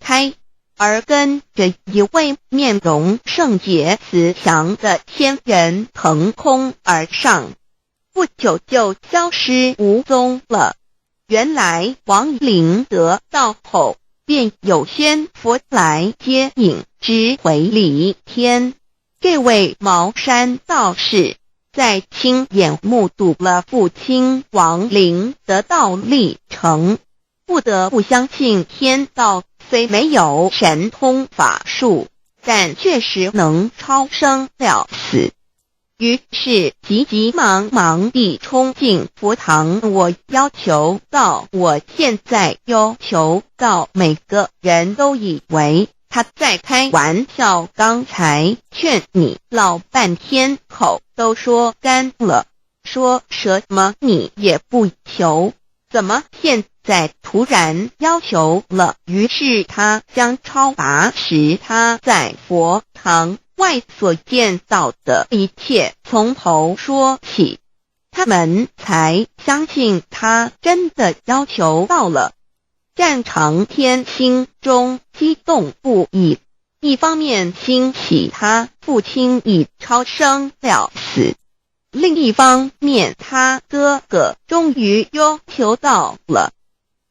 开，而跟着一位面容圣洁慈祥的仙人腾空而上，不久就消失无踪了。原来亡灵得道后，便有仙佛来接引之回离天。这位茅山道士在亲眼目睹了父亲亡灵得道历程，不得不相信天道虽没有神通法术，但确实能超生了死。于是急急忙忙地冲进佛堂，我现在要求到每个人都以为他在开玩笑，刚才劝你老半天口都说干了，说什么你也不求，怎么现在突然要求了？于是他将超拔时他在佛堂外所见到的一切从头说起，他们才相信他真的要求到了。战长天心中激动不已，一方面欣喜他父亲已超生了死，另一方面他哥哥终于要求到了。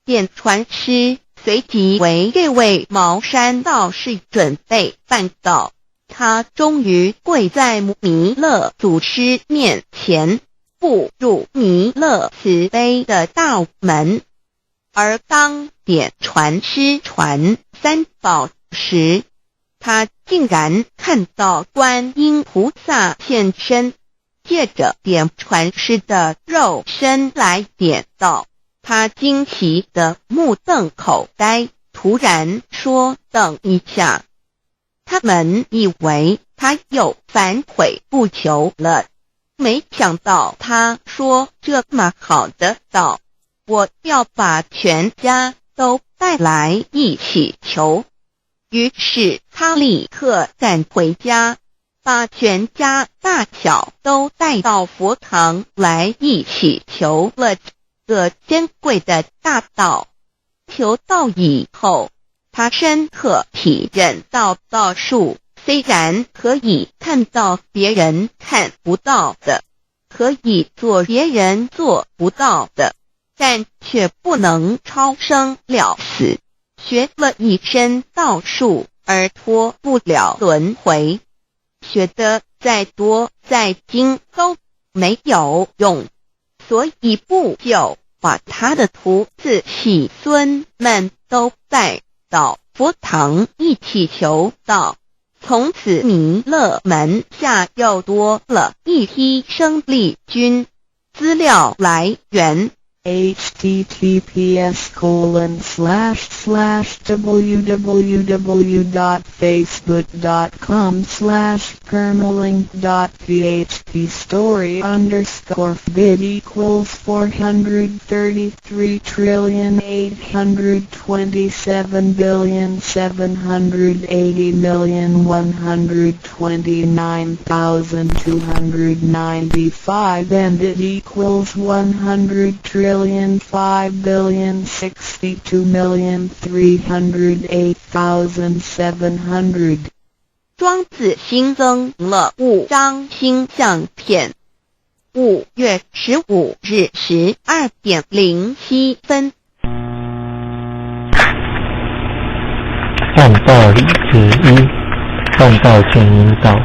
便传师随即为这位茅山道士准备办告，他终于跪在弥勒祖师面前，步入弥勒慈悲的大门。而当点传师传三宝时，他竟然看到观音菩萨现身，借着点传师的肉身来点道。他惊奇的目瞪口呆，突然说：“等一下！”他们以为他又反悔不求了，没想到他说这么好的道，我要把全家都带来一起求。于是他立刻赶回家，把全家大小都带到佛堂来一起求了这珍贵的大道。求道以后，他深刻体认到道术虽然可以看到别人看不到的，可以做别人做不到的，但却不能超生了死。学了一身道术而脱不了轮回，学得再多再精都没有用，所以不久把他的徒子喜孙们都带到佛堂一起求道。从此弥勒门下又多了一批生力军。资料来源www.facebook.com/permalink.php/story_permalink.php/333,827,295 and it equals 100,562,308,700。庄子新增了5张星象片。5月15日12点07分。犯道理之一，犯道全引导。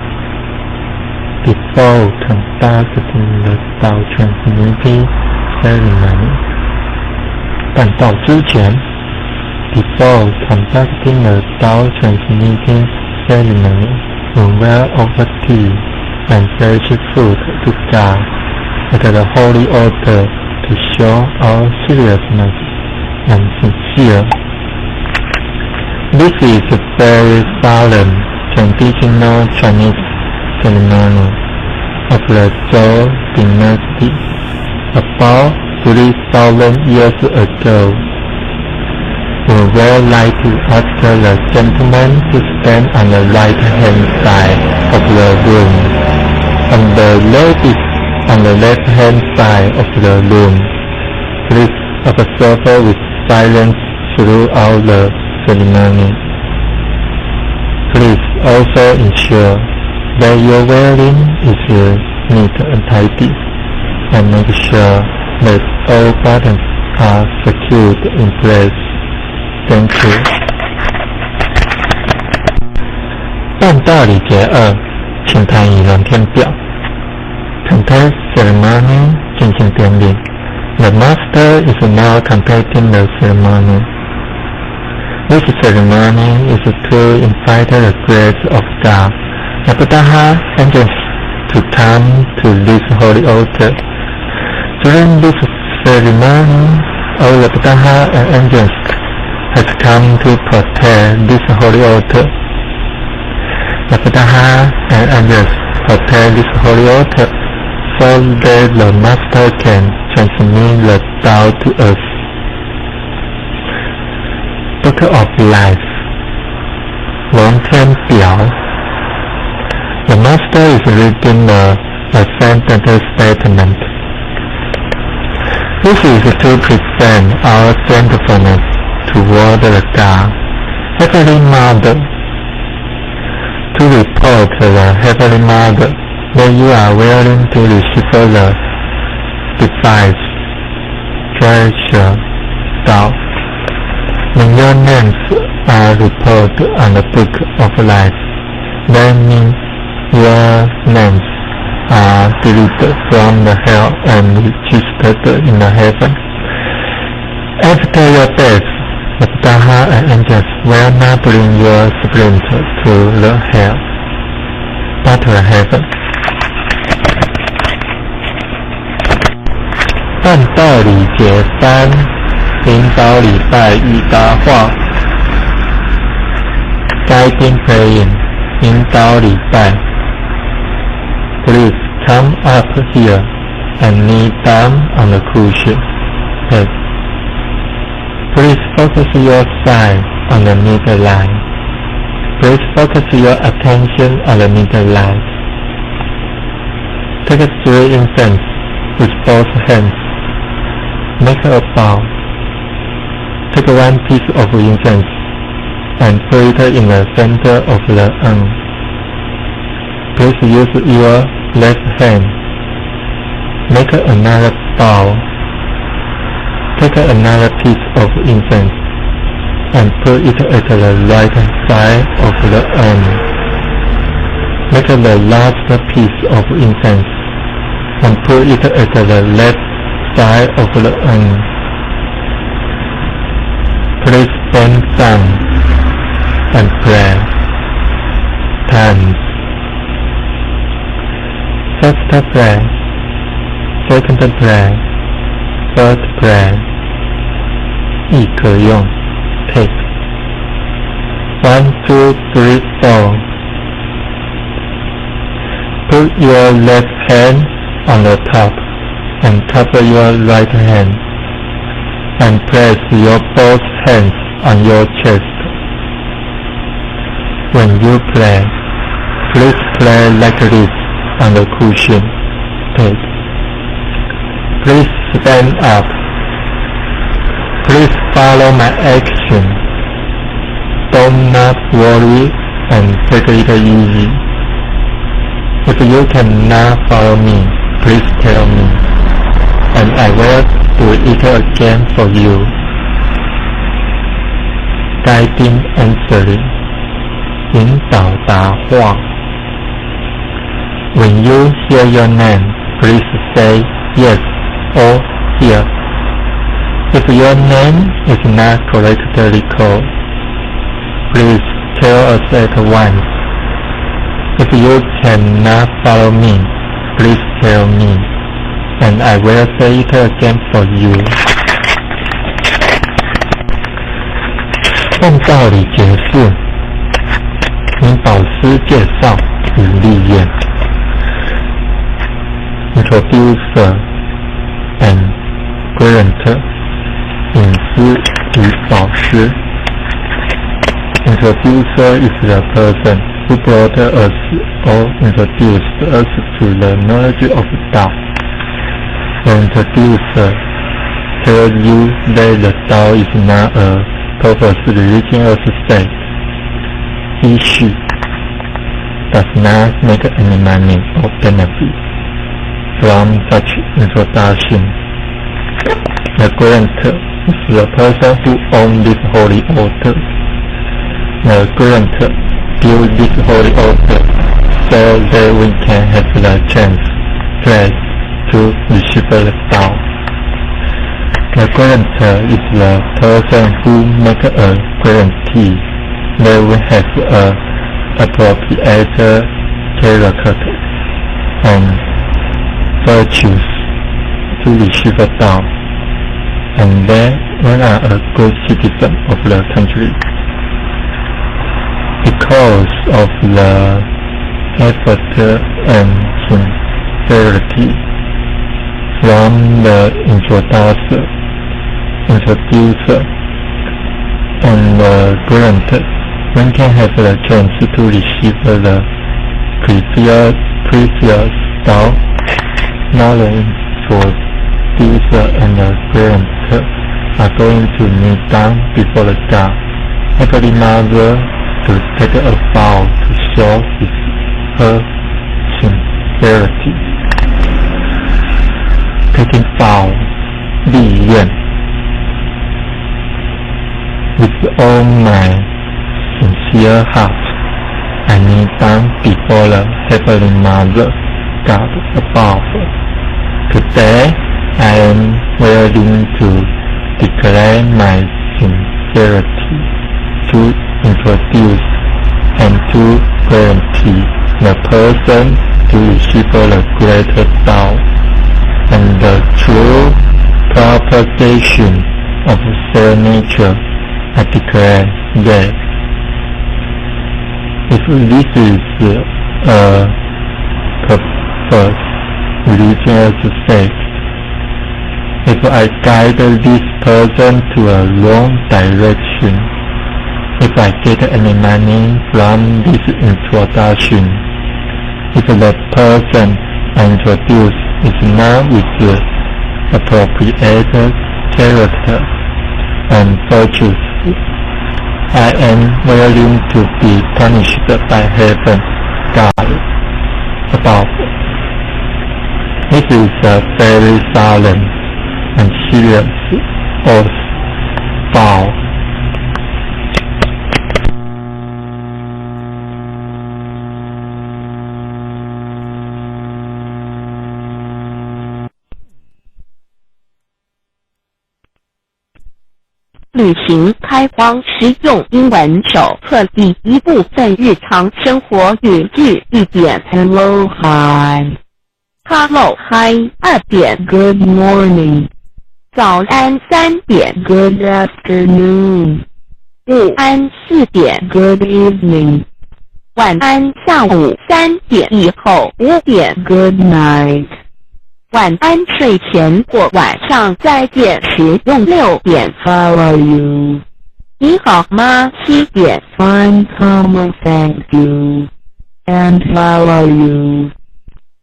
Before conducting the Dao Transmitting Ceremony， 办道之前 ，Before conducting the Dao Transmitting Ceremony, we will offer tea and fresh fruit to God at the holy altar to show our seriousness and sincere. This is a very solemn traditional Chinese ceremony of the Zhou dynasty about 3,000 years ago. We would like to ask the gentleman to stand on the right-hand side of the room, and the ladies on the left-hand side of the room. Please observe with silence throughout the ceremony. Please also ensure that your wedding is neat and tidy, and make sure that all buttons are secured in place. Thank you. 办道礼节2，请谈议论填表。Contest ceremony 进行典礼。The master is now conducting the ceremony. This ceremony is to invite the grace of God, Abadaha angels, to come to this holy altar. During this ceremony, all the Abadaha and angels has come to protect this holy altar. The Abadaha and angels protect this holy altar so that the master can transmit the Tao to us. Book of Life 龙天表 The master is reading the ascendant statement. This is to present our thankfulness toward the God, Heavenly Mother, to report the Heavenly Mother that you are willing to receive the device, treasure, Tao. When your names are reported on the Book of Life, that means your names are deleted from the hell and registered in the heaven. After your death, the Abadaha and angels will not bring your spirit to the hell, but to the heaven. 办道礼节3，领导礼拜与答话。Guiding praying 引导礼拜。Please come up here and kneel down on the cushion. Yes. Please focus your sight on the middle line. Please focus your attention on the middle line. Take 3 incense with both hands. Make a bow. Take 1 piece of incense and put it in the center of the urn. Please use your left hand. Make another bow. Take another piece of incense and put it at the right side of the urn. Make the last piece of incense and put it at the left side of the urn. Please bend down and pray. Times. First prayer, second prayer, third prayer. 亦可用 take. 1, 2, 3, 4. Put your left hand on the top and cover your right hand, and place your both hands on your chest. When you play, please play like this on the cushion. Take. Please stand up. Please follow my action. Do not worry and take it easy. If you cannot follow me, please tell me, and I will do it again for you. Guiding answering 引导答话 When you hear your name, please say yes or here. If your name is not correctly called, please tell us at once. If you cannot follow me, please tell me, and I will say it again for you. 办道理结束，请导师介绍与历练。Introducer and Grant 隐私与导师。Introducer is the person who brought us or introduced us to the knowledge of Tao. The introducer tells you that the Tao is not a TOEFL Religion also says, he does not make any money or benefit from such introduction. The grantor is the person who owns this holy altar. The grantor built this holy altar so that we can have the chance, place to receive the Tao. The grantor is the person who makes a guarantee that we have an appropriate character and virtues to receive the Tao, and that we are a good citizen of the country. Because of the effort and sincerity from the introducer and the grantor, one can have the chance to receive the precious Tao. Knowledge for this and the grantor are going to kneel down before the God, Heavenly Mother, to take a vow to show her sincerity. Taking vow, 立愿 with all my sincere heart, I kneel down before the Heavenly Mother, God above. Today, I am willing to declare my sincerity to introduce and to guarantee the person to receive the greater Tao and the true propagation of soul nature. I declare that if this is a purpose, religious faith, if I guide this person to a wrong direction, if I get any money from this introduction, if the person I introduce is not with the appropriate character and virtues, I am willing to be punished by heaven, God above. This is a very solemn and serious oath vow.旅行开荒实用英文手册第一部分日常生活语句1点 Hello, hi. Hello, hi 2点 Good morning. 早安3点 Good afternoon. 午安4点 Good evening. 晚安下午3点以后5点 Good night. 晚安睡前或晚上再见时用6点 How are you? 你好吗7点 Fine, thank you. And how are you?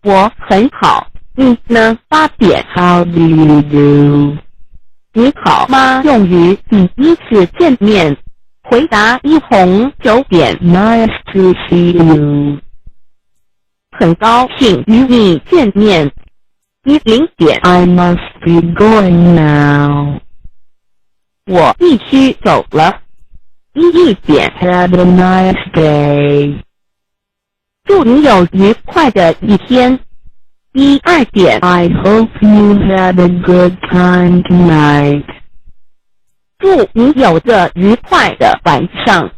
我很好，你呢8点 How do you do? 你好吗用于第一次见面，回答一红9点 Nice to see you. 很高兴与你见面10点 I must be going now. 我必须走了1点 Had a nice day. 祝你有愉快的一天2点 I hope you had a good time tonight. 祝你有个愉快的晚上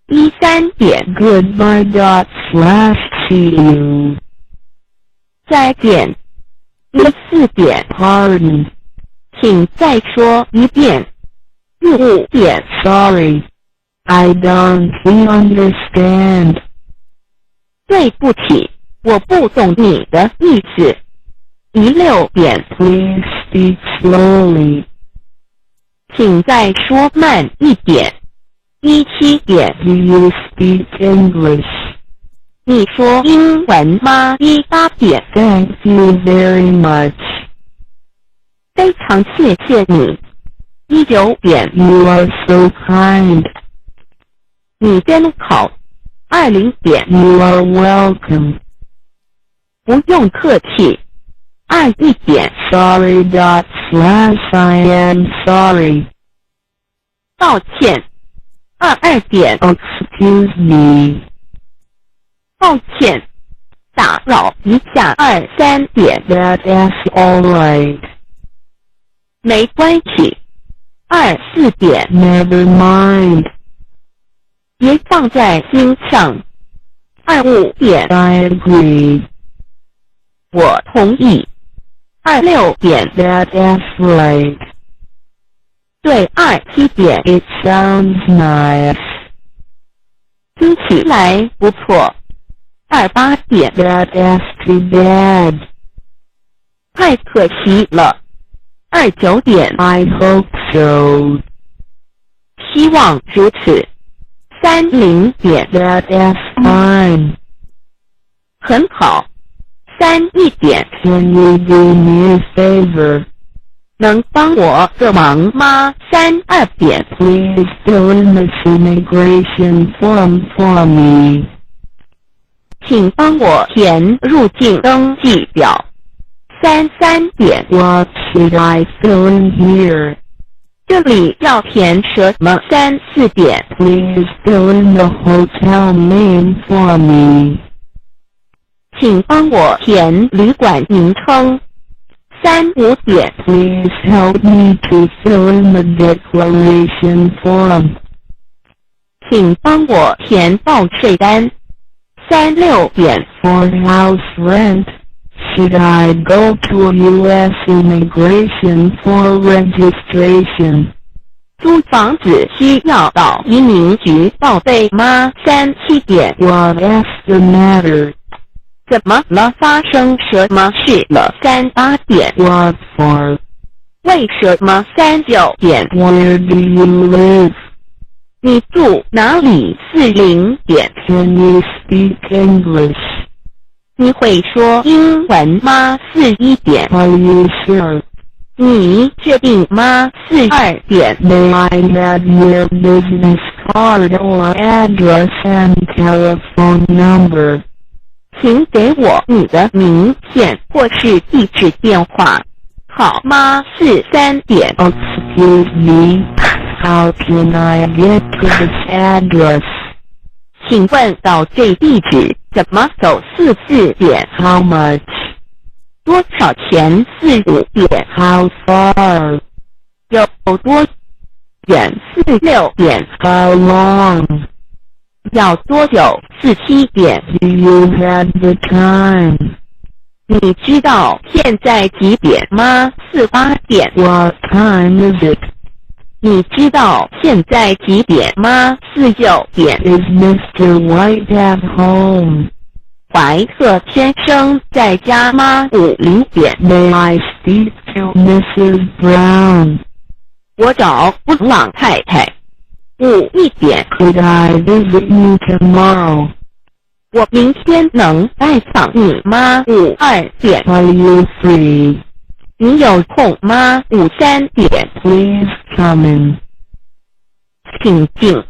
3点 Goodbye. See you. 再见4点 Pardon. 请再说一遍5点 Sorry. I don't understand. 对不起，我不懂你的意思6点 Please speak slowly. 请再说慢一点7点 Do you speak English? 你说英文吗8点 Thank you very much. 非常谢谢你19点 You are so kind. 你真好。20点 You are welcome. 不用客气。21点 Sorry./I am sorry. 道歉。22点 Excuse me. 抱歉，打扰一下。23点 That's alright. 没关系。24点 Never mind. 别放在心上。25点 I agree. 我同意。26点 That's right. 对。27点 It sounds nice. 听起来不错。28点 That's too bad. 太可惜了。29点 I hope so. 希望如此。30点 That's fine. 很好。31点 Can you do me a favor? 能帮我个忙吗？32点 Please fill in this immigration form for me. 请帮我填入境登记表。33点 What should I fill in here? 这里要填什么？34点 Please fill in the hotel name for me. 请帮我填旅馆名称。35点 Please help me to fill in the declaration form. 请帮我填报税单。36点 For house rent, should I go to a U.S. immigration for registration? 租房子需要到移民局报备吗？37点 What's the matter? 怎么了？发生什么事了？38点 What for? 为什么？39点 Where do you live? 你住哪里？40点 Can you speak English? 你会说英文吗？41点 Are you sure? 你确定吗？42点 May I have your business card or address and telephone number? 请给我你的名片或是地址电话，好吗？43点 Excuse me, how can I get to this address? 请问到这地址怎么走？44点 How much? 多少钱？45点 How far? 有多远？46点 How long? 要多久？47点 Do you have the time? 你知道现在几点吗？48点 What time is it? 你知道现在几点吗？49点 Is Mr. White at home? 怀特先生在家吗？50点 May I speak to Mrs. Brown? 我找布朗太太。51点 Could I visit you tomorrow? 我明天能拜访你吗？52点 Are you free? 你有空吗？53点 Please come in. 请进。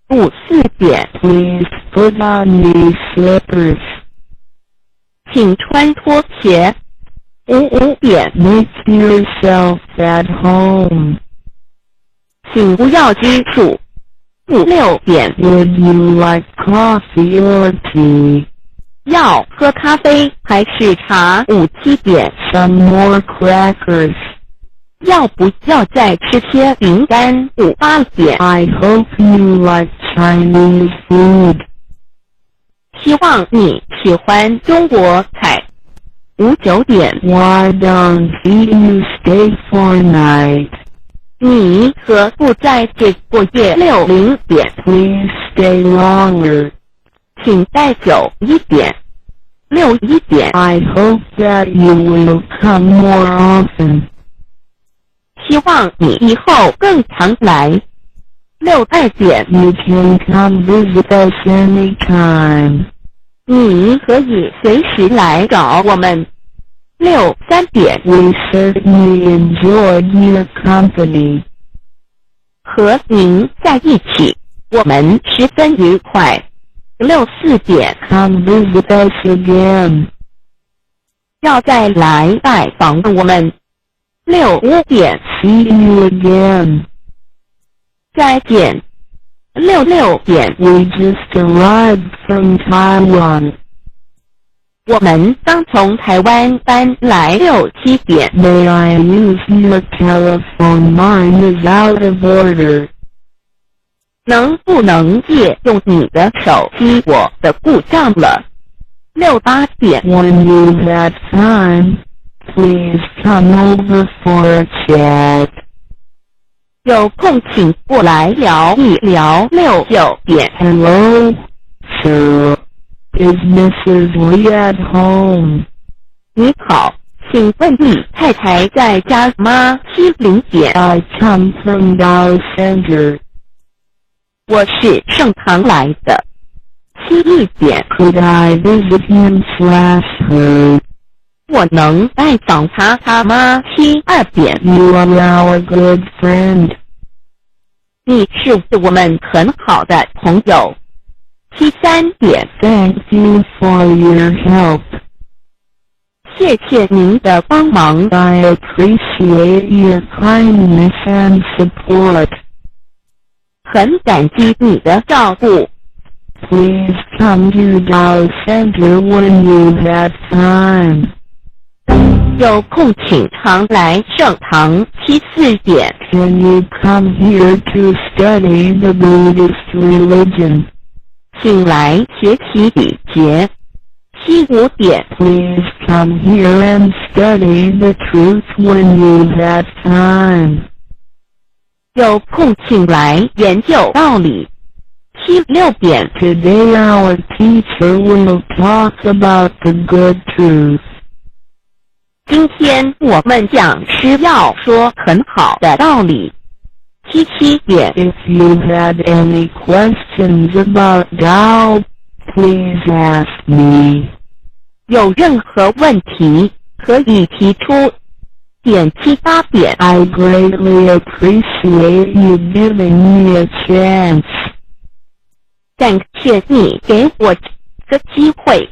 54点 Please put on these slippers. 请穿拖鞋。55点 Make yourself at home. 请不要拘束。56点 Would you like coffee or tea? 要喝咖啡还是茶？57点 Some more crackers. 要不要再吃些饼干？58点 I hope you like Chinese food. 希望你喜欢中国菜。59点 Why don't you stay for night? 你何不在这过夜？60点 Please stay longer. 请待久一点。61点 I hope that you will come more often. 希望你以后更常来。62点 You can come visit us anytime. 你可以随时来找我们。63点 We certainly enjoyed your company. 和您在一起，我们十分愉快。6、4点 Come visit us again. 要再来拜访我们。6、5点 See you again. 再见。6、6点 We just arrived from Taiwan. 我们刚从台湾搬来。6、7点 May I use your telephone? Mine is out of order. 能不能借用你的手机？我的故障了。6、8点 When you have time, please come over for a chat. 有空请过来聊一聊。6、9点 Hello, sir. Is Mrs. Lee at home? 你好，请问你太太在家吗？7、0点 I come from Dow Center. 我是盛唐来的。7、1点 Could I visit him/her? 我能拜访他吗？7、2点 You are our good friend. 你是我们很好的朋友。7、3点 Thank you for your help. 谢谢您的帮忙， I appreciate your kindness and support. 很感激你的照顾。 Please come to Dow Center when you have time. 有空请常来盛唐。7、4点 Can you come here to study the Buddhist religion? 请来学习礼节。7、5点 Please come here and study the truth when you have time. 有空请来研究道理。7、6点 Today our teacher will talk about the good truth. 今天我们讲师要说很好的道理。7、点 If you have any questions about Tao, please ask me. 有任何问题可以提出。点7、8点 I greatly appreciate you giving me a chance. 感谢你给我这个机会。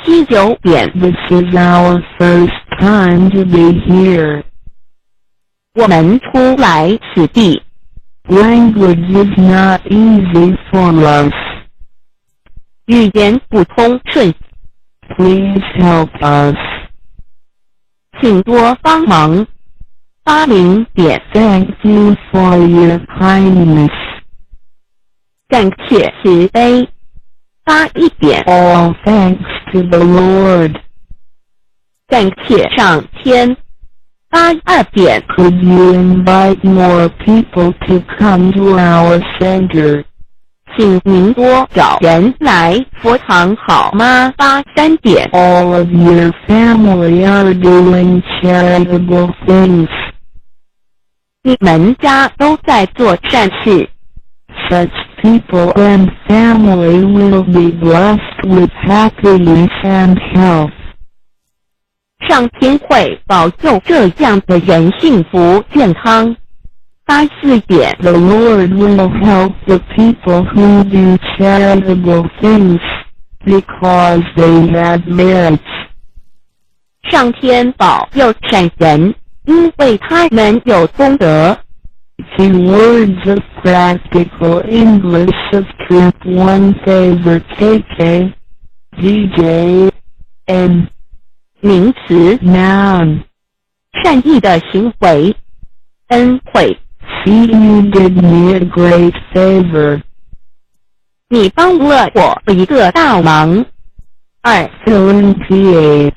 7、9点 This is our first time to be here. 我们初来此地， Language is not easy for us. 语言不通顺， Please help us. 请多帮忙。8、0点 Thank you for your kindness. 感谢慈悲。8、1点 All thanks to the Lord. 感谢上天。8、2点 Could you invite more people to come to our center? 请您多找人来佛堂好吗？8、3点 All of your family are doing charitable things. 你们家都在做善事， Such people and family will be blessed with happiness and health. 上天会保佑这样的人幸福健康。8、4点 The Lord will help the people who do charitable things, because they have merits. 上天保佑善人，因为他们有功德。Few words of practical English of Trip 1 favor KK, DJ, and 名词 noun. 善意的行为，恩惠。See, you did me a great favor. 你帮了我一个大忙。2 Fill in PH.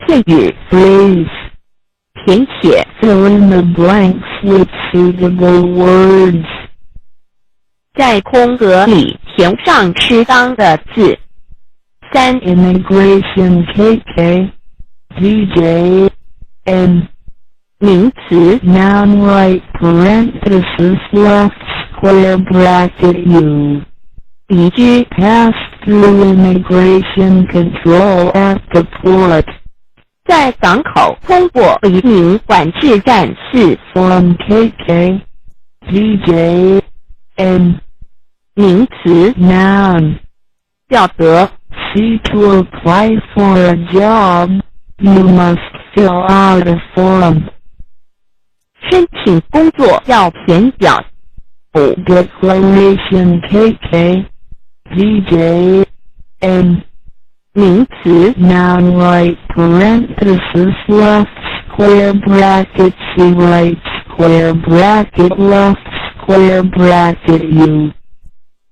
片语 Please. 填写 Fill in the blanks with suitable words. 在空格里填上适当的字。3 Immigration KK, DJ, and 名词 noun right parenthesis left square bracket U. 移居 Pass through immigration control at the port. 在港口通过移民管制站。4 From KK, DJ N 名词 noun 表格 C to apply for a job, you must fill out a form. 申请工作要填表 Declaration KK DJ N 名词 noun right parenthesis left square bracket C right square bracket left square bracket U.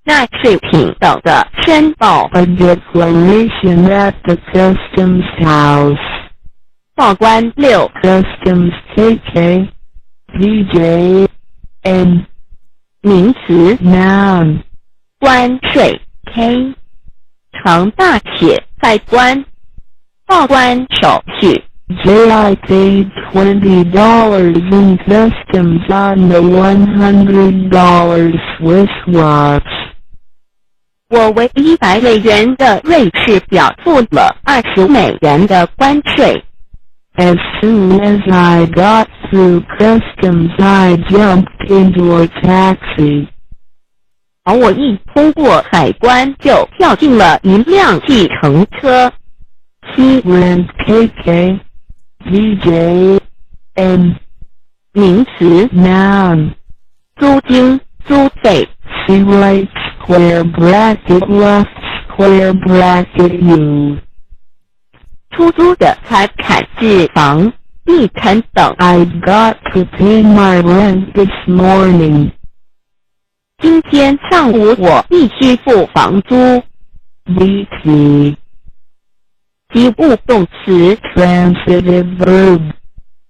纳税品等的申报 A declaration at the customs house. 报关6 Customs KK DJ N 名词 noun 关税 K 长大且在关报关手续 I paid $20 in customs on the $100 Swiss watch. 我为100美元的瑞士表付了20美元的关税。As soon as I got through customs, I jumped into a taxi. 而我一通过海关就跳进了一辆计程车。Rent KK DJ N 名词 noun 租金租费 C right square bracket left square bracket U. 出租的财产置房地产等。 I got to pay my rent this morning. 今天上午我必须付房租。 VT 及物动词 transitive verb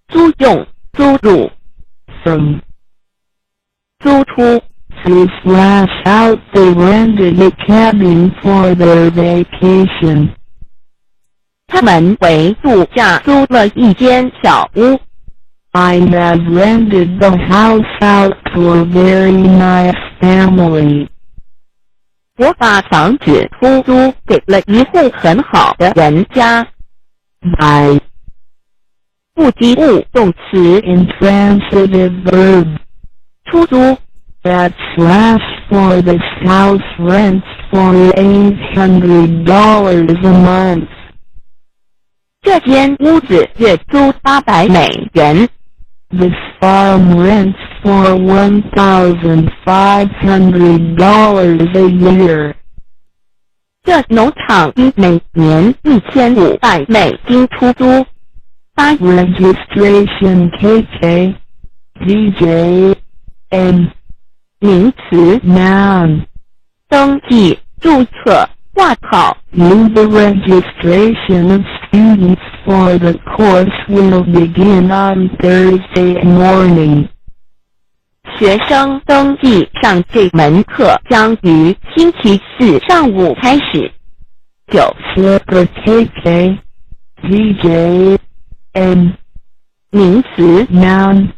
租用租入 from 租出 This last out they rented a cabin for their vacation. 他们为度假租了一间小屋。 I have rented the house out to a very nice family. 我把房子出租给了一户很好的人家。 By 不及物动词 intransitive verb 出租 that slash for this house rents for $800 a month. 这间屋子月租800美元。 This farm rents for $1,500 a year. 这农场以每年1500美金出租。8 Registration KK DJ N 名词 noun 登记注册挂号。 New the registration of students for the course will begin on Thursday morning. 学生登记上这门课将于星期四上午开始。9 Slipper KK DJ N 名词 noun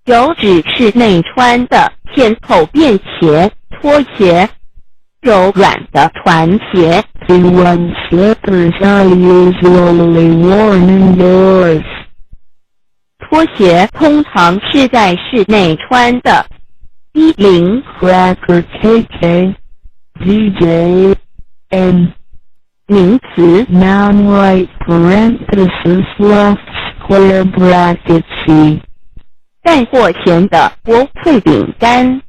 有指室内穿的片口便鞋、拖鞋、柔软的船鞋。 P1 slippers are usually worn indoors. 拖鞋通常是在室内穿的。10 Cracker KK DJ N 名词 noun right parenthesis left square bracket C. 带货前的薄脆饼干。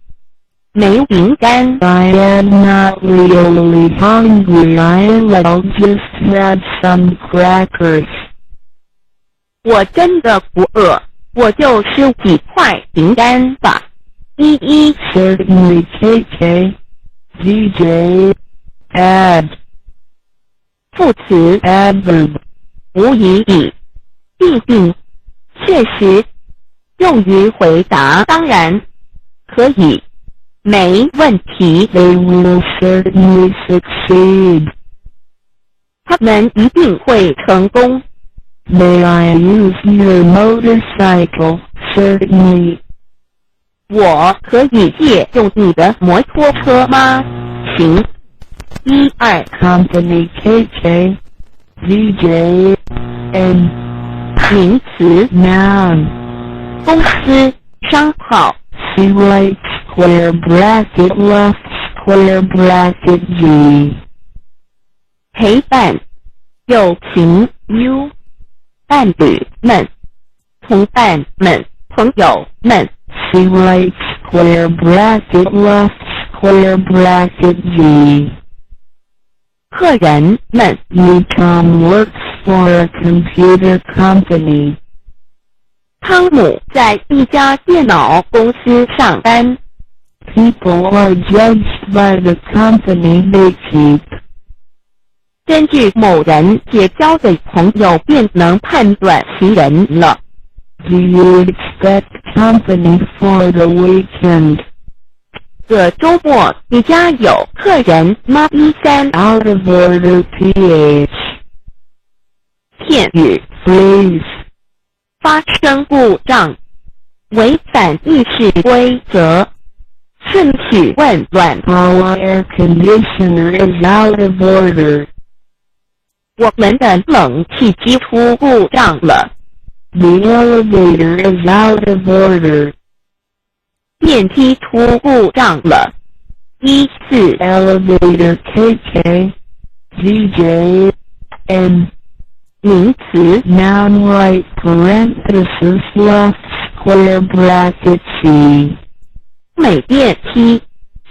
梅饼干。 I am not really hungry. I'll just have some crackers. 我真的不饿，我就吃几块饼干吧。11 Certainly KK DJ add 副词 adverb 无疑以必定确实用于回答当然可以没问题。 They will certainly succeed. 他们一定会成功。 May I use your motorcycle? Certainly. 我可以借用你的摩托车吗？行。12 Company KK DJ N 名词 noun 公司商号。She right square bracket left square bracket G. 陪伴，友情 U， 伴侣们，同伴们，朋友们。She right square bracket left square bracket G. 客人们， Tom works for a computer company. 汤姆在一家电脑公司上班。People are judged by the company they keep. 根据某人结交的朋友便能判断其人了。Do you expect company for the weekend? 这周末你家有客人吗？13 Out of order PH. 片语 Please. 发生故障，违反议事规则，顺序混乱。Our air conditioner is out of order. 我们的冷气机出故障了。The elevator is out of order. 电梯出故障了。14 Elevator KK. DJ. N. 名词 Noun right parenthesis left square bracket C. 美电梯，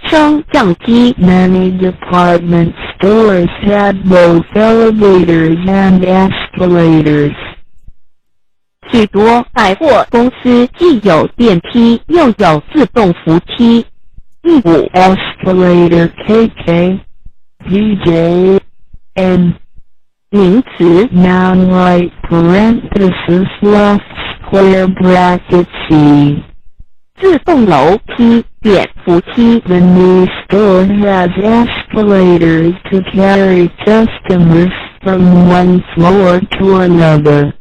升降机。Many department stores had both elevators and escalators. 许多百货公司既有电梯又有自动扶梯。15 Escalator KK. DJ. N. 名词 Noun right parenthesis left square bracket C. 自动楼梯点扶梯。 The new store has escalators to carry customers from one floor to another.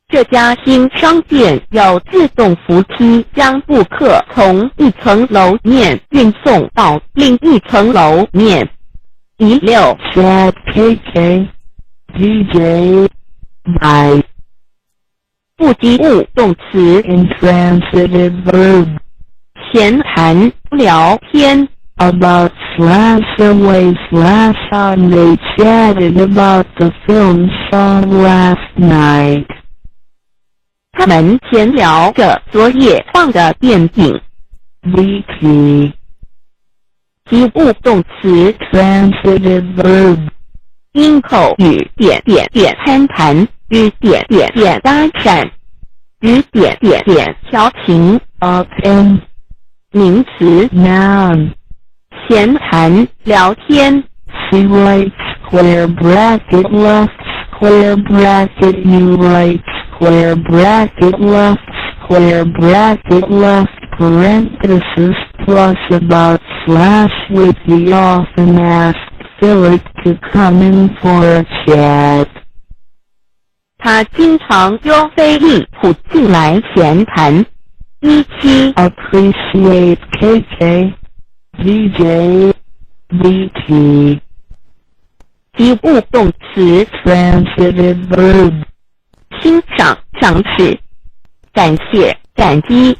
这家新商店有自动扶梯，将顾客从一层楼面运送到另一层楼面。16 Chat KK. DJ. By. 不及物动词 Intransitive verb. 闲谈聊天。 About /away /on they chatted about the film saw last night. 他们闲聊着昨夜放的电影。 VP. 及物动词 Transitive verb. 因口与点点点攀谈，与点点点搭讪，与点点点调情。 Up and. 名词 Noun. 闲谈聊天。 She right square bracket left square bracket U right square bracket left square bracket left parenthesis plus about / with the often asked Philip to come in for a chat. 他经常约菲利普进来闲谈。17 Appreciate KK. DJ. VT. 及物动词 Transitive verb. 欣赏赏识，感谢感激，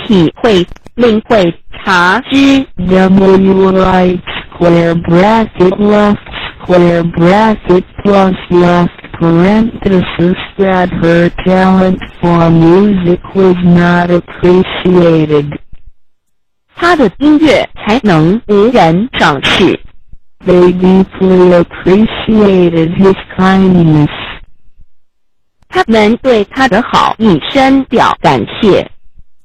体会领会察知。 W right square bracket left square bracket plus left parenthesis that her talent for music was not appreciated. 他的音乐才能无人赏识。 They deeply appreciated his kindness. 他们对他的好意深表感谢。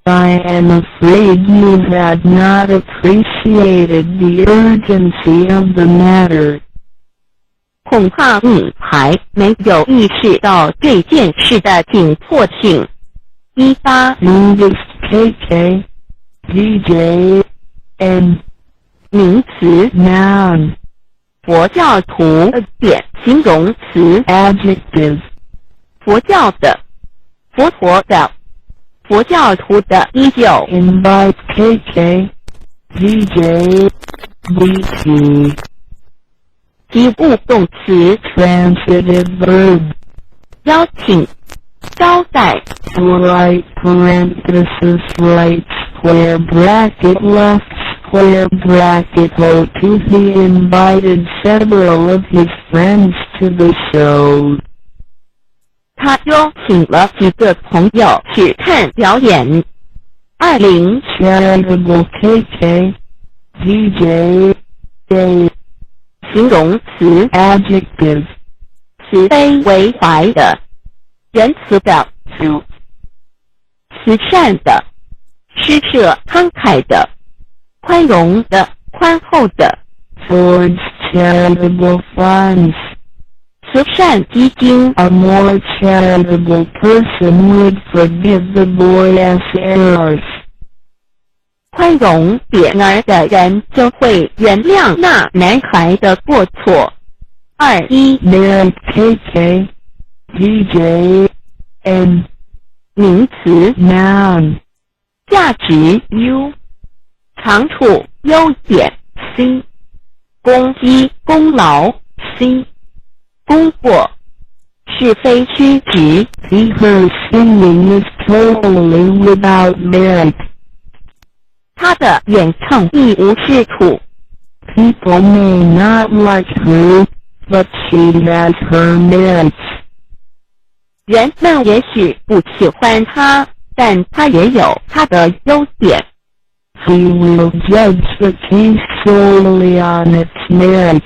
I am afraid you had not appreciated the urgency of the matter. 恐怕你还没有意识到这件事的紧迫性。18 Buddhist KK. DJ. N. 名词 Noun. 佛教徒点形容词 Adjective. 佛教的佛陀的佛教徒的19 Invite KK. DJ. VT. 及物动词 Transitive verb. 邀请招待。 Right parenthesis right square bracket left, square bracket O2. He invited several of his friends to the show. 他邀请了几个朋友去看表演。20 charitable KK, DJ, A, 形容词 adjective, 慈悲为怀的，仁慈的 to, 慈善的，施舍慷慨的，宽容的，宽厚的， towards charitable funds. 慈善基金。 A more charitable person would forgive the boy's errors. 宽容点儿的人就会原谅那男孩的过错。21 Merit KK, DJ, N, 名词 noun, 价值 U， 长处优点 C， 功绩功劳 C， 功过是非曲直。 he her singing is totally without merit. 他的演唱一无是处。 People may not like her, but she has her merits. 人们也许不喜欢他，但他也有他的优点。 He will judge the case solely on its merits.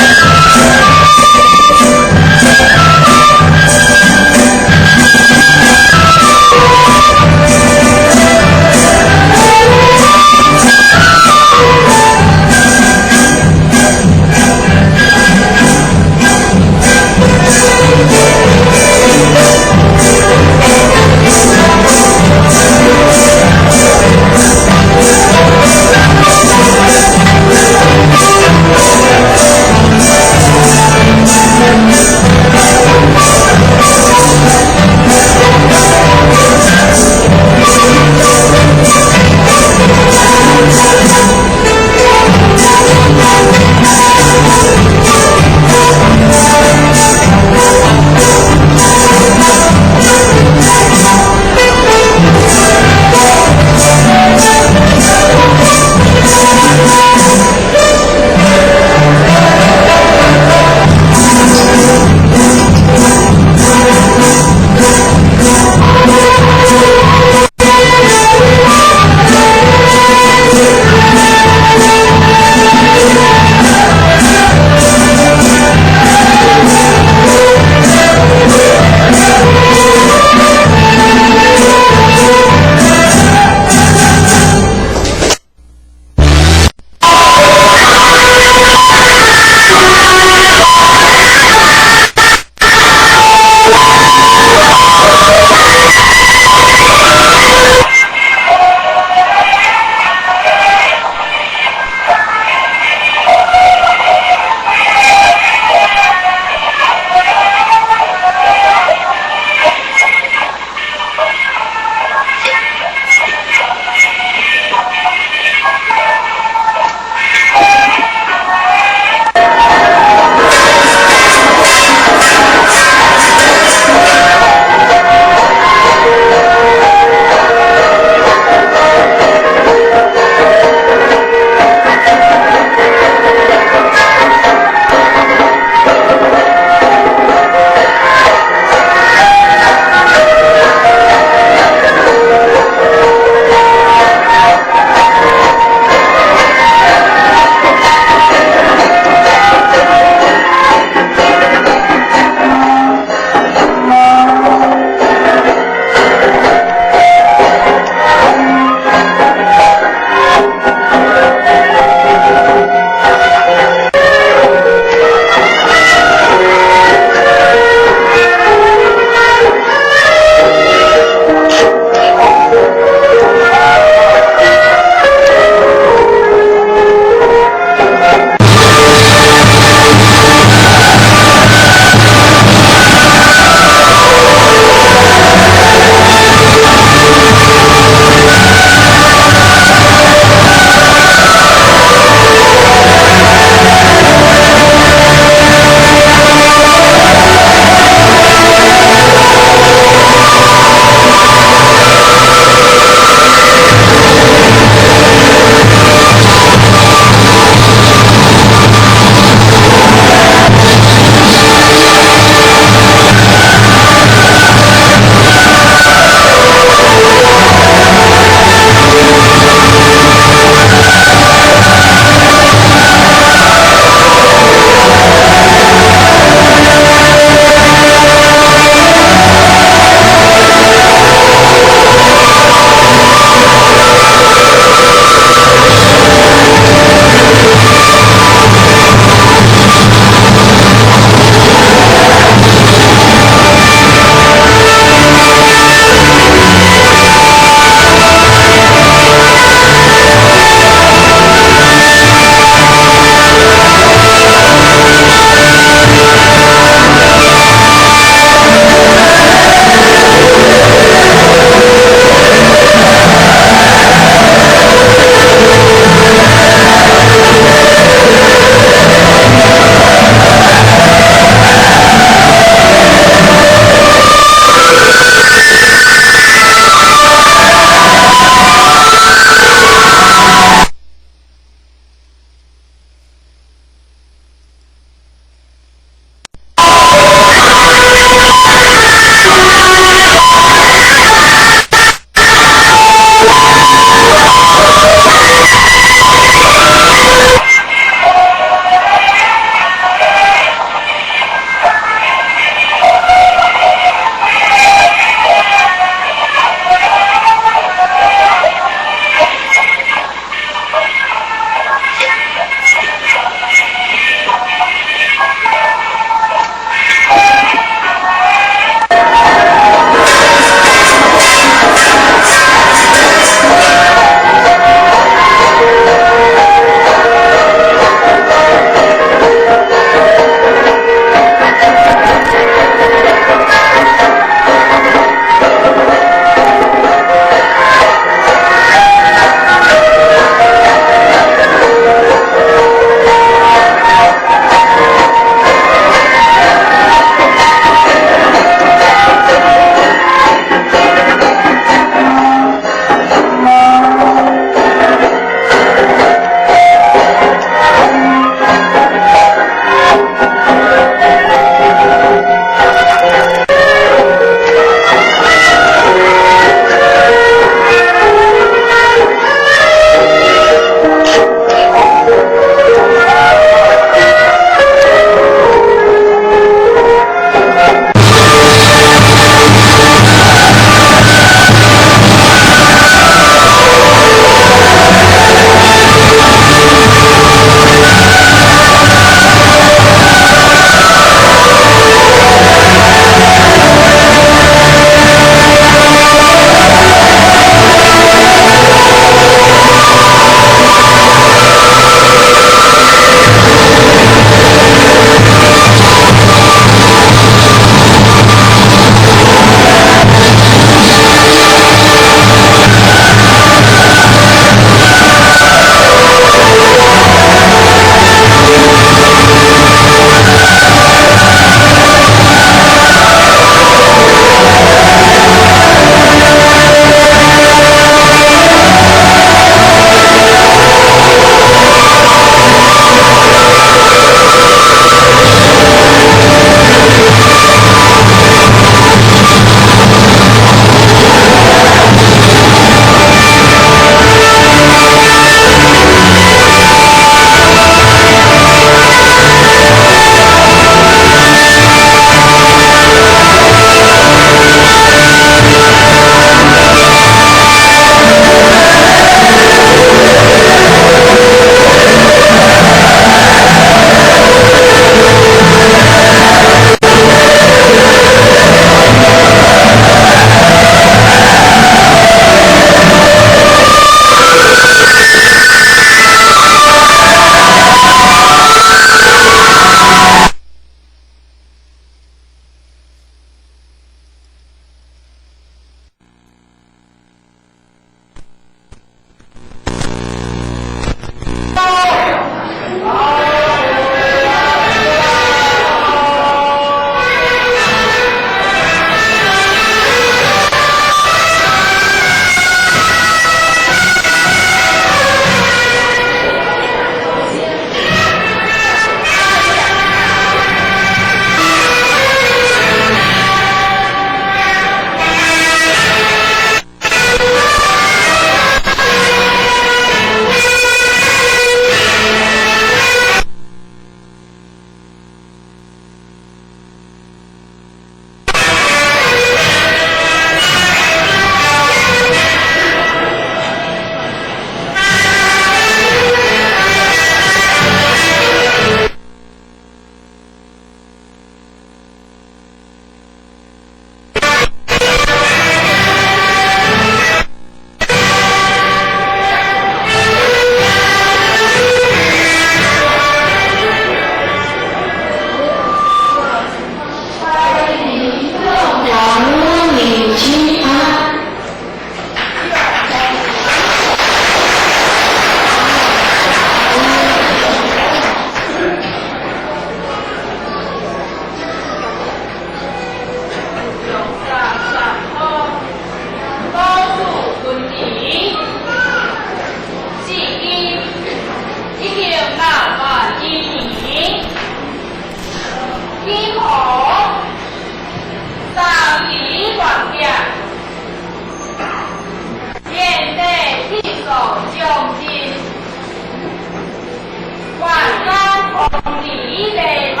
理内外，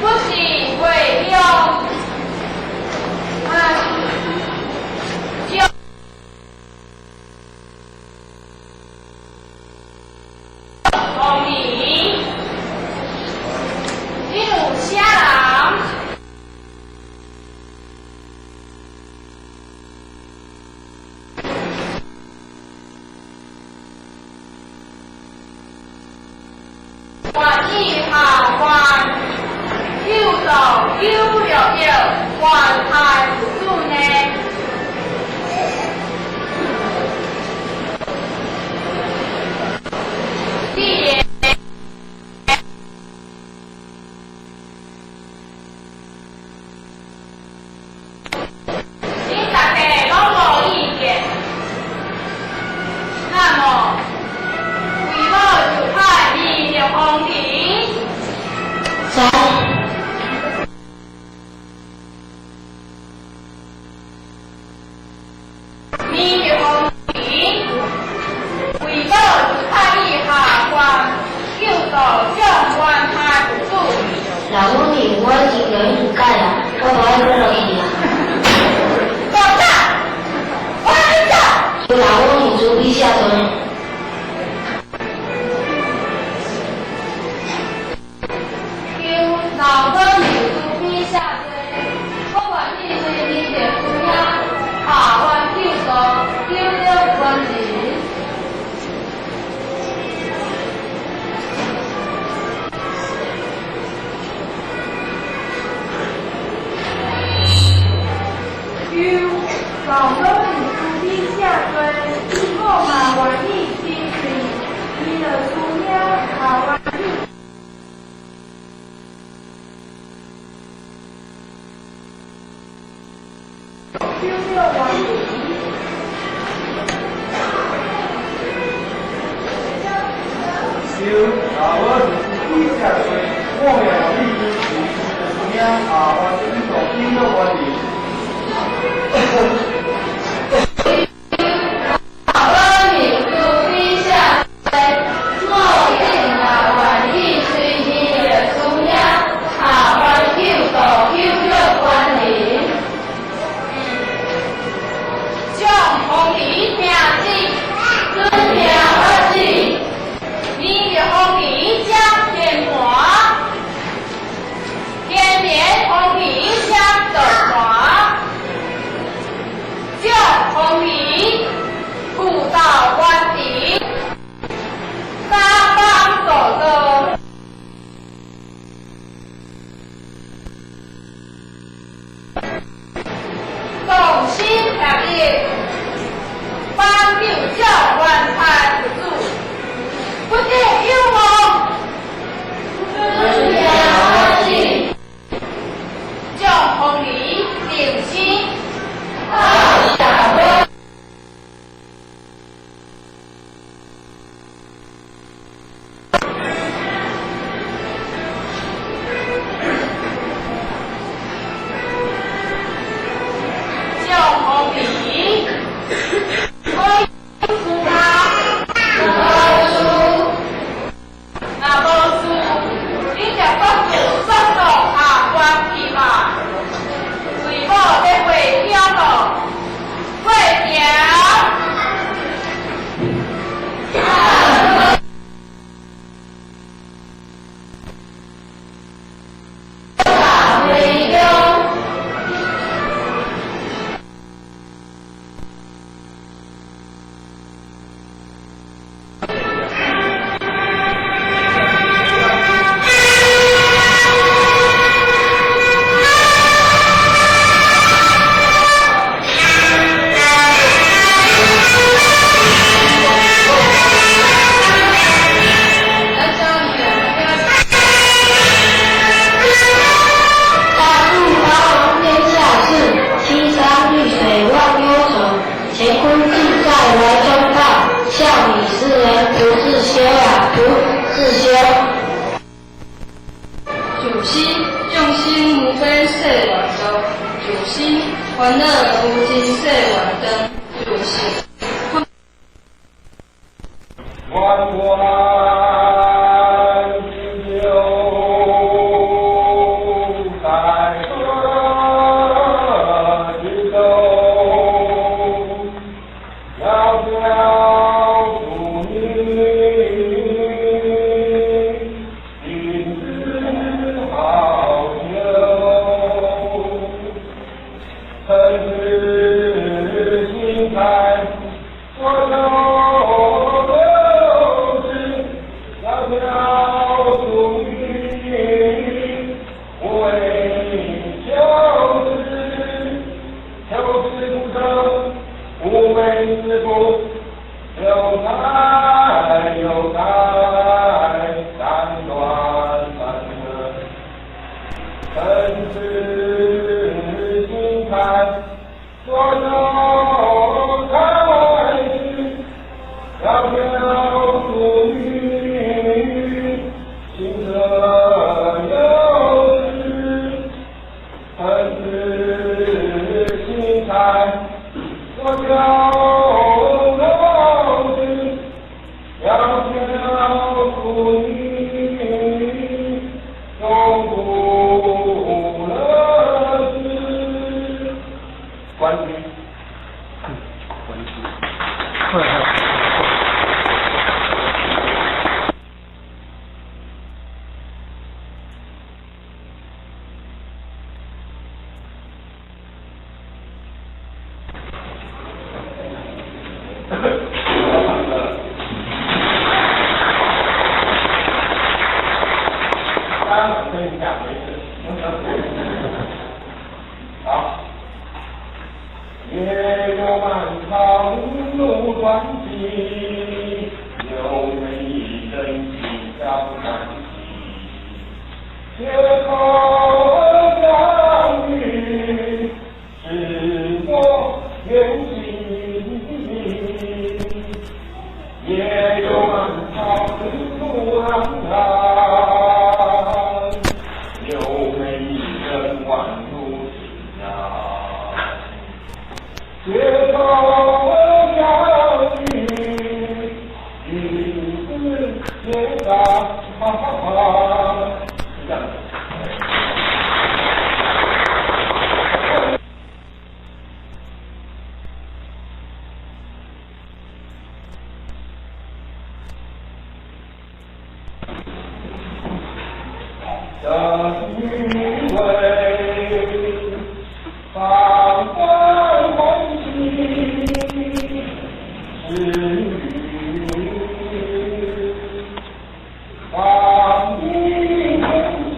不是为了红米，你有虾人，愿意下关，又走又了了，还太不住呢。老母你我已经有一盖了，我不爱跟落去啊。走吧，我走。就老母你注意下嘴。叫老母你注意下嘴，我管你随你的姑娘，下完就走，丢了关人。老母你注意下嘴，我嘛愿意支持你的姑娘下完就。丢了关人。老母你注意下嘴，我嘛愿意支持你的姑娘下完就走，丢了关人。欢乐无尽世晚灯，就是万万恒志心财，我教老师，要教出你永不乐之。关于好，也有漫长路传奇，有每一人心相欢喜，街头相遇，是我远行，也有漫长路荏苒，有每一人万路行啊，街头相遇，彼此结搭，哈哈哈，是这样的。正因为放观欢喜，是与放一空气，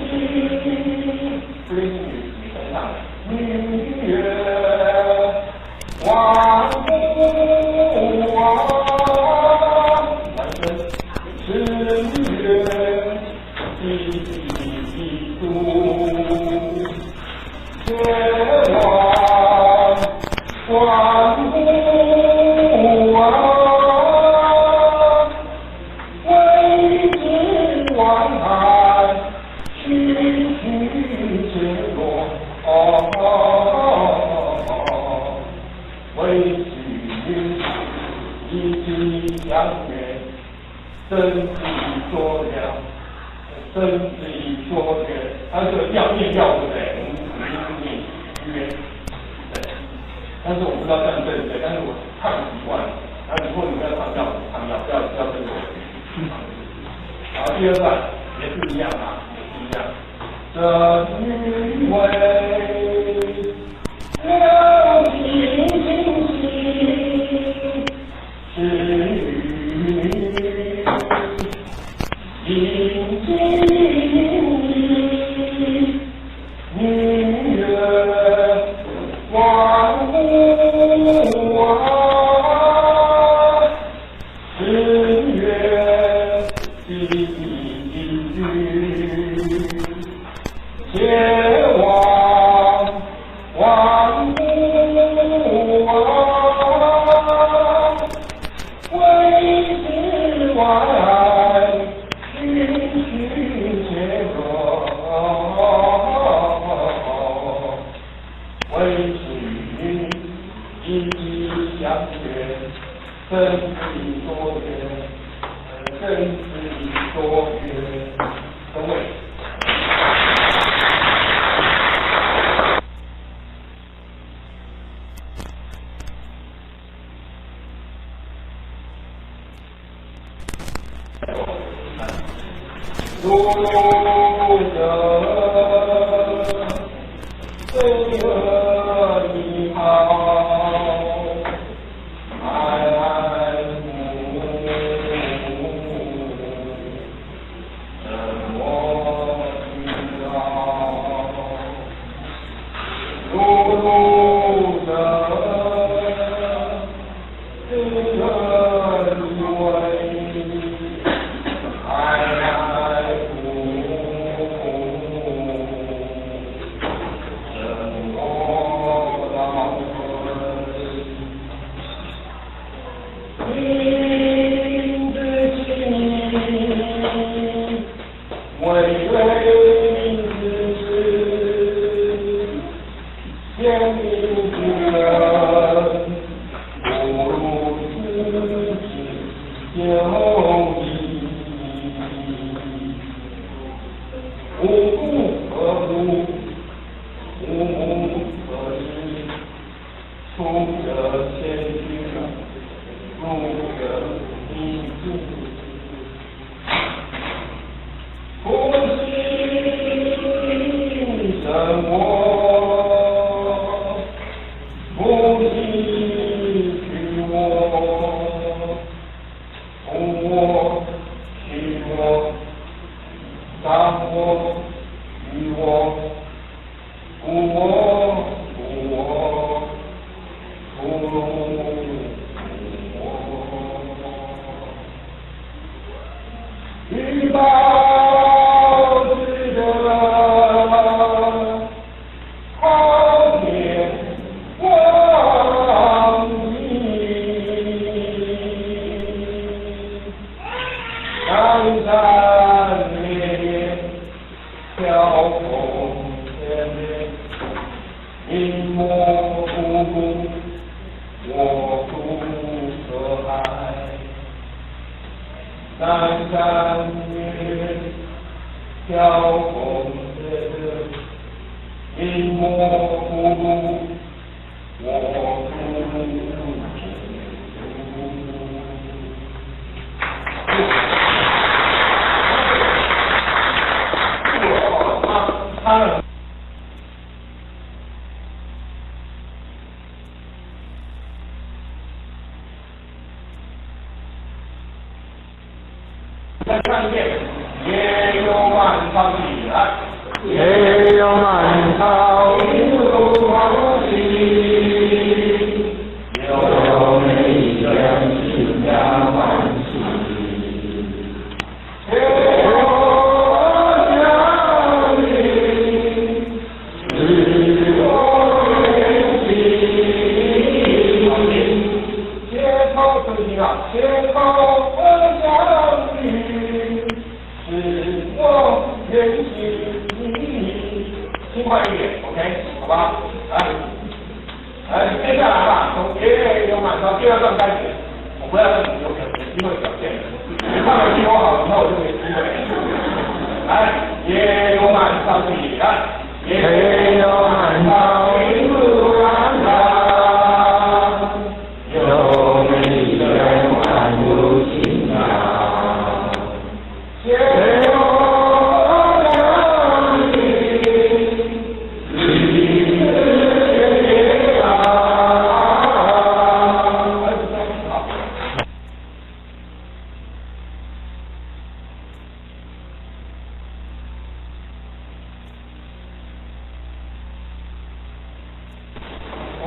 不是女神上女月万物啊，男生是月地天王万物啊，为之万海，区区皆落，为许一体相悦，真理说了，真理说了，它这个要念要对不对？约，对，但是我不知道这样对不对，但是我看习惯了。然后以后你们要唱要唱要，不要跟着我。然后第二段也是一样啊，也是一样。正因为了心是因女月万物啊，是月地天王万物啊，为之万虚结合，为许一体相悦，真理多远，真理多远，各位。路者飞蛾一号，爱慕什么知道？路者飞蛾一为，爱慕什么道？天命之人，不如自己有意。无故何故？无目何事？出者千军，入者一柱。不信神我，不信虚我，无我虚我，当我虚我，无我无我，不如我。欲报之德，好天望你，山山烈烈，飘风烈烈，明末无故，我独可爱。山山烈烈，飘风烈烈，明末无故，我独再唱一遍，也有满朝喜来，也有满朝一路欢喜，有美人心呀欢喜，天我相迎，是我愿行。街头声音啊，街头我相迎，是我愿行。轻快一点 ，OK， 好吧？来，接下来吧，从也有满朝第二段开始，我不要让你有机会表现，你唱的比我好，以后我就没机会。来，也有满朝喜来，也有满朝一路安康，有美人欢如情郎，也有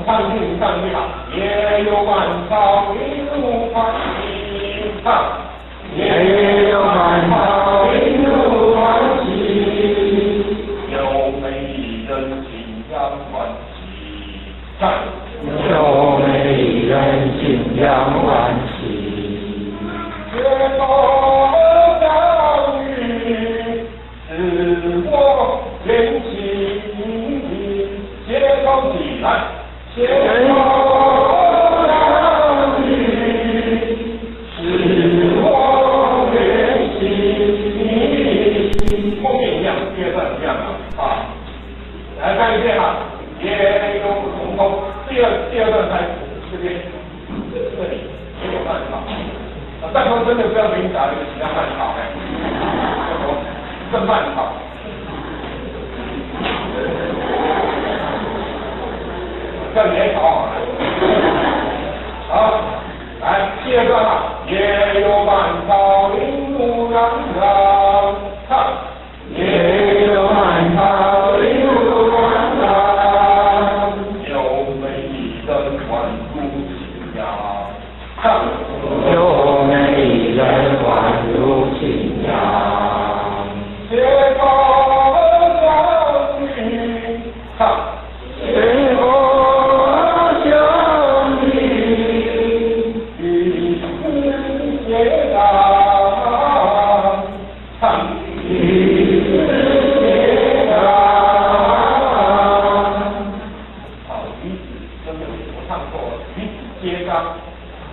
唱一句好，也有满朝一路欢喜唱，也有满朝一路欢喜，有美人心扬欢喜唱，有美人心扬欢喜，街头相遇，是我愿行，街头起来。街头相遇，是我愿行。后面一样，第二段一样啊。来看一遍啊，也有从第二段开始，这边这里也有慢跑。但说真的不要给你打一个其他慢跑正慢跑。叫野草好，来第二段啊，也有满朝林路朗朗，唱，也有满朝一路朗朗，有美人欢如情呀，唱，有美人欢如情呀，街头相遇，唱，街头相遇，与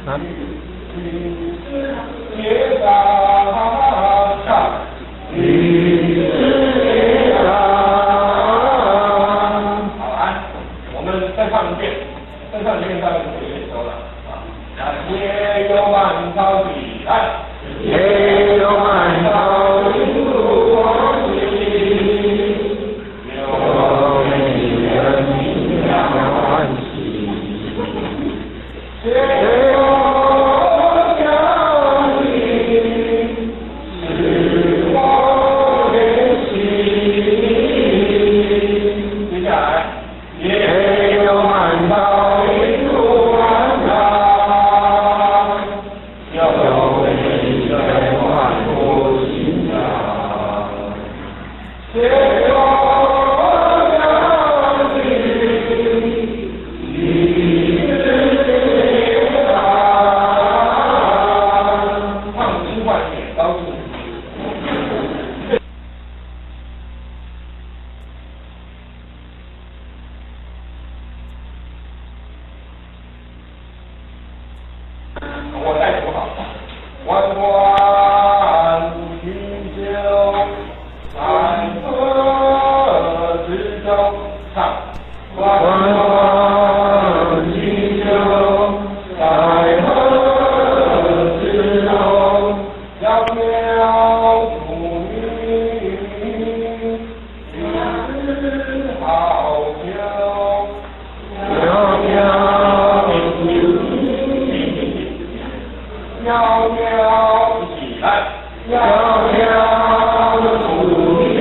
啊？铁打唱，好，来，我们再唱一遍，再唱一遍，大概就可以收了啊。也有万草的来，也有万草的我心，有美人明了欢喜，谁有相依，是我的心。接下来，也有万草的万草，有美人换我心啊，谁有相依，你是他。唱轻快一点，高兴。我再读好，弯弯清酒在河之洲，唱。弯弯清酒在河之洲，窈窕淑女，心思好酒。窈窕淑女，窈窕一起来，窈窕淑女，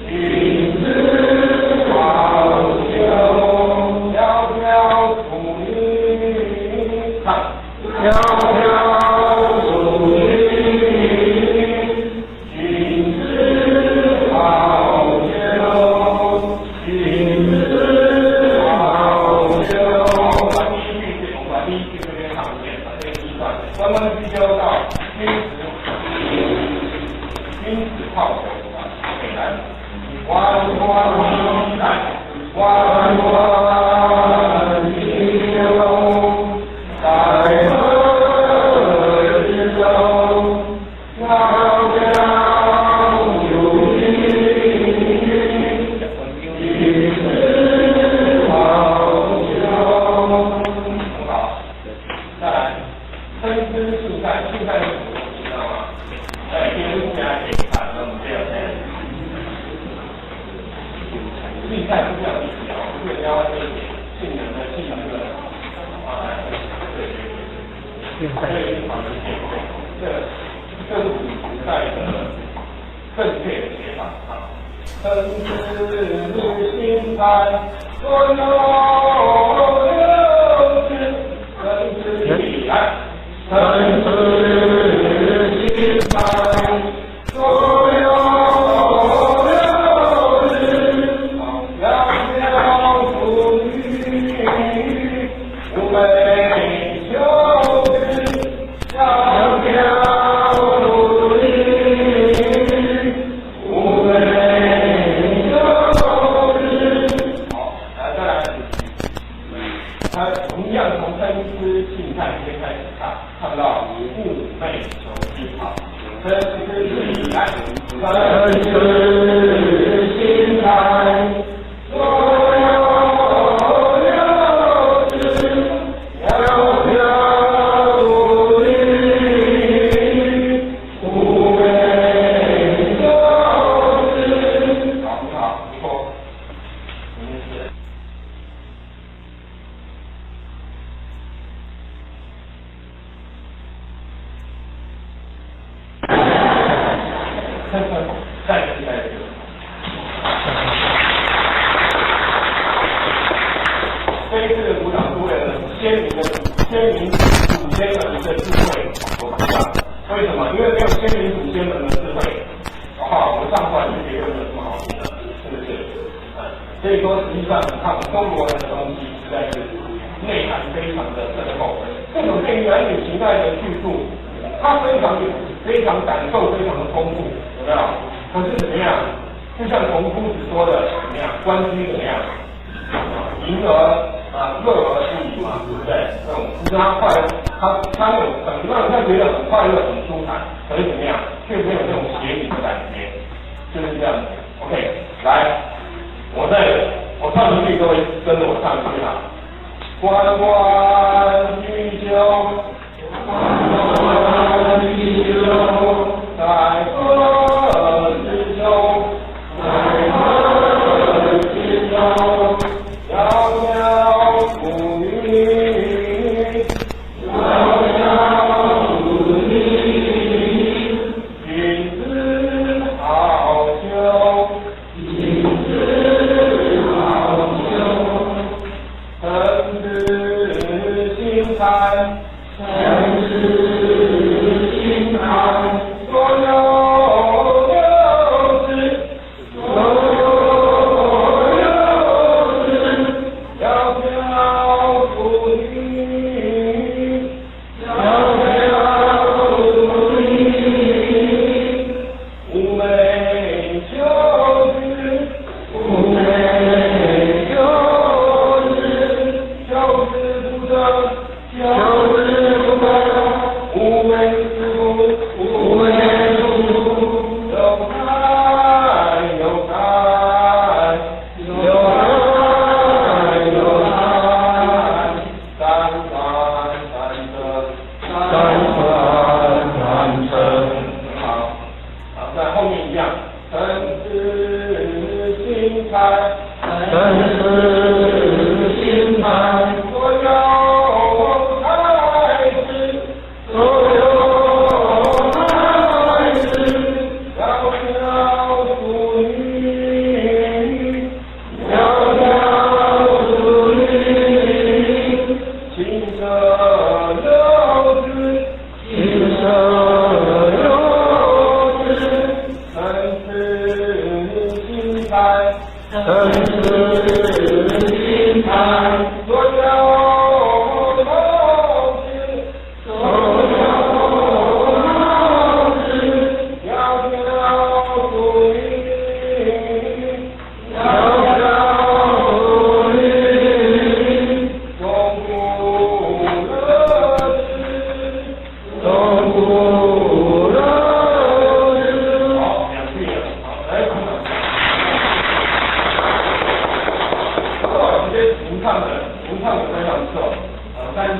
心思好酒。窈窕淑女，唱。窈窕淑女，心思好酒，心思好酒。我们把第一句这边唱一遍，把这个一段，弯弯曲酒到君子好酒啊，来，弯弯来，弯弯清酒在河之洲，窈窕淑女，心思好酒。很好。再来，参差荇菜，荇菜是什么东西，知道吗？在天下给看，那么这样子。荇菜不像你聊，会聊那个性能的性能的啊，对。这是好的结构，这是古时代的正确的写法啊。参差荇菜，所有有之，参差起来，参差荇菜，所有有之，窈窕淑女，寤寐求之。窈窕淑女，寤寐求之。好，来再来。它同样从参差荇菜先开始看，看到寤寐求之。好，参差起来，参差荇菜，所有有之，窈窕淑女，寤寐求之。好，很好，不错。再次再次。这一次的鼓掌是为了鲜明祖先们的智慧所鼓掌。为什么？因为没有鲜明祖先们的智慧的话，我们唱出来就别人没有这么好听了，是不是？所以说实际上你看我们中国人的东西实在是内涵非常的深厚。这种对于男女情爱的叙述，它非常感受非常的丰富，有没有？可是怎么样？就像孔夫子说的，怎么样？关雎怎么样？淫而乐而不已嘛，嘛，对不对？那种让他快乐，他有让他觉得很快乐、很舒坦，可是怎么样，却没有那种邪淫的感觉，就是这样子。OK， 来，我唱出去，各位跟着我唱一句啊。关关雎鸠，关关雎鸠，在河之洲，在河之洲，窈窕淑女，窈窕淑女，君子好逑，君子好逑。臣子心态，臣子心态，所有有之，所有之，窈窕淑女，窈窕淑女，寤寐求之，寤寐求之。求之不得，求之不得，无为不，无为不，有爱有爱，有爱有爱，三观三正，三观三正。好，在后面一样，臣子心态，臣子心态。所有孩子，所有孩子，窈窕淑女，窈窕淑女，亲舍有之，亲舍有之，臣子心态，臣子心态。所有好事，所有好事，窈窕淑女，窈窕淑女，终不乐之，终不乐之。好，两句了，好，来，直接吟唱的非常不错，但是。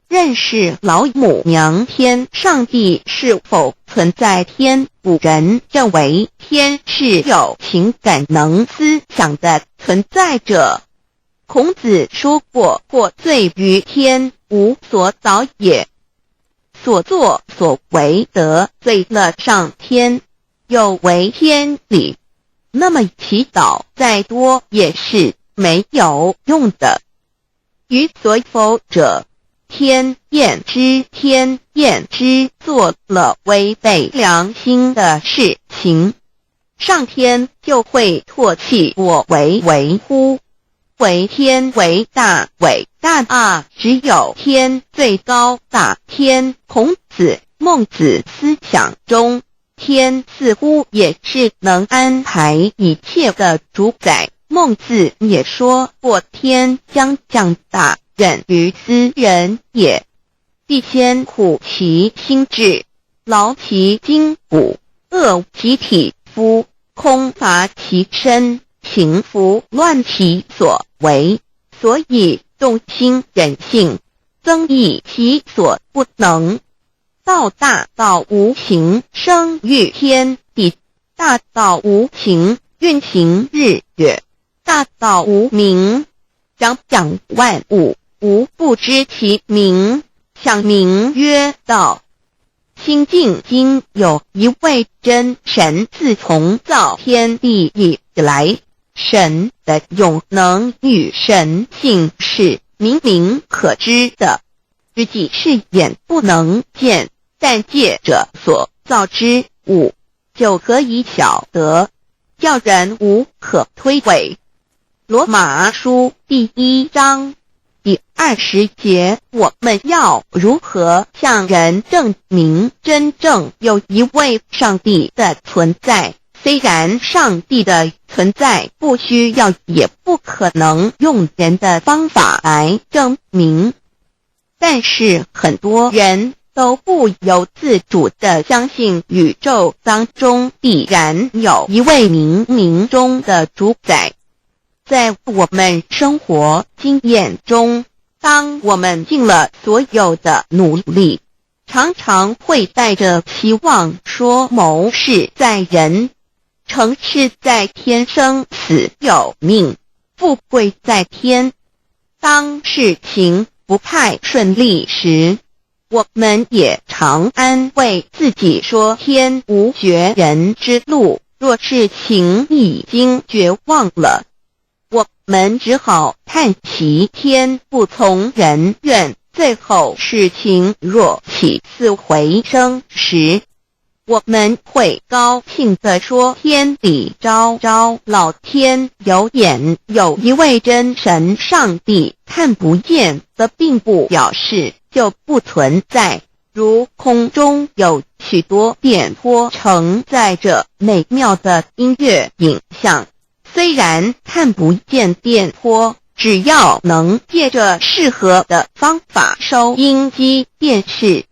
认识老母娘天上帝是否存在天？古人认为天是有情感能思想的存在者。孔子说过，或罪于天，无所导也。所作所为得罪了上天，有违天理，那么祈祷再多也是没有用的。于所否者，天厌之，做了违背良心的事情，上天就会唾弃我为乎？为天为大啊！只有天最高大天。孔子、孟子思想中，天似乎也是能安排一切的主宰。孟子也说过，天将降大任于斯人也，必先苦其心志，劳其筋骨，饿其体肤，空乏其身，情拂乱其所为，所以动心忍性，增益其所不能。道大道无情，生育天地；大道无情，运行日月；大道无名，掌万物。吾不知其名，想名曰道。清净经有一位真神，自从造天地以来，神的永能与神性是明明可知的，实际是眼不能见，但借着所造之物，就可以晓得，叫人无可推诿。罗马书第1章第20节，我们要如何向人证明真正有一位上帝的存在？虽然上帝的存在不需要也不可能用人的方法来证明，但是很多人都不由自主地相信宇宙当中必然有一位冥冥中的主宰。在我们生活经验中，当我们尽了所有的努力，常常会带着希望说谋事在人，成事在天，生死有命，富贵在天。当事情不太顺利时，我们也常安慰自己说天无绝人之路，若事情已经绝望了，我们只好叹息天不从人愿。最后事情若起死回生时，我们会高兴地说天理昭昭，老天有眼，有一位真神上帝，看不见的并不表示就不存在。如空中有许多电波承载着美妙的音乐影像，虽然看不见电波，只要能借着适合的方法收音机电视，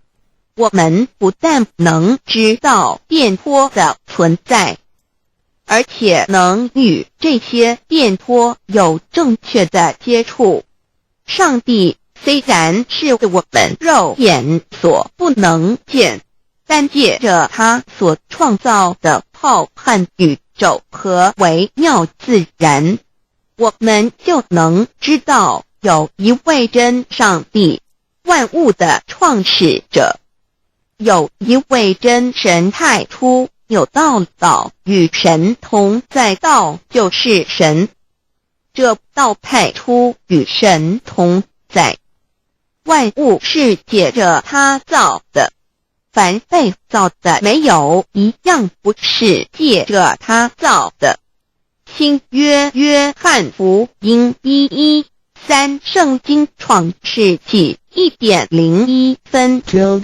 我们不但能知道电波的存在，而且能与这些电波有正确的接触。上帝虽然是我们肉眼所不能见，但借着他所创造的浩瀚宇宙和微妙自然，我们就能知道有一位真上帝，万物的创始者，有一位真神太初有道，道与神同在，道就是神，这道太初与神同在。万物是借着他造的，凡被造的没有一样不是借着他造的。新约约翰福音1:13，圣经创世纪1.01分 5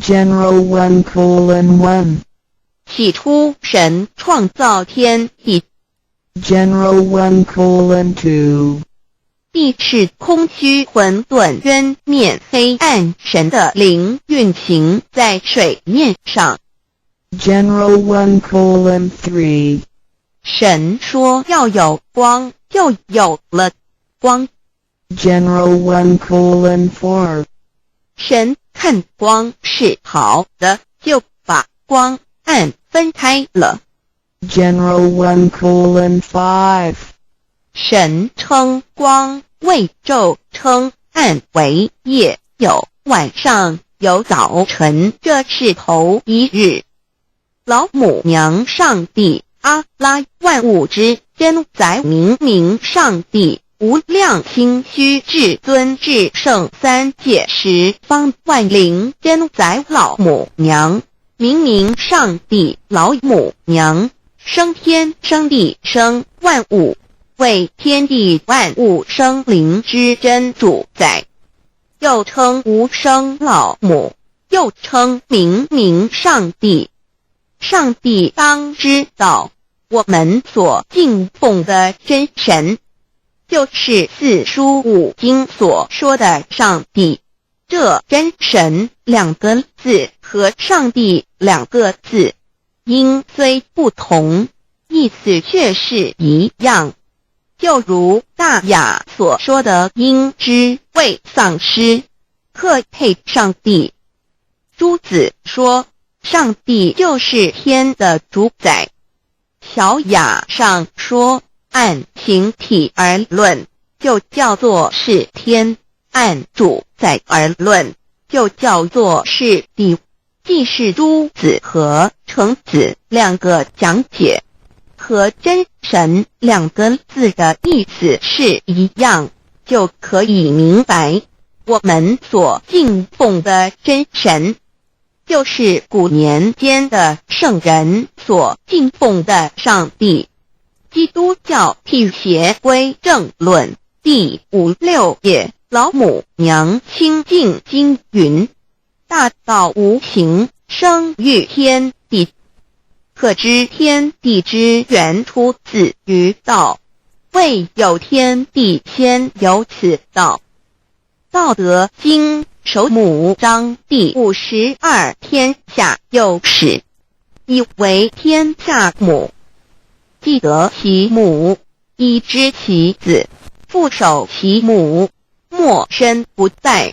General 1:1 起初神创造天地， General 1:2 地是空虚混沌渊面黑暗，神的灵运行在水面上。 General 1:3 神说要有光，就有了光。 General 1:4 神看光是好的，就把光暗分开了。 General 1:5 神称光为昼，称暗为夜，有晚上，有早晨，这是头一日。老母娘上帝阿拉，万物之真宰明明上帝，无量心虚至尊至圣三界十方万灵真宰老母娘，明明上帝老母娘，生天生地生万物，为天地万物生灵之真主宰，又称无生老母，又称明明上帝。上帝当知道，我们所敬奉的真神，就是四书五经所说的上帝。这真神两个字和上帝两个字，音虽不同，意思却是一样。就如大雅所说的鹰之谓丧尸，克配上帝。朱子说上帝就是天的主宰。小雅上说按形体而论，就叫做是天。按主宰而论，就叫做是地。既是诸子和程子两个讲解，和真神两个字的意思是一样，就可以明白我们所敬奉的真神，就是古年间的圣人所敬奉的上帝。基督教辟邪归正论第56页，老母娘清净经云：大道无形，生育天地，可知天地之源出自于道，未有天地，先有此道。道德经首母章第52，天下有始，以为天下母。既得其母，以知其子，父守其母，莫身不在。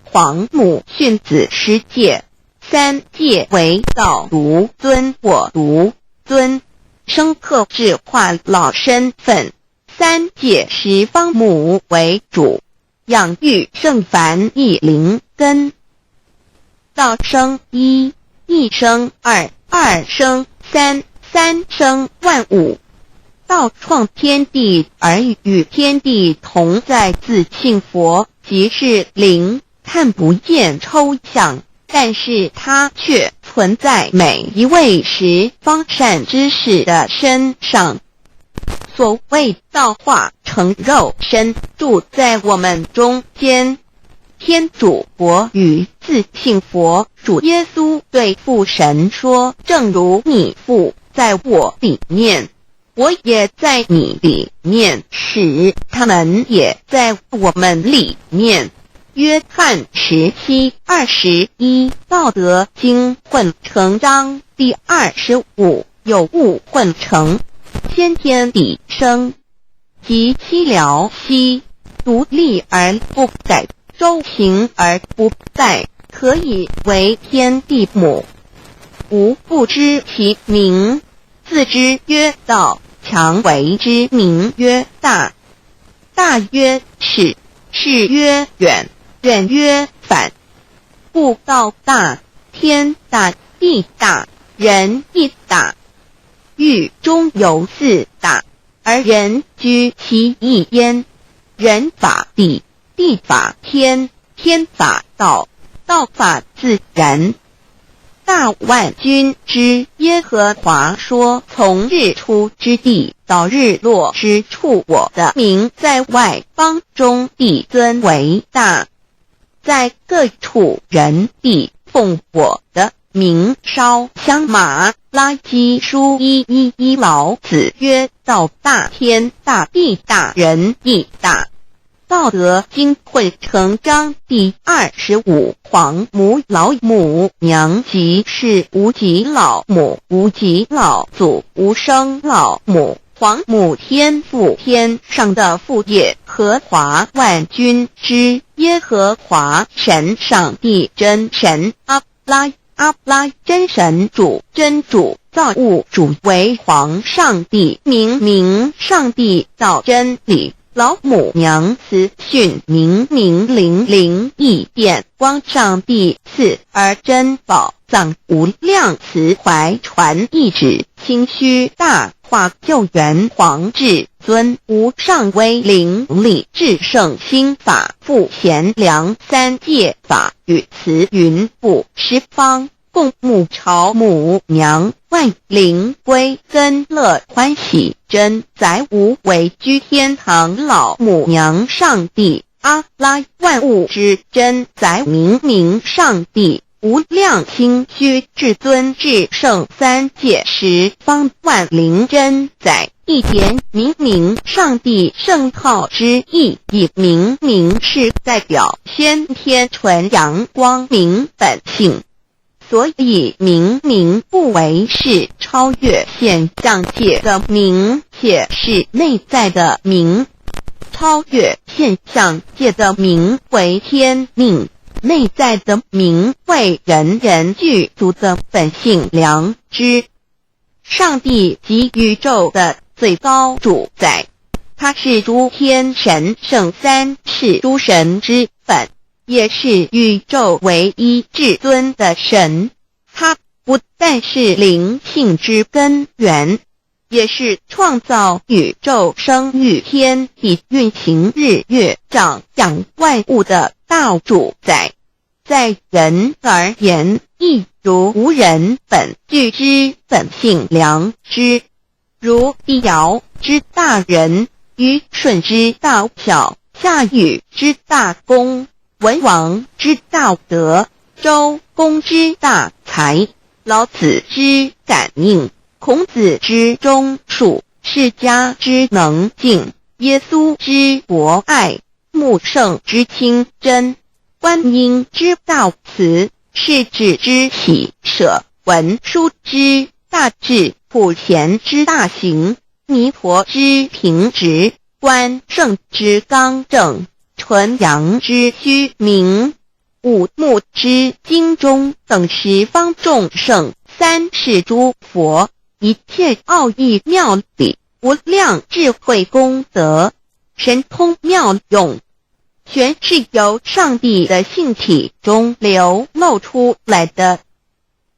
皇母训子10戒，3戒为道独尊我独尊，生克制化老身份。3戒十方母为主，养育圣凡一灵根。道生一，一生二，二生三，三生万物。道创天地而与天地同在，自性佛，即是灵，看不见抽象，但是它却存在每一位十方善知识的身上。所谓道化成肉身，住在我们中间。天主国与自性佛主耶稣对父神说：正如你父在我里面，我也在你里面，使他们也在我们里面。约翰17:21，道德经混成章第25，有物混成，先天地生，即七辽息，独立而不改，周行而不殆，可以为天地母。吾不知其名，自之曰道，强为之名曰大。大曰始，始曰远，远曰反。故道大，天大，地大，人亦大。狱中有4大，而人居其一焉。人法地，地法天，天法道，道法自然。大万军之耶和华说：从日出之地到日落之处，我的名在外邦中必尊为大。在各处人必奉我的名烧香。马拉基书1:11，老子曰：道大，天大，地大，人亦大。道德经混成章第25，皇母老母娘，即是无极老母，无极老祖，无生老母。皇母天父，天上的父耶和华万军之耶和华神，上帝真神，阿拉真神主，真主造物主，为皇上帝，明上帝造真理。老母娘慈训明灵异变光，上帝赐而真宝藏，无量慈怀传一指，清虚大化救援皇至尊，无上威灵力至圣心法，复贤良3界法与慈云布十方，共沐朝母娘，万灵归根乐欢喜，真载无为居天堂，老母娘上帝，阿拉万物之真载明上帝，无量清虚至尊至圣3界十方万灵真载，一点明上帝圣号之意，以明是代表先天纯阳光明本性。所以明不为是超越现象界的明，且是内在的明。超越现象界的明为天命，内在的明为人人具足的本性良知。上帝即宇宙的最高主宰，他是诸天神圣三世诸神之本，也是宇宙唯一至尊的神。他不但是灵性之根源，也是创造宇宙生育天地运行日月长养万物的大主宰。在人而言，亦如无人本具之本性良知，如帝尧之大仁，虞舜之大巧，夏禹之大功，文王之道德，周公之大才，老子之感应，孔子之忠恕，释迦之能静，耶稣之博爱，穆圣之清真，观音之道慈，世子之喜舍，文殊之大智，普贤之大行，弥陀之平直，关圣之刚正，纯阳之虚明，五目之精中等十方众圣，三世诸佛，一切奥义妙理，无量智慧功德，神通妙用，全是由上帝的性体中流露出来的。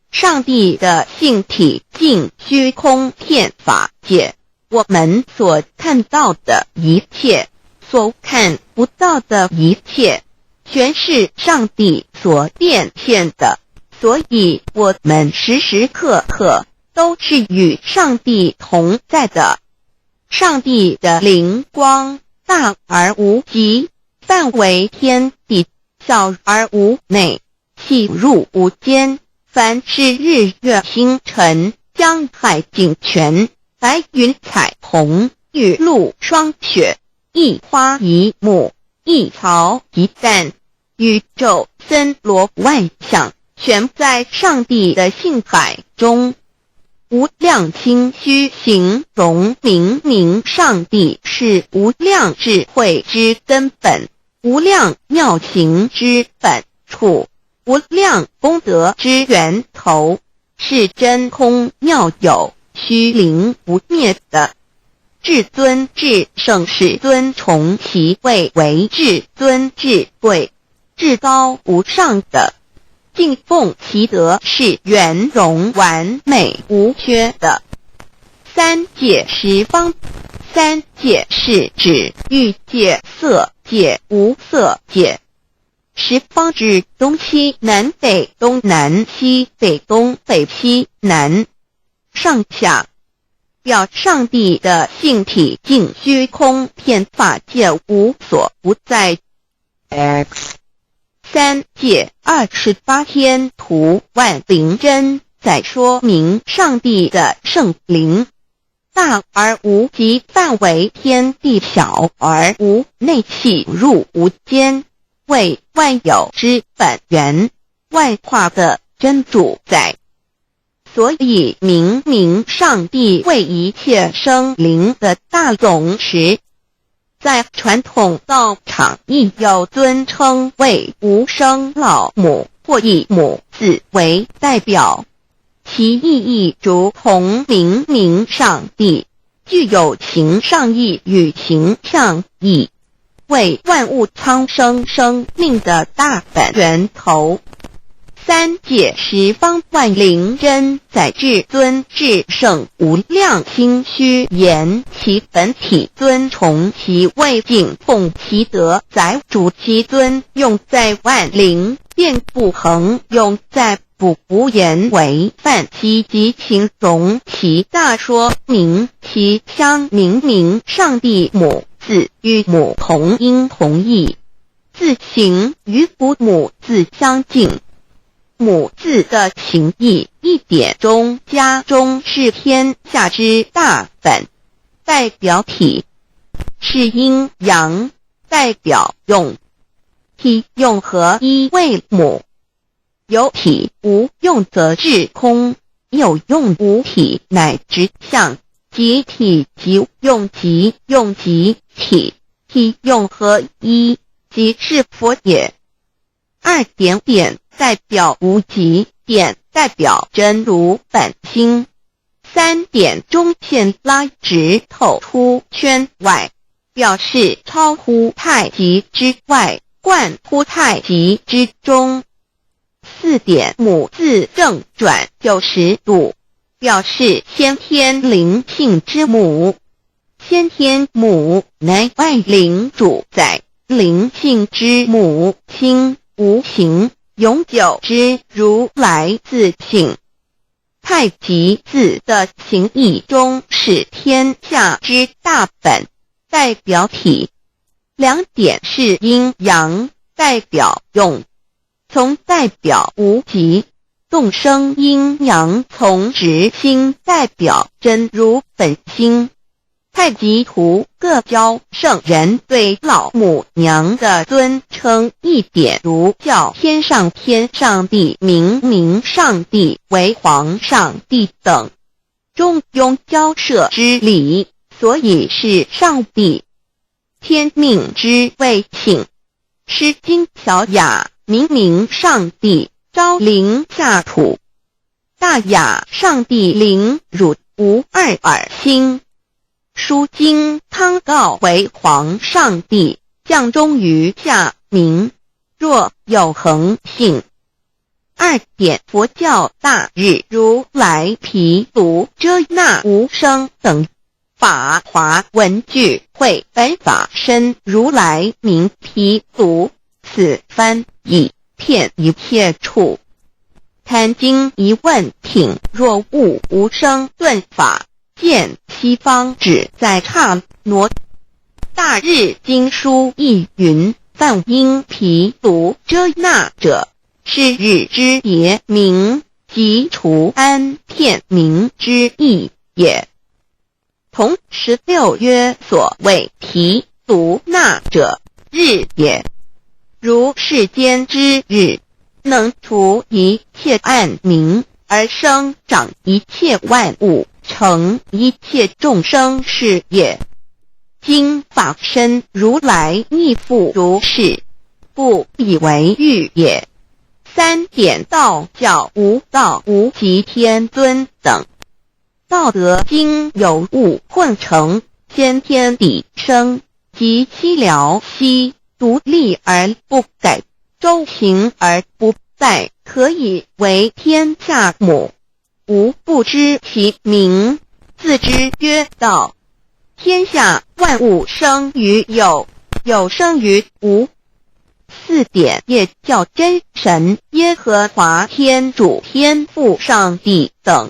上帝的性体尽虚空遍法界，我们所看到的一切，所看不到的一切，全是上帝所变现的，所以我们时时刻刻都是与上帝同在的。上帝的灵光大而无极，范围天地，小而无内，细入无间。凡是日月星辰，江海井泉，白云彩虹，雨露霜雪，一花一木，一草一蛋，宇宙森罗万象，全在上帝的性海中。无量清虚形容明明上帝是无量智慧之根本，无量妙行之本处，无量功德之源头，是真空妙有，虚灵不灭的。至尊至圣世尊崇其位为至尊至贵，至高无上的，敬奉其德是圆融完美无缺的。三界十方，三界是指欲界、色界、无色界。十方指东西南北东南西北东北西南上下，表上帝的性体尽虚空遍法界无所不在。 X 三界28天图万灵真，在说明上帝的圣灵大而无极，范围天地，小而无内，细入无间，为万有之本源，万化的真主宰。所以明明上帝为一切生灵的大总持，在传统道场亦有尊称为无生老母或以母字为代表，其意义如同明明上帝具有形上义与形象义，为万物苍生生命的大本源头。三界十方万灵真，在至尊至圣无量心虚言其本体尊崇其位，敬奉其德，载主其尊，用在万灵，便不恒用在不无言为范其及形容其大，说明其相明上帝母字与母同音同义，字形与父母字相近。母字的情义一点中家中是天下之大本，代表体是阴阳，代表用，体用合一为母。有体无用则至空，有用无体乃直相，即体即用，即用即体，体用合一即是佛也。二点点代表无极，点代表真如本心，三点中线拉直透出圈外，表示超乎太极之外，贯乎太极之中。4点母字正转90度，表示先天灵性之母。先天母乃外灵主宰，灵性之母亲，无形永久之如来自性。太极字的形义中是天下之大本，代表体。2点是阴阳，代表用。从代表无极，动生阴阳，从直心代表真如本心。太极图各教圣人对老母娘的尊称1点，如叫天上帝、明上帝为皇上帝等，中庸交涉之礼，所以是上帝。天命之谓请，诗经小雅，明上帝昭灵下土，大雅上帝灵汝无二耳心。书经汤告为皇上帝，降中于下民，若有恒性。2点佛教大日如来毗卢遮那无生等法华文具会本法身如来名毗卢，此翻译遍一切处。坛经一问品，若悟无生顿法，见西方只在刹那。大日经书亦云，梵音毗卢遮那者，是日之别名，即除安片名之意也。同16曰，所谓毗卢那者，日也。如世间之日，能除一切暗明，而生长一切万物，成一切众生是也。今法身如来亦复如是，不以为喻也。3点道教无道无极天尊等。道德经有物混成，先天地生，即七辽息，独立而不改，周行而不殆，可以为天下母。吾不知其名，自之曰道。天下万物生于有，有生于无。4点也叫真神、耶和华天主、天父上帝等。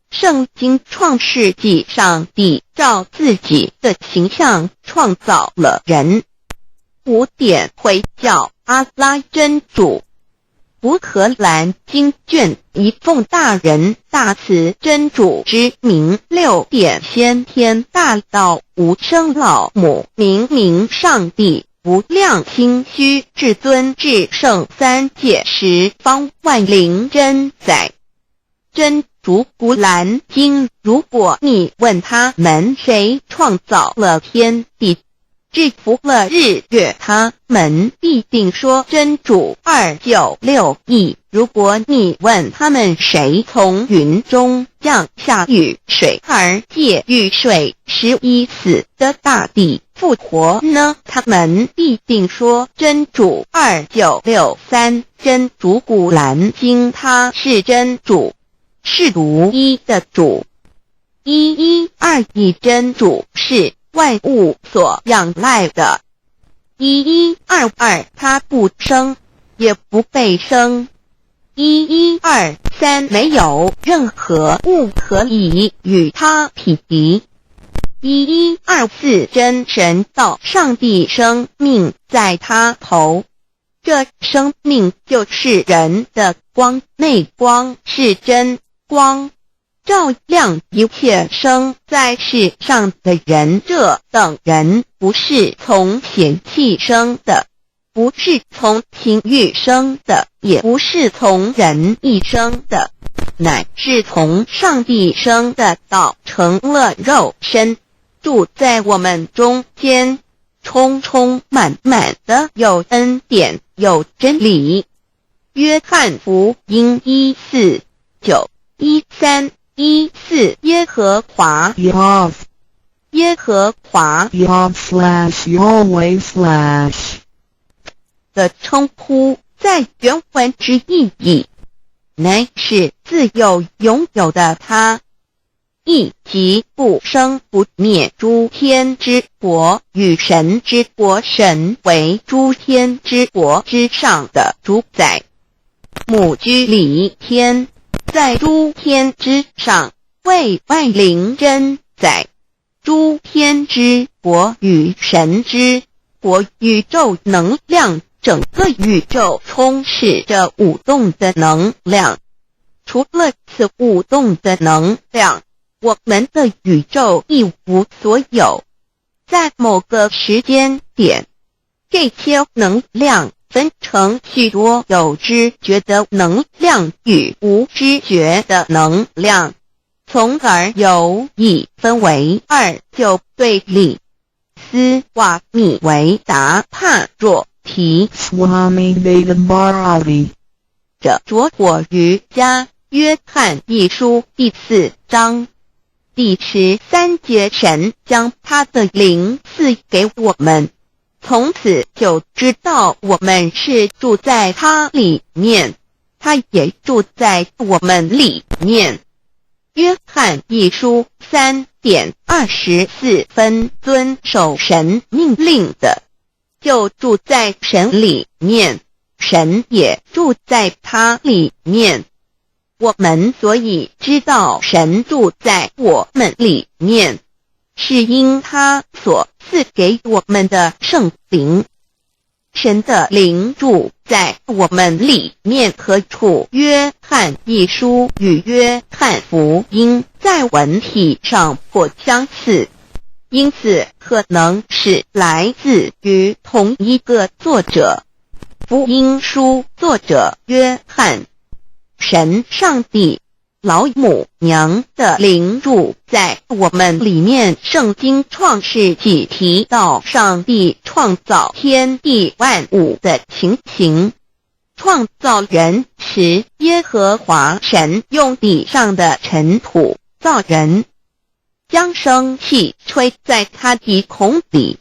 圣经创世纪，上帝照自己的形象创造了人。5点回教阿拉真主。乌克兰经卷一奉大人大慈真主之名。6点先天大道无生老母明上帝无量心虚至尊至圣三界十方万灵真宰。真主古兰经，如果你问他们谁创造了天地，制服了日月，他们必定说真主296亿。如果你问他们谁从云中降下雨水而借雨水11死的大地复活呢，他们必定说真主2963。真主古兰经，他是真主，是独一的主。112亿真主是万物所仰赖的。1122他不生，也不被生。1123没有任何物可以与他匹敌。1124真神道上帝生命在他头，这生命就是人的光，内光是真光，照亮一切生在世上的人。这等人不是从血气生的，不是从情欲生的，也不是从人意生的，乃是从上帝生的道成了肉身，住在我们中间，充充满满的有恩典，有真理。约翰福音1491314耶和华耶和华 Yahweh/Yahweh/ 的称呼，在原文之意义，乃是自有拥有的他，亦即不生不灭诸天之国与神之国，神为诸天之国之上的主宰，母居里天，在诸天之上，为外灵真宰。诸天之国与神之国，宇宙能量，整个宇宙充斥着舞动的能量。除了此舞动的能量，我们的宇宙一无所有。在某个时间点，这些能量分成许多有知觉的能量与无知觉的能量，从而有一分为二，就对立。斯瓦米维达帕若提 Swami Vedabharati 着着火瑜伽约翰一书第4章第13节，神将他的灵赐给我们，从此就知道我们是住在他里面，他也住在我们里面。约翰一书3:24，遵守神命令的，就住在神里面，神也住在他里面。我们所以知道神住在我们里面，是因他所赐给我们的圣灵。神的灵住在我们里面何处？约翰一书与约翰福音在文体上颇相似，因此可能是来自于同一个作者。福音书作者约翰，神上帝老母娘的灵住在我们里面。圣经创世纪提到上帝创造天地万物的情形，创造人时，耶和华神用地上的尘土造人，将生气吹在他鼻孔里，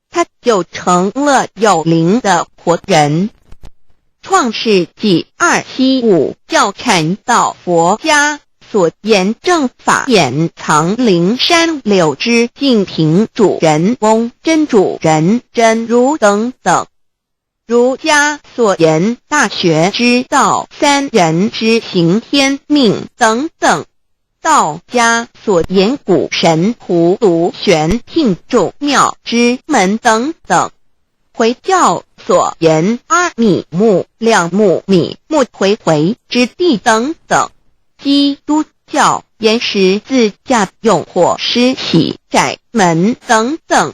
他就成了有灵的活人。创世纪275教阐到佛家所言正法掩藏灵山柳枝净瓶主人翁真主人真如等等，儒家所言大学之道三人之行天命等等，道家所言古神荼毒玄牝众妙之门等等，回教所言阿米木亮木米木回回之地等等，基督教言十字架用火施洗窄门等等。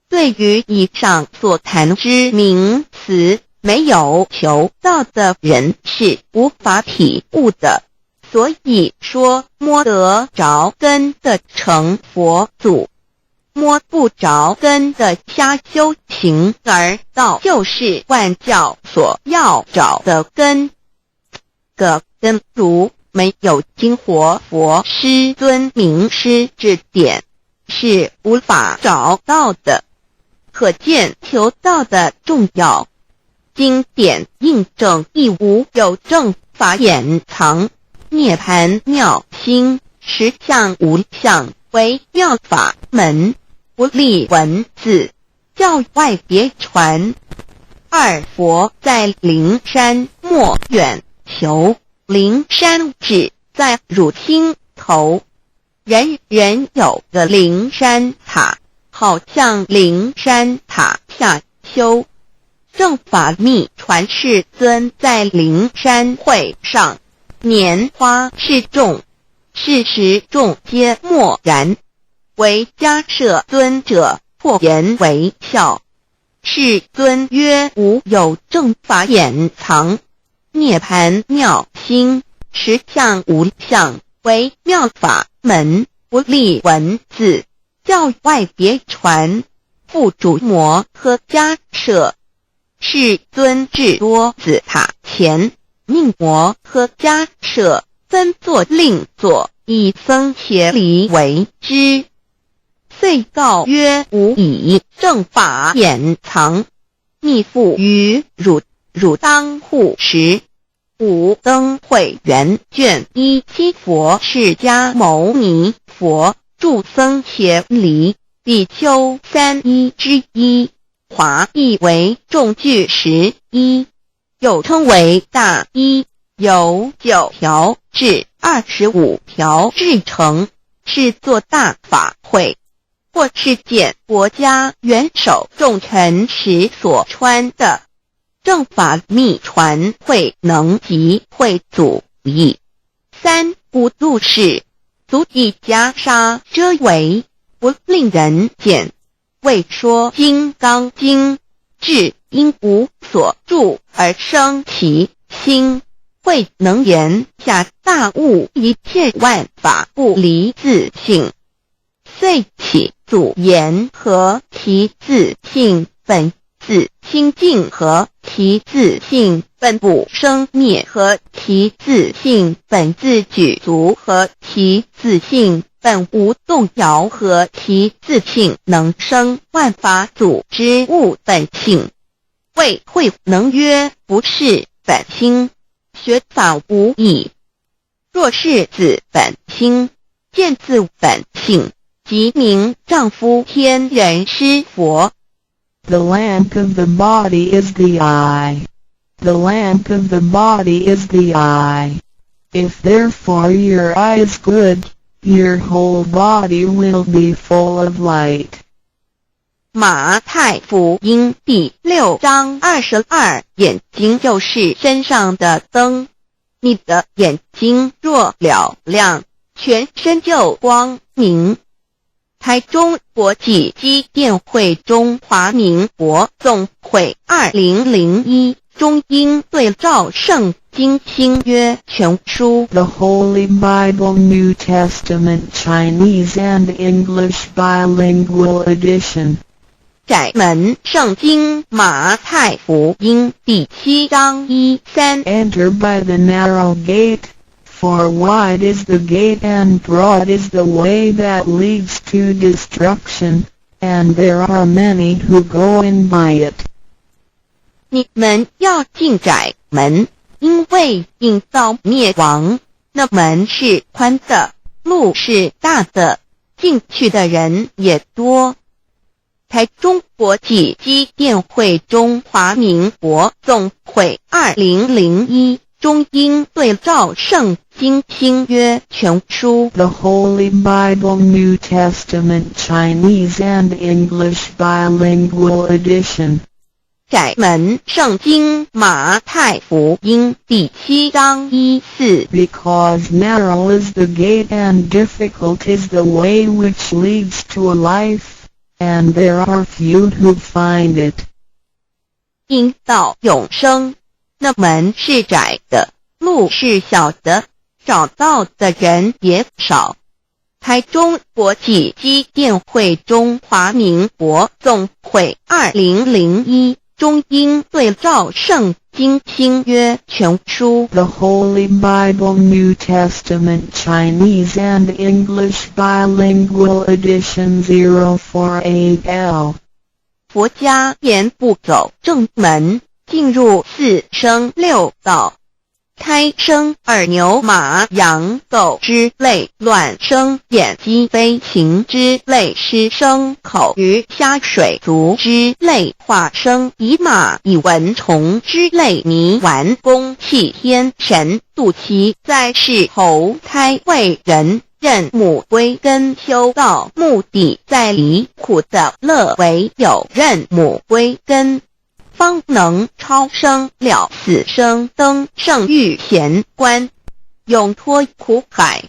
对于以上所谈之名词，没有求道的人是无法体悟的，所以说摸得着根的成佛祖，摸不着根的瞎修行而道，就是万教所要找的根。个根如没有经活佛师尊名师指点，是无法找到的，可见求道的重要。经典印证亦无有正法掩藏，涅盘妙心实相无相，为妙法门，不立文字，教外别传。二佛在灵山莫远求，灵山只在汝心头，人人有个灵山塔，好像灵山塔下修。正法密传世尊在灵山会上，拈花示众，是时众皆默然，为迦摄尊者破颜为笑。世尊曰：无有正法掩藏，涅盘妙心实相无相，为妙法门，不立文字，教外别传。复主摩诃迦摄，世尊至多子塔前，命摩诃迦摄分作令座，以僧伽梨为之。遂告曰：吾以正法掩藏，密付于汝，汝当护持。五灯会元卷1七佛释迦牟尼佛著僧伽梨比丘3之一，华译为众句11，又称为大一，由9条至25条制成，是作大法会，或是见国家元首重臣时所穿的。正法密传会能及会祖义。3不入世，足以袈裟遮为，不令人见。为说金刚经，至因无所住而生其心，会能言下大悟一切万法不离自性，遂起祖言和其自性本自清净和其自性本不生灭和其自性本自具足和其自性本无动摇和其自性能生万法组之物本性。谓会能曰不是本心，学法无益。若是自本心，见自本性，即名丈夫天人师佛。The lamp of the body is the eye. The lamp of the body is the eye. If therefore your eye is good, your whole body will be full of light. 马太福音第6章22，眼睛就是身上的灯。你的眼睛若了亮，全身就光明。台中国际机电会中华民国总会2001中英对照圣经新约全书 The Holy Bible New Testament Chinese and English Bilingual Edition. 窄门圣经马太福音第7章1-3 Enter by the narrow gate, for wide is the gate and broad is the way that leads to destruction, and there are many who go in by it. 你们要进窄门，因为引到灭亡。那门是宽的，路是大的，进去的人也多。台中国际机电会中华民国总会2001中英对照圣经新约全书 The Holy Bible New Testament Chinese and English Bilingual Edition. 窄门圣经马太福音第7章1-4 Because narrow is the gate and difficult is the way which leads to life, and there are few who find it. 因到永生，那门是窄的，路是小的，找到的人也少。台中国际机电会中华民国总会2001中英对照圣经新约全书 The Holy Bible New Testament Chinese and English Bilingual Edition 048L. 佛家言不走正门，进入4生6道。胎生耳牛马羊狗之类，卵生眼鸡飞禽之类，湿生口鱼虾水族之类，化生以马以蚊虫之类，泥丸公气天神度其在世投胎为人，任母归根修道，目的在离苦的乐，唯有任母归根，方能超生了死生登圣域贤官，永脱苦海。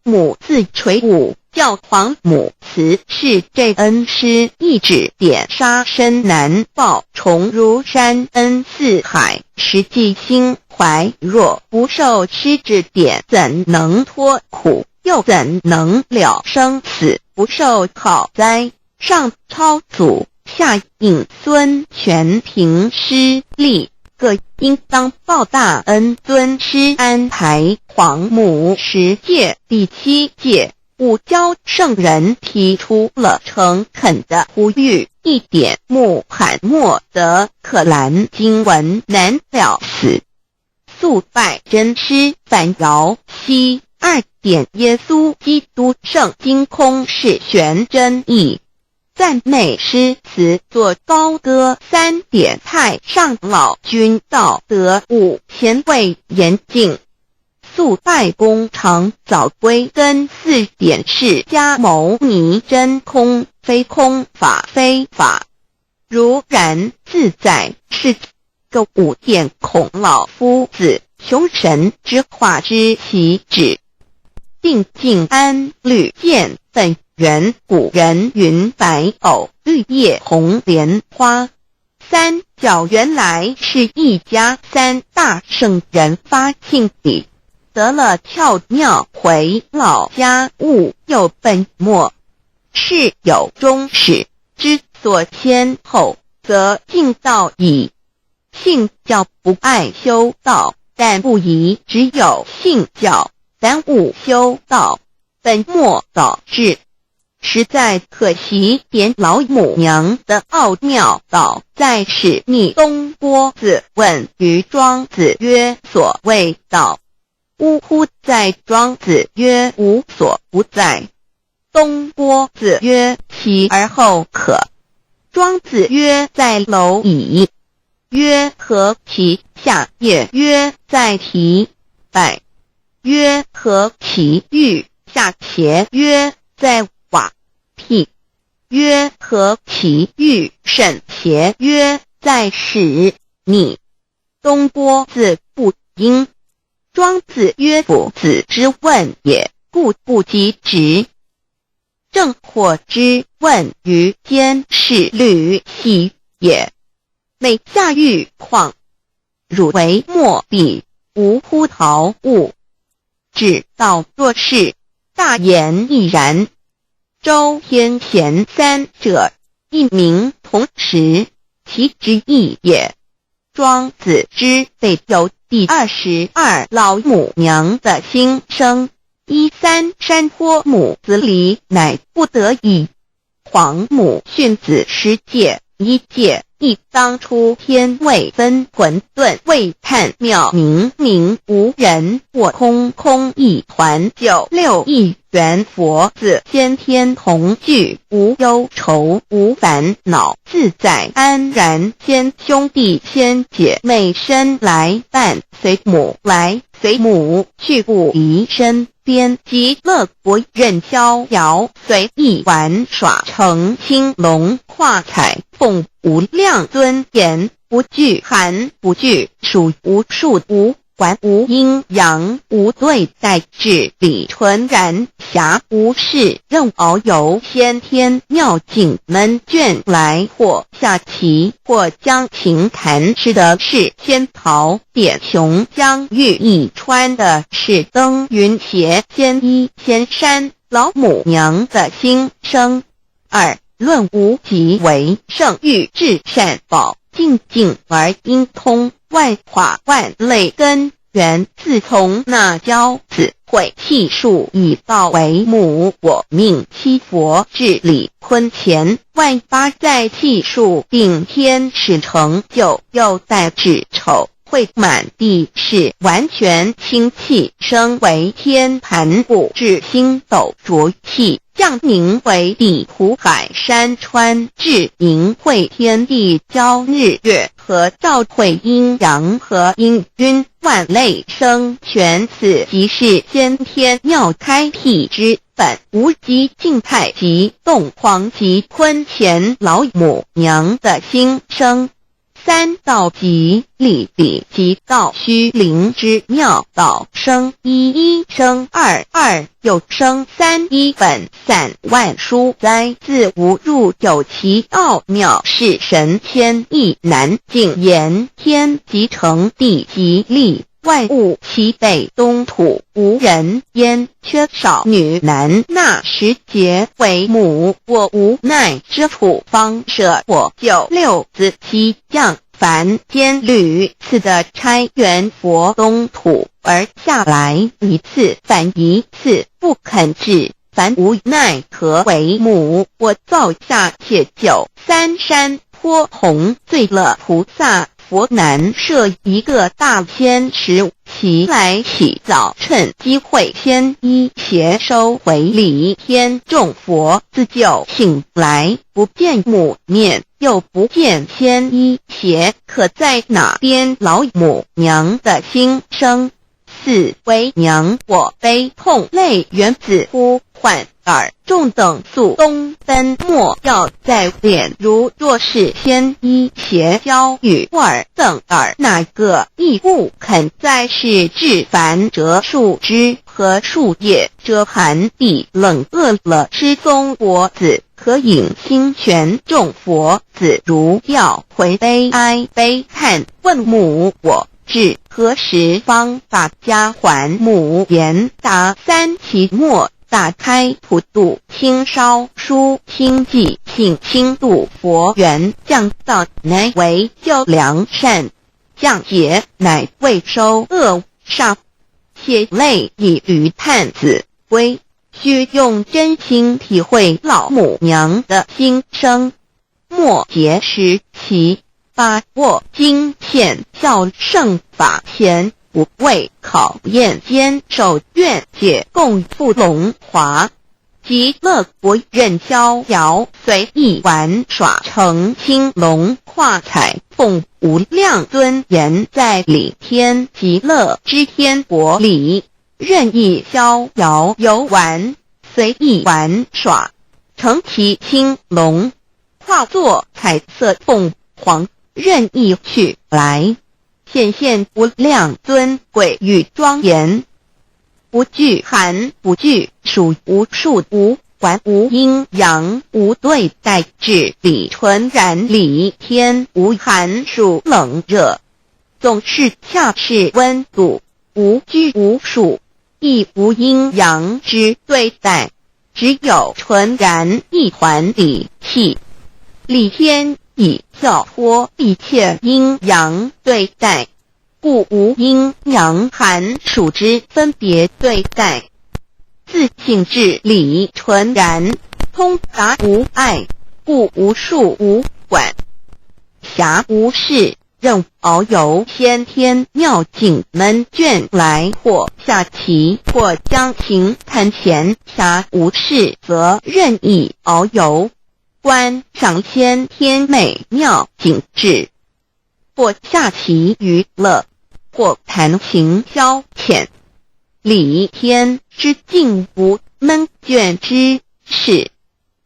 母自垂武教皇母慈是这恩师，一指点杀身难报，重如山恩似海，实际心怀若不受师指点，怎能脱苦？又怎能了生死？不受好灾，上超祖，下引孙，全凭师力，各应当报大恩。尊师安排皇母10届，第7届五教圣人提出了诚恳的呼吁，一点穆罕默德可兰经文难了死。肃拜真师反摇西2点耶稣基督圣经空是玄真义。赞美诗词作高歌3点太上老君道德5前卫严谨。肃拜功常早归根4点释迦牟尼真空非空法非法如然自在是个5点孔老夫子穷神之化之其旨。定静安律见本源古人云白藕绿叶红莲花。三角原来是一家3大圣人发庆礼，得了巧妙回老家务又本末，是有终始之所先后，则敬道矣。信教不爱修道，但不宜只有信教，耽误修道，本末倒置。实在可惜，点老母娘的奥妙道在使逆东郭子问于庄子曰：所谓道，呜呼在庄子曰：无所不在。东郭子曰：其而后可。庄子曰：在蝼蚁。曰：何其下也？曰：在蹄。百。曰：何其欲下且？曰：在瓦辟。曰：何其欲甚且？曰：在使逆。东郭子不应。庄子曰：夫子之问也，故不及直。正火之问于监视律兮也。每下欲况，汝为莫彼，无乎陶物。只道若是，大言亦然。周天贤3者，一名同时，其之义也。庄子之备有第22老母娘的心声，13山坡母子礼乃不得已。皇母训子10戒，1戒亦当初天未分混沌未探妙明明无人我空空一团96亿元佛子先天同聚无忧愁无烦恼自在安然先兄弟先姐妹身来伴随母来随母去不离身边极乐国任逍遥随意玩耍成青龙跨彩凤无量尊严不惧寒不惧暑无数无管无阴阳无对待治理纯然侠无事任遨游先天妙境门卷来或下棋或将琴弹吃的是仙桃点琼将玉一穿的是登云鞋仙衣仙山老母娘的心声。二论无极为圣欲至善宝静静而应通万化万类根源自从那骄子会气数以道为母我命七佛治理坤乾万八在气数并天使成就又待至丑会满地是完全清气升为天盘布至星斗浊气降凝为地土海山川至凝会天地交日月和照会阴阳和阴均万类生全此即是先天妙开辟之本无极静态及动狂及坤乾老母娘的心声。三道即理理即道虚灵之妙道生一生二又生三一本散万殊哉自无入有其奥妙是神千亿难尽言天即成地即立万物其北东土无人焉缺少女男纳10节为母我无奈之处方舍我96子七将凡天屡次的差援佛东土而下来一次反一次不肯至凡无奈何为母，我造下且就三山颇红，醉了菩萨佛难设一个大仙池，其来起早趁机会先衣鞋收回礼天众佛，自就醒来，不见母面，又不见仙衣鞋，可在哪边老母娘的心声？四为娘我悲痛泪源自呼唤耳众等速东奔，莫要再敛，如若是仙衣鞋交与尔等耳，哪个亦不肯再是至凡折树枝和树叶，遮寒地冷，饿了吃松果子，可饮清泉，众佛子如要回悲哀悲叹，问母我至何时方把家还？母言答三期末，打开普度清烧书清寂，请清度佛缘，降道乃为救良善，降劫乃为收恶煞，血泪以于叹子归，须用真心体会老母娘的心声，莫结识其把握经现效圣法前，不为考验坚守愿解共赴龙华，极乐国任逍遥随意玩耍，成青龙化彩凤无量尊严，在理天极乐之天国里任意逍遥游玩，随意玩耍，成其青龙，化作彩色凤凰，任意去来，显现无量尊贵与庄严，不惧寒，不惧暑，无数无管，无阴阳，无对待，至理纯然理天，无寒暑冷热，总是恰是温度，无拘无束，亦无阴阳之对待，只有纯然一团理气。理天以跳脱一切阴阳对待，故无阴阳寒暑之分别对待，自性至理纯然，通达无碍，故无数无管，暇无事，任遨游先天妙境门卷来，或下棋，或将琴弹弦，暇无事则任意遨游，观赏先天美妙景致，或下棋娱乐，或弹琴消遣。理天之境无闷倦之事，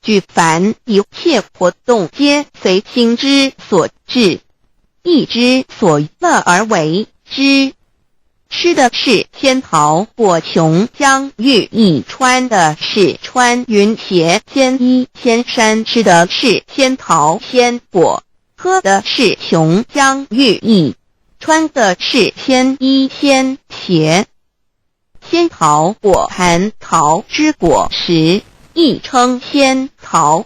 举凡一切活动皆随心之所至，意之所乐而为之。吃的是仙桃果琼浆玉液，穿的是穿云鞋仙衣仙衫，吃的是仙桃仙果，喝的是琼浆玉液，穿的是仙衣仙鞋。仙桃果蟠桃之果实，亦称仙桃。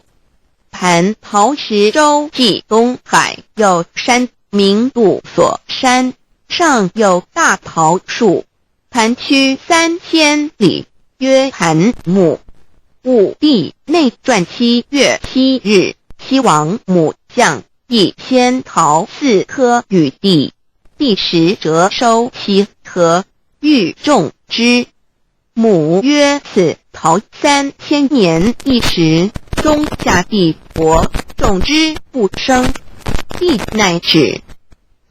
蟠桃实洲际东海有山名度所山，上有大桃树，盘曲3000里，曰蟠木。武帝内传7月7日，西王母降以仙桃4颗与帝，帝时折收其核，欲种之。母曰：此桃3000年一时，中下地薄，种之不生。帝乃止。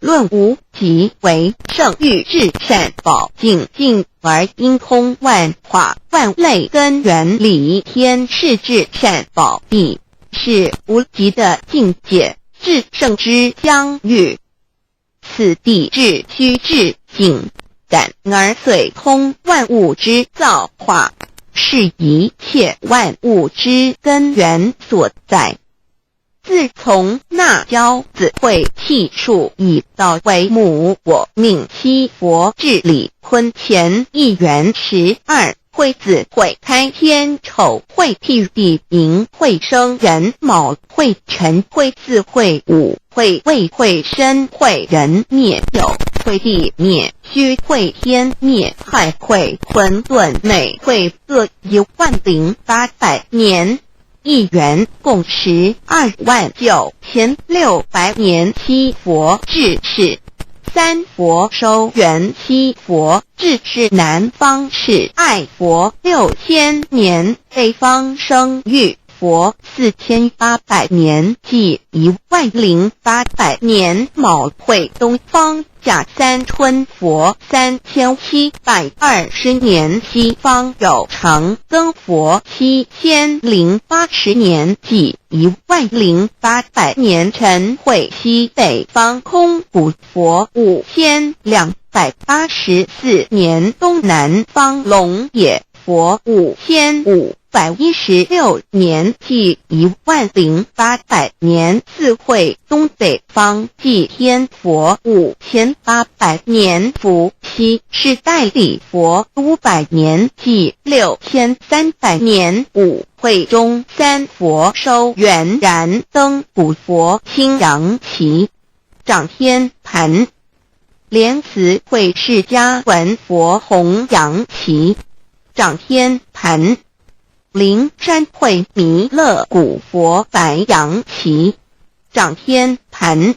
论无极为圣欲至善宝净净而因通万化万类根源理天是至善宝地，是无极的境界，至圣之相遇。此地至虚至境感而遂通万物之造化，是一切万物之根源所在。自从那教子会气数以道为母，我命七佛治理坤乾一元12，会子会开天丑，会替地寅，会生人卯，会辰，会巳，会午，会未，会申，会壬灭酉，会地灭，虚会天灭，亥会混沌，每会各10800年。1元共129600年。七佛制是三佛收元，七佛制是南方是爱佛6000年，北方生玉佛4800年，即10800年。卯会东方甲三春佛3720年，西方有长庚佛7080年，即10800年。辰会西北方空谷佛5284年，东南方龙野佛5516年，即10800年。四会东北方祭天佛5800年，伏羲是代理佛500年，即6300年。五会中三佛收元，燃灯古佛青阳旗，掌天盘。莲慈会释迦文佛红阳旗，掌天盘。灵山会弥勒古佛白羊旗，掌天盘。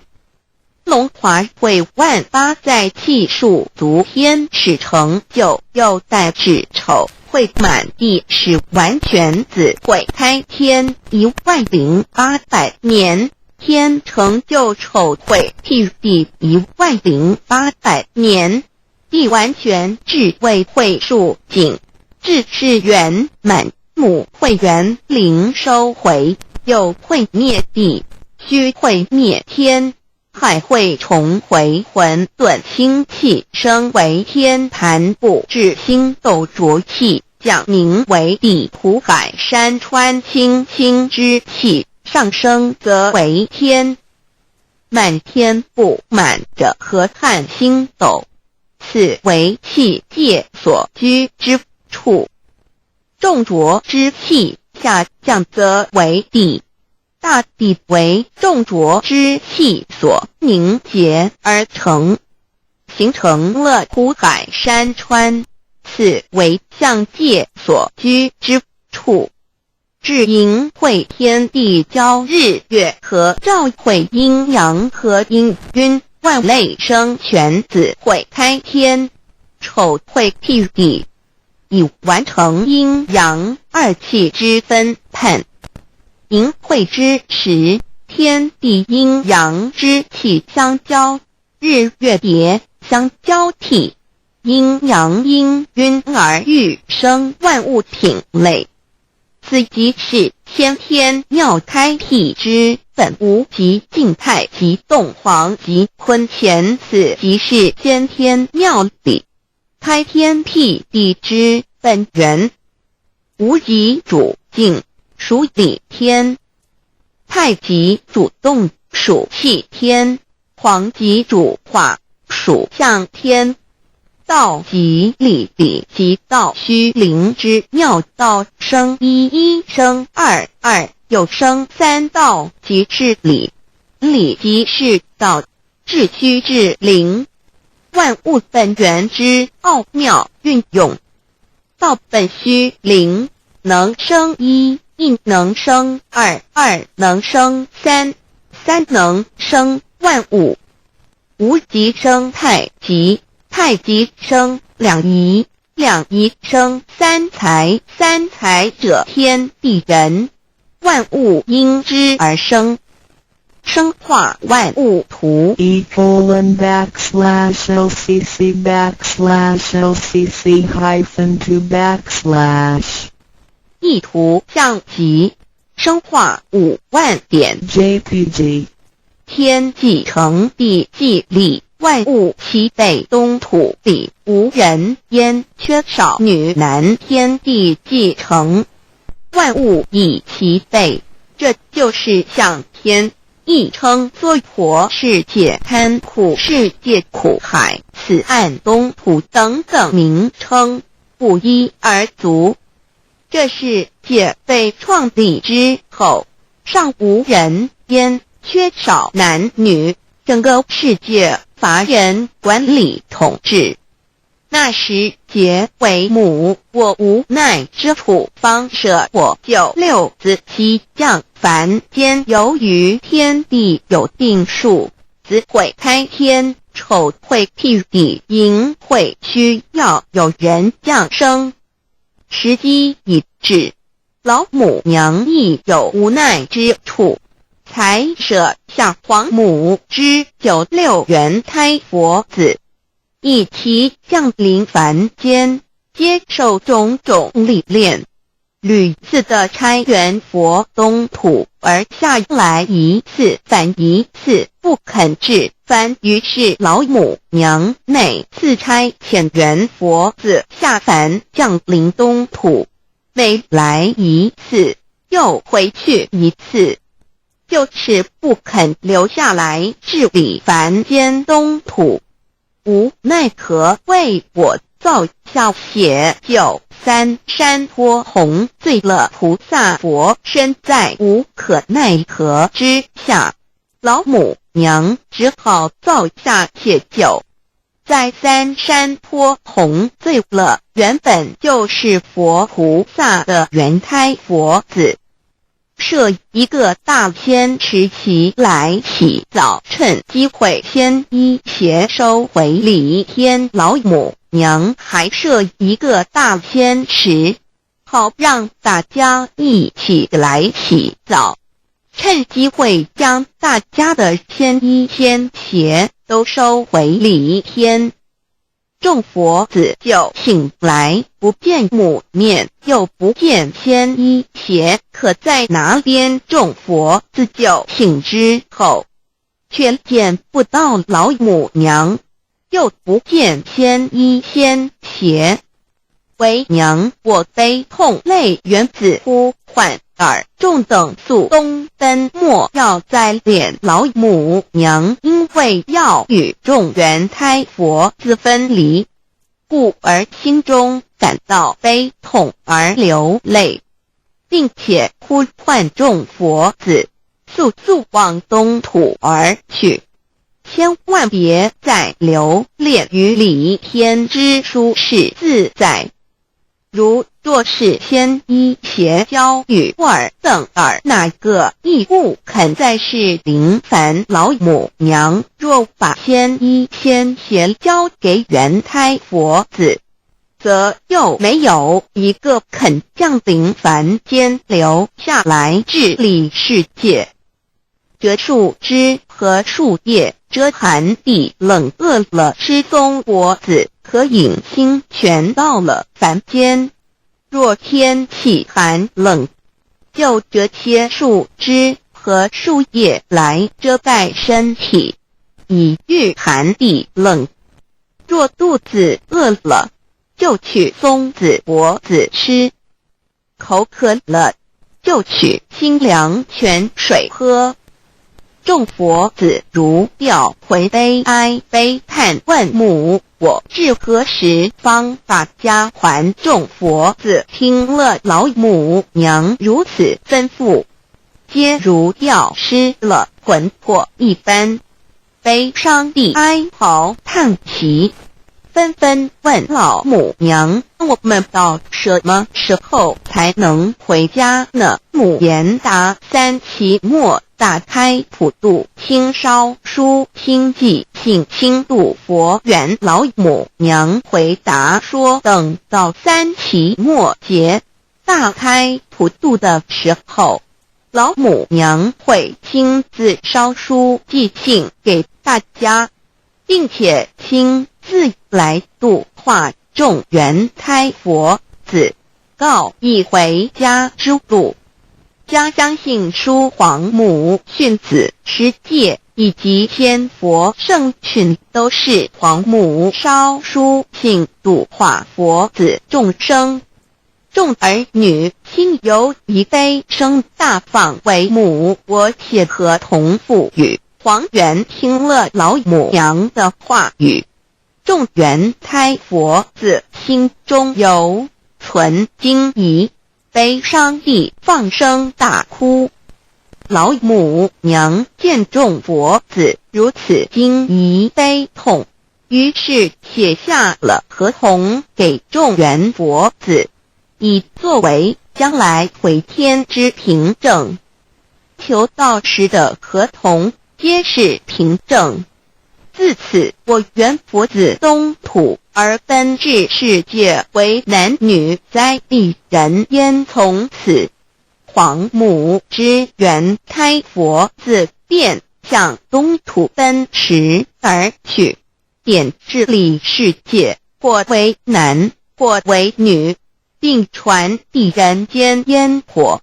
龙华会万八在气数足天使成就，又带指丑会满地是完全子会开天10800年。天成就丑会替地10800年。地完全智慧会数景，智是圆满。母会元灵收回，又会灭地，虚会灭天，亥会重回混沌清气，生为天盘部，至星斗浊气，讲名为地土海山川清清之气，上升则为天。满天不满者河汉星斗，此为气界所居之处。重浊之气下降则为地，大地为重浊之气所凝结而成，形成了土海山川，此为象界所居之处。至阴会天地交日月和照会阴阳和阴晕，万类生全子会开天，丑会替地，以完成阴阳二气之分判。寅会之时，天地阴阳之气相交，日月叠相交替，阴阳阴晕而育生万物品类。此即是先天妙开辟之本无极静态及动黄及坤乾，此即是先天妙理开天辟地之本源。无极主静，属理天；太极主动，属气天；黄极主化，属象天。道即理，理即道虚灵之妙道，生一一，生二二，又生三道，即是理。理即是道，至虚至灵，万物本源之奥妙运用。道本虚灵，能生一，一能生二，二能生三，三能生万物。无极生太极，太极生两仪，两仪生三才，三才者天地人，万物因之而生，生化万物图。e://LCC_LCC_2/ 意图象极，生化5万点。 JPG 天既成地既立，万物其北东土里无人焉，缺少女男，天地既成，万物以其北，这就是象天，亦称作活世界、贪苦世界、苦海、此岸东土等等名称，不一而足。这世界被创立之后，尚无人焉，缺少男女，整个世界乏人管理统治。那时桀为母，我无奈之处，方舍我9六子妻降凡间，由于天地有定数，子会开天，丑会辟地，寅会需要有人降生。时机已至，老母娘亦有无奈之处，才舍下皇母之9六元胎佛子，以其降临凡间，接受种种历练，屡次的差援佛东土，而下来一次反一次不肯治番，于是老母娘每次差遣援佛子下凡降临东土，每来一次又回去一次，就是不肯留下来治理凡间东土。无奈何为我造下血酒3山坡红醉了菩萨佛，身在无可奈何之下，老母娘只好造下血酒，在3山坡红醉了原本就是佛菩萨的原胎佛子，设一个大仙池期来洗澡，趁机会先衣邪收回礼天。老母娘还设一个大仙池，好让大家一起来洗澡，趁机会将大家的仙衣仙鞋都收回礼天。众佛子就醒来，不见母面，又不见仙衣鞋，可在哪边？众佛子就醒之后，却见不到老母娘，又不见仙衣仙鞋。为娘，我悲痛泪源自呼唤耳，众等速东奔，莫要再敛老母娘，因为要与众原胎佛子分离，故而心中感到悲痛而流泪，并且呼唤众佛子速速往东土而去，千万别再留恋于礼天之舒适自在。如若是仙衣鞋交与尔等尔，哪个亦不肯再是临凡老母娘？若把仙衣仙鞋交给原胎佛子，则又没有一个肯降临凡间留下来治理世界。这树枝和树叶遮寒地冷，饿了吃松果子，可饮清泉到了凡间。若天气寒冷，就折些树枝和树叶来遮盖身体，以御寒地冷。若肚子饿了，就取松子果子吃，口渴了，就取清凉泉水喝。众佛子如调回悲哀悲叹，问母：我至何时方把家还？众佛子听了老母娘如此吩咐，皆如药失了魂魄一般，悲伤地哀嚎叹息，纷纷问老母娘：我们到什么时候才能回家呢？母言答：3期末大开普度，清烧书清寂，信清度佛缘。老母娘回答说：等到3期末节大开普度的时候，老母娘会亲自烧书寄信给大家，并且亲自来度化众原胎佛子，告一回家之路。将相信书皇母训子十戒以及千佛圣训都是皇母烧书信度化佛子众生。众儿女亲由以悲生大放为母，我且合同父语。皇元听了老母娘的话语，众原胎佛子心中有存惊疑，悲伤地放声大哭。老母娘见众佛子如此惊疑悲痛，于是写下了合同给众缘佛子，以作为将来回天之凭证。求道时的合同皆是凭证。自此，我缘佛子东土而奔至世界为男女在一人焉。从此，皇母之缘开佛子便向东土奔驰而去，点治理世界，或为男，或为女，并传递人间烟火。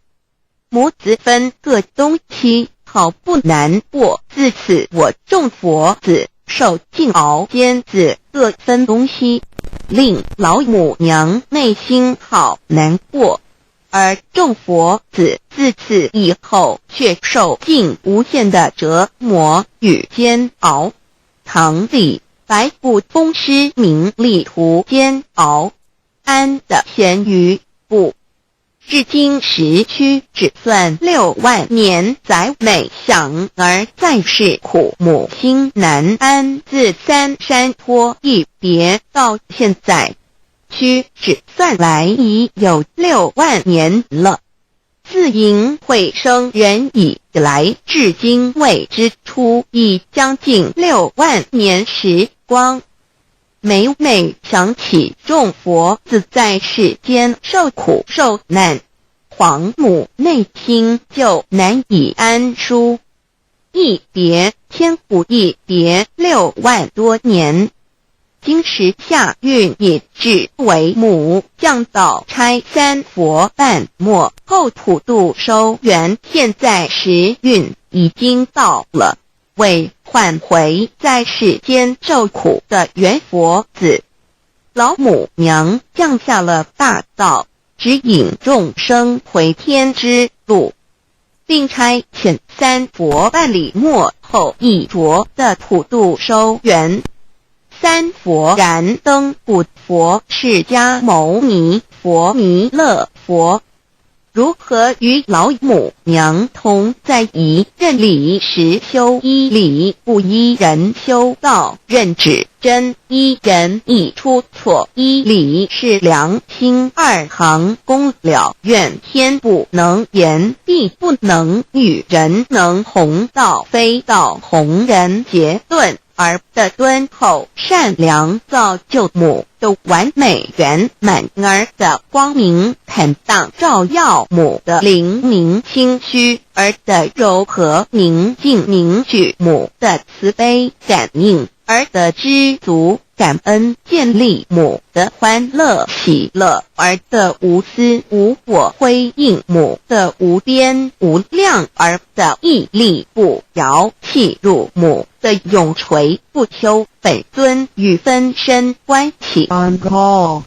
母子分各东西，好不难过。自此，我众佛子受尽熬煎子各分东西，令老母娘内心好难过。而众佛子自此以后却受尽无限的折磨与煎熬。唐李白骨风师名利图煎熬，安的咸鱼不。至今时区只算6万年，载每想而在世苦，母心难安。自三山托一别到现在，区只算来已有6万年了。自寅会生人以来，至今未知出，已将近6万年时光。每每想起众佛子在世间受苦受难，皇母内心就难以安舒。一别千古，一别6万多年。今时夏运也至为母降道差三佛半末，后普度收圆。现在时运已经到了，为换回在世间受苦的缘佛子，老母娘降下了大道，指引众生回天之路，并差遣三佛办理末后一着的普度收圆。三佛燃灯古佛、释迦牟尼佛、弥勒佛如何与老母娘同在一任理时修一理，不依人修道，任指真一人一出错，一理是良心，二行公了，愿天不能言，地不能喻，人能弘道，非道弘人。结论而的敦厚善良，造就母的完美圆满，儿的光明坦荡，照耀母的灵明清虚，儿的柔和宁静凝聚，母的慈悲感应，儿的知足感恩建立，母的欢乐喜乐，儿的无私无我辉映，母的无边无量，儿的屹立不摇弃入，母的永垂不朽。本尊与分身关系 On call.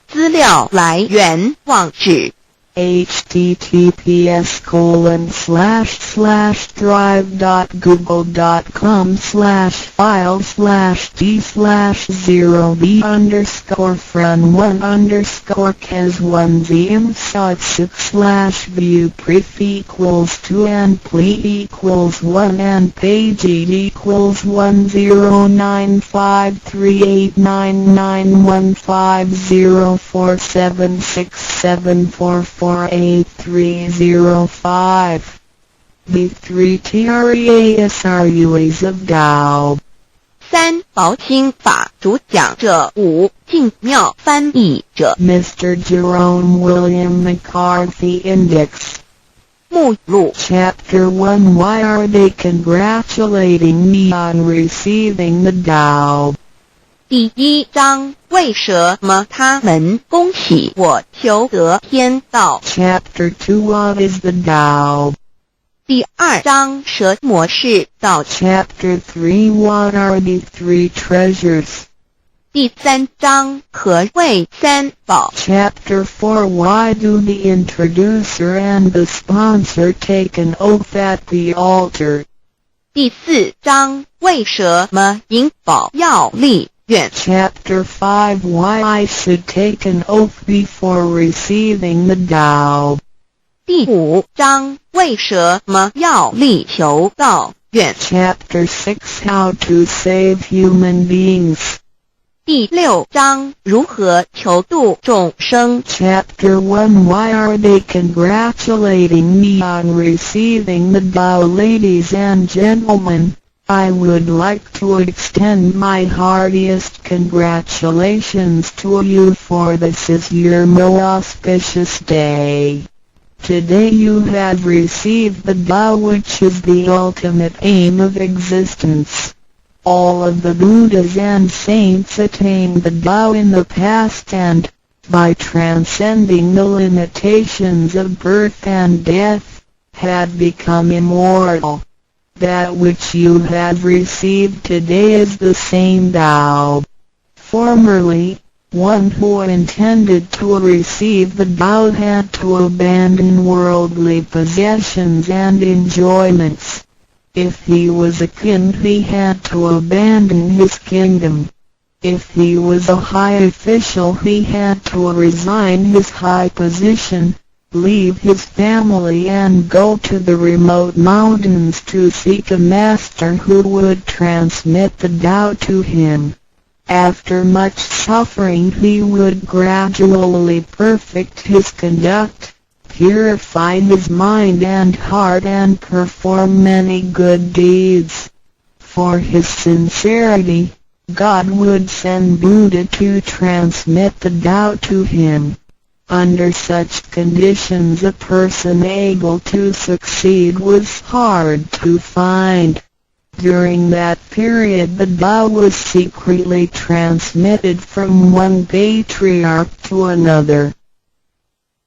资料来源网址1:18:305. The 3 TREASRUAs of Tao. 3薄清法主讲者，5净妙翻译者。Mr. Jerome William McCarthy Index. 目录 Chapter 1. Why are they congratulating me on receiving the Tao? 第1章，为什么他们恭喜我求得天道？ Chapter 2. What is the Tao? 第2章，蛇魔是道。 Chapter 3. What are the 3 treasures? 第3章，何谓三宝？ Chapter 4. Why do the introducer and the sponsor take an oath at the altar? 第4章，为什么引宝要立愿？ Chapter 5. Why I should take an oath before receiving the Tao? 第5章为什么要力求道远 Chapter 6 How to Save Human Beings. 第6章如何求度众生 Chapter 1 Why are they congratulating me on receiving the Tao? Ladies and gentlemen, I would like to extend my heartiest congratulations to you, for this is your most auspicious day. Today you have received the Tao, which is the ultimate aim of existence. All of the Buddhas and saints attained the Tao in the past and, by transcending the limitations of birth and death, had become immortal. That which you have received today is the same Tao. Formerly, one who intended to receive the Tao had to abandon worldly possessions and enjoyments. If he was a king, he had to abandon his kingdom. If he was a high official, he had to resign his high position, leave his family and go to the remote mountains to seek a master who would transmit the Tao to him. After much suffering he would gradually perfect his conduct, purify his mind and heart and perform many good deeds. For his sincerity, God would send Buddha to transmit the Tao to him. Under such conditions a person able to succeed was hard to find. During that period the Tao was secretly transmitted from one patriarch to another.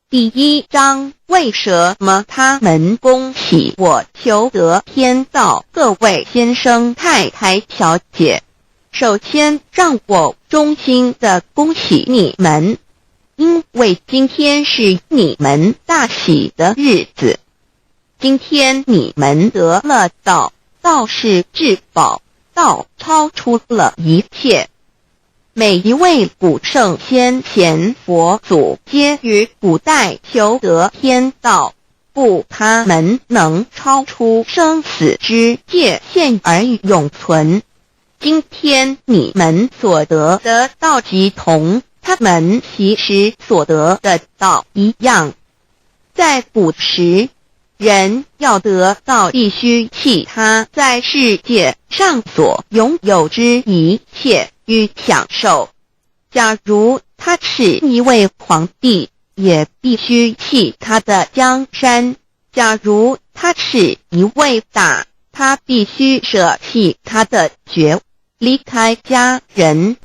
第1章为什么他们恭喜我求得天道？各位先生太太小姐，首先让我衷心地恭喜你们，因为今天是你们大喜的日子。今天你们得了道，道是至宝，道超出了一切。每一位古圣先贤佛祖皆于古代求得天道，故他们能超出生死之界限而永存。今天你们所得的道即同他们其时所得的道一样。在古时，人要得到必须弃他在世界上所拥有之一切与享受。假如他是一位皇帝，也必须弃他的江山；假如他是一位大，他必须舍弃他的爵，离开家人，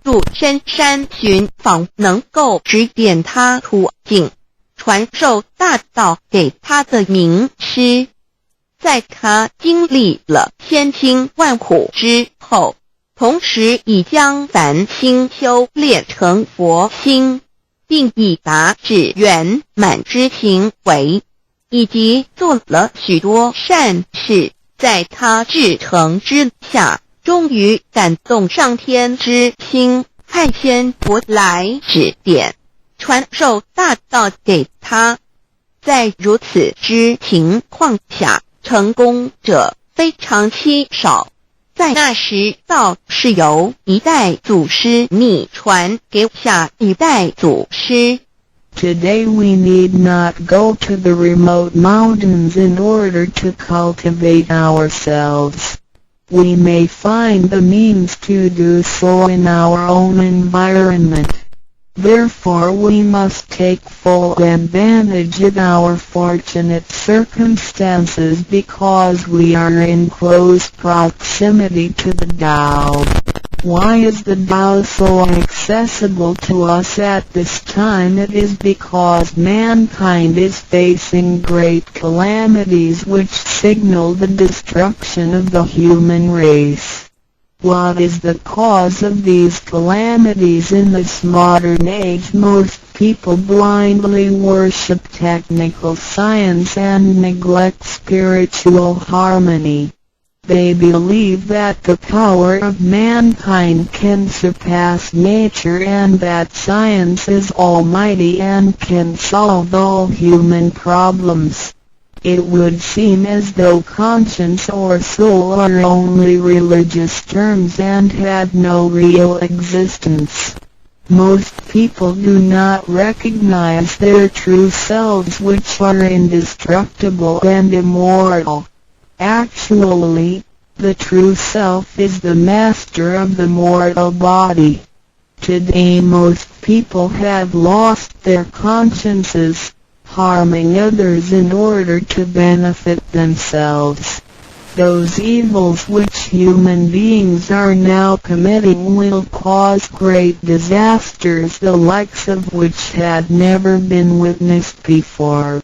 入深山寻访能够指点他途径，传授大道给他的名师。在他经历了千辛万苦之后，同时已将凡心修炼成佛心，并已达至圆满之行为，以及做了许多善事，在他至诚之下，终于感动上天之心，派仙佛来指点，传授大道给他。在如此之情况下，成功者非常稀少。在那时，道是由一代祖师秘传给下一代祖师。Today we need not go to the remote mountains in order to cultivate ourselves. We may find the means to do so in our own environment. Therefore we must take full advantage of our fortunate circumstances because we are in close proximity to the Tao. Why is the Tao so accessible to us at this time? It is because mankind is facing great calamities which signal the destruction of the human race. What is the cause of these calamities? In this modern age, most people blindly worship technical science and neglect spiritual harmony. They believe that the power of mankind can surpass nature and that science is almighty and can solve all human problems. It would seem as though conscience or soul are only religious terms and had no real existence. Most people do not recognize their true selves, which are indestructible and immortal. Actually, the true self is the master of the mortal body. Today most people have lost their consciences, harming others in order to benefit themselves. Those evils which human beings are now committing will cause great disasters, the likes of which had never been witnessed before.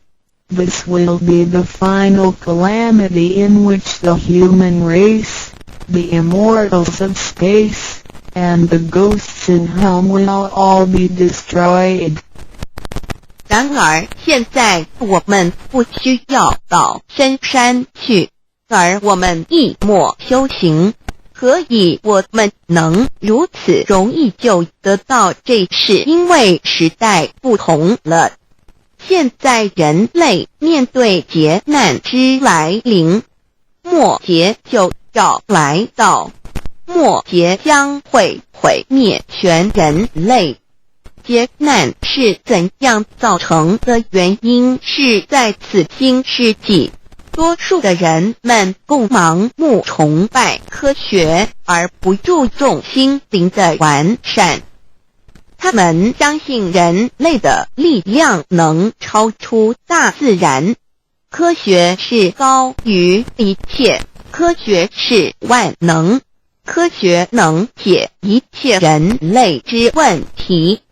This will be the final calamity in which the human race, the immortals of space, and the ghosts in hell will all be destroyed. 然而现在我们不需要到深山去，而我们一默修行。何以我们能如此容易就得到这事？因为时代不同了。现在人类面对劫难之来临，末劫就要来到，末劫将会毁灭全人类。劫难是怎样造成的？原因是在此新世纪，多数的人们共盲目崇拜科学，而不注重心灵的完善。他们相信人类的力量能超出大自然，科学是高于一切，科学是万能，科学能解一切人类之问题。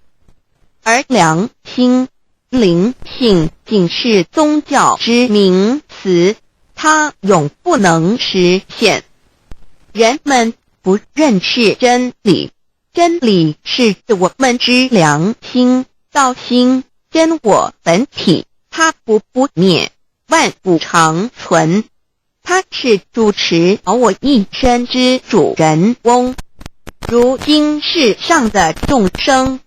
而良心、灵性仅是宗教之名词，它永不能实现。人们不认识真理，真理是我们之良心、道心、真我本体，它不灭，万古长存。它是主持我一生之主人翁。如今世上的众生，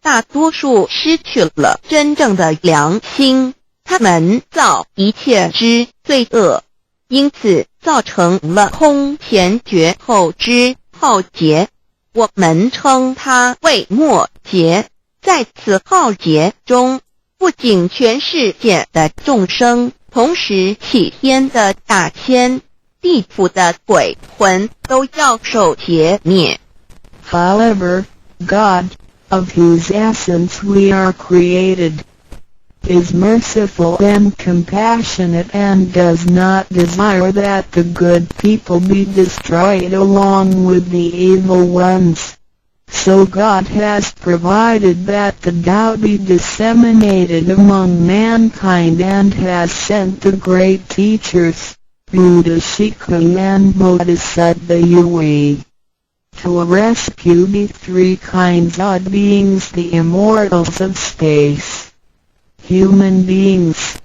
大多数失去了真正的良心，他们造一切之罪恶，因此造成了空前绝后之浩劫。我们称它为末劫。在此浩劫中，不仅全世界的众生，同时起天的大千、地府的鬼魂都要受劫灭。However, God, of whose essence we are created, is merciful and compassionate and does not desire that the good people be destroyed along with the evil ones. So God has provided that the Tao be disseminated among mankind and has sent the great teachers, Buddha Shikung and Bodhisattva Yue, to rescue the three kinds of beings, the immortals of space, human beings,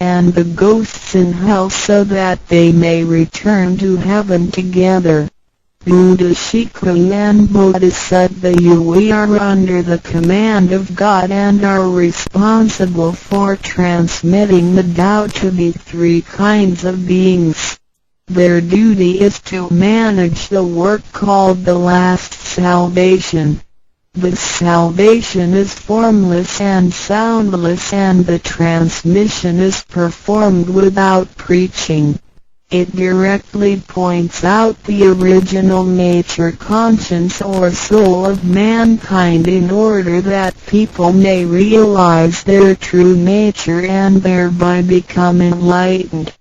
and the ghosts in hell, so that they may return to heaven together. Buddha Shikung and Bodhisattva Yue are under the command of God and are responsible for transmitting the Tao to the three kinds of beings. Their duty is to manage the work called the last salvation. This salvation is formless and soundless, and the transmission is performed without preaching. It directly points out the original nature, conscience or soul of mankind in order that people may realize their true nature and thereby become enlightened.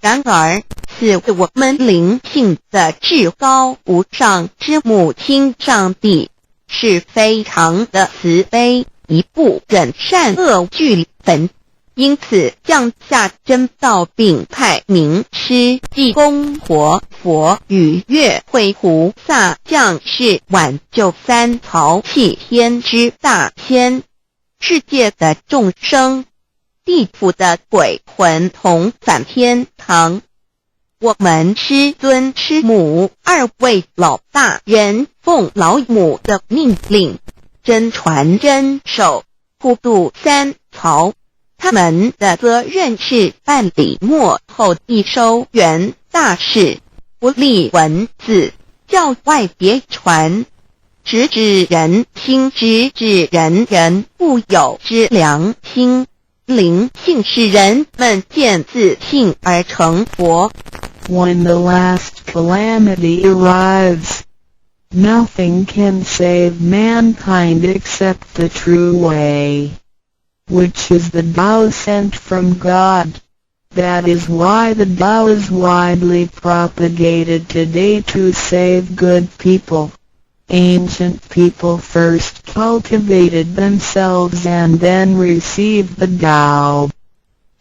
然而，是我们灵性的至高无上之母亲上帝，是非常的慈悲，一不忍善恶俱焚，因此降下真道，并派名师济公活佛与月慧菩萨降世，挽救三曹弃天之大千，世界的众生，地府的鬼魂同返天堂。我们师尊师母2位老大人奉老母的命令，真传真守，普渡3曹。他们的责任是办理末后一收元大事，不立文字，教外别传，直指人心，直指人不有之良心，灵性使人们见自信而成佛。When the last calamity arrives, nothing can save mankind except the true way, which is the Tao sent from God. That is why the Tao is widely propagated today to save good people. Ancient people first cultivated themselves and then received the Tao.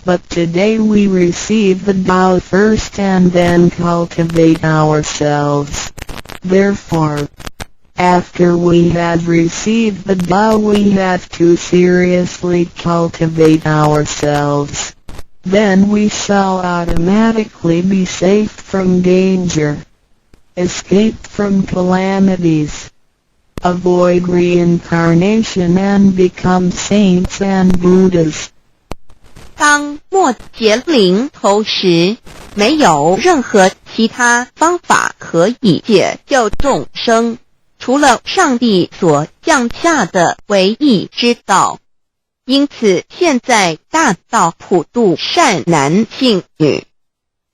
But today we receive the Tao first and then cultivate ourselves. Therefore, after we have received the Tao, we have to seriously cultivate ourselves. Then we shall automatically be safe from danger, escape from calamities, avoid reincarnation and become saints and Buddhas. 当末劫临头时，没有任何其他方法可以解救众生，除了上帝所降下的唯一之道。因此现在大道普渡善男信女，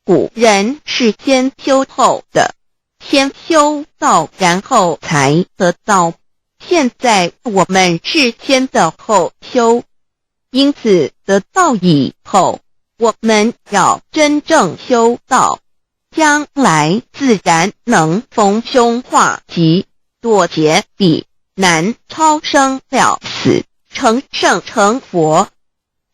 古人是先修后的，先修道然后才得道，现在我们是先的后修。因此得道以后，我们要真正修道，将来自然能逢凶化吉，躲劫避难，超生了死，成圣成佛。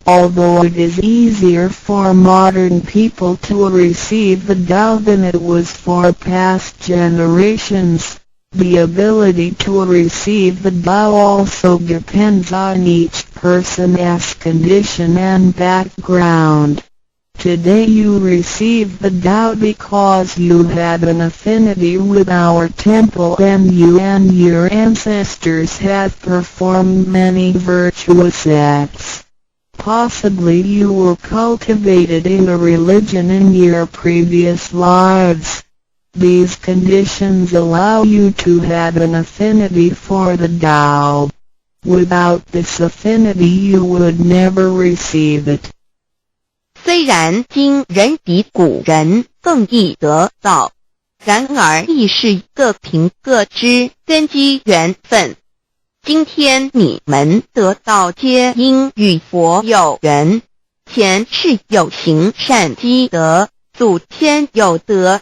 Although it is easier for modern people to receive the Tao than it was for past generations, the ability to receive the Tao also depends on each person's condition and background. Today you receive the Tao because you had an affinity with our temple and you and your ancestors have performed many virtuous acts. Possibly you were cultivated in a religion in your previous lives. These conditions allow you to have an affinity for the Tao. Without this affinity you would never receive it. 虽然今人比古人更易得道，然而亦是各凭各知，根基缘分。今天你们得道皆因与佛有缘，前世有行善积德，祖先有德，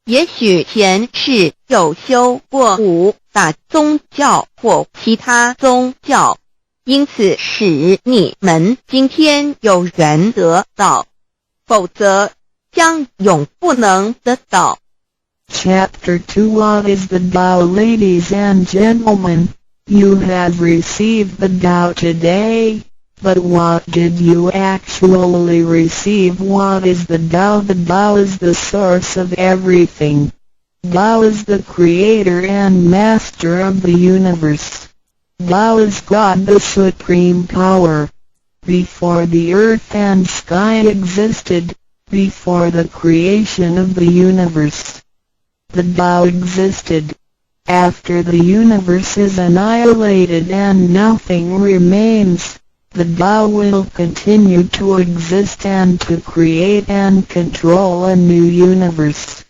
也许前世有修过5大宗教或其他宗教，因此使你们今天有缘得道，否则将永不能得到。Chapter 2 What is the Tao? Ladies and gentlemen, you have received the Tao today, but what did you actually receive? What is the Tao? The Tao is the source of everything. Tao is the creator and master of the universe. Tao is God, the supreme power. Before the earth and sky existed, before the creation of the universe, the Tao existed. After the universe is annihilated and nothing remains, the Tao will continue to exist and to create and control a new universe.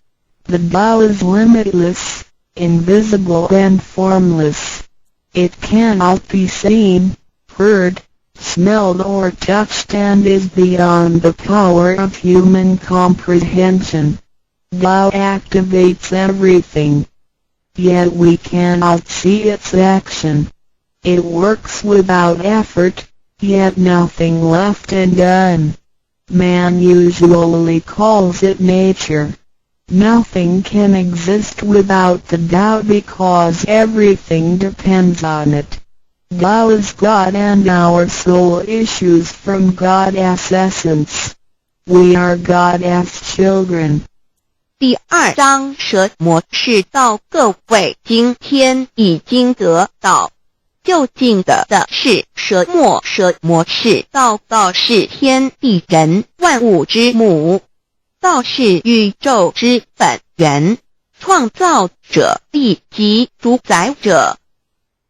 The Tao is limitless, invisible and formless. It cannot be seen, heard, smelled or touched and is beyond the power of human comprehension. Tao activates everything, yet we cannot see its action. It works without effort, yet nothing left undone. Man usually calls it nature. Nothing can exist without the Tao because everything depends on it. Tao is God and our soul issues from God's essence. We are God's children. 第2章蛇模式到各位今天已经得到究竟的是蛇模式道是天地人万物之母，道是宇宙之本源，创造者地及主宰者，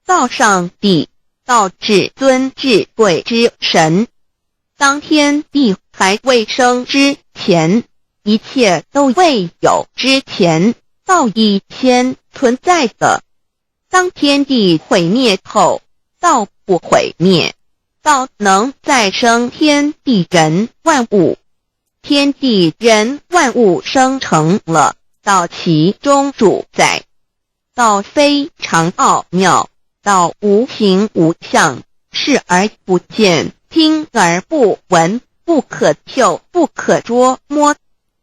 道上帝，道至尊至贵之神。当天地还未生之前，一切都未有之前，道已先存在的。当天地毁灭后，道不毁灭，道能再生天地人万物，天地人万物生成了道其中主宰。道非常奥妙，道无形无相，视而不见，听而不闻，不可嗅，不可捉摸。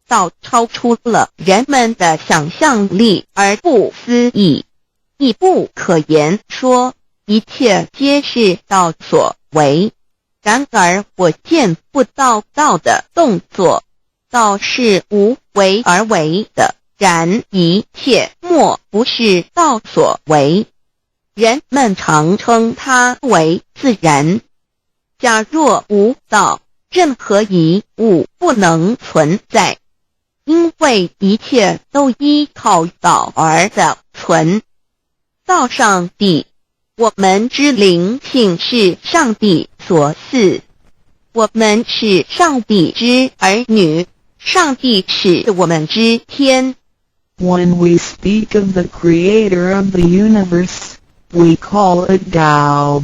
道超出了人们的想象力而不思议，亦不可言说，一切皆是道所为。然而我见不到道的动作，道是无为而为的，然一切莫不是道所为。人们常称它为自然。假若无道，任何一物不能存在，因为一切都依靠道而的存。道上帝，我们之灵性是上帝所赐，我们是上帝之儿女，上帝是我们之天。 When we speak of the creator of the universe, we call it Tao.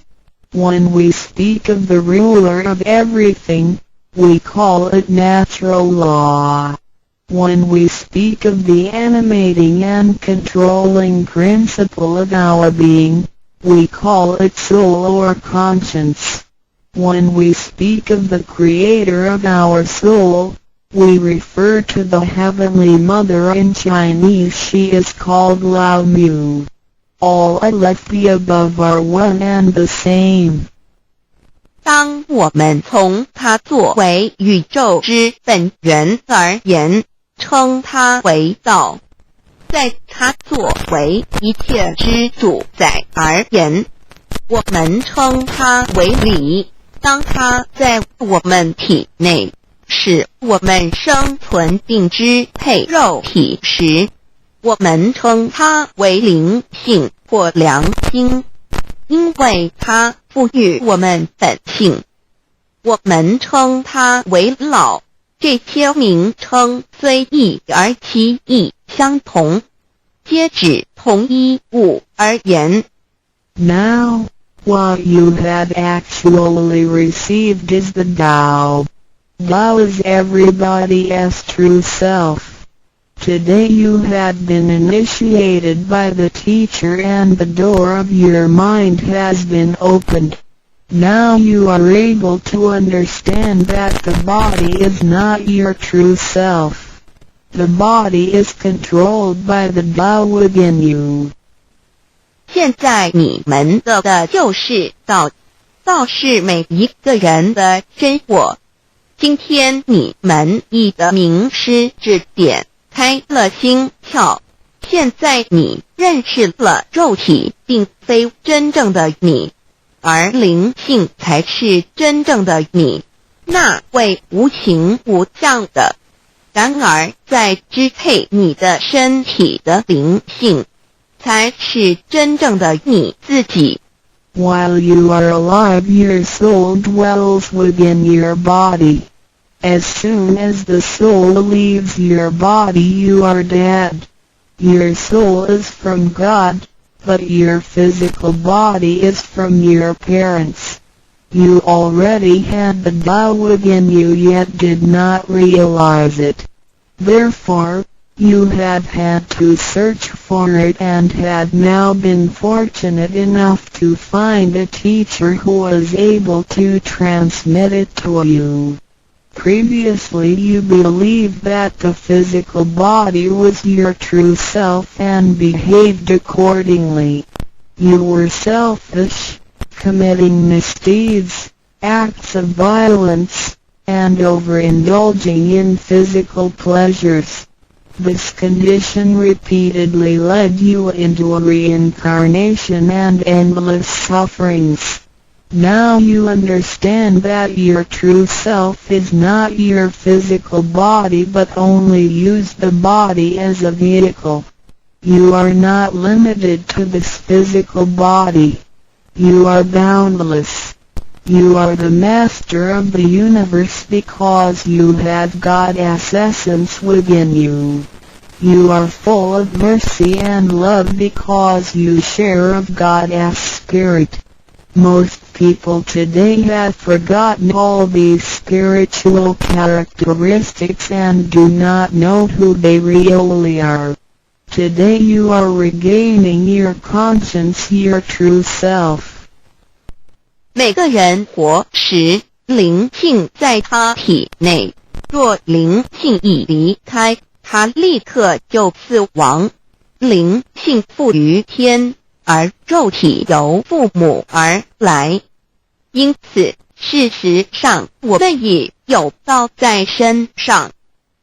When we speak of the ruler of everything, we call it natural law. When we speak of the animating and controlling principle of our being, we call it soul or conscience. When we speak of the creator of our soul, we refer to the Heavenly Mother. In Chinese she is called Lao Mu. All like the above are one and the same. 当我们从它作为宇宙之本源而言，称它为道；在它作为一切之主宰而言，我们称它为理。当它在我们体内使我们生存并支配肉体时，我们称它为灵性或良心，因为它赋予我们本性。我们称它为老，这些名称虽异而其意相同，皆指同一物而言。 Now, what you have actually received is the Tao. Tao is everybody's true self. Today you have been initiated by the teacher and the door of your mind has been opened. Now you are able to understand that the body is not your true self. The body is controlled by the Tao within you. 现在你们的就是道，道是每一个人的真我。今天你们已得名师指点，开了心窍。现在你认识了肉体并非真正的你，而灵性才是真正的你，那位无形无相的。然而在支配你的身体的灵性，才是真正的你自己。 While you are alive, your soul dwells within your body. As soon as the soul leaves your body, you are dead. Your soul is from God, but your physical body is from your parents. You already had the Tao within you yet did not realize it. Therefore, you have had to search for it and had now been fortunate enough to find a teacher who was able to transmit it to you. Previously you believed that the physical body was your true self and behaved accordingly. You were selfish, committing misdeeds, acts of violence, and overindulging in physical pleasures. This condition repeatedly led you into a reincarnation and endless sufferings. Now you understand that your true self is not your physical body but only use the body as a vehicle. You are not limited to this physical body. You are boundless. You are the master of the universe because you have God's essence within you. You are full of mercy and love because you share of God's spirit. Most people today have forgotten all these spiritual characteristics and do not know who they really are. Today you are regaining your conscience, your true self. 每个人活时，灵性在他体内，若灵性一离开，他立刻就死亡。灵性附于天，而肉体由父母而来。因此，事实上我们已有道在身上，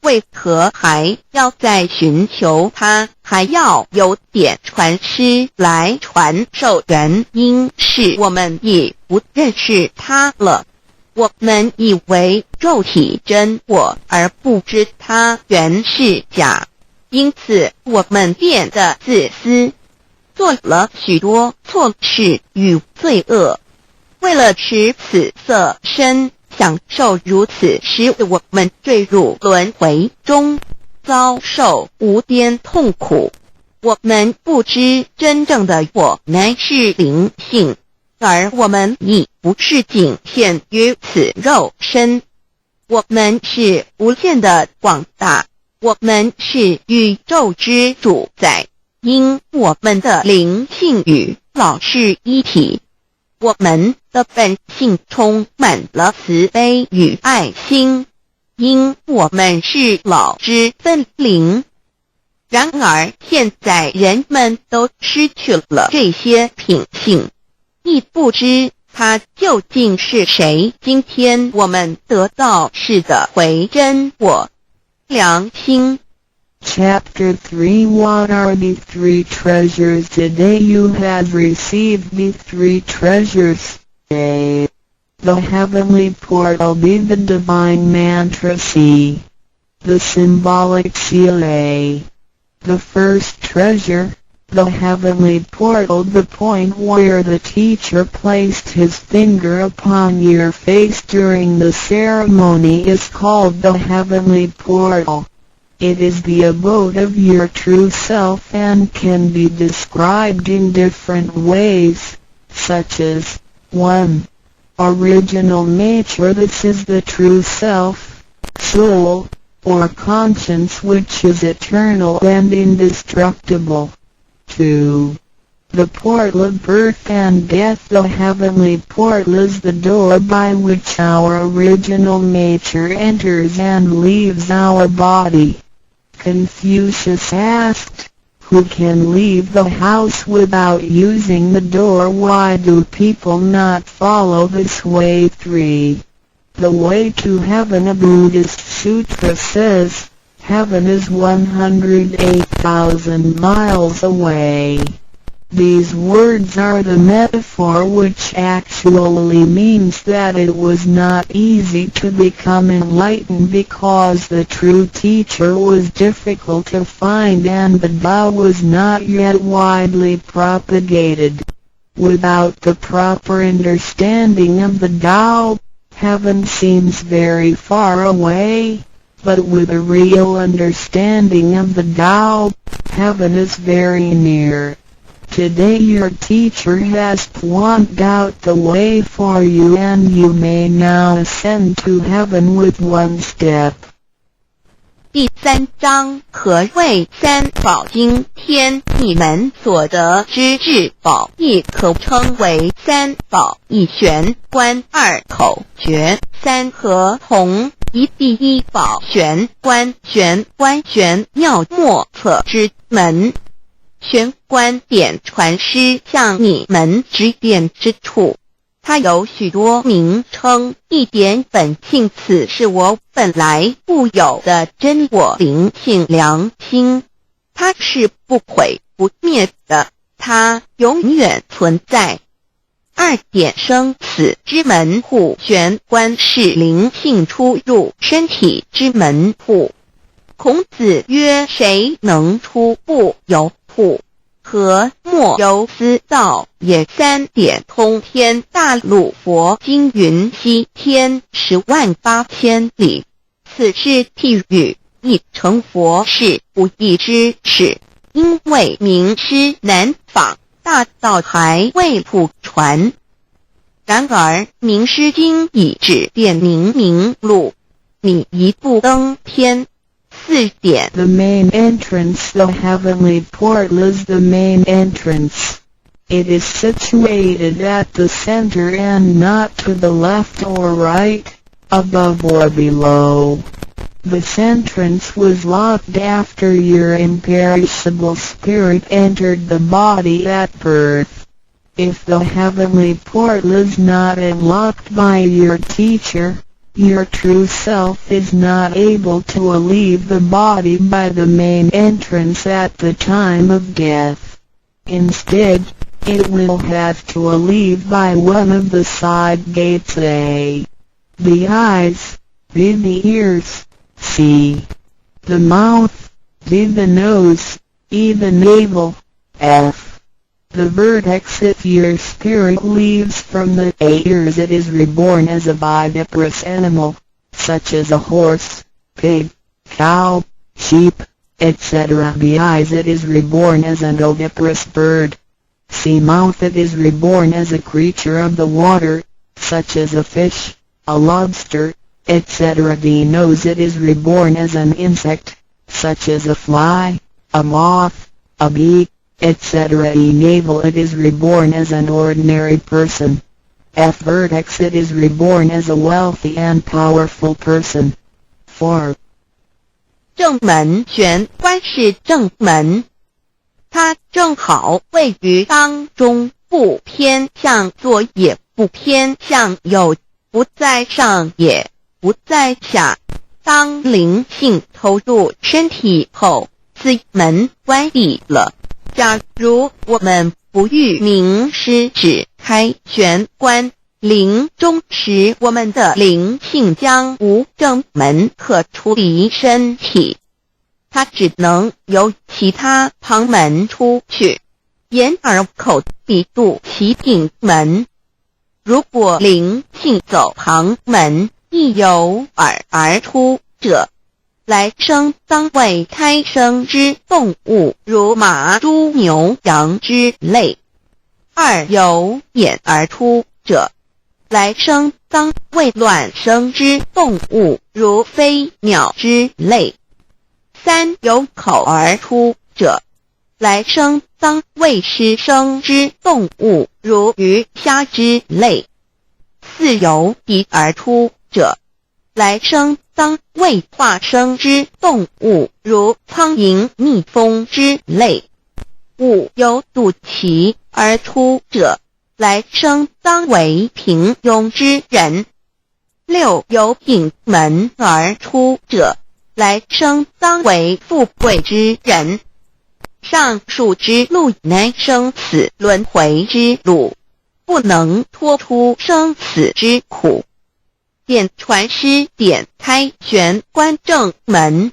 为何还要再寻求它，还要有点传师来传授？原因是我们已不认识它了。我们以为肉体真我，而不知它原是假，因此我们变得自私，做了许多错事与罪恶。为了使此色身享受如此，使我们坠入轮回中，遭受无边痛苦。我们不知真正的我乃是灵性，而我们已不是仅限于此肉身。我们是无限的广大，我们是宇宙之主宰，因我们的灵性与老是一体。我们的本性充满了慈悲与爱心，因我们是老之分灵。然而现在人们都失去了这些品性，亦不知它究竟是谁。今天我们得到是的回真我良心。Chapter 3 What are the three treasures? Today you have received the three treasures. A. The heavenly portal. B. The divine mantra. C. The symbolic seal. A. The first treasure, the heavenly portal. The point where the teacher placed his finger upon your face during the ceremony is called the heavenly portal. It is the abode of your true self and can be described in different ways, such as 1. Original nature. This is the true self, soul, or conscience which is eternal and indestructible. 2. The portal of birth and death. The heavenly portal is the door by which our original nature enters and leaves our body. Confucius asked, who can leave the house without using the door? Why do people not follow this way? 3. The way to heaven. A Buddhist sutra says, heaven is 108,000 miles away. These words are the metaphor which actually means that it was not easy to become enlightened because the true teacher was difficult to find and the Tao was not yet widely propagated. Without the proper understanding of the Tao, heaven seems very far away, but with a real understanding of the Tao, heaven is very near. Today your teacher has pointed out the way for you and you may now ascend to heaven with one step. 第3章，何谓三宝经？天你们所得之至宝，亦可称为三宝。一玄观，二口诀，三合同。第一宝玄观，玄观玄妙莫测之门。玄观点传师向你们指点之处，它有许多名称，一点本性，此是我本来固有的真我灵性良心，它是不毁不灭的，它永远存在。二点生死之门户，玄关是灵性出入身体之门户。孔子曰：谁能出不由户？何莫由思造也。三点通天大陆，佛经云：西天108000里，此是譬喻，亦成佛是不义之事。因为名师难访，大道还未普传。然而名师经已指点明路，你一步登天。四点 The main entrance, the heavenly portal, is the main entrance. It is situated at the center and not to the left or right, above or below. This entrance was locked after your imperishable spirit entered the body at birth. If the heavenly portal is not unlocked by your teacher, your true self is not able to leave the body by the main entrance at the time of death. Instead, it will have to leave by one of the side gates: A. The eyes, B. The ears, C. The mouth, D. The nose, E. The navel, F. The vertex. If your spirit leaves from the ears, it is reborn as a viviparous animal, such as a horse, pig, cow, sheep, etc. B. Eyes. It is reborn as an oviparous bird. C. Mouth. It is reborn as a creature of the water, such as a fish, a lobster, etc. D. Nose. It is reborn as an insect, such as a fly, a moth, a bee, etc. E. Navel. It is reborn as an ordinary person. F. Vertex. It is reborn as a wealthy and powerful person. 4. 正门，玄关是正门，它正好位于当中，不偏向左也不偏向右，不在上也不在下。当灵性投入身体后，此门关闭了。假如我们不遇名师指开玄关，临终时我们的灵性将无正门可出离身体，它只能由其他旁门出去，眼耳口鼻肚脐顶门。如果灵性走旁门，亦由耳而出者，来生当为胎生之动物，如马、猪、牛、羊之类；二由眼而出者，来生当为卵生之动物，如飞鸟之类；三由口而出者，来生当为湿生之动物，如鱼、虾之类；四由鼻而出者，来生当为化生之动物，如苍蝇、蜜蜂之类；五由肚脐而出者，来生当为平庸之人；六由顶门而出者，来生当为富贵之人。上述之路乃生死轮回之路，不能脱出生死之苦。点传师点开玄关正门，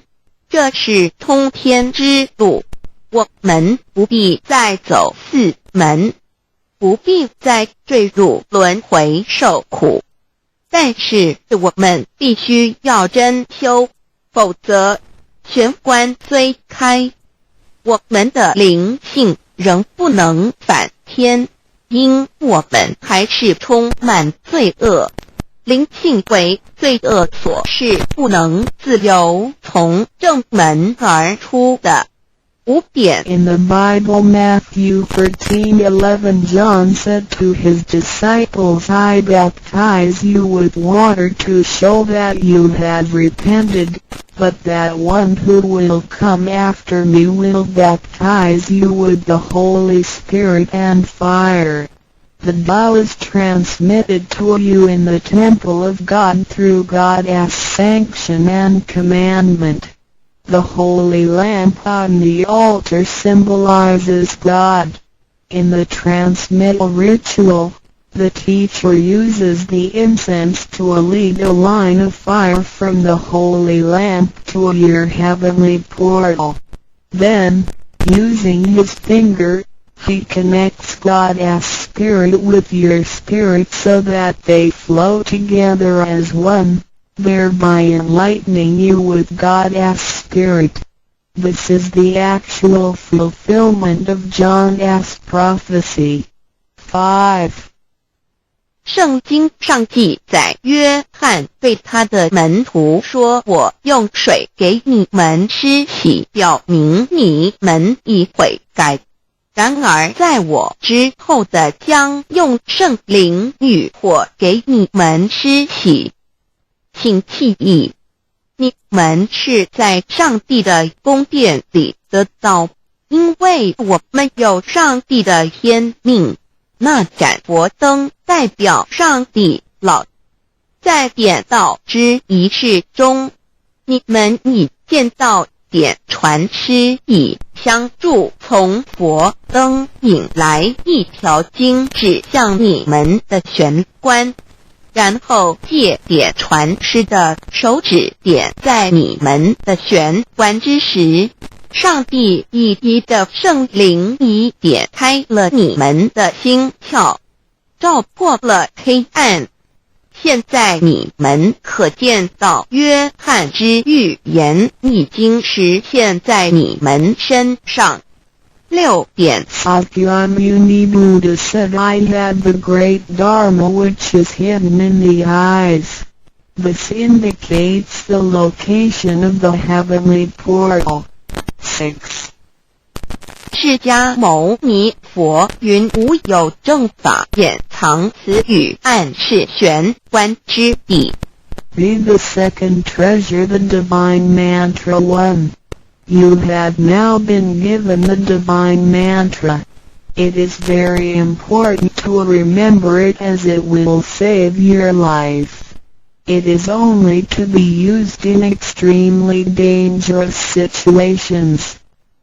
这是通天之路，我们不必再走四门，不必再坠入轮回受苦。但是我们必须要真修，否则玄关虽开，我们的灵性仍不能返天，因我们还是充满罪恶。灵性为罪恶所是不能自由从正门而出的。5点 In the Bible, Matthew 13:11, John said to his disciples, I baptize you with water to show that you have repented, but that one who will come after me will baptize you with the Holy Spirit and fire. The Tao is transmitted to you in the temple of God through God's sanction and commandment. The holy lamp on the altar symbolizes God. In the transmittal ritual, the teacher uses the incense to lead a line of fire from the holy lamp to your heavenly portal. Then, using his finger, he connects God's spirit with your spirit so that they flow together as one, thereby enlightening you with God's spirit. This is the actual fulfillment of John's prophecy. 5. 圣经上记载，约翰对他的门徒说：“我用水给你们施洗，表明你们已悔改。然而在我之后的将用圣灵与火给你们施洗。请记忆，你们是在上帝的宫殿里得到，因为我们有上帝的天命。那盏佛灯代表上帝老。在点道之仪式中，你们已见到点传师以相助从佛灯引来一条经指向你们的玄关，然后借点传师的手指点在你们的玄关之时，上帝以你的圣灵已点开了你们的心窍，照破了黑暗。现在你们可见到约翰之预言已经实现在你们身上。6点 Sakyamuni Buddha said, I had the great Dharma which is hidden in the eyes. This indicates the location of the heavenly portal. 6. 释迦牟尼佛云：无有正法掩藏此语，暗示玄关之地。 Read the second treasure, the divine mantra 1. You have now been given the divine mantra. It is very important to remember it as it will save your life. It is only to be used in extremely dangerous situations.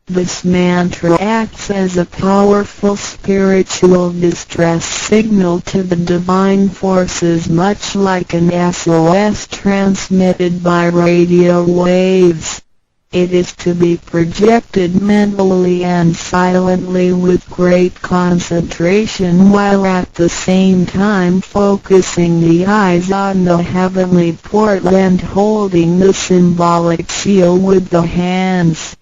This mantra acts as a powerful spiritual distress signal to the divine forces, much like an SOS transmitted by radio waves. It is to be projected mentally and silently with great concentration, while at the same time focusing the eyes on the heavenly portal and holding the symbolic seal with the hands.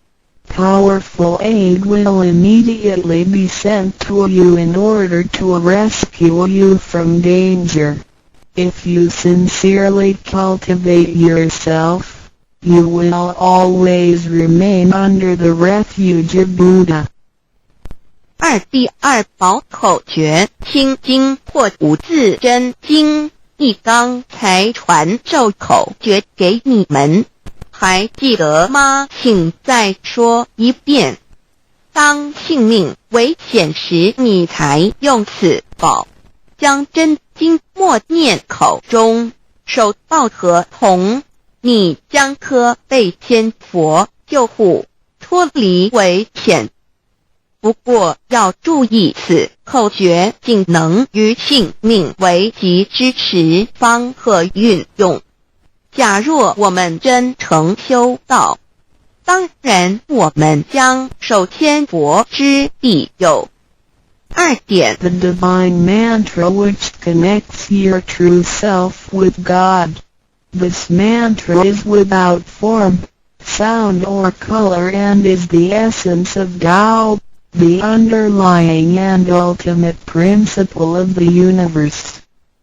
Powerful aid will immediately be sent to you in order to rescue you from danger. If you sincerely cultivate yourself, you will always remain under the refuge of Buddha. 第二宝口诀：心经或五字真经。刚才传授口诀给你们，还记得吗？请再说一遍。当性命危险时，你才用此宝。将真经默念口中，手抱合同，你将可被天佛救护，脱离危险。不过要注意，此口诀仅能于性命危急之时方可运用。假若我们真诚修道，当然我们将受天佛之庇佑。2点 The divine mantra which connects your true self with God. This mantra is without form, sound or color and is the essence of Tao, the underlying and ultimate principle of the universe.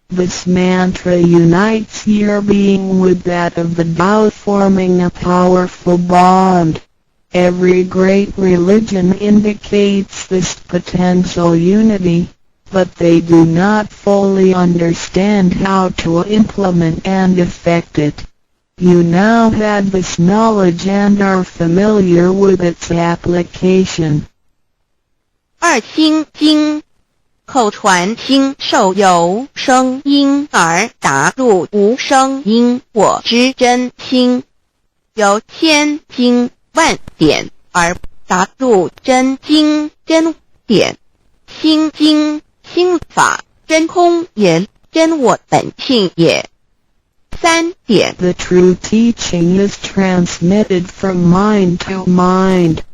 This mantra unites your being with that of the Tao, forming a powerful bond. Every great religion indicates this potential unity, but they do not fully understand how to implement and effect it. You now have this knowledge and are familiar with its application. 心经口传心授由声音而达入无声因果之真心，由千经万典而达入真经真典，心经心法真空也，真我本性也。3点 The true teaching is transmitted from mind to mind.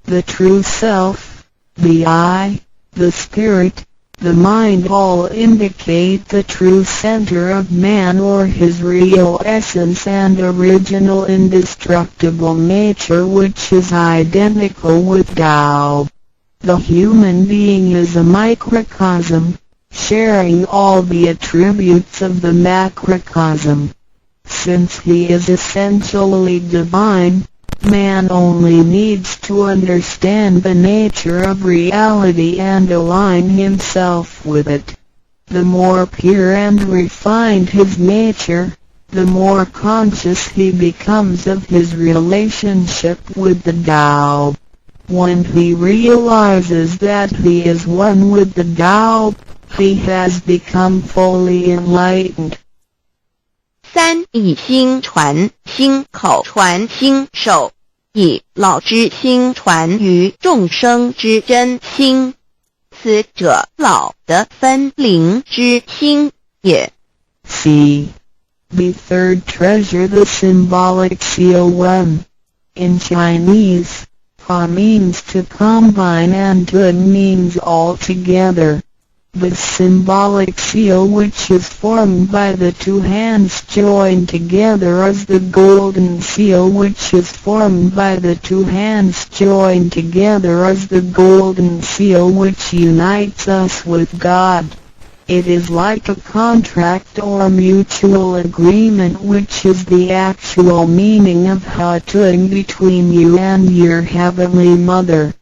The true self, the I, the spirit, the mind all indicate the true center of man or his real essence and original indestructible nature, which is identical with Tao. The human being is a microcosm, sharing all the attributes of the macrocosm. Since he is essentially divine, man only needs to understand the nature of reality and align himself with it. The more pure and refined his nature, the more conscious he becomes of his relationship with the Tao. When he realizes that he is one with the Tao, he has become fully enlightened. 3以心传心，口传心授，以老之心传于众生之真心，此者老的分灵之心也。C. The third treasure, the symbolic seal 1. In Chinese, Pa means to combine and Tun means all together. The symbolic seal, which is formed by the two hands joined together, is the golden seal, which is formed by the two hands joined together, is the golden seal which unites us with God. It is like a contract or mutual agreement, which is the actual meaning of Hatun between you and your Heavenly Mother.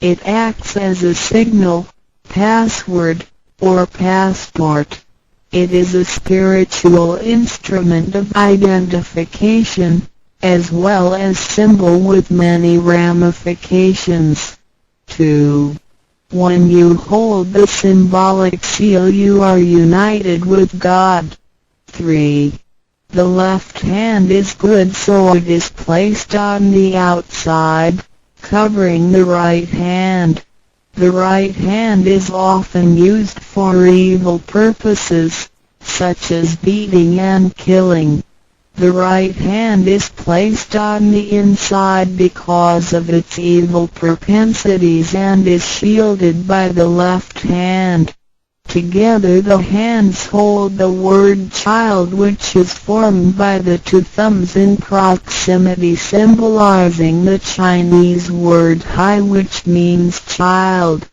It acts as a signal, password, or passport. It is a spiritual instrument of identification, as well as symbol with many ramifications. 2. When you hold the symbolic seal, you are united with God. 3. The left hand is good, so it is placed on the outside, covering the right hand. The right hand is often used for evil purposes, such as beating and killing. The right hand is placed on the inside because of its evil propensities and is shielded by the left hand. Together the hands hold the word child, which is formed by the two thumbs in proximity, symbolizing the Chinese word hai, which means child.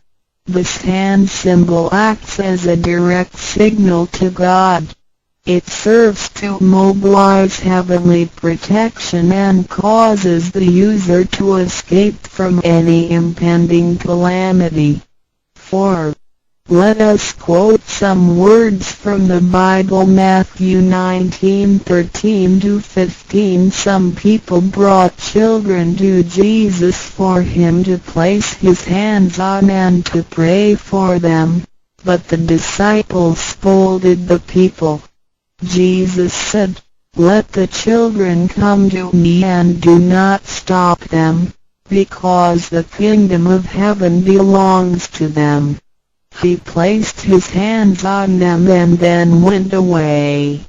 This hand symbol acts as a direct signal to God. It serves to mobilize heavenly protection and causes the user to escape from any impending calamity. 4. Let us quote some words from the Bible. Matthew 19:13-15. Some people brought children to Jesus for him to place his hands on and to pray for them, but the disciples scolded the people. Jesus said, "Let the children come to me and do not stop them, because the kingdom of heaven belongs to them." He placed his hands on them and then went away.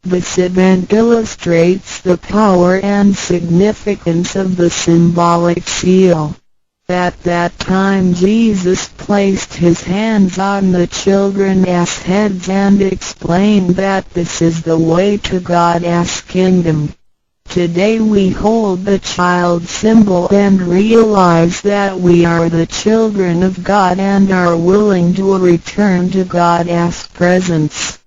This event illustrates the power and significance of the symbolic seal. At that time Jesus placed his hands on the children's heads and explained that this is the way to God's kingdom. Today we hold the child symbol and realize that we are the children of God and are willing to return to God's presence.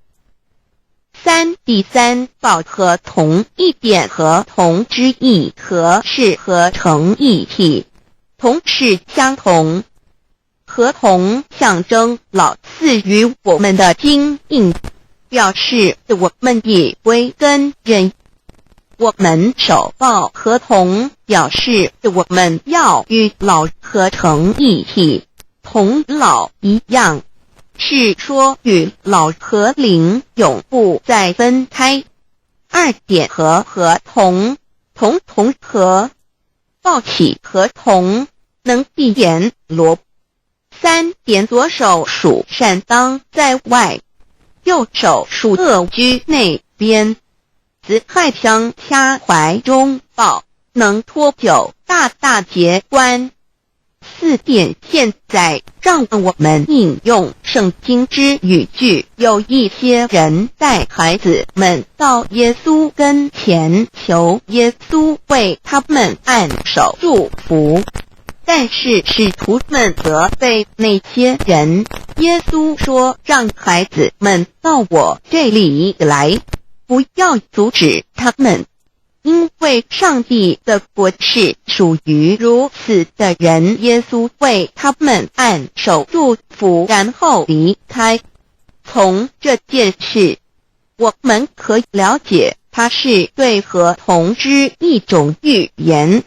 3第三报合同一点合同之意，合是合成一体，同是相同，合同象征老赐予我们的经印，表示我们以为根人。我们守抱合同，表示我们要与老合成一体，同老一样。是说与老和灵永不再分开。2点和同和，抱起合同，能闭眼罗。3点左手属善当在外，右手属恶居内边。子亥相掐怀中抱，能脱臼大节关。4点现在让我们引用圣经之语句，有一些人带孩子们到耶稣跟前，求耶稣为他们按手祝福，但是使徒们责备那些人。耶稣说，让孩子们到我这里来，不要阻止他们，因为上帝的国是属于如此的人。耶稣为他们按手祝福，然后离开。从这件事，我们可以了解，它是对合同之一种预言。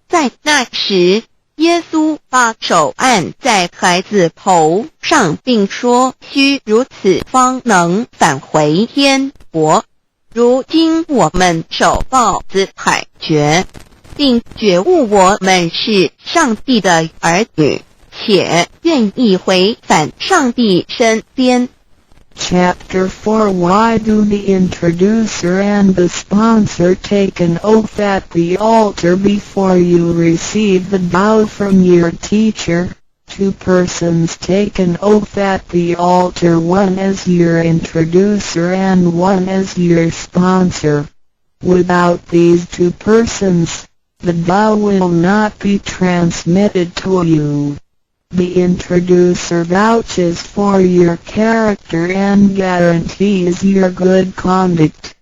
在那时，耶稣把手按在孩子头上，并说，须如此方能返回天国。如今我们手抱子海觉，并觉悟我们是上帝的儿女，且愿意回返上帝身边。Chapter 4 Why do the introducer and the sponsor take an oath at the altar before you receive the vow from your teacher? 2 persons take an oath at the altar, one as your introducer and one as your sponsor. Without these 2 persons, the vow will not be transmitted to you. The introducer vouches for your character and guarantees your good conduct.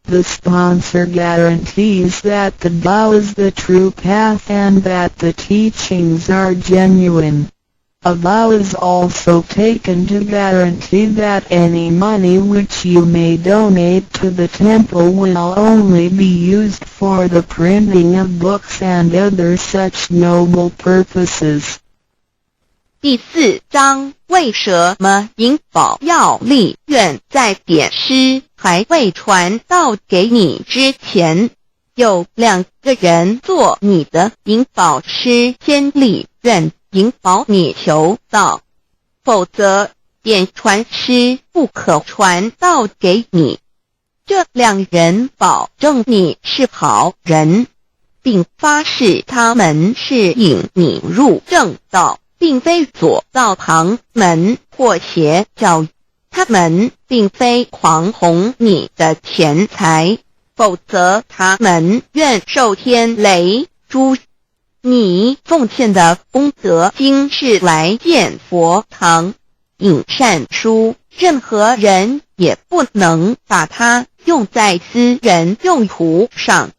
The sponsor guarantees that the vow is the true path and that the teachings are genuine. A vow is also taken to guarantee that any money which you may donate to the temple will only be used for the printing of books and other such noble purposes. 第4章，为什么银宝要立愿在典诗还未传到给你之前，有2个人做你的银宝师，先立愿引保你求道，否则典传师不可传道给你。这2人保证你是好人，并发誓他们是引你入正道，并非左道旁门或邪教。他们并非狂哄你的钱财，否则他们愿受天雷诛。你奉献的功德金是来建佛堂、引善书，任何人也不能把它用在私人用途上。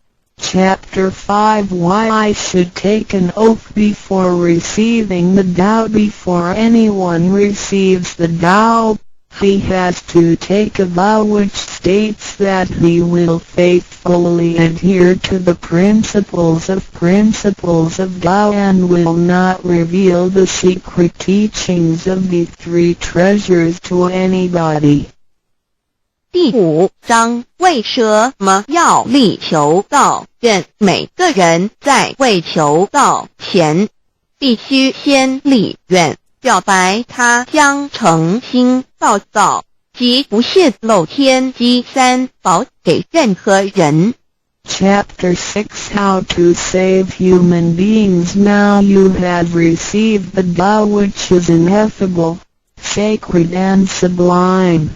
Chapter 5 Why I should take an oath before receiving the vow. Before anyone receives the vow, he has to take a vow which states that he will faithfully adhere to the principles of vow and will not reveal the secret teachings of the 3 treasures to anybody. 第5章，为什么要立求道愿？每个人在未求道前，必须先立愿，表白他将诚心报道及不泄露天机3宝给任何人。Chapter 6 How to save human beings. Now you have received the vow which is ineffable, sacred and sublime.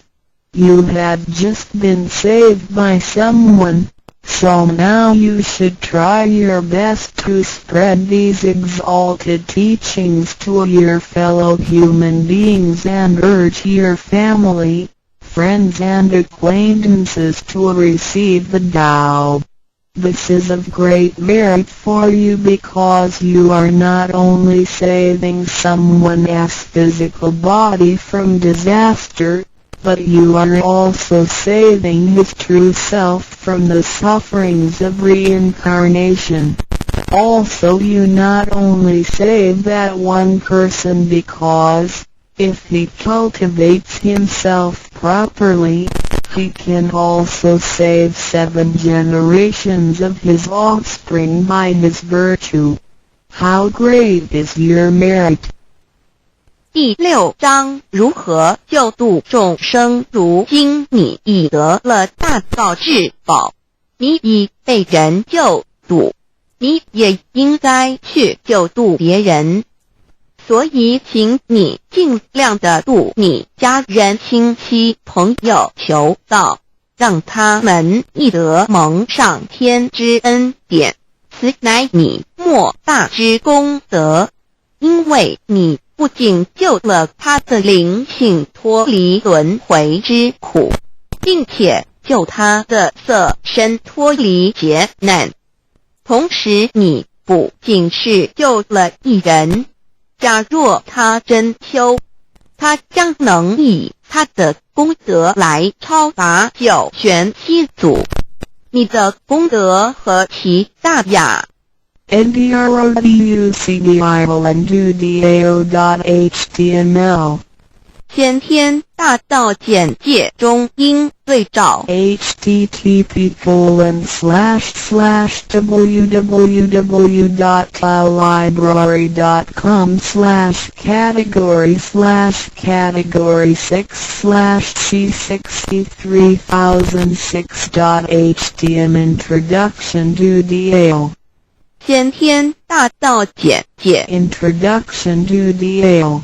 You have just been saved by someone, so now you should try your best to spread these exalted teachings to your fellow human beings and urge your family, friends and acquaintances to receive the vow. This is of great merit for you because you are not only saving someone's physical body from disaster, but you are also saving his true self from the sufferings of reincarnation. Also you not only save that one person because, If he cultivates himself properly, he can also save 7 generations of his offspring by his virtue. How great is your merit! 第6章如何救度众生。如今你已得了大道至宝，你已被人救度，你也应该去救度别人。所以请你尽量的度你家人、亲戚、朋友，求道，让他们亦得蒙上天之恩典，此乃你莫大之功德。因为你不仅救了他的灵性脱离轮回之苦，并且救他的色身脱离劫难，同时你不仅是救了一人，假若他真修，他将能以他的功德来超拔9玄7祖。你的功德何其大呀！ndrodudao.html 先天大道简介中应对照 http://www.cloudlibrary.com/category/c63006.htm Introduction to DAO 先天大道简介 Introduction to DAO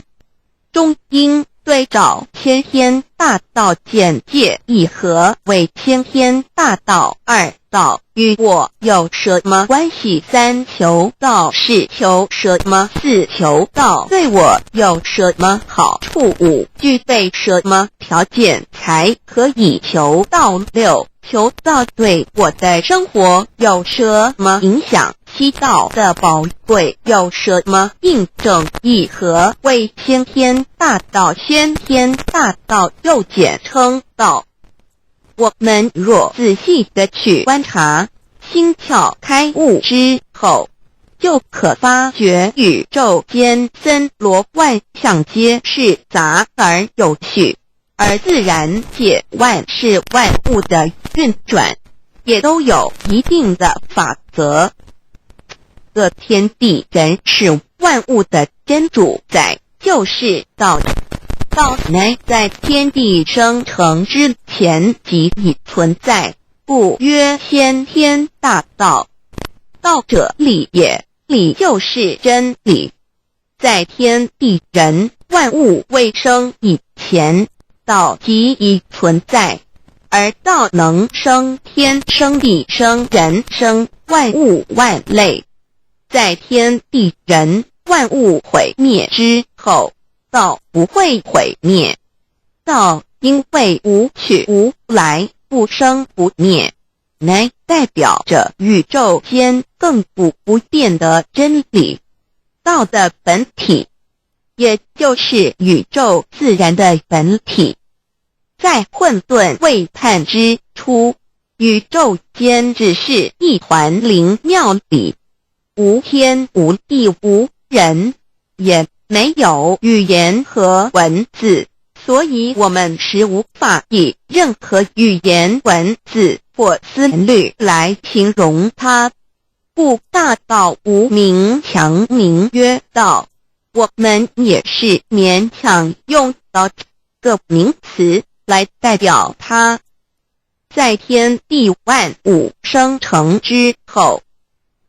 中应对照先天大道简介一和为先天大道2道与我有什么关系？3求道是求什么？4求道对我有什么好处？5具备什么条件才可以求道？6求道对我的生活有什么影响？7道的宝贵有什么印证？一和为先天大道，先天大道又简称道。我们若仔细地去观察，心窍开悟之后，就可发觉宇宙间森罗万象皆是杂而有序，而自然界万事万物的运转也都有一定的法则。这天地人是万物的真主宰，就是道。道乃在天地生成之前即已存在，故曰先天大道。道者理也，理就是真理。在天地人万物未生以前，道即已存在，而道能生天、生地、生人、生万物万类。在天地人万物毁灭之后，道不会毁灭。道因为无去无来，不生不灭，乃代表着宇宙间亘古不变的真理。道的本体，也就是宇宙自然的本体。在混沌未判之初，宇宙间只是一团灵妙理，无天无地无人，也没有语言和文字，所以我们实无法以任何语言、文字或思虑来形容它。故大道无名强名曰道，我们也是勉强用到这个名词来代表它。在天地万物生成之后，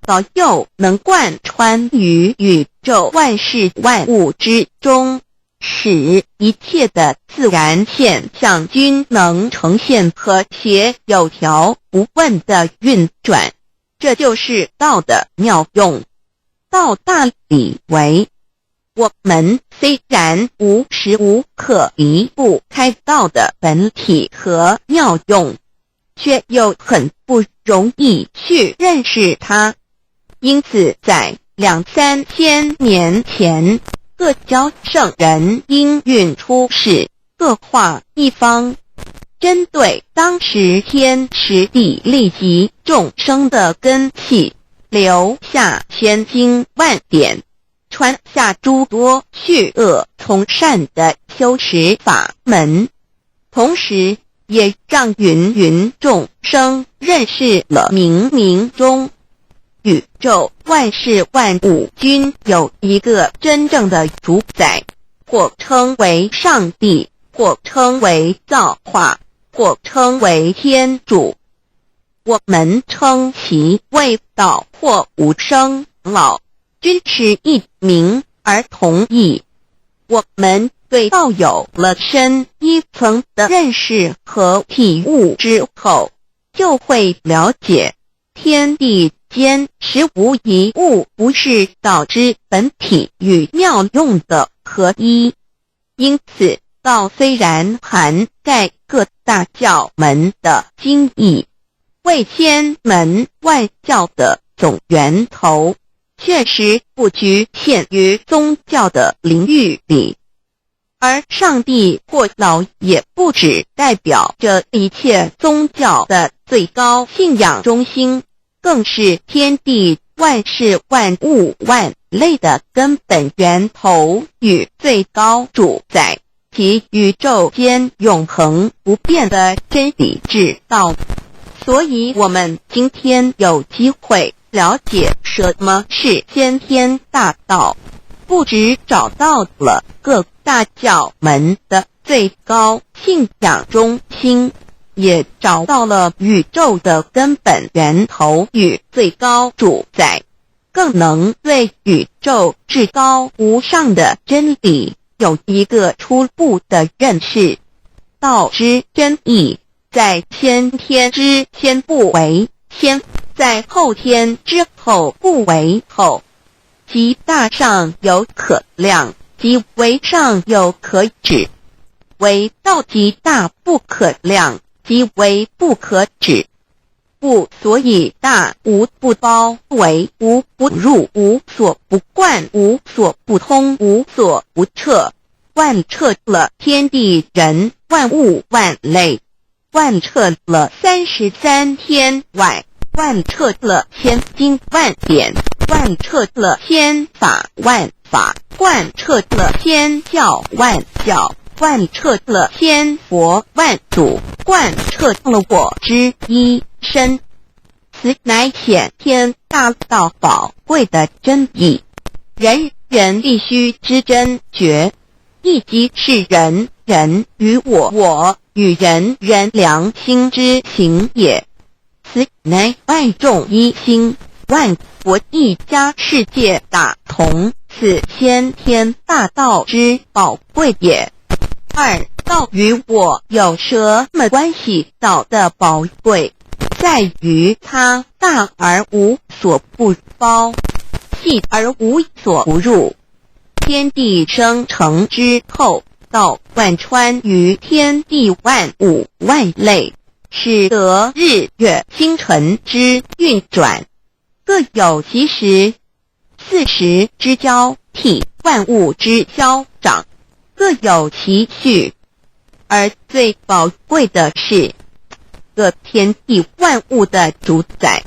道又能贯穿于宇宙万事万物之中，使一切的自然现象均能呈现和谐有条不紊的运转。这就是道的妙用。道大理为，我们虽然无时无刻离不开道的本体和妙用，却又很不容易去认识它。因此在2-3千年前，各教圣人应运出世，各化一方，针对当时天时地利及众生的根器，留下千经万典，传下诸多去恶从善的修持法门，同时也让芸芸众生认识了冥冥中宇宙万事万物均有一个真正的主宰，或称为上帝，或称为造化，或称为天主。我们称其为道或无生老，均是一名而同义。我们对道有了深一层的认识和体悟之后，就会了解天地间实无一物不是道之本体与妙用的合一。因此道虽然涵盖各大教门的经义，为千门万教的总源头，确实不局限于宗教的领域里。而上帝或老也不只代表着一切宗教的最高信仰中心，更是天地万事万物万类的根本源头与最高主宰，及宇宙间永恒不变的真理之道。所以我们今天有机会了解什么是先天大道，不只找到了各大教门的最高信仰中心，也找到了宇宙的根本源头与最高主宰，更能对宇宙至高无上的真理有一个初步的认识。道之真义，在先天之先不为先，在后天之后不为后，即大上有可量，即为上有可止，为道即大不可量，即为不可止。不所以大无不包，为无不入，无所不贯，无所不通，无所不彻，贯彻了天地人万物万类，贯彻了33天外，贯彻了千经万典，贯彻了千法万法，贯彻了千教万教，贯彻了千佛万祖，贯彻了我之一身。此乃显天大道宝贵的真义，人人必须知真觉，亦即是人人与我与人人良心之行也。此乃万众一心，万国一家，世界大同，此先天大道之宝贵也。二，道与我有什么关系？道的宝贵在于它大而无所不包，细而无所不入。天地生成之后，道贯穿于天地万物万类，使得日月星辰之运转各有其时，4时之交替，万物之消长各有其序。而最宝贵的是各天地万物的主宰，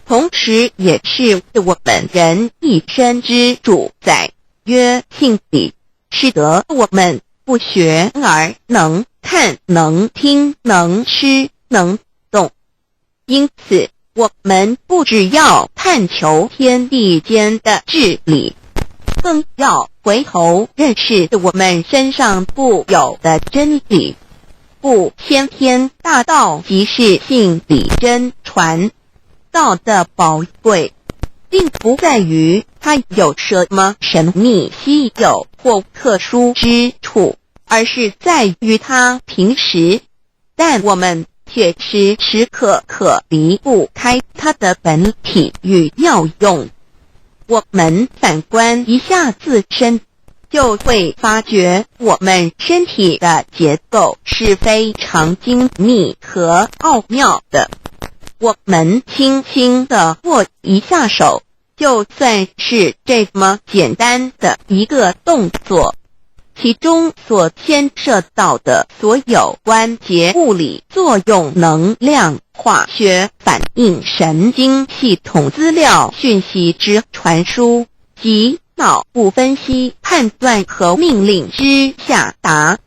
同时也是我们人一生之主宰，曰性理，使得我们不学而能看，能听，能吃，能动。因此我们不只要探求天地间的治理，更要回头认识我们身上固有的真理。故先天大道即是性理真传。道的宝贵并不在于它有什么神秘稀有或特殊之处，而是在于它平时，但我们却时时刻刻离不开它的本体与妙用。我们反观一下自身，就会发觉我们身体的结构是非常精密和奥妙的。我们轻轻地握一下手，就算是这么简单的一个动作，其中所牵涉到的所有关节物理作用、能量、化学反应、神经系统资料讯息之传输及道不分析判断和命令之下达。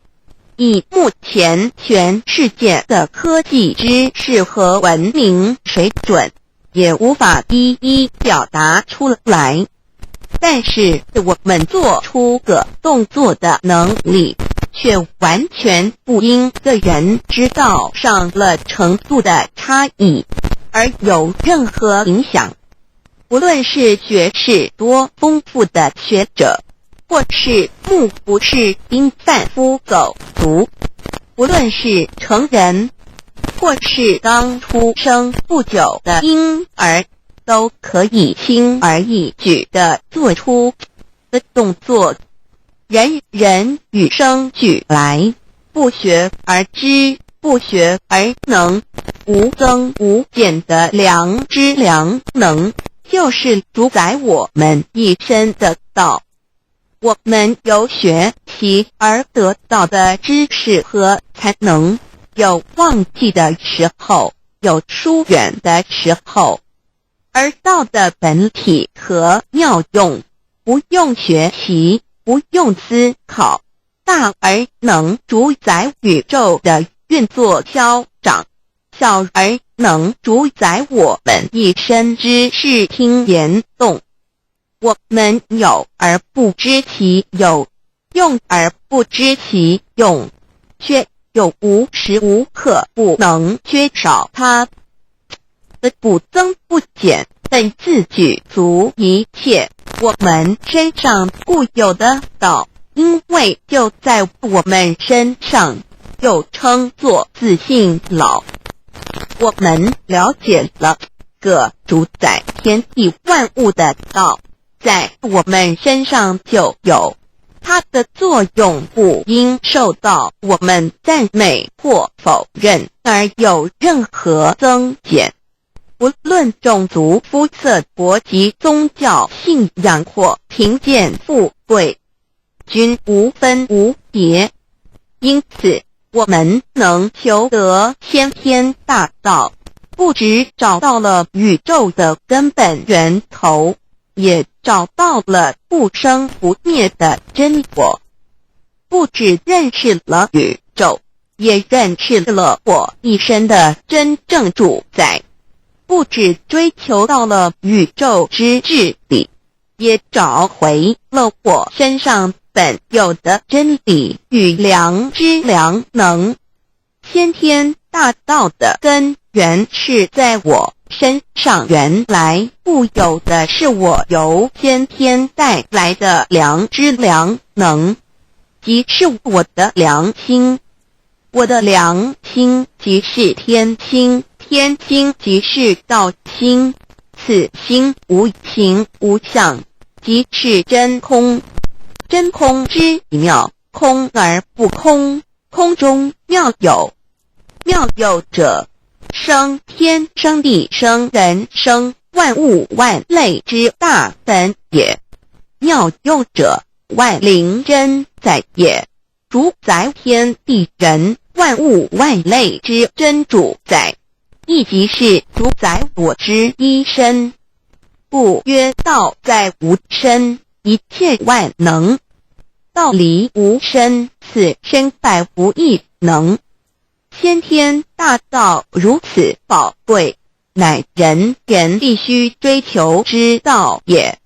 以目前全世界的科技知识和文明水准，也无法一一表达出来。但是我们做出个动作的能力，却完全不因个人知道上了程度的差异而有任何影响。无论是学识多丰富的学者，或是目不识丁贩夫走卒，无论是成人，或是刚出生不久的婴儿，都可以轻而易举地做出的动作。人人与生俱来，不学而知，不学而能，无增无减的良知良能，就是主宰我们一生的道。我们有学习而得到的知识和才能，有忘记的时候，有疏远的时候，而道的本体和妙用，不用学习，不用思考，大而能主宰宇宙的运作消长，小而能主宰我们一生之视听言动。我们有而不知其有，用而不知其用，却又无时无刻不能缺少它的不增不减，本自具足一切我们身上固有的道，因为就在我们身上，又称作自性老。我们了解了个主宰天地万物的道，在我们身上就有，它的作用不应受到我们赞美或否认而有任何增减。无论种族、肤色、国籍、宗教、信仰或贫贱富贵，均无分无别。因此，我们能求得先天大道，不只找到了宇宙的根本源头，也找到了不生不灭的真我。不只认识了宇宙，也认识了我一生的真正主宰。不只追求到了宇宙之至理，也找回了我身上本有的真理与良知良能。先天大道的根源是在我身上，原来固有的是我由先天带来的良知良能，即是我的良心。我的良心即是天心，天心即是道心，此心无形无相，即是真空。真空之妙，空而不空，空中妙有。妙有者，生天生地生人生万物万类之大本也。妙用者，万灵真在也，主宰天地人万物万类之真主宰，亦即是主宰我之一身。故曰道在无身，一切万能。道离无身，此身百无一能。先天大道如此宝贵，乃人人必须追求之道也。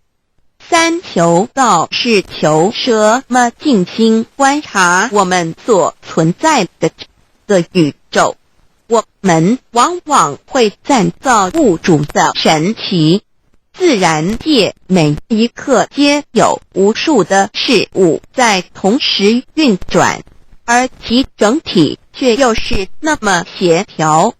三求道是求什么？静心观察我们所存在的宇宙，我们往往会赞造物主的神奇。自然界每一刻皆有无数的事物在同时运转，而其整体却又是那么协调。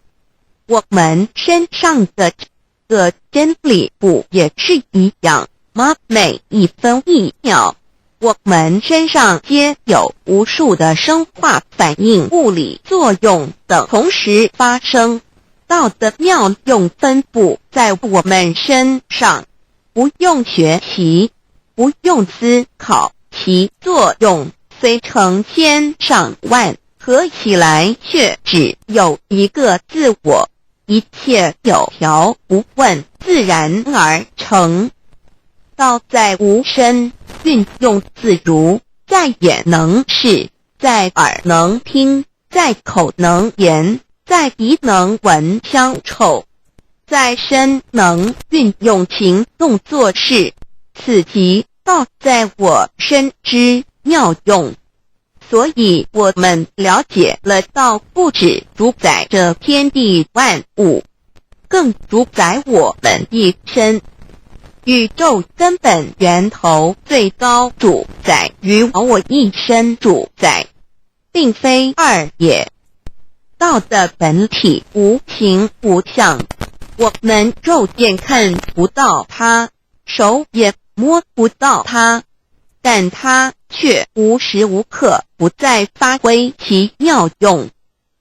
我们身上的这个真理不也是一样吗？每一分一秒，我们身上皆有无数的生化反应、物理作用等同时发生。道的妙用分布在我们身上，不用学习，不用思考，其作用虽成千上万，合起来却只有一个自我，一切有条不紊，自然而成。道在无声，运用自如，在眼能视，在耳能听，在口能言，在鼻能闻香臭，在身能运用情动作事，此即道在我身之妙用。所以我们了解了道不只主宰这天地万物，更主宰我们一身。宇宙根本源头最高主宰于我一身主宰，并非二也。道的本体无形无相，我们肉眼看不到它，手也摸不到它，但它却无时无刻不在发挥其妙用，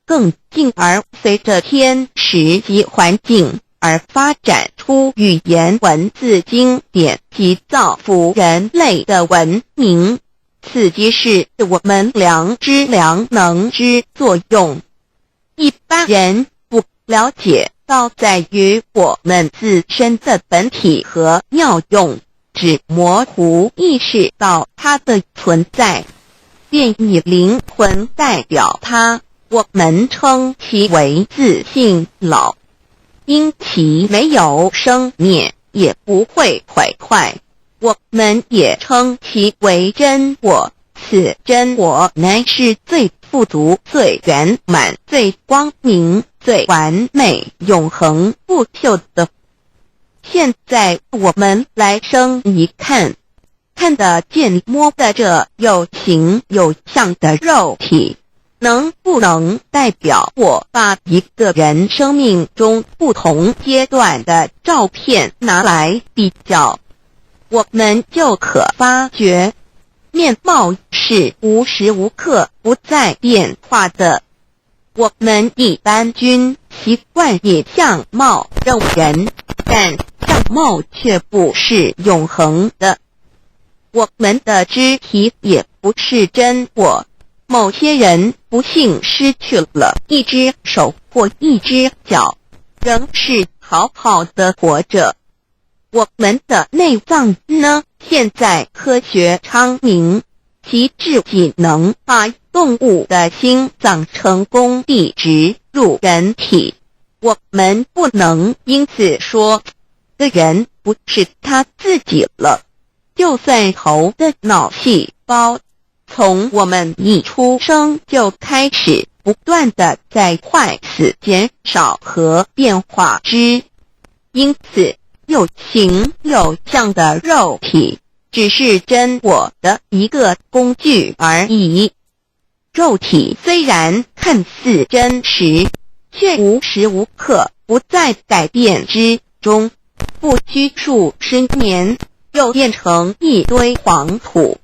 更进而随着天时及环境而发展出语言文字经典及造福人类的文明，此即是我们良知良能之作用。一般人不了解道在于我们自身的本体和妙用，只模糊意识到它的存在，便以灵魂代表它，我们称其为自性老。因其没有生灭，也不会毁坏，我们也称其为真我。此真我乃是最富足、最圆满、最光明、最完美、永恒不朽的。现在我们来生一看，看得见摸得着有形有相的肉体，能不能代表我把一个人生命中不同阶段的照片拿来比较，我们就可发觉面貌是无时无刻不在变化的。我们一般均习惯以相貌认人，但相貌却不是永恒的。我们的肢体也不是真我，某些人不幸失去了一只手或一只脚，仍是好好的活着。我们的内脏呢？现在科学昌明，其至仅能把动物的心脏成功地植入人体。我们不能因此说个人不是他自己了。就算头的脑细胞从我们一出生就开始不断的在坏死、减少和变化之，因此有形有相的肉体只是真我的一个工具而已。肉体虽然看似真实，却无时无刻不在改变之中，不拘束10年又变成一堆黄土。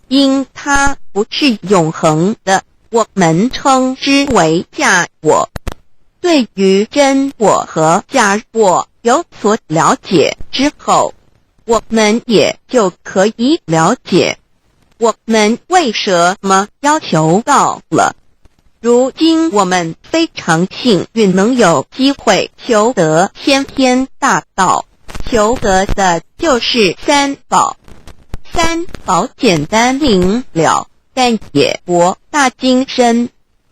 因它不是永恒的，我们称之为假我。对于真我和假我有所了解之后，我们也就可以了解我们为什么要求道了。如今我们非常幸运能有机会求得先天大道，求得的就是三宝。三宝简单明了，但也博大精深，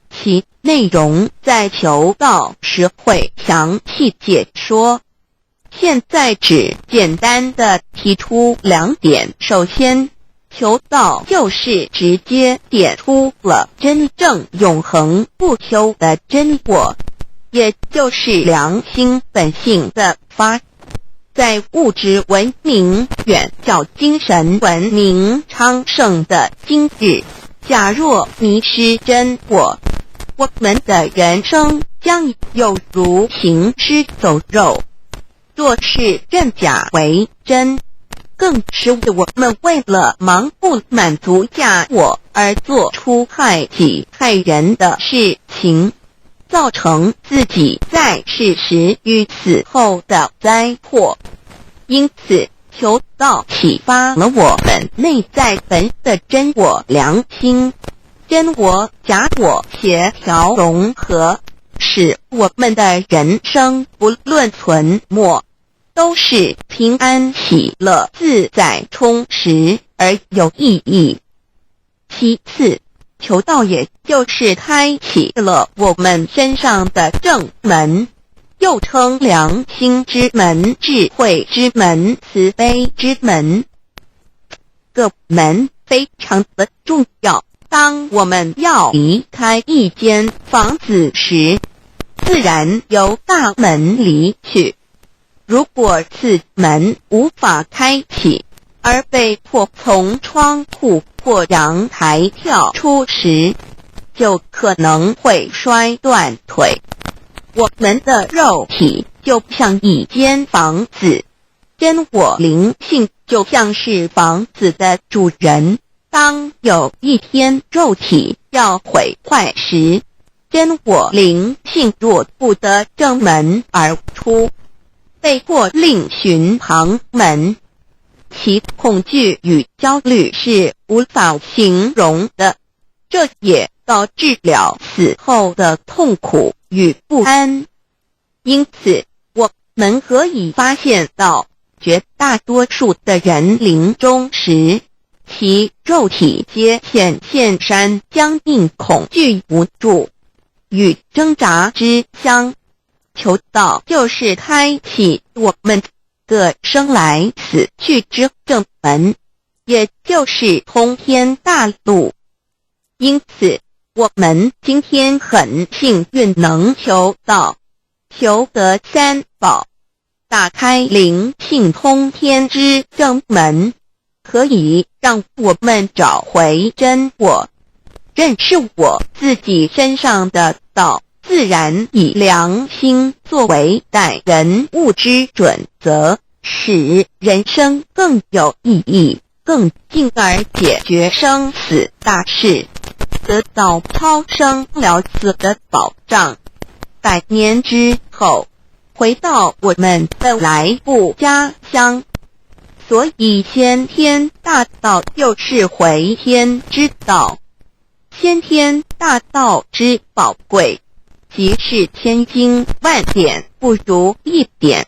其内容在求道时会详细解说。现在只简单的提出2点。首先，求道就是直接点出了真正永恒不朽的真我，也就是良心本性的发。在物质文明远较精神文明昌盛的今日，假若迷失真我，我们的人生将有如行尸走肉。若是认假为真，更是我们为了盲目满足假我而做出害己害人的事情，造成自己在世时与死后的灾祸。因此，求道启发了我们内在本的真我良心，真我假我协调融合，使我们的人生不论存没，都是平安喜乐、自在充实而有意义。其次，求道也就是开启了我们身上的正门，又称良心之门、智慧之门、慈悲之门。这个门非常的重要。当我们要离开一间房子时，自然由大门离去。如果此门无法开启，而被迫从窗户或阳台跳出时，就可能会摔断腿。我们的肉体就像一间房子，真我灵性就像是房子的主人。当有一天肉体要毁坏时，真我灵性若不得正门而出，被迫另寻旁门，其恐惧与焦虑是无法形容的，这也导致了死后的痛苦与不安。因此，我们可以发现到，绝大多数的人临终时，其肉体皆显现山僵硬、恐惧、无助与挣扎之相。求道就是开启我们个生来死去之正门，也就是通天大路。因此，我们今天很幸运能求道，求得三宝，打开灵性通天之正门，可以让我们找回真我，认识我自己身上的道，自然以良心作为待人物之准则，使人生更有意义，更进而解决生死大事，得到超生了死的保障。100年之后，回到我们的来部家乡。所以先天大道就是回天之道，先天大道之宝贵，即是千金万点不如一点。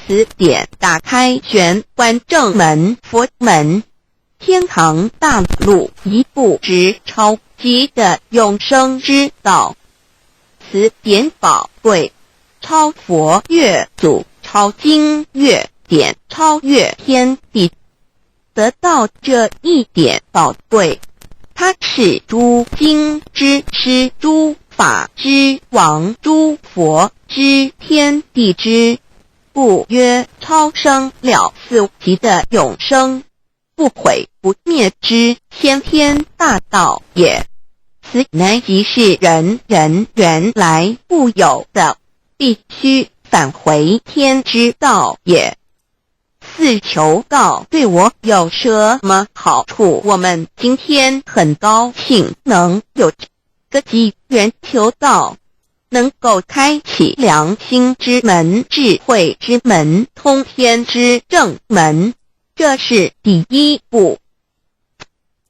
此点打开玄关正门佛门，天堂大路一步直超级的永生之道。此点宝贵，超佛越祖，超经越点，超越天地。得到这一点宝贵，它是诸经之师，诸法之王，诸佛之天地之，故曰超生了死极的永生，不毁不灭之先天大道也。此乃即是人人原来固有的，必须返回天之道也。四求道对我有什么好处？我们今天很高兴能有这个机缘求道，能够开启良心之门、智慧之门、通天之正门，这是第一步。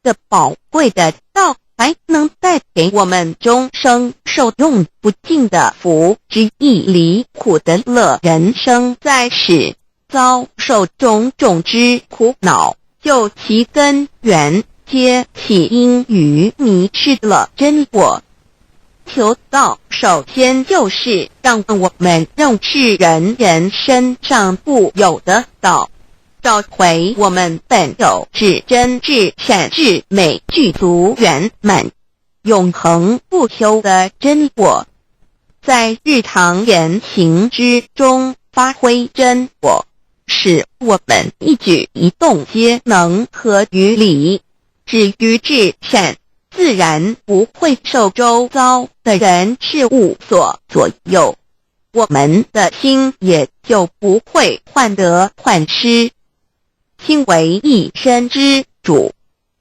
这宝贵的道还能带给我们终生受用不尽的福之益，离苦的乐。人生在世，遭受种种之苦恼，就其根源皆起因于迷失了真我。求道首先就是让我们认识人人身上固有的道，找回我们本有至真至善至美具足圆满永恒不朽的真我，在日常言行之中发挥真我，使我们一举一动皆能合于理，止于至善，自然不会受周遭的人事物所左右，我们的心也就不会患得患失。心为一身之主，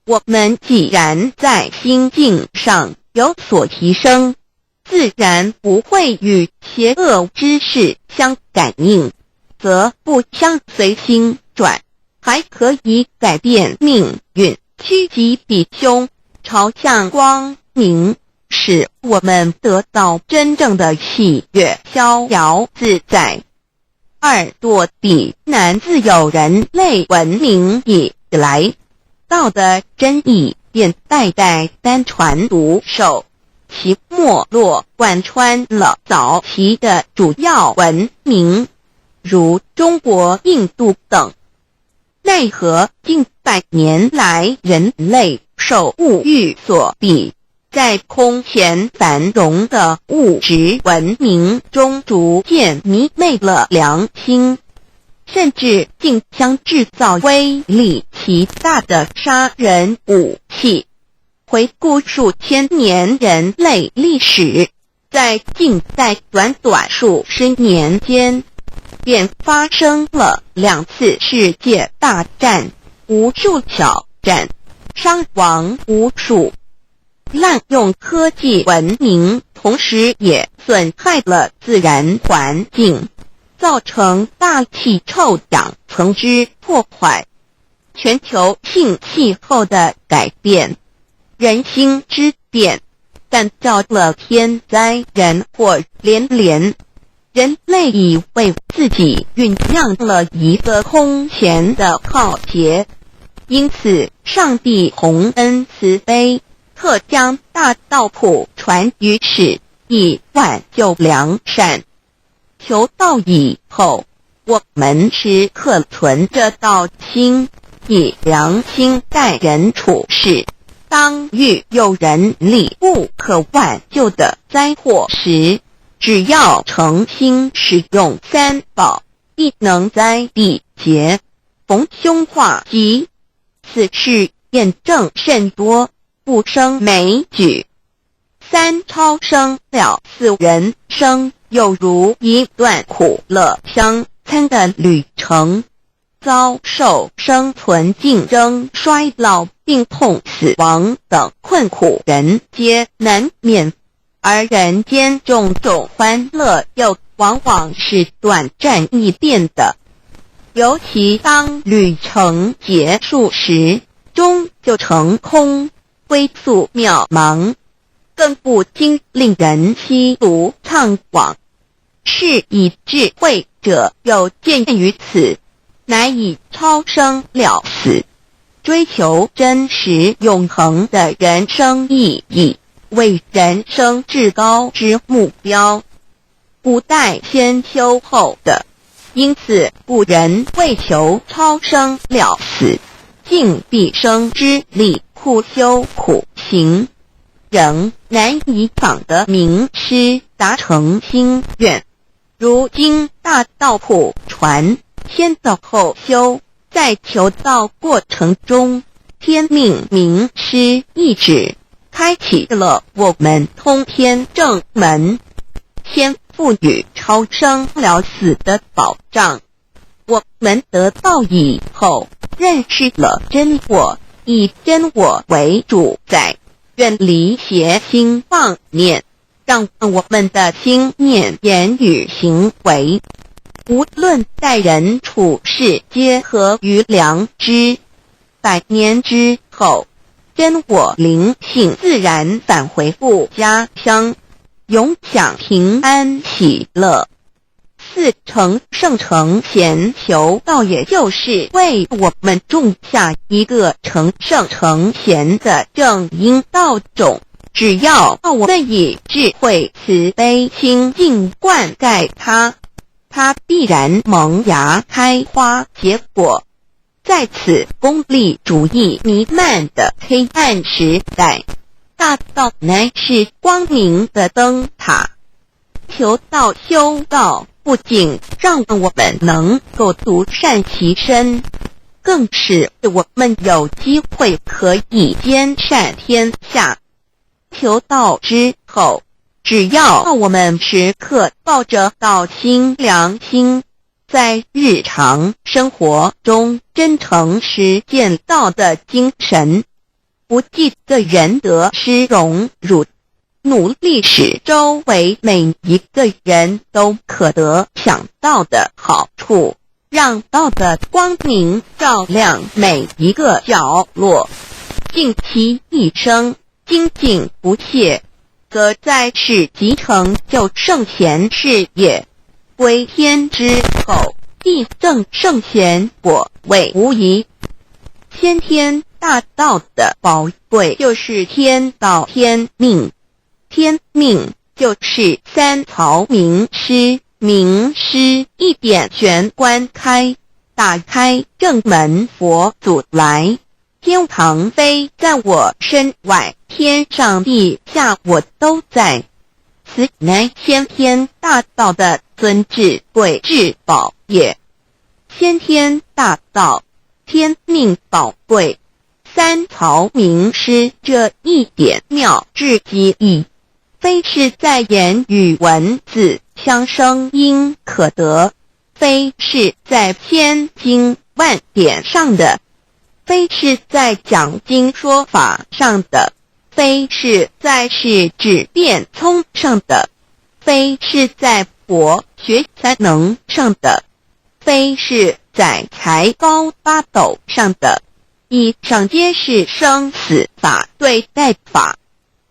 我们既然在心境上有所提升，自然不会与邪恶之事相感应，则不相随心转，还可以改变命运，趋吉避凶，朝向光明，使我们得到真正的喜悦、逍遥自在。耳朵比南自有人类文明以来，道的真意便代代单传独授，其没落贯穿了早期的主要文明，如中国、印度等。奈何近百年来人类受物欲所逼，在空前繁荣的物质文明中逐渐迷昧了良心，甚至竟将制造威力极大的杀人武器。回顾数千年人类历史，在近代短短数十年间，便发生了2次世界大战，无数挑战，伤亡无数。滥用科技文明，同时也损害了自然环境，造成大气臭氧层之破坏，全球性气候的改变，人心之变，但造了天灾人祸连连。人类已为自己酝酿了一个空前的浩劫，因此上帝洪恩慈悲，特将大道谱传于世，以挽救良善。求道以后，我们时刻存着道心，以良心待人处事。当遇有人力不可挽救的灾祸时，只要诚心使用3宝，必能灾必劫，逢凶化吉。此事验证甚多，不胜枚举。3超生了4人生，有如一段苦乐相参的旅程，遭受生存竞争、衰老、病痛、死亡等困苦，人皆难免。而人间种种欢乐又往往是短暂易变的，尤其当旅程结束时，终究成空，归宿渺茫，更不禁令人凄独怅惘。是以智慧者有见于此，乃以超生了死，追求真实永恒的人生意义为人生至高之目标，不待先修后的。因此古人为求超生了死，尽毕生之力苦修苦行，仍难以访得名师达成心愿。如今大道谱传，先道后修，在求道过程中，天命名师一指，开启了我们通天正门，先赋予超生了死的保障。我们得道以后，认识了真我，以真我为主宰，远离邪心妄念，让我们的心念、言语、行为，无论待人处事，皆合于良知。100年之后，真我灵性自然返回故家乡，永享平安喜乐。4成圣成贤求道，也就是为我们种下一个成圣成贤的正因道种。只要我们以智慧慈悲心境灌溉它，它必然萌芽开花结果。在此功利主义弥漫的黑暗时代，大道乃是光明的灯塔。求道修道，不仅让我们能够独善其身，更使我们有机会可以兼善天下。求道之后，只要我们时刻抱着道心、良心，在日常生活中真诚实践道的精神，不计个人得失荣辱，努力使周围每一个人都可得享道的好处，让道的光明照亮每一个角落，尽其一生精进不懈，则在世即成就圣贤事业。归天之后，必正圣贤，果位无疑。先天大道的宝贵就是天道天命，天命就是三曹名师，名师一点玄关开，打开正门佛祖来，天堂飞在我身外，天上地下我都在。此乃先天大道的尊至贵至宝也。先天大道，天命宝贵，三曹名师这一点妙至极意，非是在言语文字相声音可得，非是在千经万典上的，非是在讲经说法上的，非是在是指变聪上的，非是在博学才能上的，非是在才高八斗上的，以上皆是生死法对待法，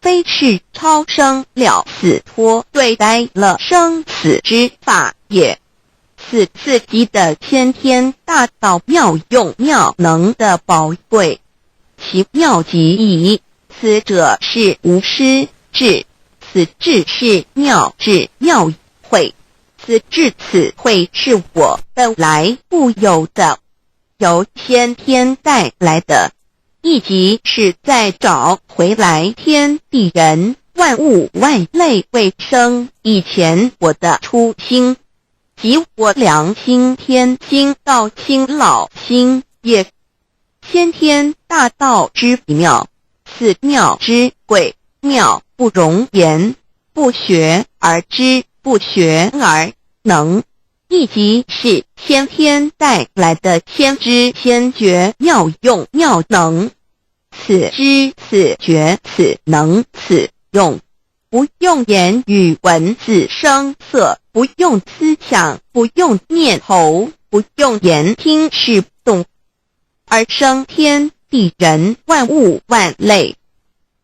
非是超生了死脱对待了生死之法也。此次级的先天大道妙用妙能的宝贵，其妙极矣。此者是无师智，此智是妙智妙慧，此智此慧是我本来固有的，由先天带来的，亦即是在找回来天地人万物万类未生以前我的初心，即我良心天心道心老心也。先天大道之妙，此妙之贵，妙不容言，不学而知，不学而能，亦即是先天带来的先知先觉妙用妙能。此知此觉此能此用，不用言语文字声色，不用思想，不用念头，不用言听是动，而生天地人万物万类。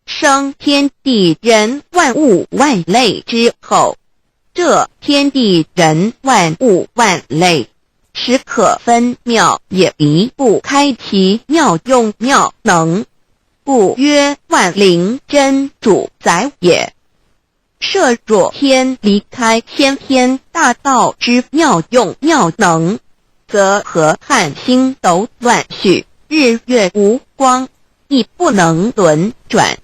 生天地人万物万类之后，这天地人万物万类实可分妙，也离不开其妙用妙能，故曰万灵真主宰也。设若天离开先天大道之妙用妙能，则河汉星斗乱序，日月无光，亦不能轮转，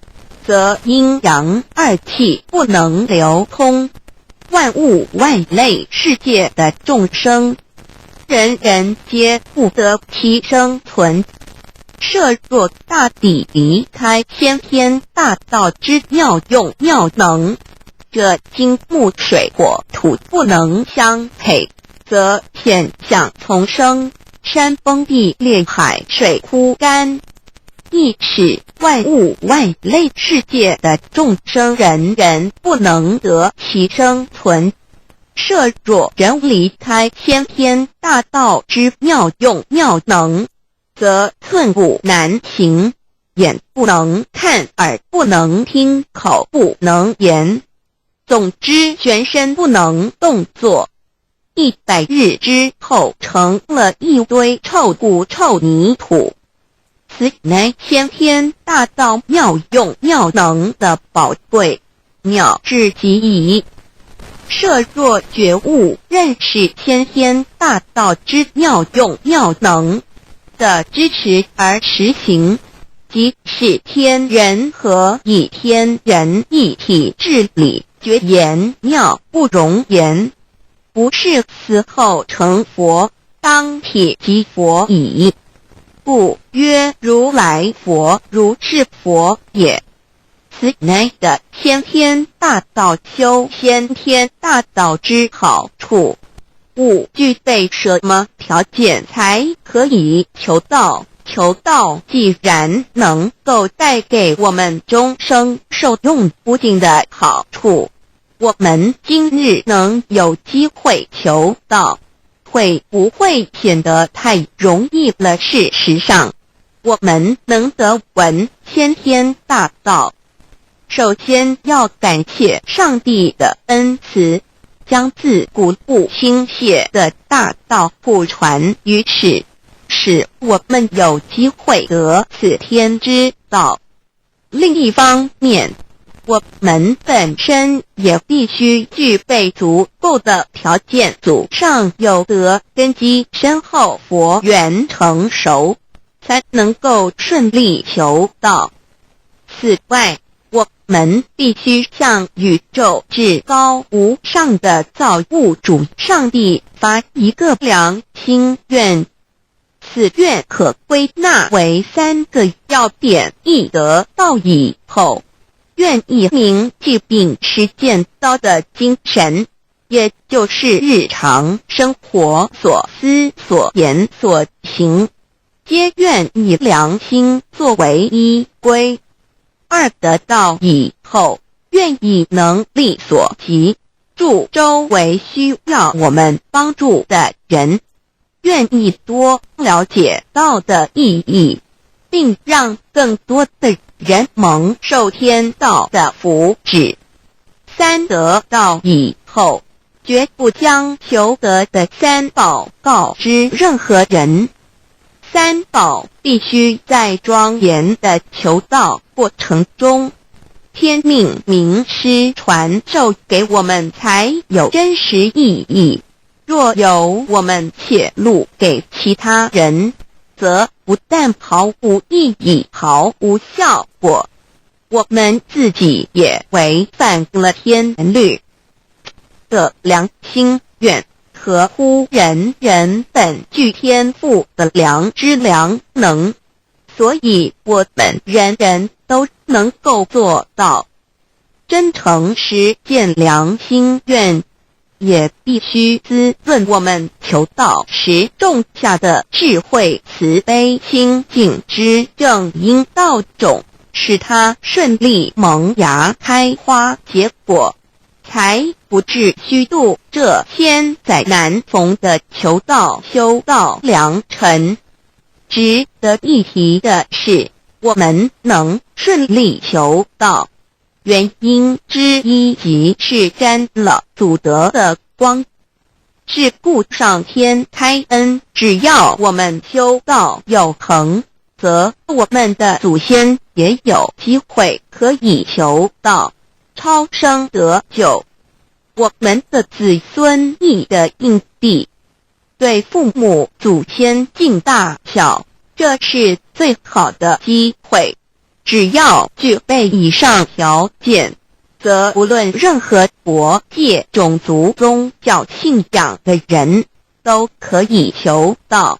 则阴阳二气不能流通，万物万类世界的众生，人人皆不得其生存。设若大地离开先天大道之妙用妙能，这金木水火土不能相配，则现象丛生，山崩地裂，海水枯干，亦使万物万类世界的众生人人不能得其生存。设若人离开先天大道之妙用妙能，则寸步难行，眼不能看，耳不能听，口不能言，总之全身不能动作。100日之后，成了一堆臭骨臭泥土。此乃先天大道妙用妙能的宝贵，妙至极矣。设若觉悟认识先天大道之妙用妙能的支持而实行，即是天人合一，天人一体治理，觉言妙不容言，不是死后成佛，当体即佛矣。故曰如来佛，如是佛也。此乃的先天大道修先天大道之好处。勿具备什么条件才可以求道？求道既然能够带给我们终生受用不尽的好处，我们今日能有机会求道，会不会显得太容易了？事实上，我们能得闻先天大道，首先要感谢上帝的恩慈，将自古不倾泻的大道普传于世，使我们有机会得此天之道。另一方面，我们本身也必须具备足够的条件，祖上有德，根基深厚，佛缘成熟，才能够顺利求道。此外，我们必须向宇宙至高无上的造物主上帝发一个良心愿，此愿可归纳为3个要点：一得道以后，愿以明既并实践道的精神，也就是日常生活所思所言所行，皆愿以良心作为依归。2得道以后，愿以能力所及，助周围需要我们帮助的人，愿意多了解道的意义，并让更多的人蒙受天道的福祉。3得道以后，绝不将求得的3宝告知任何人。3宝必须在庄严的求道过程中，天命名师传授给我们，才有真实意义。若由我们泄露给其他人，则不但毫无意义，毫无效果，我们自己也违反了天律。的良心愿合乎人人本具天赋的良知良能，所以我们人人都能够做到。真诚实践良心愿，也必须滋润我们求道时种下的智慧、慈悲、清净之正因道种，使它顺利萌芽开花结果，才不至虚度这千载难逢的求道修道良辰。值得一提的是，我们能顺利求道，原因之一即是沾了祖德的光。是故上天开恩，只要我们修道有恒，则我们的祖先也有机会可以求道超生得救。我们的子孙亦的印地，对父母祖先敬大小，这是最好的机会。只要具备以上条件，则无论任何国界、种族、宗教信仰的人，都可以求道。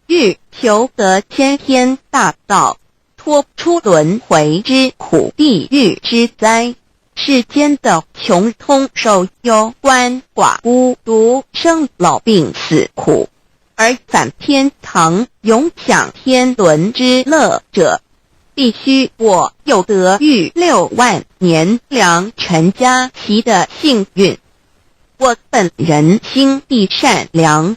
欲求得先天大道，脱出轮回之苦、地狱之灾，世间的穷通受忧、鳏寡孤独、生老病死苦，而返天堂永享天伦之乐者，必须我有得遇6万年良辰佳期的幸运。我本人心地善良，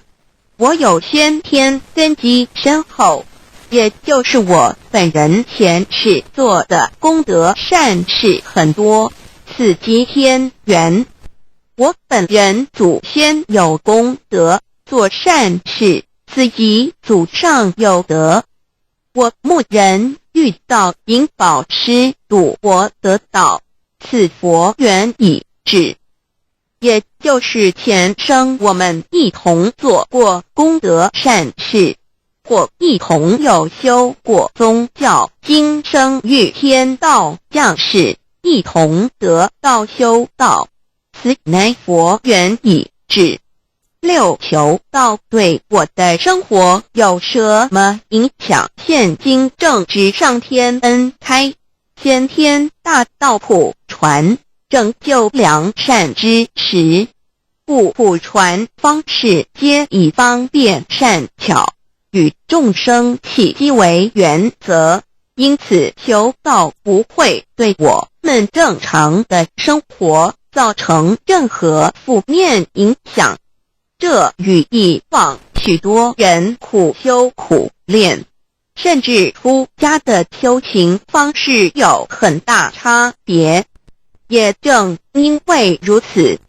我有先天根基深厚，也就是我本人前世做的功德善事很多，此即天缘。我本人祖先有功德，做善事，此即祖上有德。我牧人遇到引导师度我得道，此佛缘已至，也就是前生我们一同做过功德善事，或一同有修过宗教，今生遇天道降世，一同得道修道，此乃佛缘已至。6求道对我的生活有什么影响？现今正值上天恩开，先天大道普传，拯救良善之时，故普传方式皆以方便善巧，与众生契机为原则，因此求道不会对我们正常的生活造成任何负面影响。这与以往许多人苦修苦练，甚至出家的修行方式有很大差别。也正因为如此，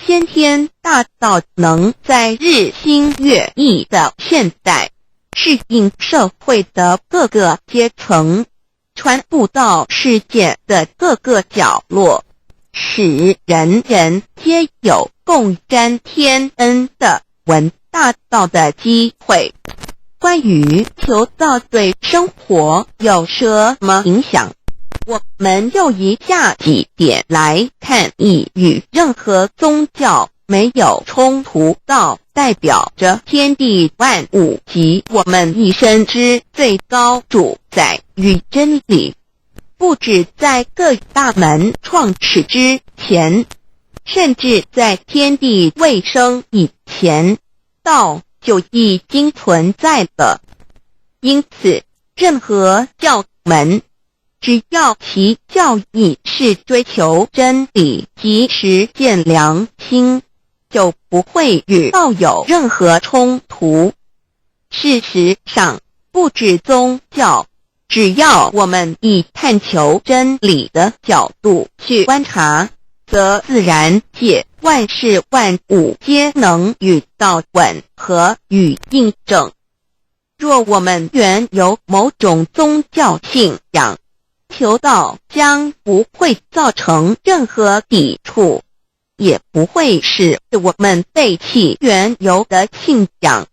先天大道能在日新月异的现代适应社会的各个阶层，传布到世界的各个角落，使人人皆有共沾天恩的闻大道的机会。关于求道对生活有什么影响，我们就以下几点来看。以与任何宗教没有冲突，道代表着天地万物及我们一生之最高主宰与真理。不止在各大门创始之前，甚至在天地未生以前，道就已经存在了。因此，任何教门，只要其教义是追求真理及实践良心，就不会与道有任何冲突。事实上，不止宗教，只要我们以探求真理的角度去观察，则自然界万事万物皆能与道吻合与印证。若我们原有某种宗教信仰，求道将不会造成任何抵触，也不会使我们背弃原有的信仰，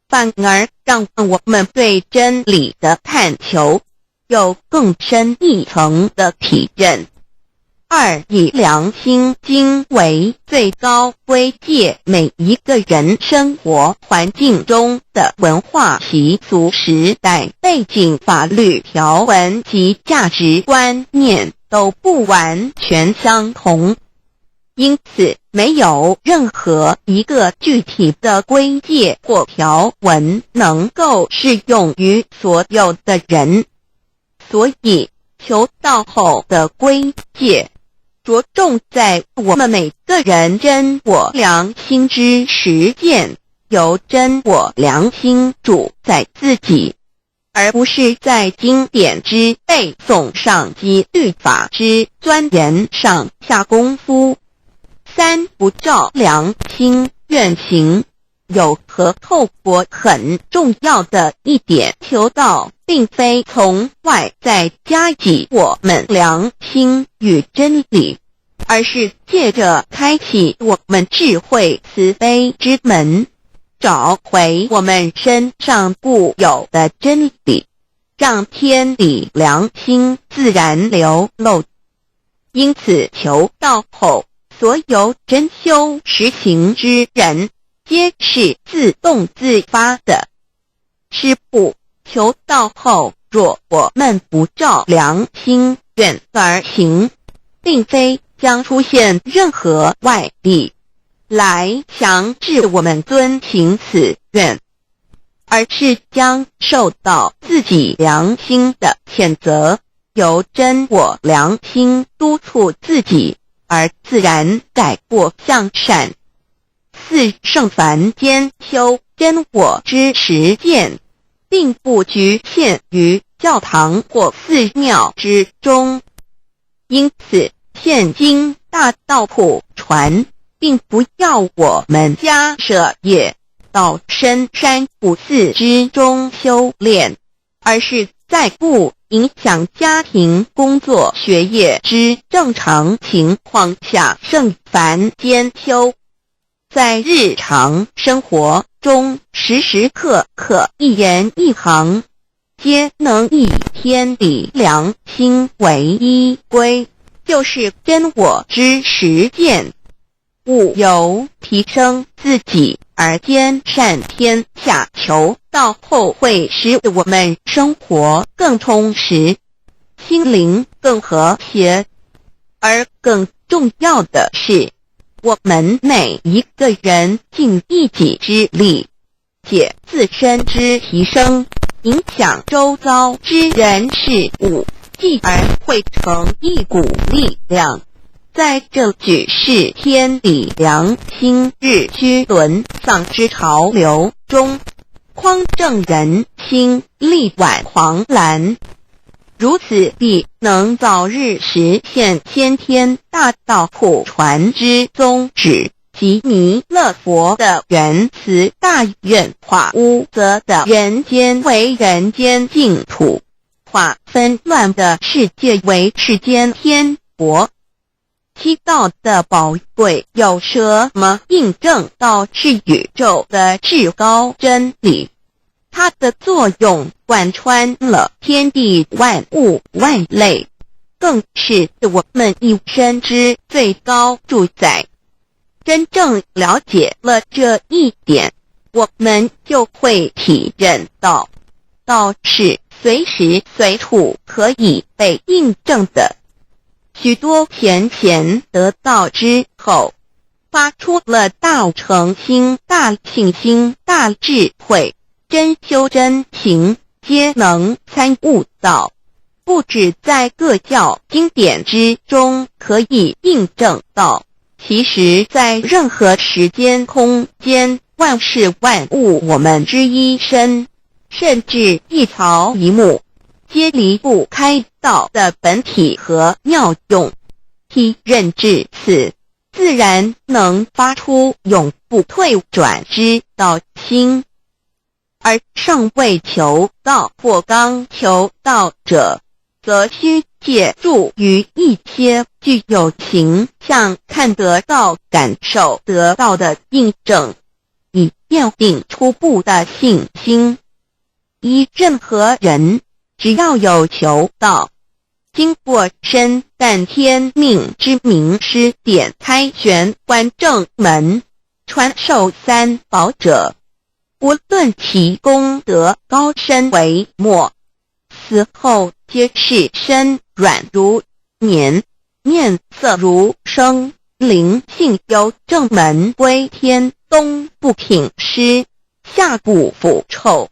反而让我们对真理的探求有更深一层的体认。二，以良心经为最高规戒每一个人生活环境中的文化习俗、时代背景、法律条文及价值观念都不完全相同，因此没有任何一个具体的规戒或条文能够适用于所有的人。所以求道后的规戒着重在我们每个人真我良心之实践，由真我良心主宰自己，而不是在经典之背诵上及律法之钻研上下功夫。三，不照良心愿行。有和透过很重要的一点，求道并非从外在加给我们良心与真理，而是借着开启我们智慧慈悲之门，找回我们身上固有的真理，让天理良心自然流露。因此求道后，所有真修实行之人皆是自动自发的。师父，求道后，若我们不照良心愿而行，并非将出现任何外力来强制我们遵行此愿，而是将受到自己良心的谴责，由真我良心督促自己，而自然改过向善。四，圣凡间修真我之实践，并不局限于教堂或寺庙之中。因此，现今大道普传，并不要我们家舍业到深山古寺之中修炼，而是在不影响家庭、工作、学业之正常情况下圣凡间修。在日常生活中，时时刻刻一言一行，皆能以天理良心为依归，就是真我之实践。务由提升自己而兼善天下，求道后会使我们生活更充实，心灵更和谐。而更重要的是，我们每一个人尽一己之力，借自身之提升，影响周遭之人事物，继而汇成一股力量，在这举世天理良心日趋沦丧之潮流中，匡正人心，力挽狂澜。如此必能早日实现先天大道普传之宗旨，及弥勒佛的仁慈大愿，化污浊的人间为人间净土，化纷乱的世界为世间天国。七道的宝贵有什么印证到是宇宙的至高真理？它的作用贯穿了天地万物万类，更是我们一生之最高主宰。真正了解了这一点，我们就会体认到，道是随时随处可以被印证的。许多贤得道之后，发出了大诚心、大信心、大智慧，真修真行，皆能参悟到，不止在各教经典之中可以印证到，其实在任何时间空间，万事万物我们之一身，甚至一草一木，皆离不开道的本体和妙用。体认至此，自然能发出永不退转之道心。而尚未求道或刚求道者，则需借助于一些具有形象看得到、感受得到的印证，以奠定初步的信心。依任何人，只要有求道，经过身但天命之名师点开玄关正门，传授三宝者，无论其功德高深为末，死后皆是身软如棉，面色如生，灵性由正门归天，东不品湿，下不腐臭，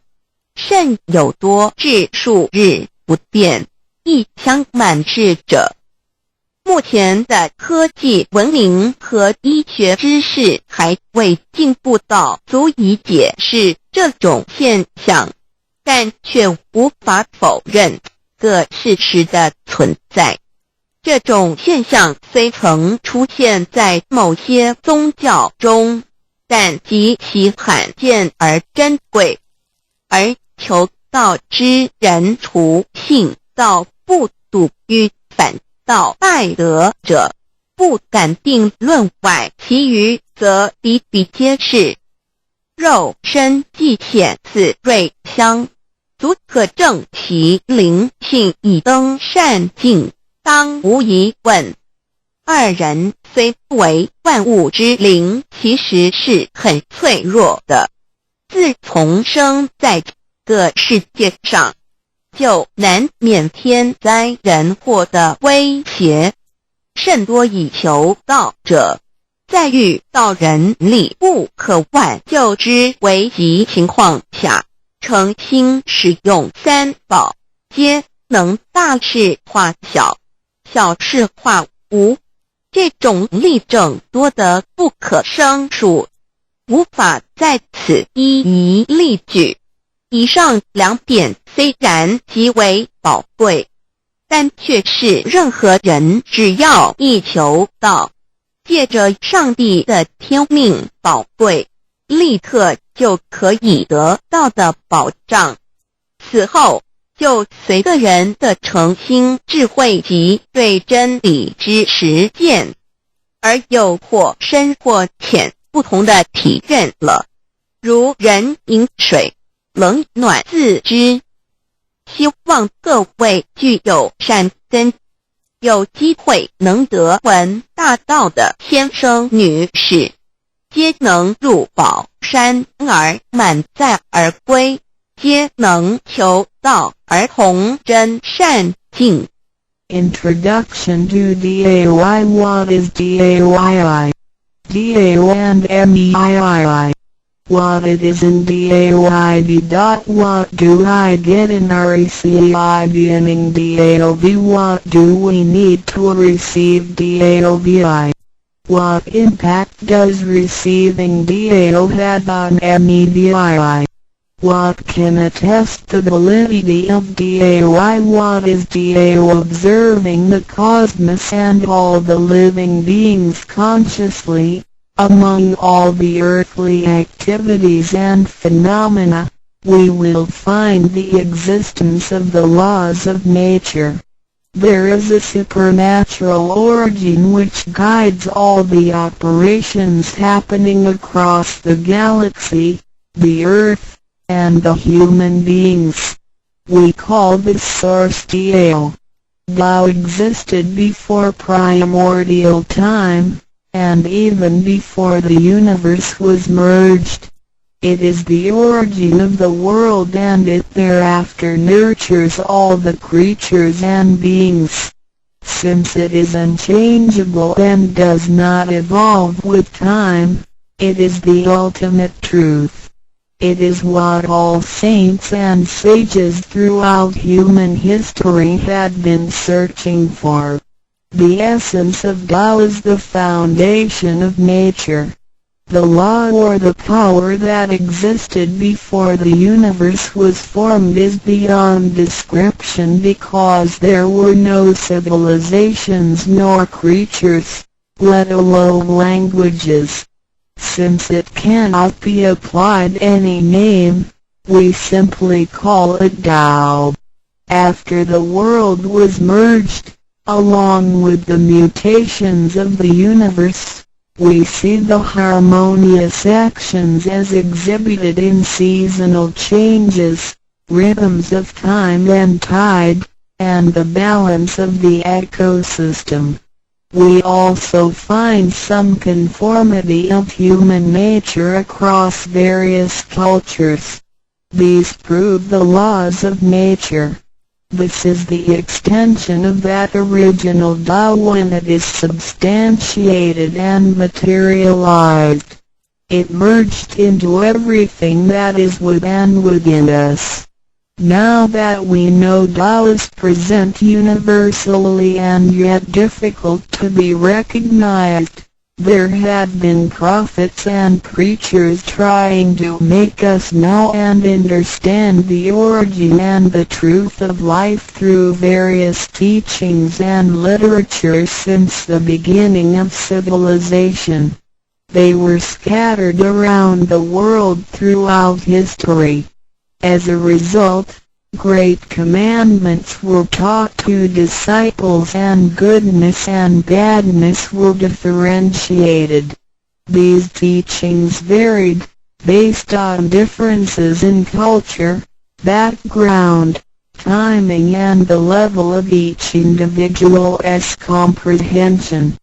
甚有多至数日不变，一腔满志者。目前的科技文明和医学知识还未进步到足以解释这种现象，但却无法否认个事实的存在。这种现象虽曾出现在某些宗教中，但极其罕见而珍贵，而求道之人除信道不笃于反道败德者，不敢定论外，其余则比比皆是。肉身既显似瑞香，足可证其灵性已登善境，当无疑问。二人虽不为万物之灵，其实是很脆弱的。自从生在这个世界上，就难免天灾人祸的威胁，甚多以求道者，在遇到人力不可挽救之危急情况下，诚心使用三宝，皆能大事化小，小事化无。这种例证多得不可胜数，无法在此一一例举。以上两点虽然极为宝贵，但却是任何人只要一求道，借着上帝的天命宝贵，立刻就可以得到的保障。此后就随个人的诚心、智慧及对真理之实践，而有或深或浅不同的体认了。如人饮水，冷暖自知。希望各位具有善根，有机会能得闻大道的先生女士，皆能入宝山而满载而归，皆能求道而同真善境。 Introduction to DAY. What is DAYI? DA and MEII. What it is in DAYD. What do I get in RECI beginning DAOB? What do we need to receive DAOBI? What impact does receiving DAO have on MEDII? What can attest the validity of DAY? What is DAO? Observing the cosmos and all the living beings consciously, Among all the earthly activities and phenomena, we will find the existence of the laws of nature. There is a supernatural origin which guides all the operations happening across the galaxy, the earth, and the human beings. We call this source Tao. Tao existed before primordial time, and even before the universe was merged. It is the origin of the world, and it thereafter nurtures all the creatures and beings. Since it is unchangeable and does not evolve with time, it is the ultimate truth. It is what all saints and sages throughout human history had been searching for. The essence of Tao is the foundation of nature. The law or the power that existed before the universe was formed is beyond description, because there were no civilizations nor creatures, let alone languages. Since it cannot be applied any name, we simply call it Tao. After the world was merged, along with the mutations of the universe, we see the harmonious actions as exhibited in seasonal changes, rhythms of time and tide, and the balance of the ecosystem. We also find some conformity of human nature across various cultures. These prove the laws of nature. This is the extension of that original Tao when it is substantiated and materialized. It merged into everything that is within us. Now that we know Tao is present universally and yet difficult to be recognized, there have been prophets and preachers trying to make us know and understand the origin and the truth of life through various teachings and literature since the beginning of civilization. They were scattered around the world throughout history. As a result, great commandments were taught to disciples and goodness and badness were differentiated. These teachings varied, based on differences in culture, background, timing and the level of each individual's comprehension.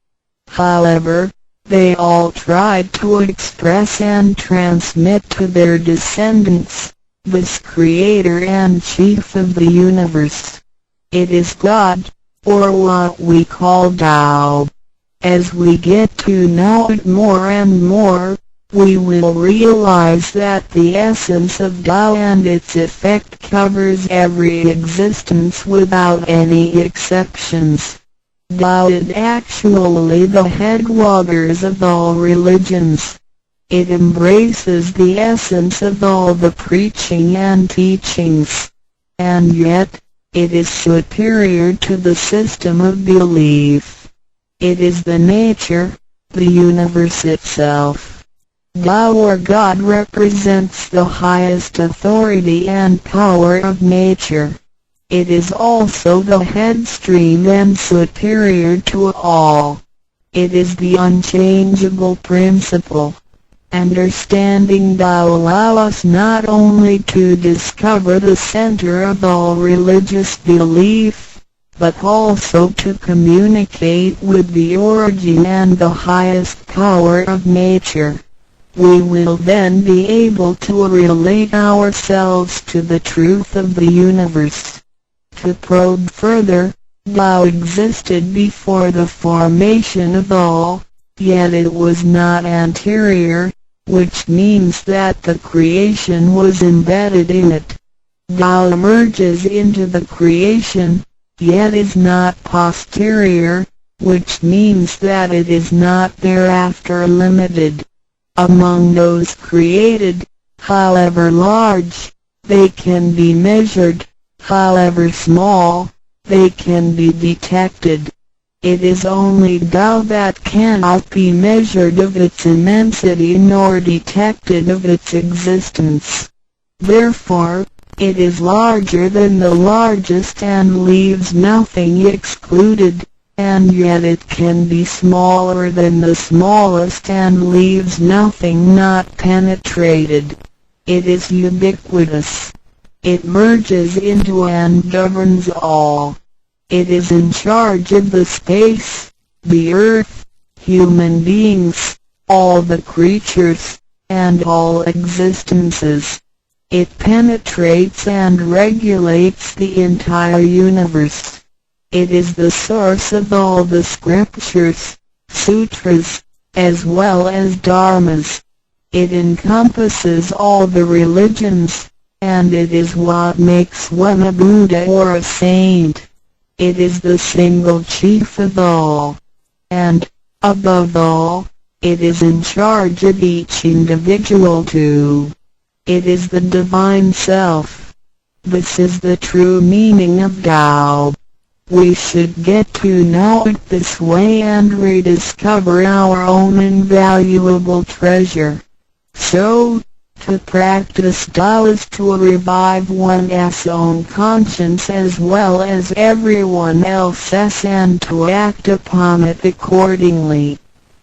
However, they all tried to express and transmit to their descendants this Creator and Chief of the universe. It is God, or what we call Tao. As we get to know it more and more, we will realize that the essence of Tao and its effect covers every existence without any exceptions. Tao is actually the headwaters of all religions. It embraces the essence of all the preaching and teachings, and yet, it is superior to the system of belief. It is the nature, the universe itself. Tao or God represents the highest authority and power of nature. It is also the headstream and superior to all. It is the unchangeable principle. Understanding Tao allows us not only to discover the center of all religious belief, but also to communicate with the origin and the highest power of nature. We will then be able to relate ourselves to the truth of the universe. To probe further, Tao existed before the formation of all, yet it was not anterior, which means that the creation was embedded in it. Tao emerges into the creation, yet is not posterior, which means that it is not thereafter limited. Among those created, however large, they can be measured, however small, they can be detected. It is only Tao that cannot be measured of its immensity nor detected of its existence. Therefore, it is larger than the largest and leaves nothing excluded, and yet it can be smaller than the smallest and leaves nothing not penetrated. It is ubiquitous. It merges into and governs all. It is in charge of the space, the earth, human beings, all the creatures, and all existences. It penetrates and regulates the entire universe. It is the source of all the scriptures, sutras, as well as dharmas. It encompasses all the religions, and it is what makes one a Buddha or a saint. It is the single chief of all. And, above all, it is in charge of each individual too. It is the Divine Self. This is the true meaning of Tao. We should get to know it this way and rediscover our own invaluable treasure. So, to practice Tao is to revive one's own conscience as well as everyone else's and to act upon it accordingly.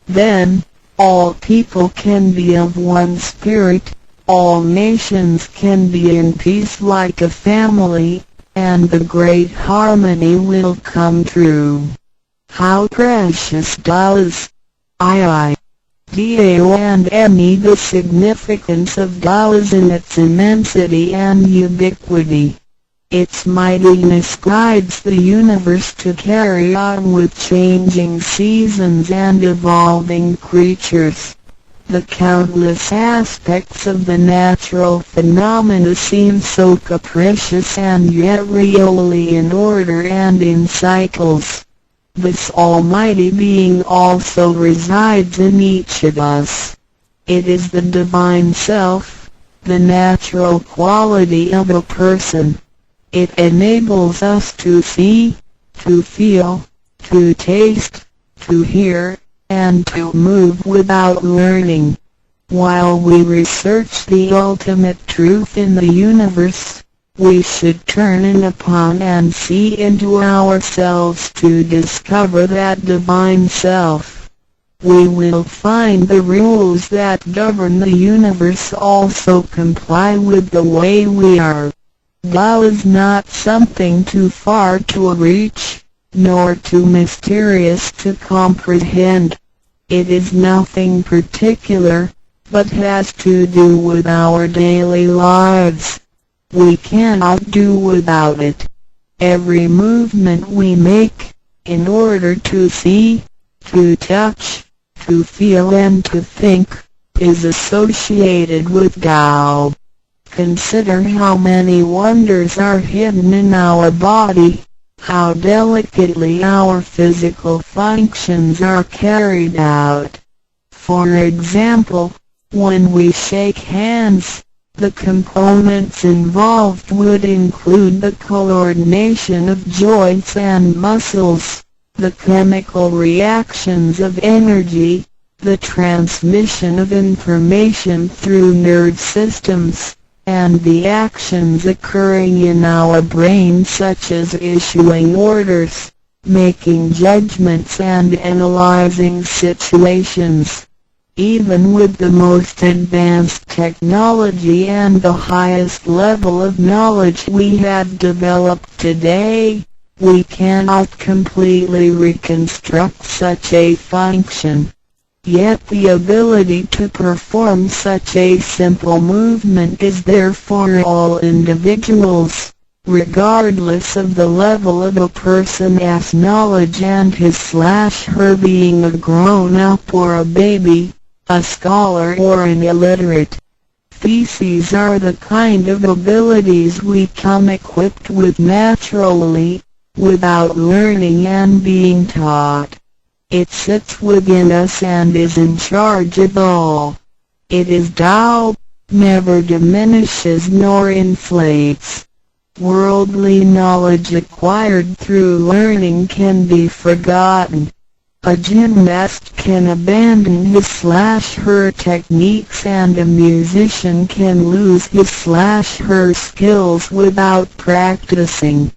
Then, all people can be of one spirit, all nations can be in peace like a family, and the great harmony will come true. How precious Tao is! Dao and Me. The significance of Tao is in its immensity and ubiquity. Its mightiness guides the universe to carry on with changing seasons and evolving creatures. The countless aspects of the natural phenomena seem so capricious and yet really in order and in cycles. This almighty being also resides in each of us. It is the Divine Self, the natural quality of a person. It enables us to see, to feel, to taste, to hear, and to move without learning. While we research the ultimate truth in the universe, we should turn in upon and see into ourselves to discover that Divine Self. We will find the rules that govern the universe also comply with the way we are. Tao is not something too far to reach, nor too mysterious to comprehend. It is nothing particular, but has to do with our daily lives. We cannot do without it. Every movement we make, in order to see, to touch, to feel and to think, is associated with Tao. Consider how many wonders are hidden in our body, how delicately our physical functions are carried out. For example, when we shake hands, the components involved would include the coordination of joints and muscles, the chemical reactions of energy, the transmission of information through nerve systems, and the actions occurring in our brain such as issuing orders, making judgments and analyzing situations. Even with the most advanced technology and the highest level of knowledge we have developed today, we cannot completely reconstruct such a function. Yet the ability to perform such a simple movement is there for all individuals, regardless of the level of a person's knowledge and his/her being a grown-up or a baby, a scholar or an illiterate. These are the kind of abilities we come equipped with naturally, without learning and being taught. It sits within us and is in charge of all. It is Tao, never diminishes nor inflates. Worldly knowledge acquired through learning can be forgotten. A gymnast can abandon his/her techniques and a musician can lose his/her skills without practicing.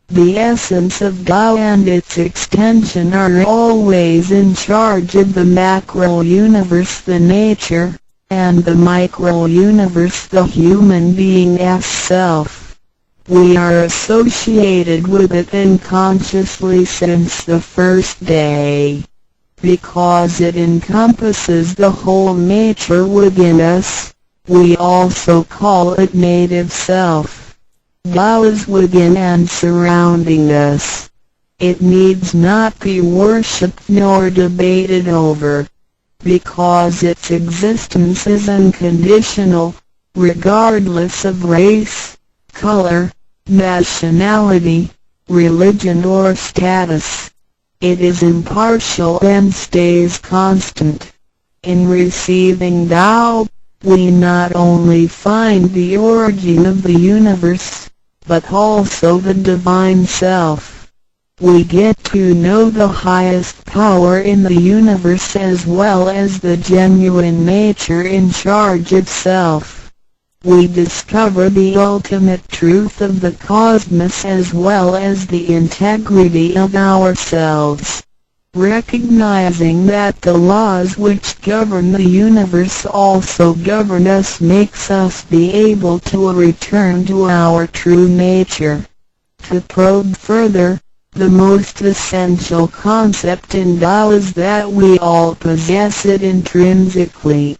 The essence of Tao and its extension are always in charge of the macro-universe, the nature, and the micro-universe, the human being as self. We are associated with it unconsciously since the first day. Because it encompasses the whole nature within us, we also call it native self. Tao is within and surrounding us. It needs not be worshipped nor debated over, because its existence is unconditional, regardless of race, color, nationality, religion or status. It is impartial and stays constant. In receiving Tao, we not only find the origin of the universe, but also the divine self. We get to know the highest power in the universe as well as the genuine nature in charge of self. We discover the ultimate truth of the cosmos as well as the integrity of ourselves. Recognizing that the laws which govern the universe also govern us makes us be able to return to our true nature. To probe further, the most essential concept in Tao is that we all possess it intrinsically.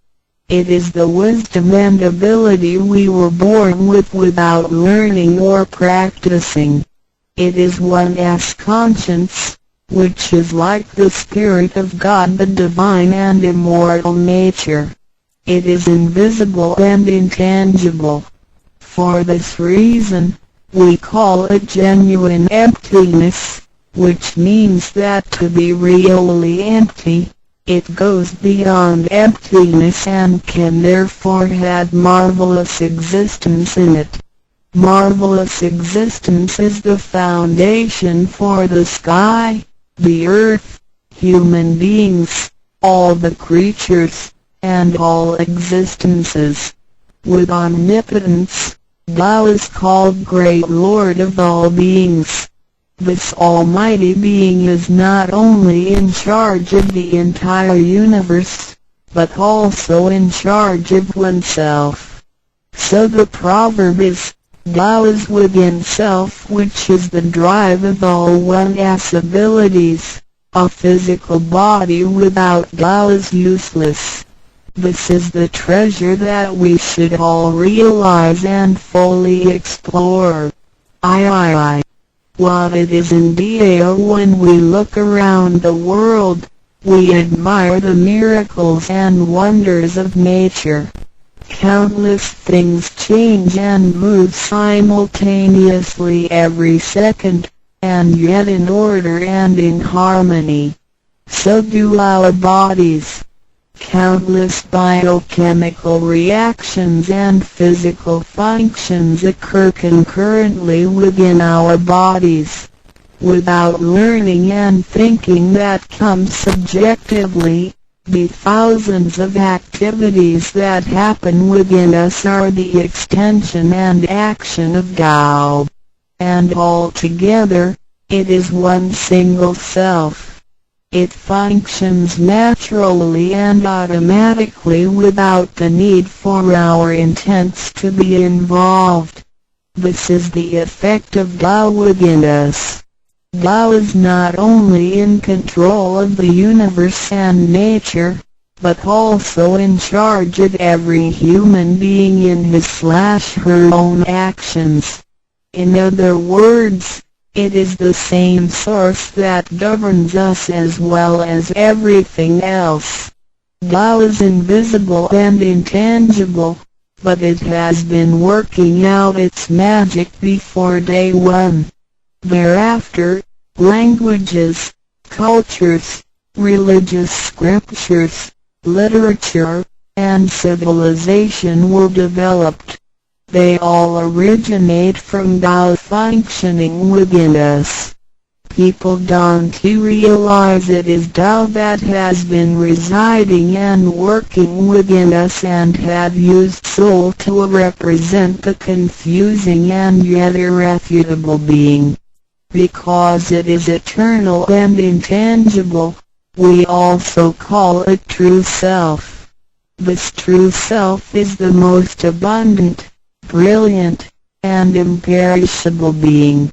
It is the wisdom and ability we were born with without learning or practicing. It is one's conscience, which is like the Spirit of God, the divine and immortal nature. It is invisible and intangible. For this reason, we call it genuine emptiness, which means that to be really empty, it goes beyond emptiness and can therefore have marvelous existence in it. Marvelous existence is the foundation for the sky, the earth, human beings, all the creatures, and all existences. With omnipotence, Tao is called Great Lord of all beings. This almighty being is not only in charge of the entire universe, but also in charge of oneself. So the proverb is, Tao is within self, which is the drive of all one's abilities. A physical body without Tao is useless. This is the treasure that we should all realize and fully explore. What it is indeed when we look around the world, we admire the miracles and wonders of nature. Countless things change and move simultaneously every second, and yet in order and in harmony. So do our bodies. Countless biochemical reactions and physical functions occur concurrently within our bodies. Without learning and thinking that comes subjectively, the thousands of activities that happen within us are the extension and action of Tao. And altogether, it is one single self. It functions naturally and automatically without the need for our intents to be involved. This is the effect of Tao within us. Tao is not only in control of the universe and nature, but also in charge of every human being in his/her own actions. In other words, it is the same source that governs us as well as everything else. Tao is invisible and intangible, but it has been working out its magic before day one. Thereafter, languages, cultures, religious scriptures, literature, and civilization were developed. They all originate from Tao functioning within us. People don't realize it is Tao that has been residing and working within us and have used soul to represent the confusing and yet irrefutable being. Because it is eternal and intangible, we also call it true self. This true self is the most abundant, brilliant, and imperishable being.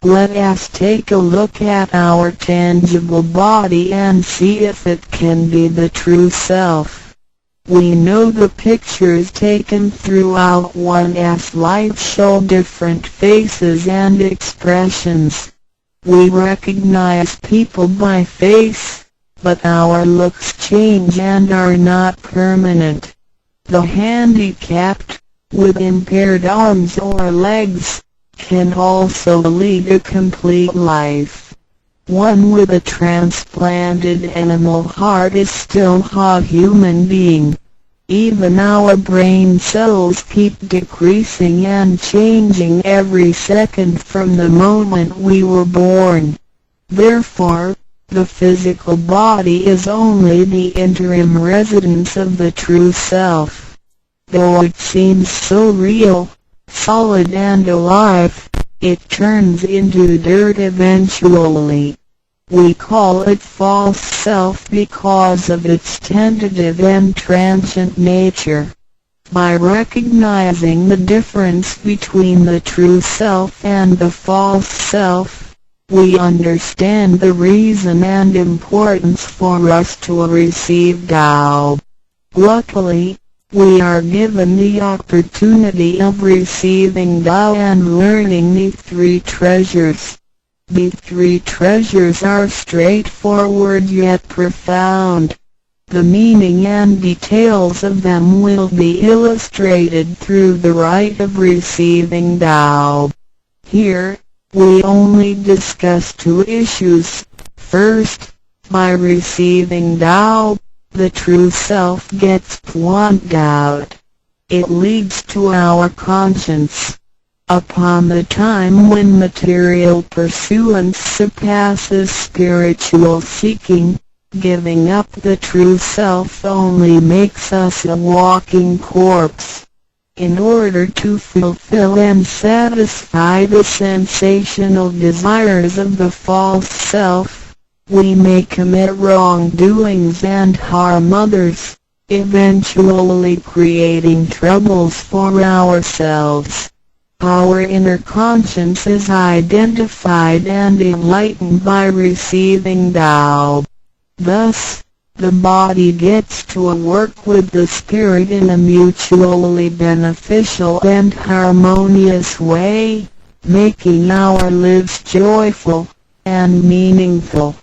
Let us take a look at our tangible body and see if it can be the true self. We know the pictures taken throughout one's life show different faces and expressions. We recognize people by face, but our looks change and are not permanent. The handicapped, with impaired arms or legs, can also lead a complete life. One with a transplanted animal heart is still a human being. Even our brain cells keep decreasing and changing every second from the moment we were born. Therefore, the physical body is only the interim residence of the true self. Though it seems so real, solid and alive, it turns into dirt eventually. We call it false self because of its tentative and transient nature. By recognizing the difference between the true self and the false self, we understand the reason and importance for us to receive Tao. Luckily, we are given the opportunity of receiving Tao and learning the three treasures. The three treasures are straightforward yet profound. The meaning and details of them will be illustrated through the rite of receiving Tao. Here, we only discuss two issues. First, by receiving Tao, the true self gets plucked out. It leads to our conscience. Upon the time when material pursuance surpasses spiritual seeking, giving up the true self only makes us a walking corpse. In order to fulfill and satisfy the sensational desires of the false self, we may commit wrongdoings and harm others, eventually creating troubles for ourselves. Our inner conscience is identified and enlightened by receiving Tao. Thus, the body gets to work with the spirit in a mutually beneficial and harmonious way, making our lives joyful and meaningful.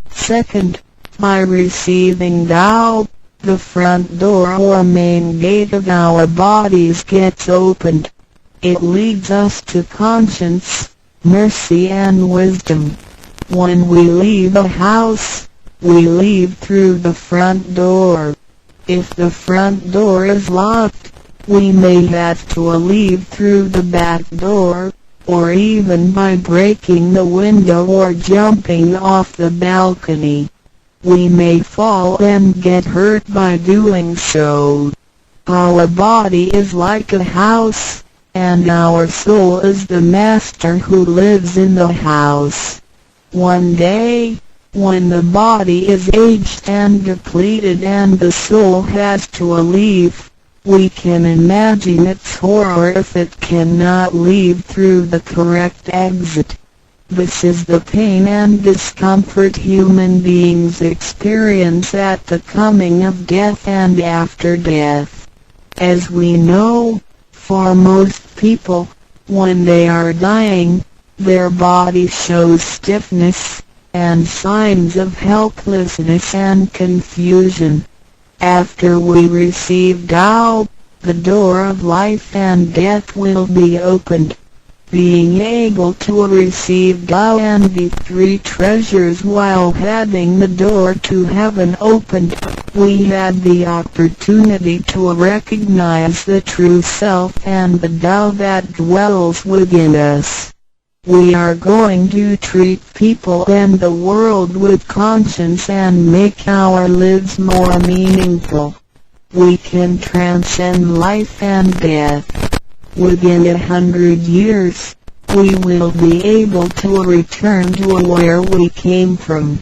Second, by receiving Tao, the front door or main gate of our bodies gets opened. It leads us to conscience, mercy and wisdom. When we leave a house, we leave through the front door. If the front door is locked, we may have to leave through the back door, or even by breaking the window or jumping off the balcony. We may fall and get hurt by doing so. Our body is like a house, and our soul is the master who lives in the house. One day, when the body is aged and depleted and the soul has to leave, we can imagine its horror if it cannot leave through the correct exit. This is the pain and discomfort human beings experience at the coming of death and after death. As we know, for most people, when they are dying, their body shows stiffness and signs of helplessness and confusion. After we receive Tao, the door of life and death will be opened. being able to receive Tao and the three treasures while having the door to heaven opened, we had the opportunity to recognize the true self and the Tao that dwells within us. We are going to treat people and the world with conscience and make our lives more meaningful. We can transcend life and death. Within 100 years, we will be able to return to where we came from.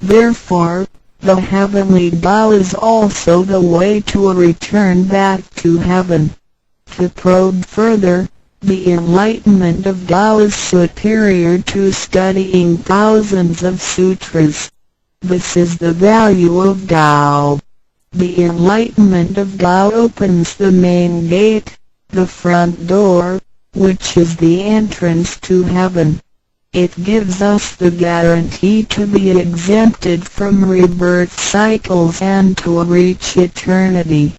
Therefore, the heavenly Tao is also the way to return back to heaven. To probe further, the enlightenment of Tao is superior to studying thousands of sutras. This is the value of Tao. The enlightenment of Tao opens the main gate, the front door, which is the entrance to heaven. It gives us the guarantee to be exempted from rebirth cycles and to reach eternity.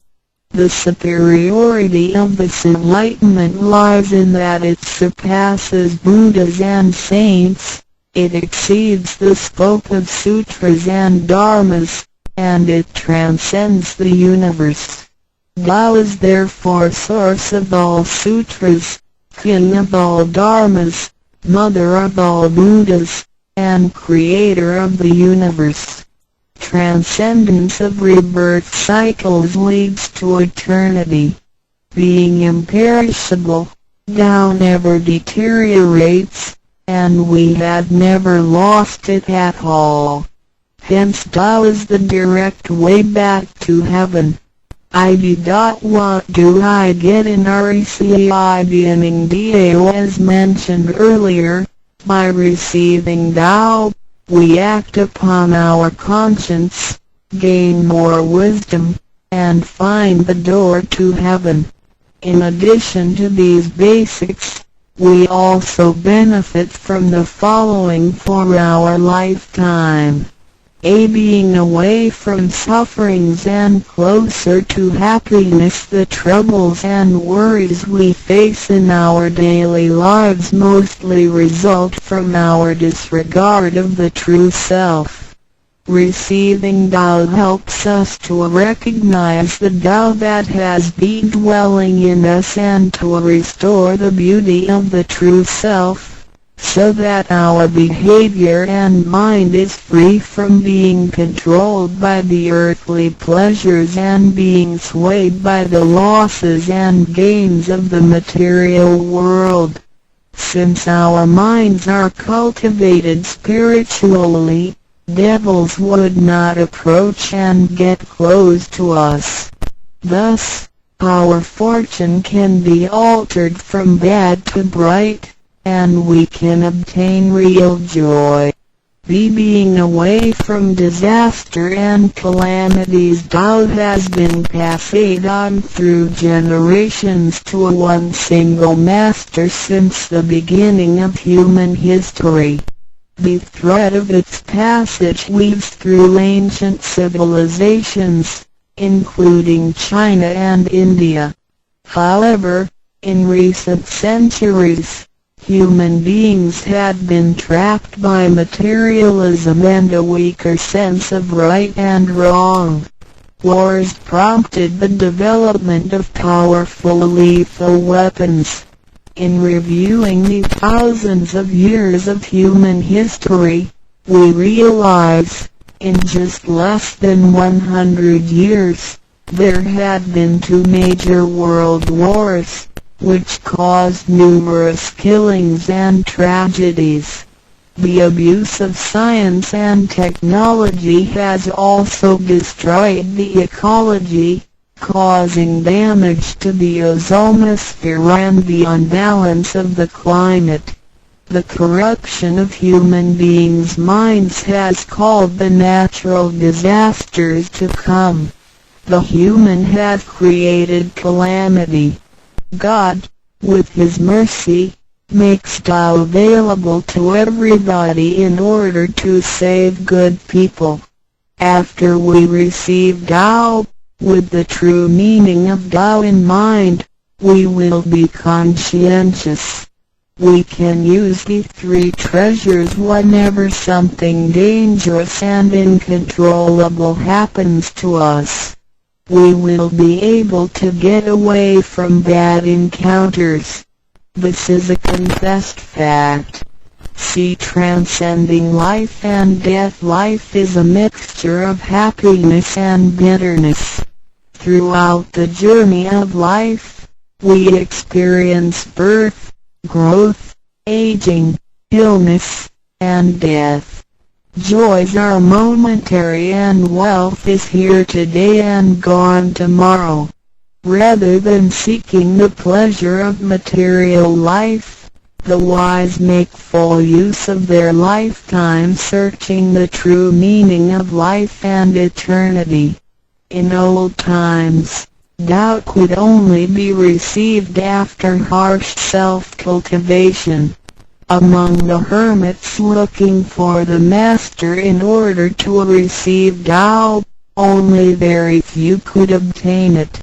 The superiority of this enlightenment lies in that it surpasses Buddhas and saints, it exceeds the scope of sutras and dharmas, and it transcends the universe. Tao is therefore source of all sutras, king of all dharmas, mother of all Buddhas, and creator of the universe. Transcendence of rebirth cycles leads to eternity. Being imperishable, Tao never deteriorates, and we had never lost it at all. Hence Tao is the direct way back to heaven. What do I get in RECI beginning DAO as mentioned earlier? By receiving Tao, we act upon our conscience, gain more wisdom, and find the door to heaven. In addition to these basics, we also benefit from the following for our lifetime. Being away from sufferings and closer to happiness. The troubles and worries we face in our daily lives mostly result from our disregard of the true self. Receiving Tao helps us to recognize the Tao that has been dwelling in us and to restore the beauty of the true self, so that our behavior and mind is free from being controlled by the earthly pleasures and being swayed by the losses and gains of the material world. Since our minds are cultivated spiritually, devils would not approach and get close to us. Thus, our fortune can be altered from bad to bright, and we can obtain real joy. Being away from disaster and calamities. Tao has been passed on through generations to one single master since the beginning of human history. The thread of its passage weaves through ancient civilizations, including China and India. However, in recent centuries, human beings had been trapped by materialism and a weaker sense of right and wrong. Wars prompted the development of powerful lethal weapons. In reviewing the thousands of years of human history, we realize, in just less than 100 years, there had been 2 major world wars, which caused numerous killings and tragedies. The abuse of science and technology has also destroyed the ecology, causing damage to the ozonosphere and the unbalance of the climate. The corruption of human beings' minds has called the natural disasters to come. The human has created calamity. God, with His mercy, makes Tao available to everybody in order to save good people. After we receive Tao, with the true meaning of Tao in mind, we will be conscientious. We can use these three treasures whenever something dangerous and uncontrollable happens to us. We will be able to get away from bad encounters. This is a confessed fact. See, transcending life and death. Life is a mixture of happiness and bitterness. Throughout the journey of life, we experience birth, growth, aging, illness, and death. Joys are momentary and wealth is here today and gone tomorrow. Rather than seeking the pleasure of material life, the wise make full use of their lifetime searching the true meaning of life and eternity. In old times, Tao could only be received after harsh self-cultivation. Among the hermits looking for the master in order to receive Tao, only very few could obtain it.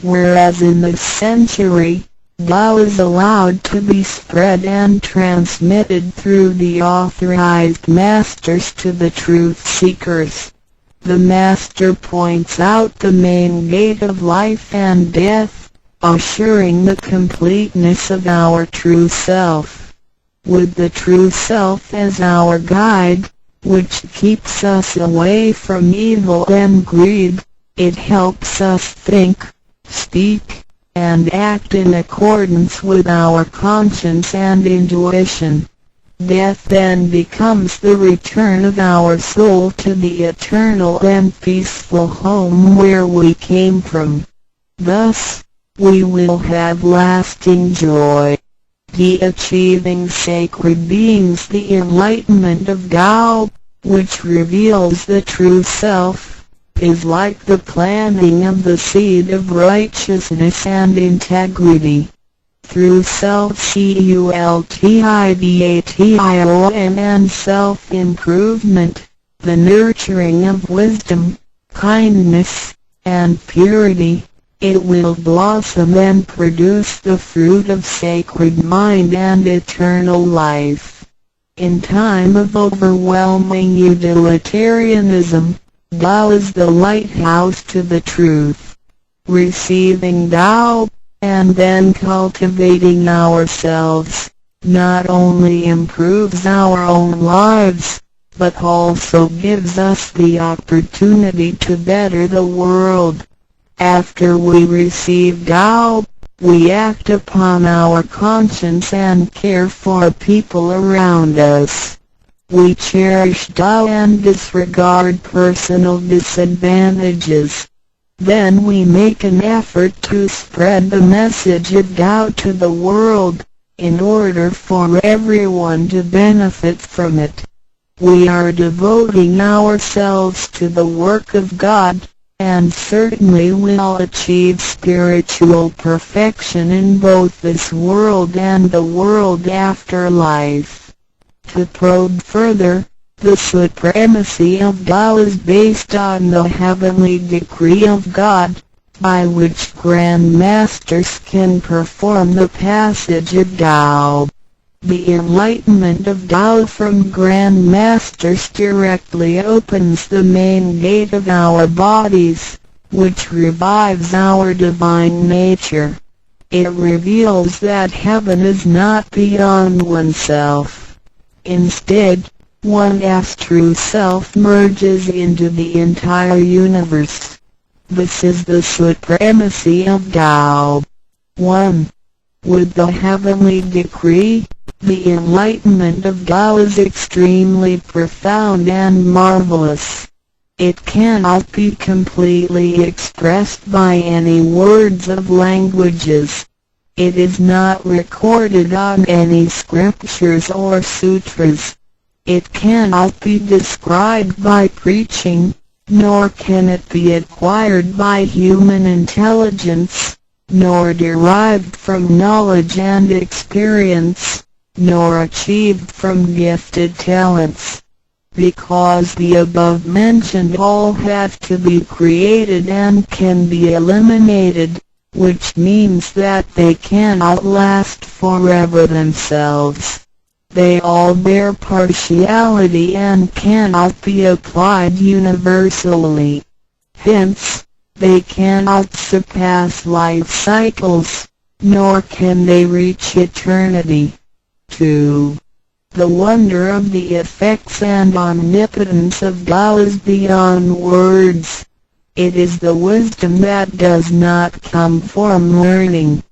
Whereas in this century, Tao is allowed to be spread and transmitted through the authorized masters to the truth seekers. The master points out the main gate of life and death, assuring the completeness of our true self. With the true self as our guide, which keeps us away from evil and greed, it helps us think, speak, and act in accordance with our conscience and intuition. Death then becomes the return of our soul to the eternal and peaceful home where we came from. Thus, we will have lasting joy. The achieving sacred beings, the enlightenment of Tao, which reveals the true self, is like the planting of the seed of righteousness and integrity. Through self-cultivation and self-improvement, the nurturing of wisdom, kindness, and purity, it will blossom and produce the fruit of sacred mind and eternal life. In time of overwhelming utilitarianism, Tao is the lighthouse to the truth. Receiving Tao, and then cultivating ourselves, not only improves our own lives, but also gives us the opportunity to better the world. After we receive Tao, we act upon our conscience and care for people around us. We cherish Tao and disregard personal disadvantages. Then we make an effort to spread the message of Tao to the world, in order for everyone to benefit from it. We are devoting ourselves to the work of God, and certainly will achieve spiritual perfection in both this world and the world after life. To probe further, the supremacy of Tao is based on the heavenly decree of God, by which Grand Masters can perform the passage of Tao. The enlightenment of Tao from Grand Masters directly opens the main gate of our bodies, which revives our divine nature. It reveals that heaven is not beyond oneself. Instead, one's true self merges into the entire universe. This is the supremacy of Tao. 1. With the heavenly decree, the enlightenment of Tao is extremely profound and marvelous. It cannot be completely expressed by any words of languages. It is not recorded on any scriptures or sutras. It cannot be described by preaching, nor can it be acquired by human intelligence, nor derived from knowledge and experience, nor achieved from gifted talents. Because the above-mentioned all have to be created and can be eliminated, which means that they cannot last forever themselves. They all bear partiality and cannot be applied universally. Hence, they cannot surpass life cycles, nor can they reach eternity. 2. The wonder of the effects and omnipotence of Tao is beyond words. It is the wisdom that does not come from learning.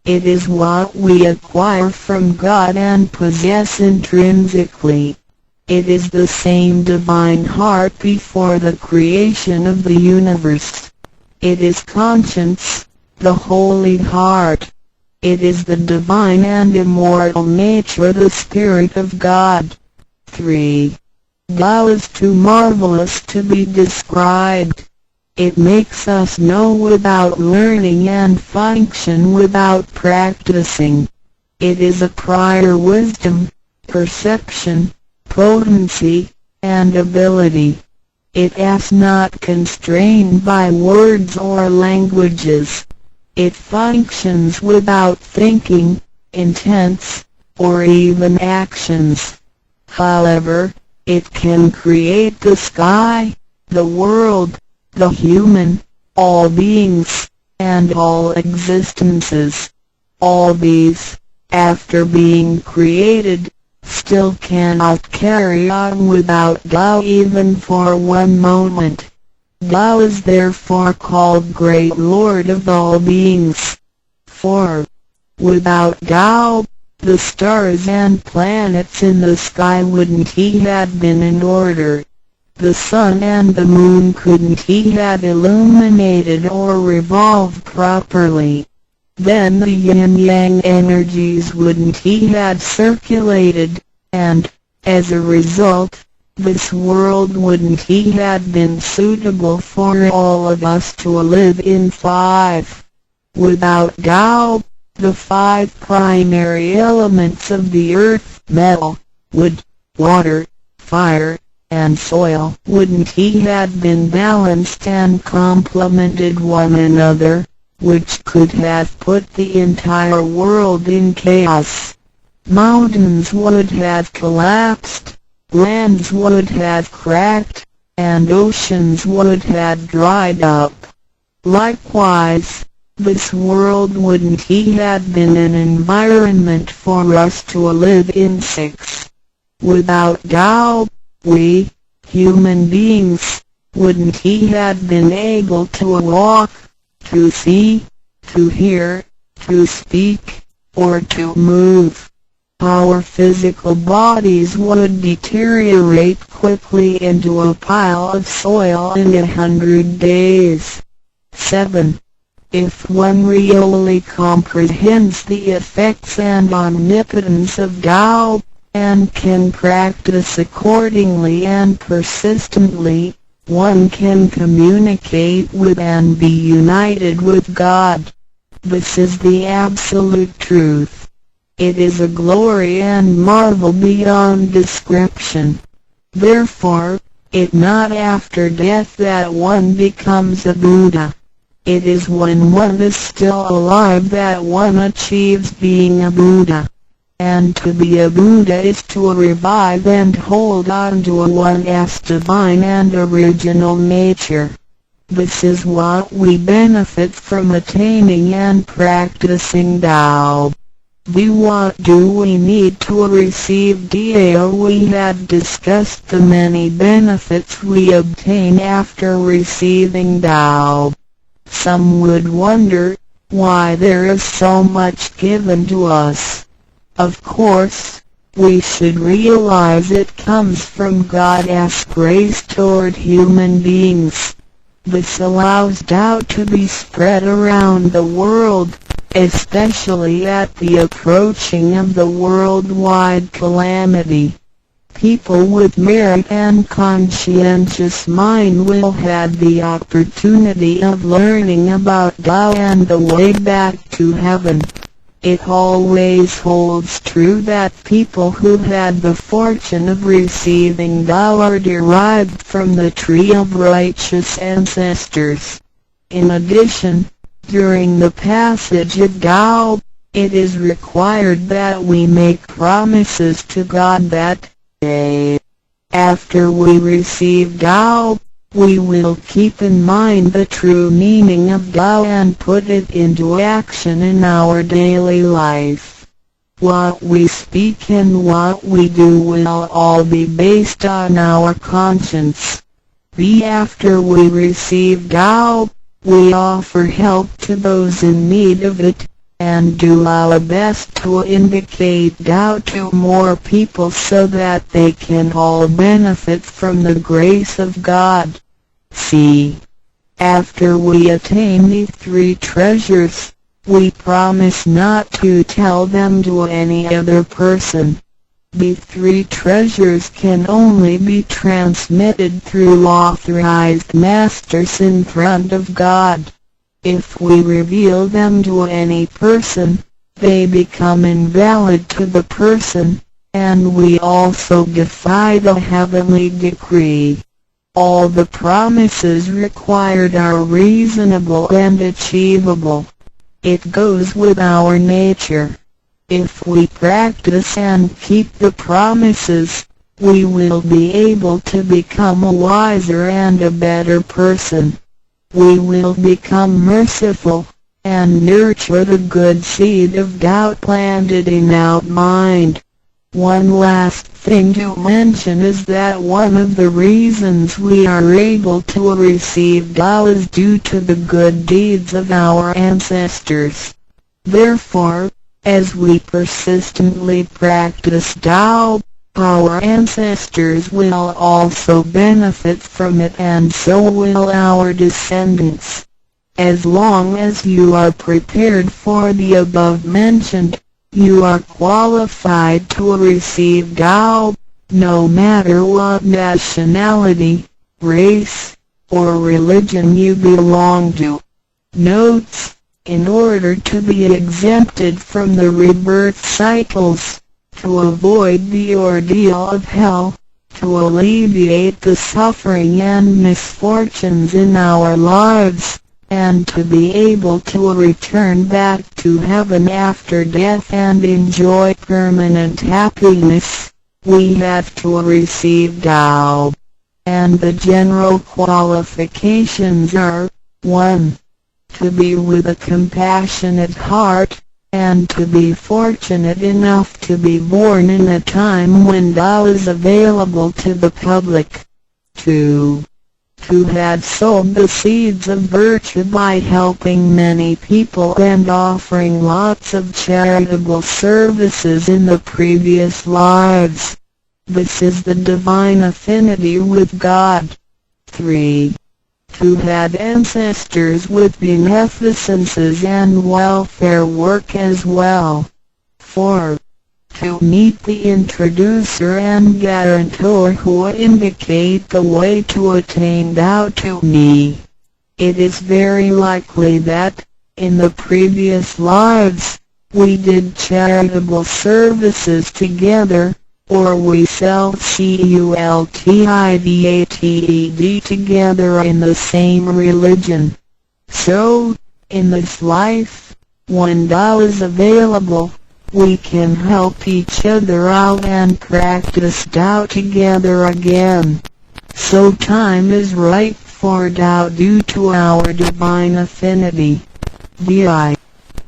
It is what we acquire from God and possess intrinsically. It is the same divine heart before the creation of the universe. It is conscience, the holy heart. It is the divine and immortal nature, the Spirit of God. 3. Tao is too marvelous to be described. It makes us know without learning and function without practicing. It is a prior wisdom, perception, potency, and ability. It is not constrained by words or languages. It functions without thinking, intents, or even actions. However, it can create the sky, the world, the human, all beings, and all existences. All these, after being created, still cannot carry on without Tao even for one moment. Tao is therefore called Great Lord of all beings. 4. Without Tao, the stars and planets in the sky wouldn't have been in order. The sun and the moon couldn't have illuminated or revolved properly. Then the yin-yang energies wouldn't have circulated, and, as a result, this world wouldn't have been suitable for all of us to live in. 5. Without Tao, the 5 primary elements of the earth, metal, wood, water, fire, and soil, wouldn't have been balanced and complemented one another, which could have put the entire world in chaos. Mountains would have collapsed, lands would have cracked, and oceans would have dried up. Likewise, this world wouldn't have been an environment for us to live in. 6. Without Tao, we, human beings, wouldn't have been able to walk, to see, to hear, to speak, or to move. Our physical bodies would deteriorate quickly into a pile of soil in 100 days. 7. If one really comprehends the effects and omnipotence of Tao, and can practice accordingly and persistently, one can communicate with and be united with God. This is the absolute truth. It is a glory and marvel beyond description. Therefore, it is not after death that one becomes a Buddha. It is when one is still alive that one achieves being a Buddha. And to be a Buddha is to revive and hold on to one's divine and original nature. This is what we benefit from attaining and practicing Tao. What do we need to receive Tao? We have discussed the many benefits we obtain after receiving Tao. Some would wonder why there is so much given to us. Of course, we should realize it comes from God's grace toward human beings. This allows Tao to be spread around the world, especially at the approaching of the worldwide calamity. People with merit and conscientious mind will have the opportunity of learning about Tao and the way back to heaven. It always holds true that people who had the fortune of receiving Tao are derived from the tree of righteous ancestors. In addition, During the passage of Tao, it is required that we make promises to God that, after we receive Tao, we will keep in mind the true meaning of Tao and put it into action in our daily life. What we speak and what we do will all be based on our conscience. After we receive Tao, we offer help to those in need of it, and do our best to indicate Tao to more people so that they can all benefit from the grace of God. After we attain these three treasures, we promise not to tell them to any other person. These three treasures can only be transmitted through authorized masters in front of God. If we reveal them to any person, they become invalid to the person, and we also defy the heavenly decree. All the promises required are reasonable and achievable. It goes with our nature. If we practice and keep the promises, we will be able to become a wiser and a better person. We will become merciful, and nurture the good seed of doubt planted in our mind. One last thing to mention is that one of the reasons we are able to receive Tao is due to the good deeds of our ancestors. Therefore, as we persistently practice Tao, our ancestors will also benefit from it, and so will our descendants. As long as you are prepared for the above mentioned, you are qualified to receive Tao, no matter what nationality, race, or religion you belong to. Notes: in order to be exempted from the rebirth cycles, to avoid the ordeal of hell, to alleviate the suffering and misfortunes in our lives, and to be able to return back to heaven after death and enjoy permanent happiness, we have to receive Tao. And the general qualifications are: 1. To be with a compassionate heart, and to be fortunate enough to be born in a time when Tao is available to the public. 2. To have sown the seeds of virtue by helping many people and offering lots of charitable services in the previous lives. This is the divine affinity with God. 3. To have ancestors with beneficences and welfare work as well. 4. To meet the introducer and guarantor who indicate the way to attain Tao to me. It is very likely that, in the previous lives, we did charitable services together, or we cultivated together in the same religion. So, in this life, when Tao is available, we can help each other out and practice Tao together again. So time is ripe for Tao due to our divine affinity.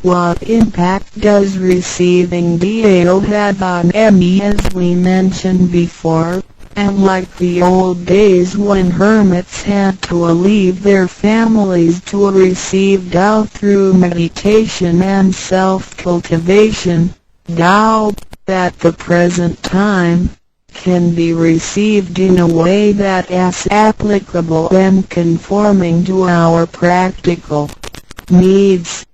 What impact does receiving Tao have on me? As we mentioned before, and like the old days when hermits had to leave their families to receive Tao through meditation and self-cultivation, Tao, at the present time, can be received in a way that is applicable and conforming to our practical needs.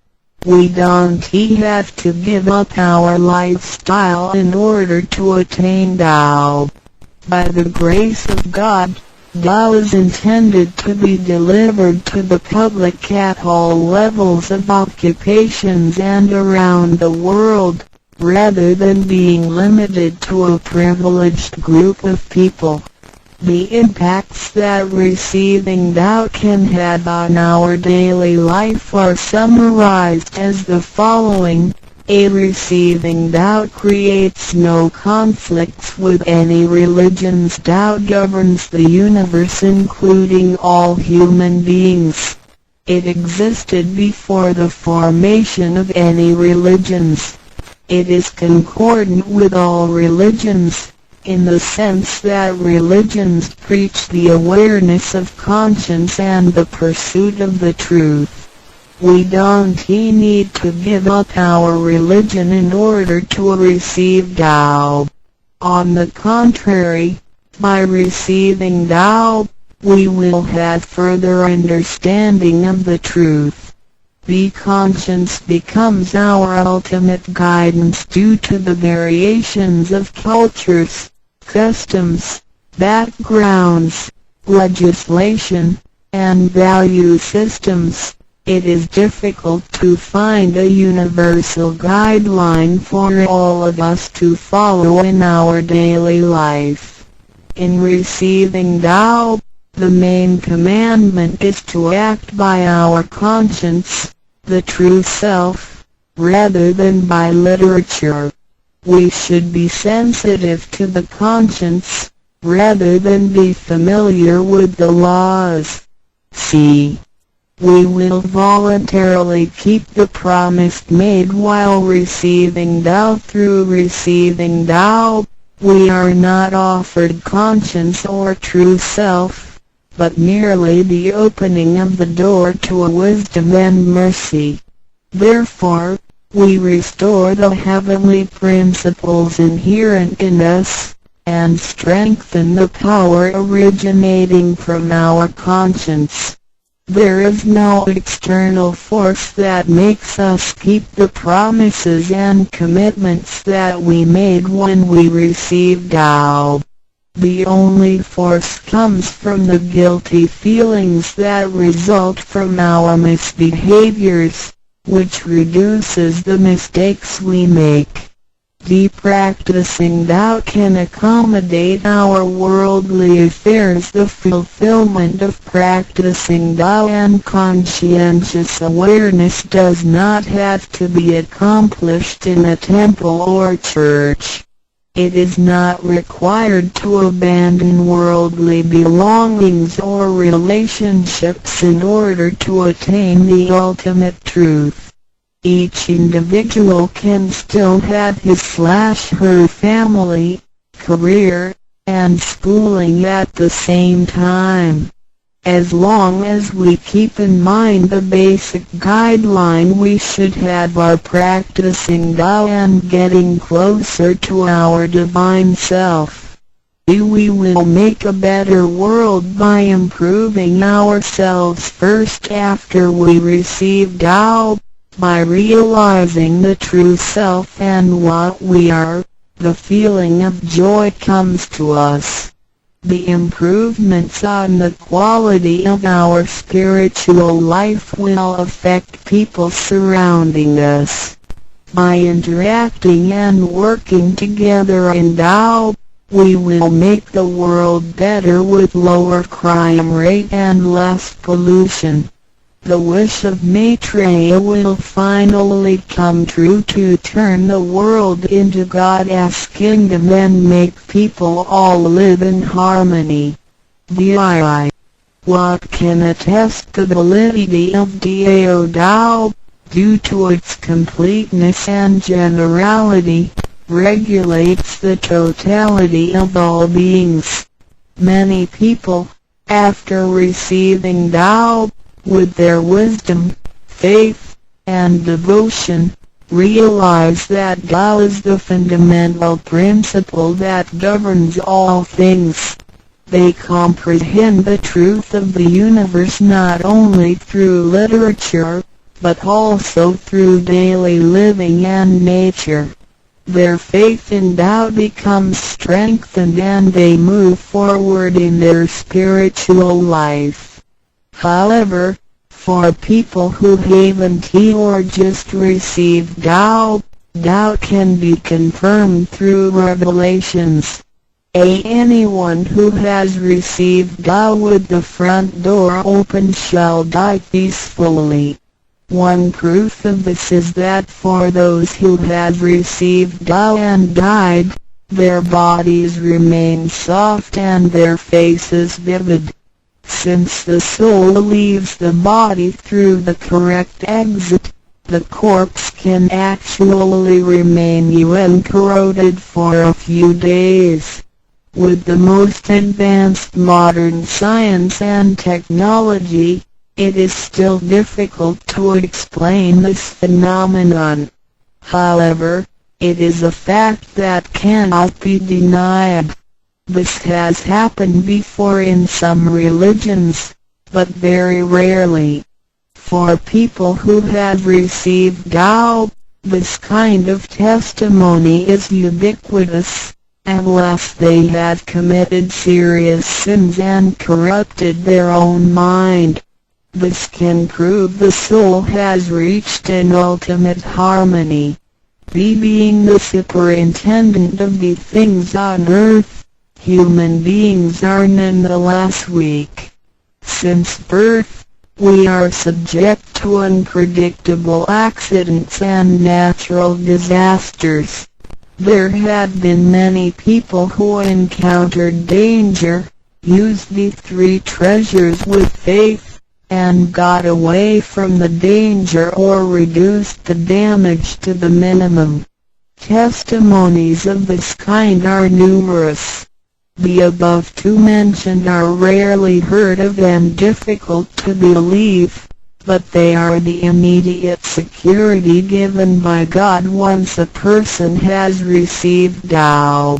We don't have to give up our lifestyle in order to attain Tao. By the grace of God, Tao is intended to be delivered to the public at all levels of occupations and around the world, rather than being limited to a privileged group of people. The impacts that receiving Tao can have on our daily life are summarized as the following. A receiving Tao creates no conflicts with any religions. Tao governs the universe, including all human beings. It existed before the formation of any religions. It is concordant with all religions, in the sense that religions preach the awareness of conscience and the pursuit of the truth. We don't need to give up our religion in order to receive Tao. On the contrary, by receiving Tao, we will have further understanding of the truth. The conscience becomes our ultimate guidance due to the variations of cultures, customs, backgrounds, legislation, and value systems. It is difficult to find a universal guideline for all of us to follow in our daily life. In receiving Tao, the main commandment is to act by our conscience, the true self, rather than by literature. We should be sensitive to the conscience, rather than be familiar with the laws. C. We will voluntarily keep the promise made while receiving Tao. Through receiving Tao, we are not offered conscience or true self, but merely the opening of the door to a wisdom and mercy. Therefore, we restore the heavenly principles inherent in us, and strengthen the power originating from our conscience. There is no external force that makes us keep the promises and commitments that we made when we received Tao. The only force comes from the guilty feelings that result from our misbehaviors, which reduces the mistakes we make. Practicing Tao can accommodate our worldly affairs. The fulfillment of practicing Tao and conscientious awareness does not have to be accomplished in a temple or church. It is not required to abandon worldly belongings or relationships in order to attain the ultimate truth. Each individual can still have his/her family, career, and schooling at the same time. As long as we keep in mind the basic guideline, we should have our practicing Tao and getting closer to our divine self. We will make a better world by improving ourselves first after we receive Tao. By realizing the true self and what we are, the feeling of joy comes to us. The improvements on the quality of our spiritual life will affect people surrounding us. By interacting and working together in Tao, we will make the world better with lower crime rate and less pollution. The wish of Maitreya will finally come true to turn the world into God's kingdom and make people all live in harmony. What can attest the validity of Dao Tao, due to its completeness and generality, regulates the totality of all beings. Many people, after receiving Tao, with their wisdom, faith, and devotion, realize that Tao is the fundamental principle that governs all things. They comprehend the truth of the universe not only through literature, but also through daily living and nature. Their faith in Tao becomes strengthened and they move forward in their spiritual life. However, for people who haven't or just received Tao, Tao can be confirmed through revelations. Anyone who has received Tao with the front door open shall die peacefully. One proof of this is that for those who have received Tao and died, their bodies remain soft and their faces vivid. Since the soul leaves the body through the correct exit, the corpse can actually remain uncorroded for a few days. With the most advanced modern science and technology, it is still difficult to explain this phenomenon. However, it is a fact that cannot be denied. This has happened before in some religions, but very rarely. For people who have received Tao, this kind of testimony is ubiquitous, unless they have committed serious sins and corrupted their own mind. This can prove the soul has reached an ultimate harmony. Being the superintendent of the things on earth, human beings are nonetheless weak. Since birth, we are subject to unpredictable accidents and natural disasters. There have been many people who encountered danger, used the three treasures with faith, and got away from the danger or reduced the damage to the minimum. Testimonies of this kind are numerous. The above two mentioned are rarely heard of and difficult to believe, but they are the immediate security given by God once a person has received Tao.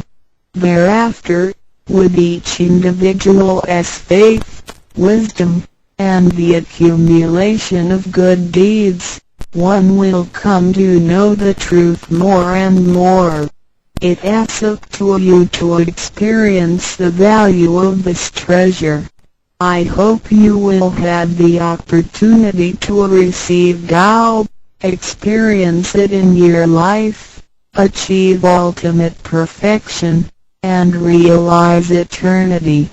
Thereafter, with each individual's faith, wisdom, and the accumulation of good deeds, one will come to know the truth more and more. It is up to you to experience the value of this treasure. I hope you will have the opportunity to receive Tao, experience it in your life, achieve ultimate perfection, and realize eternity.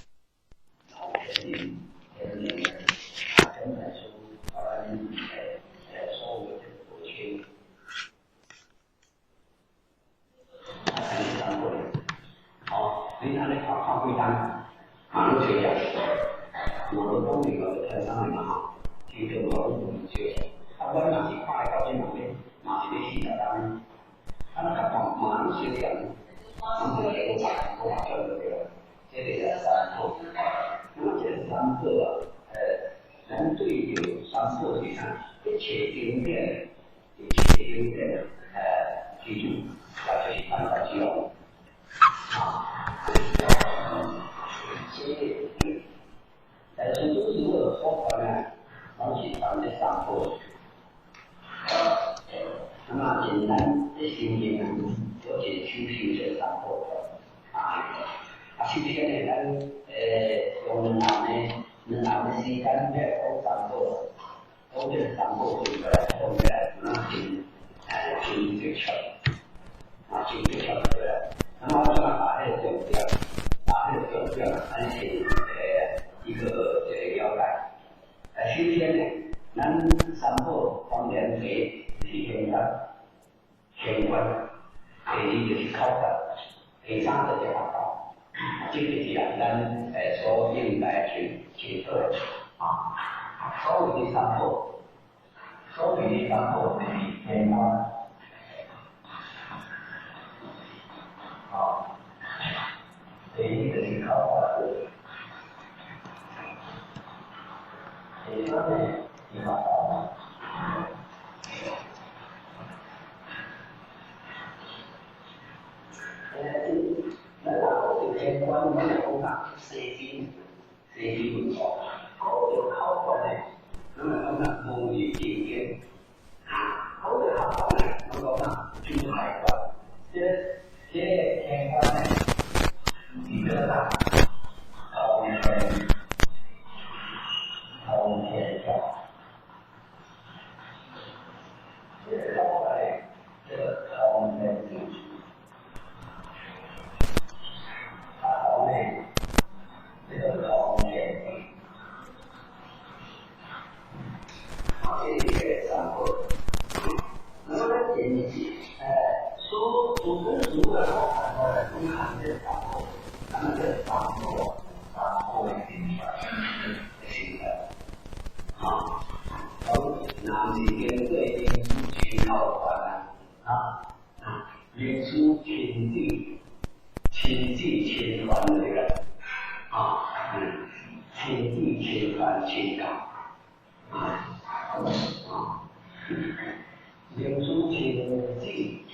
民主亲近、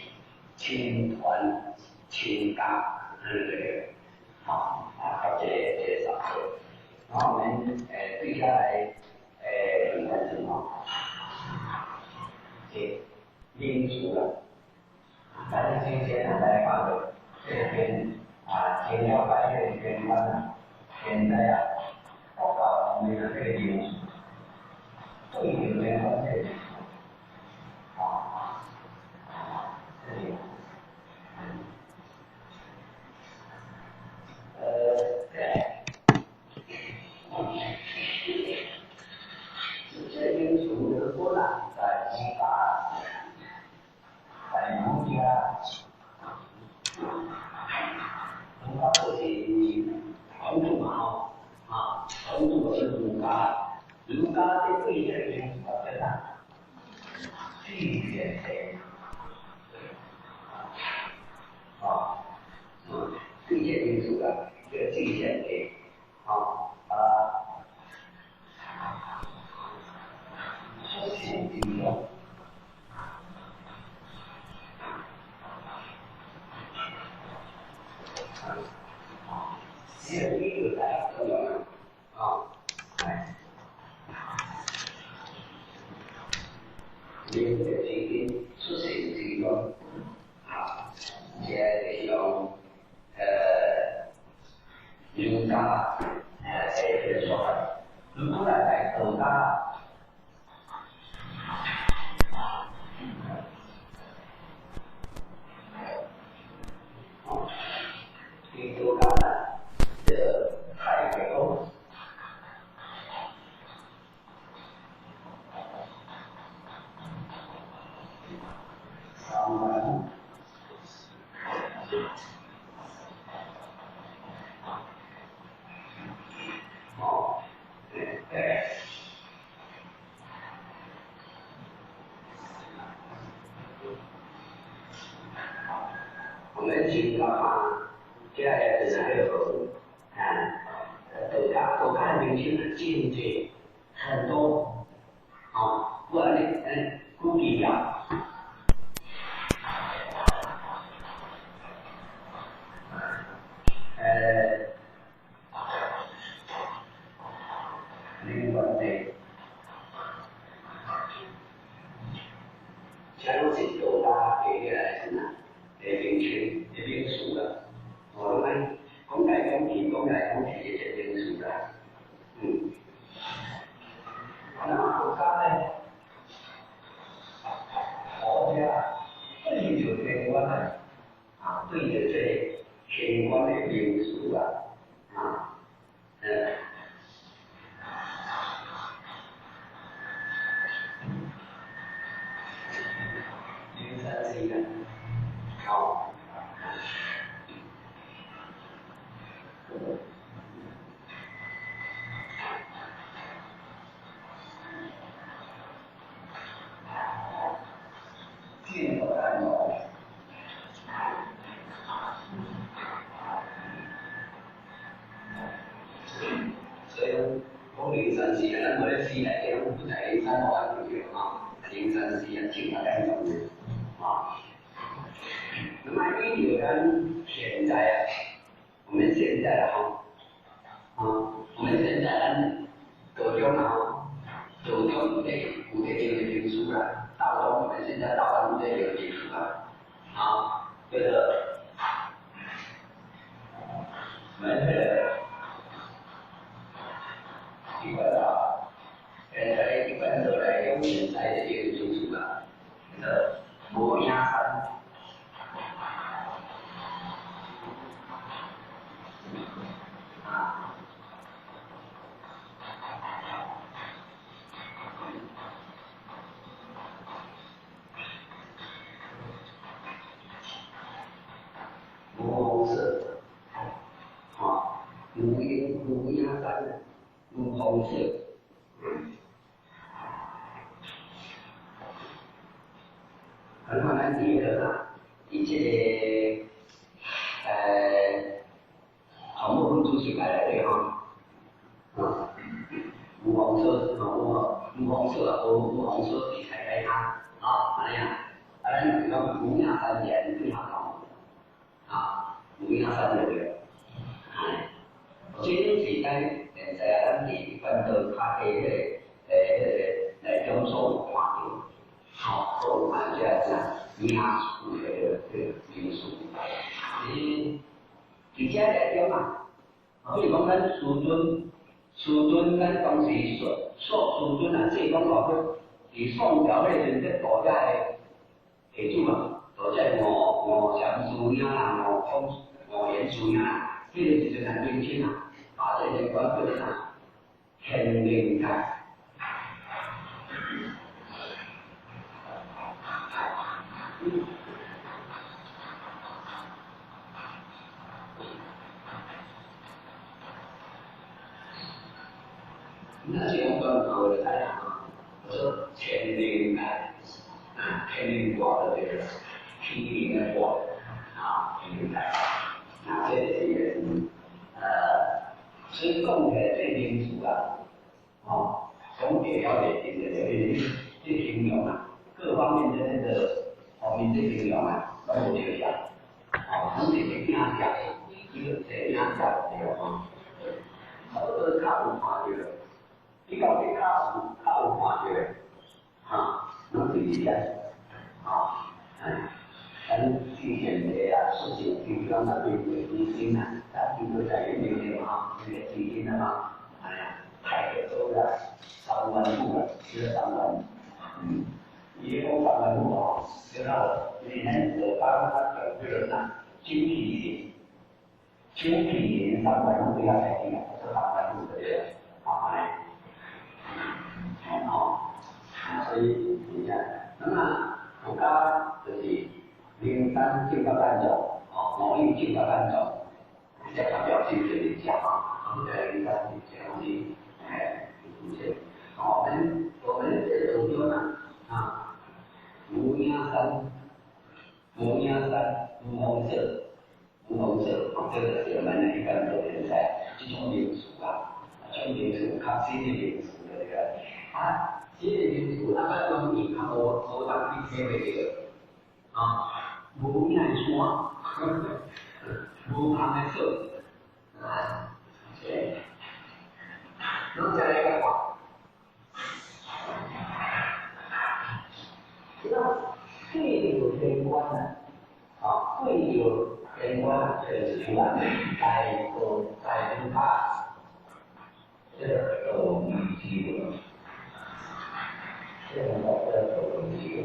亲团、亲家，对，好，这三个，然后我们对下来评判什么？民主了，大家今天来看的这边前要摆这边关了，现在报告我们的这个民主，对有没关系？这里，这民主的多难在西法。在儒家，儒家就是传统嘛，传统是儒家，儒家的对这个因素在哪？具体的，对这个因素的这个具体的，出现这个。只有一个大家都有你的今天出现这个现在是用儒家这个说法，如果来儒家。民主党的代表，上班，我们经常现在是还有都看明星的境界很多不然估计另外的相信都大给来是哪？明星这边数了，我们公开公平这些边数的，那么国家呢？国家对着相关的对着这相关的因素03的，进口看到。所以我03咱们的时代也不在3号安全03挺大概用的那么医疗跟现在我们现在我们现在各种各种五类因素了，到了我们现在到了5类因素了就是我们一般都来用现在的因素了，磨牙山。红色，乌鸦山，红色，很好难结合一些红木主席来的乌红色，乌红色比赛开它。讲五养三言非常好啊，五养三言的，这种时间现在咱哋分到卡嘅嚟种数看到，好，都看这样子，养树的因素，直接来讲嘛，比如讲咱师尊咱当时师尊啊，即讲话佢伫创造迄阵，即大家的地主嘛，大家五禅师兄啦，五言师兄啦，迄个时阵很年轻啊，把这些管叫啥天灵盖。那这种关口的来讲，我说天灵盖，天灵卦的这个天灵的卦天灵盖，这是所以讲起来最清楚总结了解定的这形容各方面的那个这形容都有这样，总是这样讲，一个这样讲的好多都是看不看这个。比较对较有看到能理解咱之前的事情，比如讲对基金咱比如在原来这个基金太多了，3万户了，只有3万，也有3万户然后你能得到他整个人精疲力3万户不要太低了，是3万户的人所以你看，那么国家就是灵丹进到丹中，农业进到丹中，这个表现就是讲灵丹这东西，我们这种说呢五养三，五红色，这个是我们一般做人才这种民俗这种民俗靠新的民俗的这个新的民俗，那么当你看我当地贴的这个无奈说，无旁的色，对，然后再来一个话，那会有天官呢？会有天官就是出来在人法，这个都记录。这种的都记录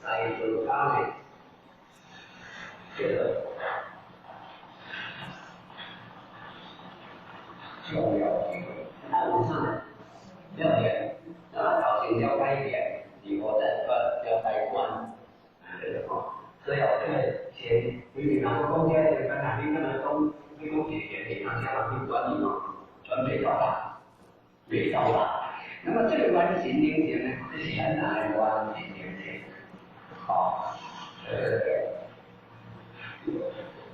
在这方面，这个重要记录。我上了解，考前了解一点，以后再了解观，这个所以这个前，你然后中间这个你可能你讲解决你当下去管理准备到达，没到达。那么这个完形灵形呢，这是很难的完形灵形，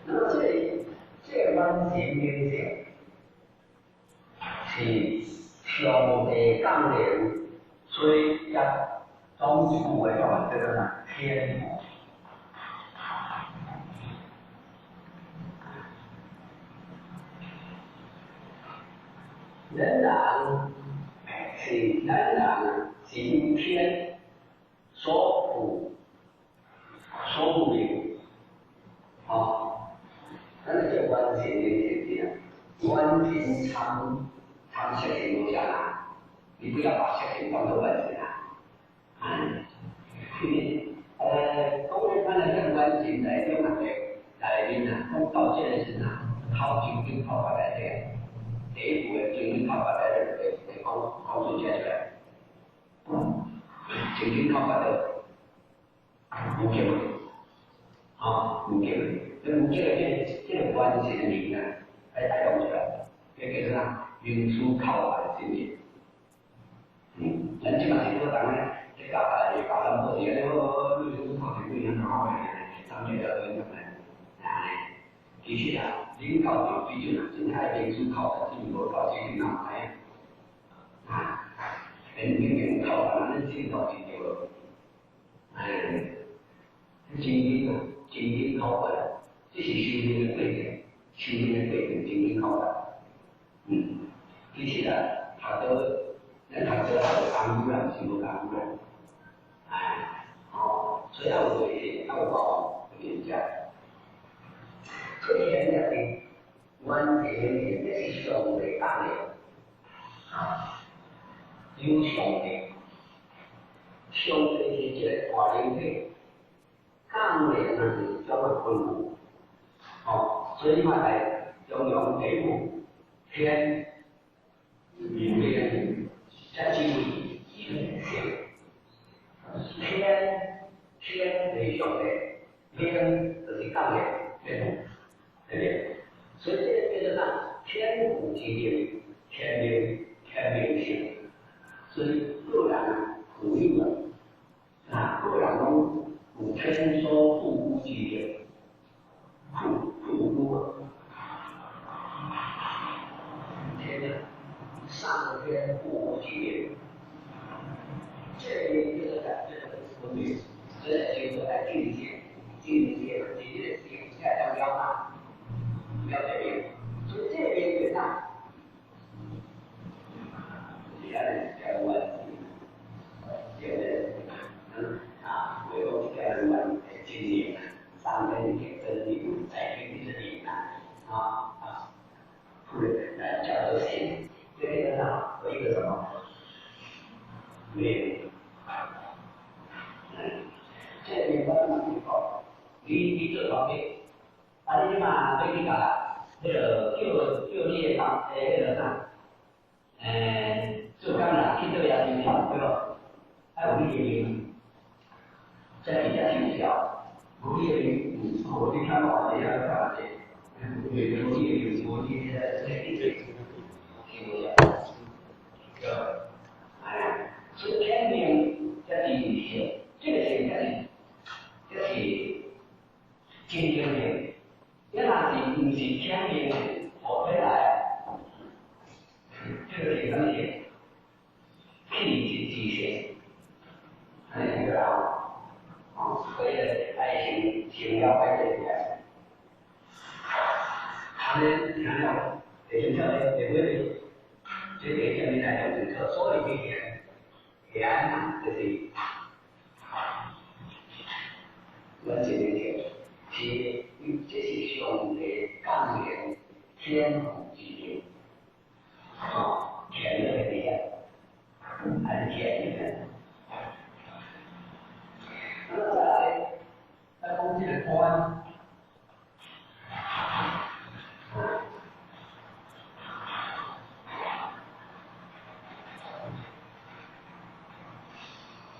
那么这个完形灵形是上帝降临，所以要总体部位讲这个天赋。仍然是因天所赋予，但是这完全的完全常识性都讲你不要把事情当作本身公园班的这个完全在用来宾公道现实靠近就靠过来的。第一步的精神靠法的讲出来出来，精神靠法的无解无解，这无解这个关系的理呢，来带动出来，这个是民主靠法的心理。人基本上说当然，这搞那么多年，民主靠是不一样的咱们这个人其实领导就毕竟真係民主靠法，只不過靠自己拿來人民靠法，咱領導就真经啊，真经考过来，这是修炼的过程，修炼的过程真经考过来。其实啊，咱读功夫啦，是无功夫啦，所以要有对性，要有包容，有理解。所以现在是完全的，这是上帝讲的，有上帝，上帝是一个大灵体，讲的那是叫做功夫，所以嘛来中央题目天。天在经历天性，天为上帝，天就是讲的对不对？所以这个变成讲天赋之灵，天命性，所以个人赋予了个人拢有天所赋予之灵，赋予天上天赋予之灵。这里就是在这个分别，所以就是在境界，境界才叫了大，了解。所以这边对上，现在讲问题，就是为了讲问经验，上天给真理，在天之理叫做心，这个上有一个什么？命。这边我们讲过，你做方面，你嘛要去甲那个叫你的那个啥，做工人去做也是对咯，有你的名，这比较有效，无你的名，你看我这样干嘛去？无你的名，无你的听不了，所以天命这是理性，这个是这是经验的，这哪是不是天命活回来？这个是什么性？气质之性，所以爱情情了解这个，听了，就是叫的会会，这个叫你来讲就是所有的言就是完全理解，这是上帝讲的天赋之灵，天的力量，还是天的。那么再讲这个观，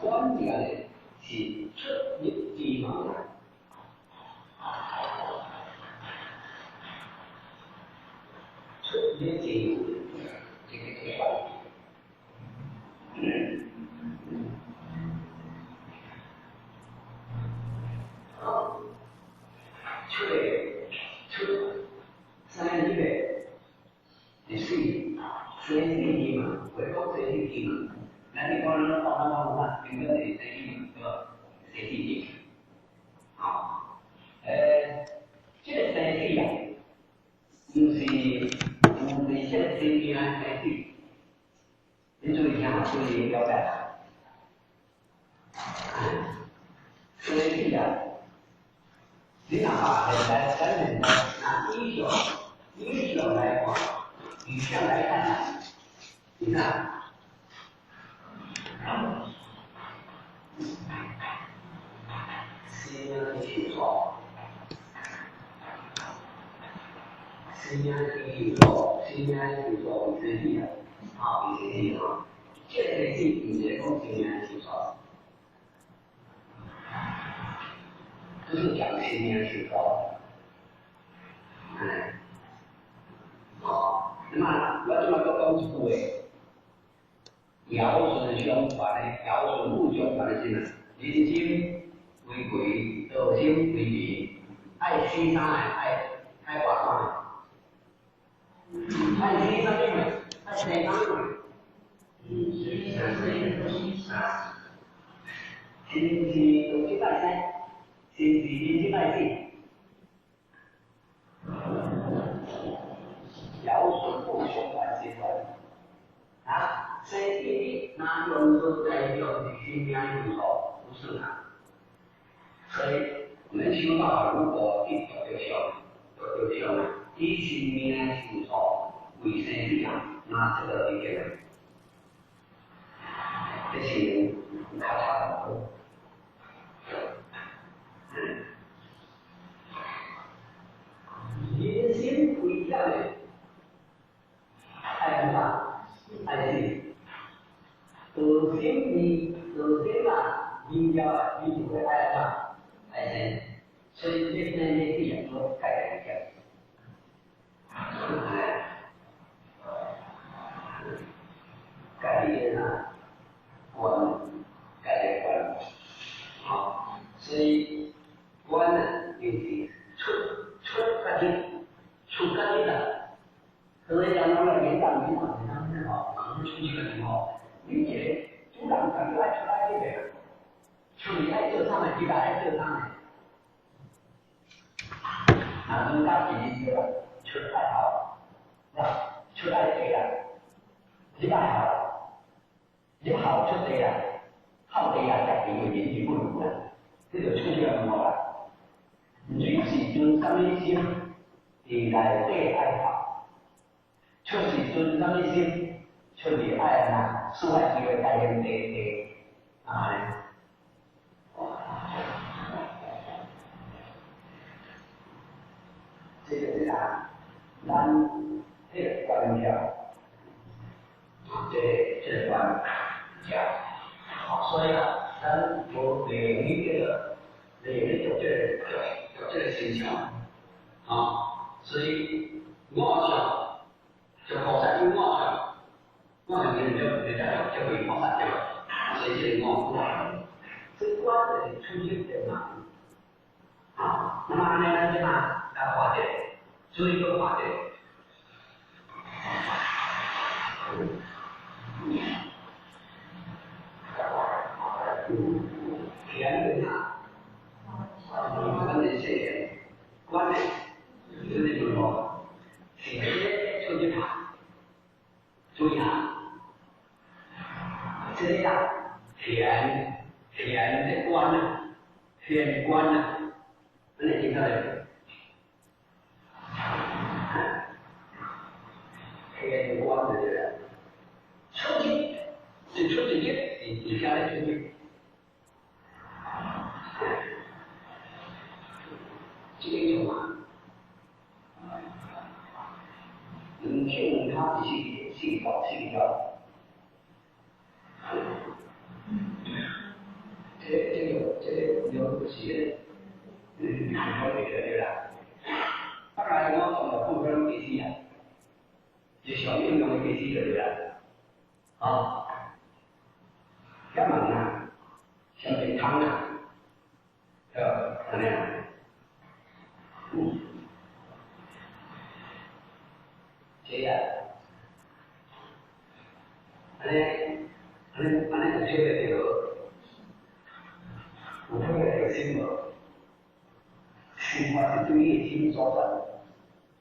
观点呢是出入之门。出入之门，这个是观点。出三一个是水之门，会讲水之门。那你讲了到应该是对吧？水之门。这个水啊，就是这个水啊，你注意听，注意了解。水啊，你哪怕来咱们拿医学来看，语言来看，你看。心的运作，心的运作是自己的，是自己的，这个是你的讲心的运作，就是讲心的运作，那么我这么讲一句话。尧舜相传的，尧舜禹相传的是人心为贵，道心为迷，爱生啥爱活啥，爱生啥的嘛，爱生啥的嘛，是道心大生，是人生爱死。尧舜不相传是传啊，生意哪用说代表是生命有错，不是啊。所以我们修道如果一条就修了，以生命有错为生命，那这个一个这是较差不多。人生不一样的。爱什么？爱心。自身啊，人家就会爱什么？爱心。所以这呢，这是人说改变一下。改变啊，观，改变观。好，所以观呢，就是出家庭，出家庭的。所以讲，我们年长年长他们好，可能出去的时候，理解主张感觉爱出来这个，处理爱做上面，几个爱做上面，啊，从家己这个出爱好，啊，出爱对了，几个好，你好出对了，好对了，家己有言语不如了，这就出去了了，你是从什么心，你来对爱好。就是尊什么心，就是爱呐，是爱机会带人的啊。这个是啥？咱这个观念，这观念，所以啊，咱我理解的，有这个现象啊，所以我想。就菩萨因我想，我想人就会菩萨掉，所以这个我这观的出现在哪里？啊，那么安尼咱就拿来化解，所以就化解。天人啊，观的现观的，就是就是说，直接出去看。注意啊，这样田的观呢，田观呢，你听到没？田观的这个出去，是出去的，你下来出去，这个有吗？听他仔细细搞细聊，这个有些，很多这个对吧？当然我从了不分给谁啊，就小运动给谁的对吧？啊，干嘛呢？像这汤啊，怎么样？这样，安尼就这个就，有这个心无，心法是对于心所在，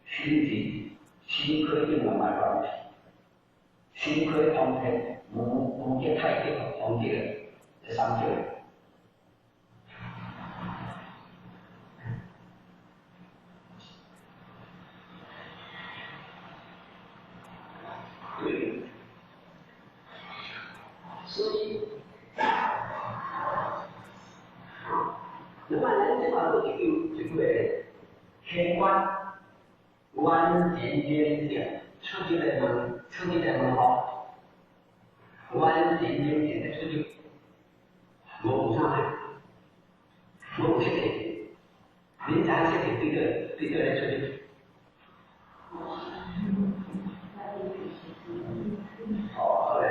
心可以用来关系，心可以通天，无界太极通界这三者。所以，那么咱这个就会天观观点点出去的门好，观点的出去，我上来，我现在，人家现在对来出去。后来。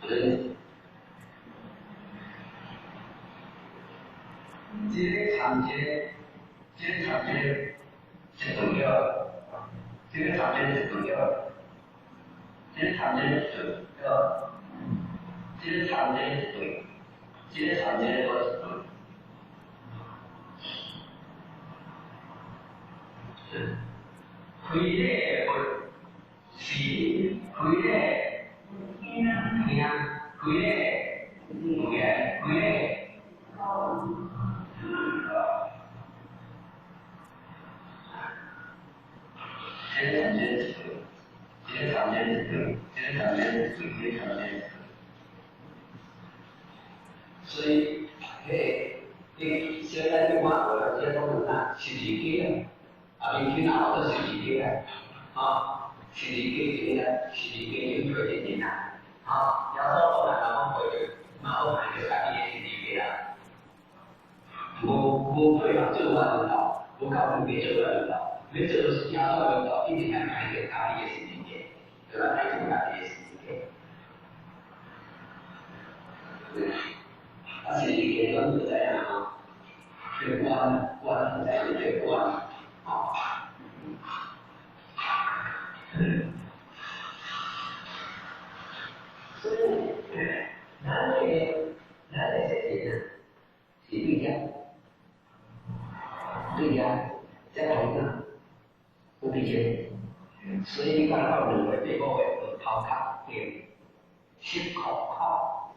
这个长节是重要的，这个长节是重要的，这个长节是重要的，这个长节是对，这个长节都是对。开咧是开咧听，开咧言，开咧。这个长节是对，这个长节是对，这个长节是对，这个长节是对。所以，你现在你看我这种人啊，是自己的，啊，你去哪都是自己的，啊，是自己的，是自己有推荐的啊，有好多人讲过去，嘛好看就家己的是自己的，无配合做我领导，无搞分别做我领导。你做是家属领导，一定要看一个家里的事情的，对吧？看一个家里的事情的。而且一个人是这样啊，这官在这官啊，所以咱这些人是对家，在同一个。不必钱，所以你看到认为这个会掏卡给吃口号，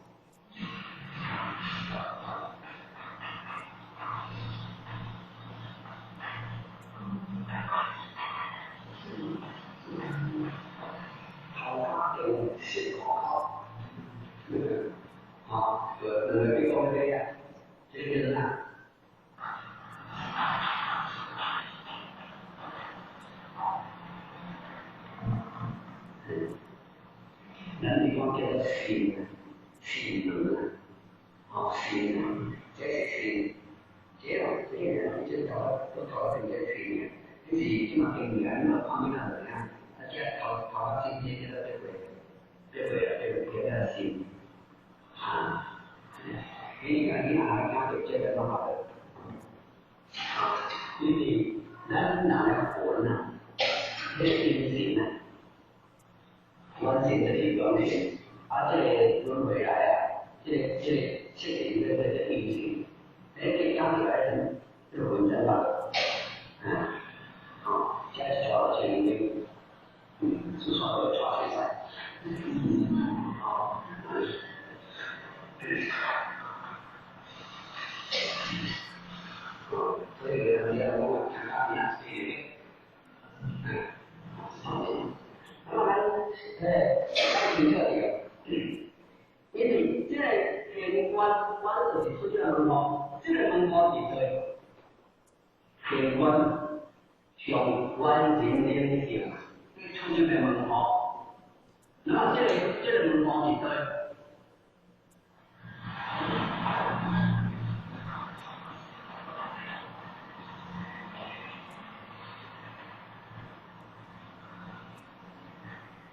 掏卡给吃口号，啊，认为这个这样，这个人啊。咱地方叫做信能啊，信能，这是信，这人就都搞成这信，就是起码给女人嘛方面的人啊，这搞今天这个信啊，你看你哪家就这个弄好的，啊，因为咱哪来活呢？这信呢？完成这些观念，啊，这个轮回来啊，这个确实这个运行，这讲起来人这个文章吧，现在说到这里，至少要抓起来，所以你要跟我看看呀，那么挺这里因为这个官就是出这个门号，这个门号是对，天官上官人领性，出这个门号，那么这个门号是对。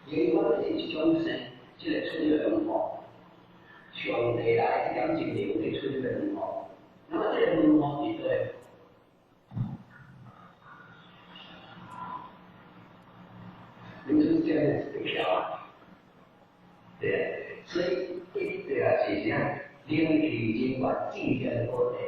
因为是一种生，这个出这个门号，上帝来这种精灵会出这个门号，那么这个门号是对，你就是这样子对漂啊，对，所以对啊，是这样，灵体经过精神过程。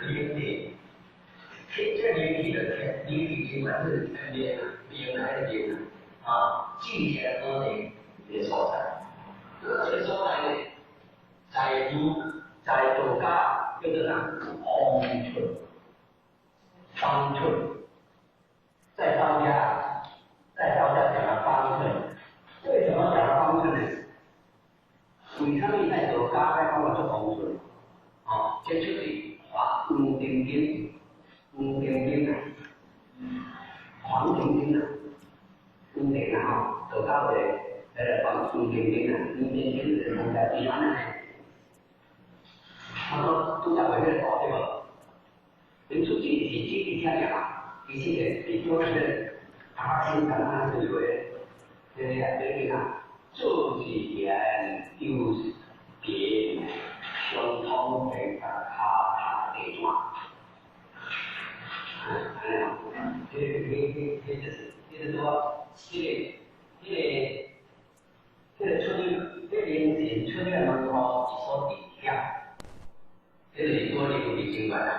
灵体，这灵体的灵体经管是灵来的灵啊，精神和灵的所在。这个所在呢，在道家叫做啥？方寸，在道家讲了方寸，为什么讲了方寸呢？为什么在道家在讲了做方寸？啊，这就是。黄丁丁啊，黄庭经啊，宫廷啊，到到的黄庭经啊，宫廷经是从在地安呢。他说都在外面搞对吧？人出去几天呀，一起的，你多是大心干嘛对不对？对啊，做几年就是别相通的卡的嘛。就是说，这个出去，这临时出去门口一说底下，这里多的比经管啊，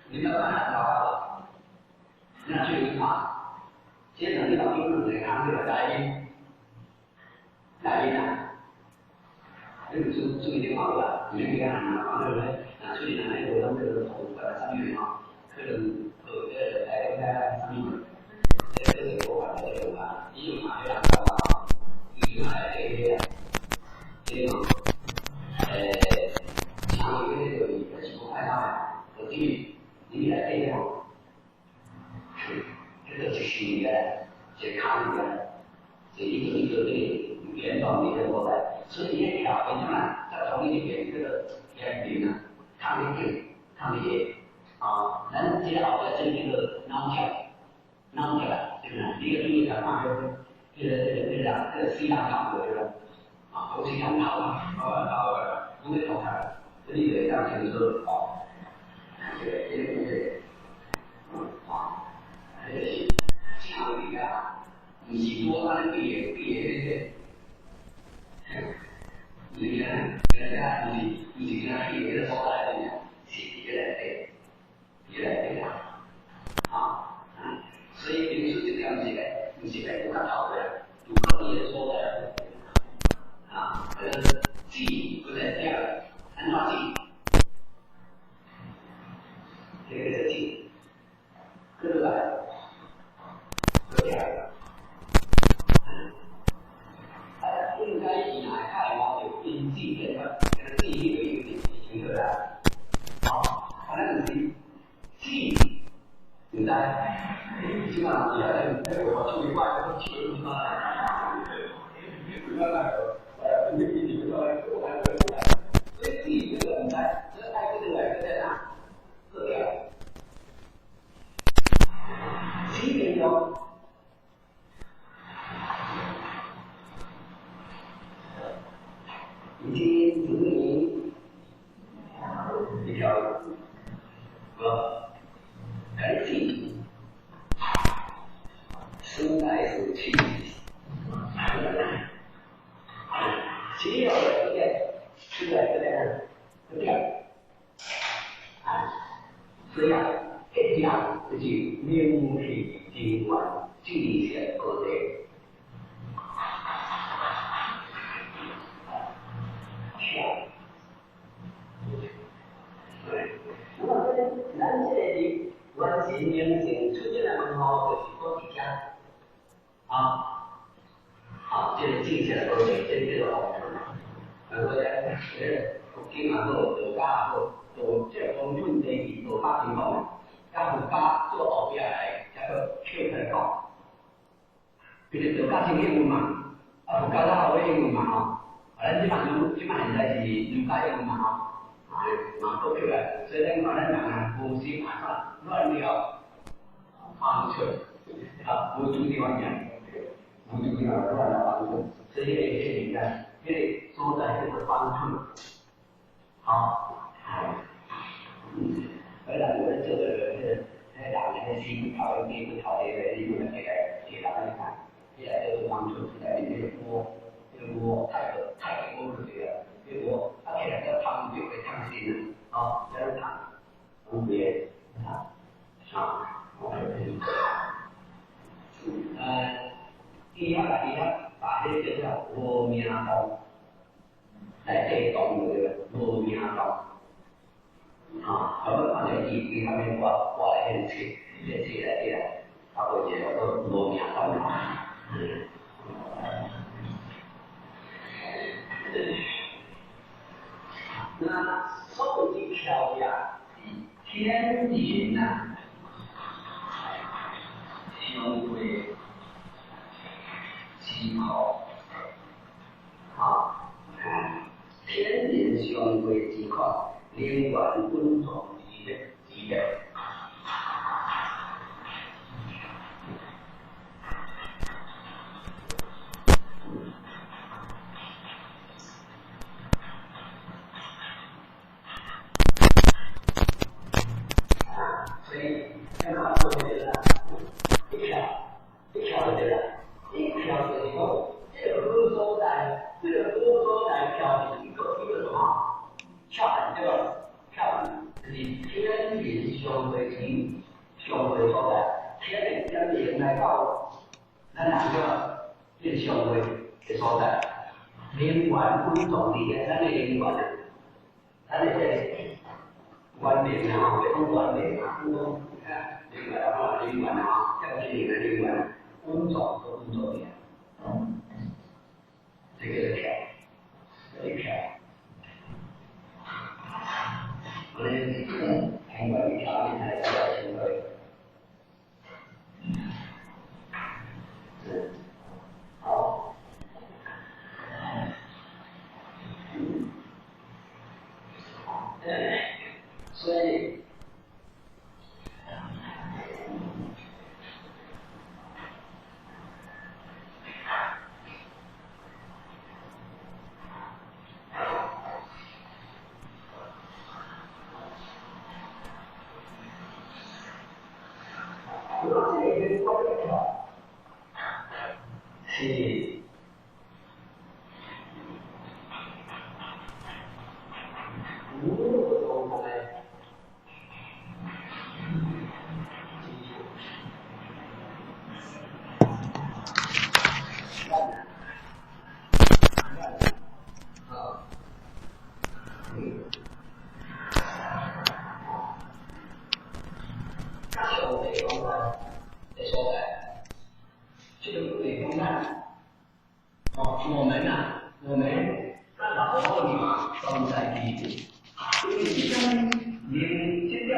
你们看得到，那就一嘛，现在你到英文来看这个来宾啊，这个注意点好了，你们看啊，对不对？出去哪里有那个头发上面啊，可能。来跟大家上面，这个我感觉有吧，你有哪样的话，你来这个，像一个这个几乎快到了，我你来这样，这个是新的，是看的，是一个的原状的过来，所以也条件上，在同一边这个原理呢，看的也。啊，咱这后头整这个脑条，对不对？这个注意看嘛，这个西洋脑的这个啊，不是洋脑啊，不会头看，这里的像就是哦，这个啊，这是强力啊，不是多安别的，你看，不是跟他别的说来的，是别的。越来越大，所以民主这条街，不是在不看好的，有个别说的，记不在第二，按照记，这个是记，这个第二个，应该以来看我有经济的，记忆的一个典型对吧？反正是。现在，基本上我处理惯了都去了所以第一个来，这爱这个来在哪？这样，七点钟，已经指明一条赶紧生来是气，只要有点出来这样，这样这样就是名气尽管尽显可得。咱这里我今年出去了门口就是多几天，这个进去了都这个好处。然后呢，今晚做家做这种准备做大情况，然后家做后边来，这个跳出来搞，就是做家庭业务嘛，做家家好业务嘛咱基本上现在是做家业务嘛都出来，所以咱讲公司马上乱掉，放出，不注意方面，不注意乱掉放出，所以这个这个说在这个帮助，而且我这个两年的新考第一个考的一个给大家看，现在这个帮助在这个锅太多是这个。结果他给了个汤就会烫心了，这样烫，分别第二把这个叫罗米亚刀，来这动这个罗米亚刀，咱们放在地上面挂来这来，他会觉得罗米亚刀那受的条呀，天云呐，修为源滚动机的。所以看到做这个一条的对了，一条的以后，这个歌手在跳的一个什么跳对吧？跳就是天灵相会天相会所在，天灵跟灵来到，咱两个灵相会的所在，灵源滚动力的，咱的灵源，咱的这观点啊，这种观点啊，你看灵源啊，灵源啊，这个是你的灵源，工作的，这个跳，这个跳。我们通过一条平台来了解行为，好，所以。是这个北方案，我们大老包里放在第一，因为您真正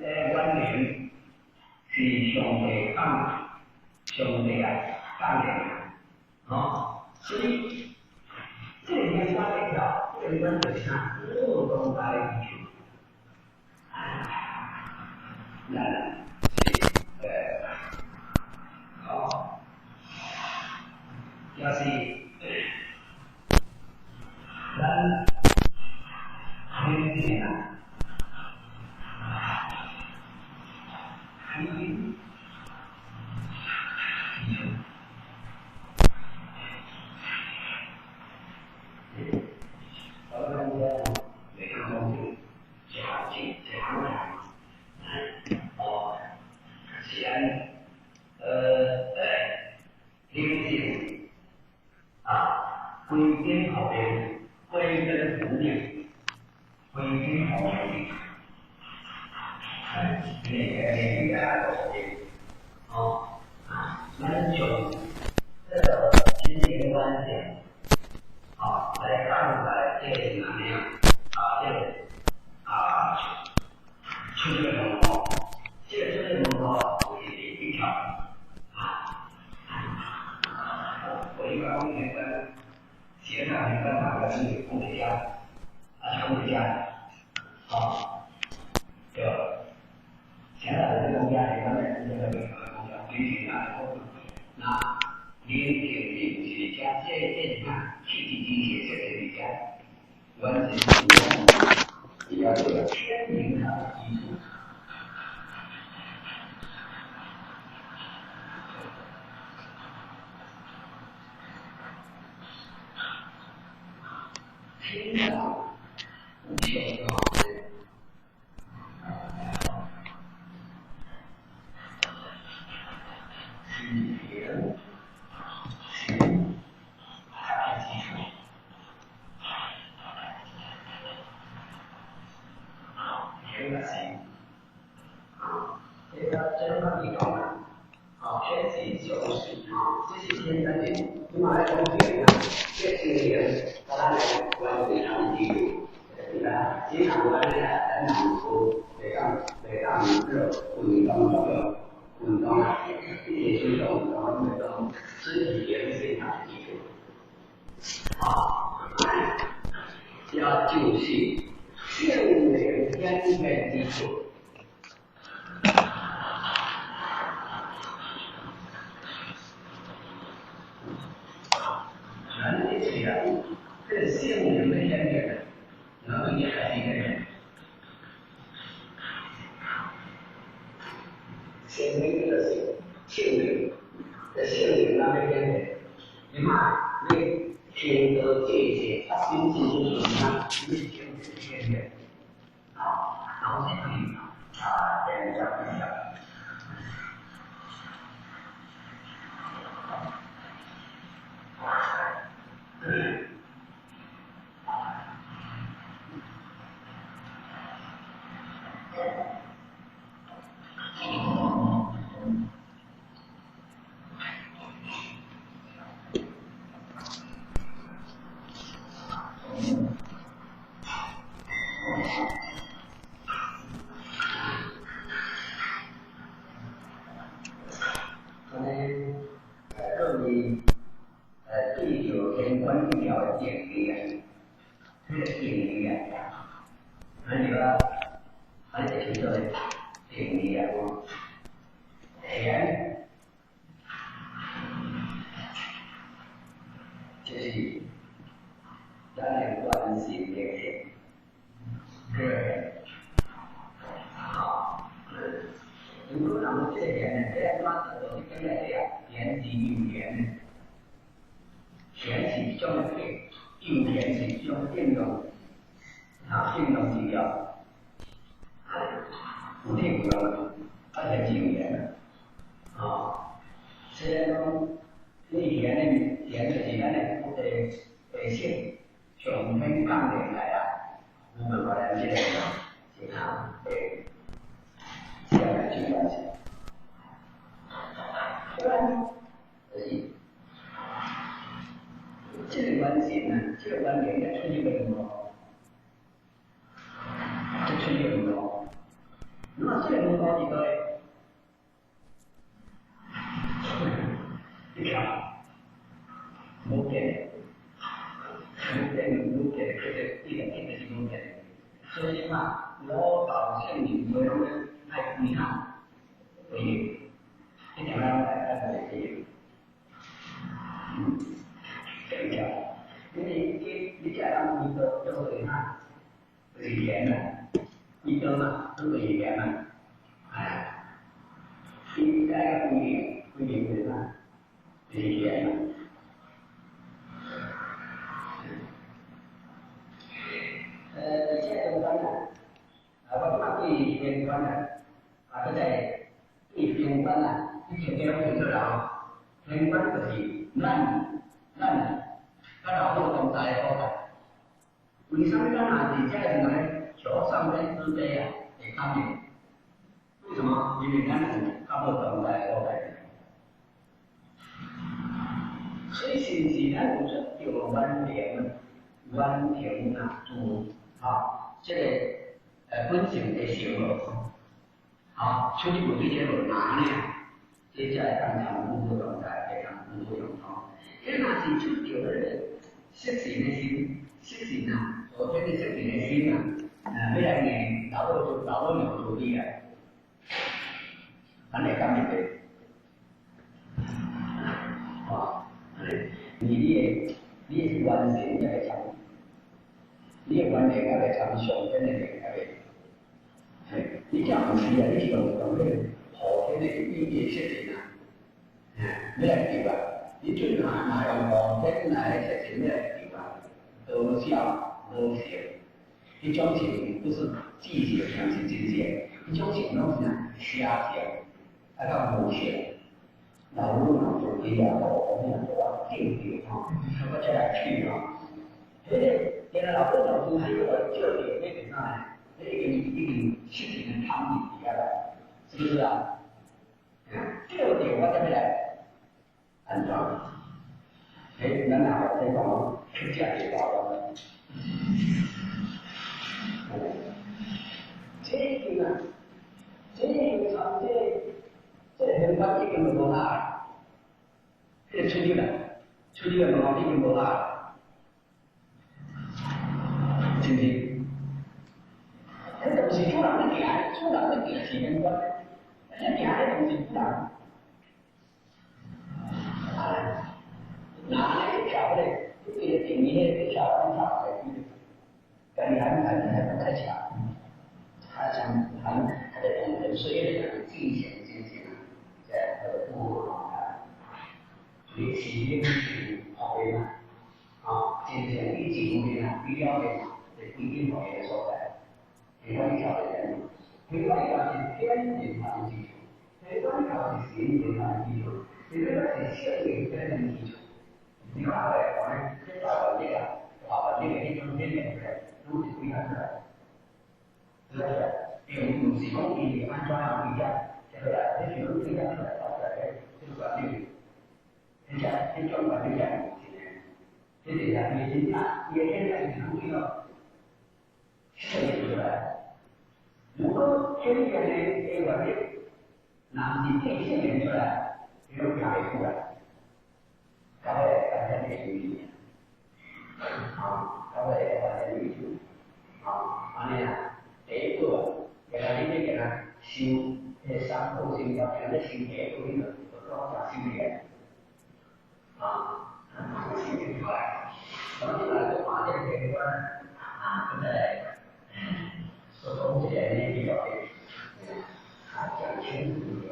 的观念是相对当然所以这里面观点条，这个观点上各种来源去，要是咱年啊，归根好人，归根不灭，归根好人，那个咱从这个经典观点来看待这个哪样出现什么？这个出现什么？我是一条我一般会觉得。协调你跟哪个是工业家，工业家，对吧？现在的工家，你看这个工家具体那零点几加这看气体机械这个比较，完全是要这个天灵的基础。天上无限的好人，太基础，这个行，这个真的地方学习就是这些现在的你马来同学这些人。当然，我非常记住，经常我在咱们说北上热运动也是种那种肢体也是非常记住。要就是性灵天面之处。人的起来，这性灵的天面，能力还是一个人。性灵的性灵的性灵那个天面，你嘛，你天得界限，他心智就是什么？你性灵的天面，啊，然后才可以这样讲。就是主人的行，主人的行是免管，你行的不是主人。拿那个条嘞，这个定义的条很少的，跟人还不太强，他想他的同人虽然讲金钱经济在不你企业是好的嘛？啊，金钱一进的嘛，必要的嘛，这不一定好的所在，你看你条的人，你看你条是天人他的基础，你看你条是神人他的基础，你这个是社会的人基础。你看来，我们把这个一种天然的都是不一样的，是不是？并不是讲你安装啊不一样，对不对？这全部不一样出来，到出来的这个管理，人家这种管理讲，这是讲你现在你不要设计出来。如果天然的这个管理，那你变现人出来，你就拿得出来。各位大家注意，各位大家注意，安尼啊，第一个，原来你这个修迄三步修要全的修第一步，你就多加修炼，修炼出来，然后你来就发现这个现在所东西的比较的，讲清楚一点，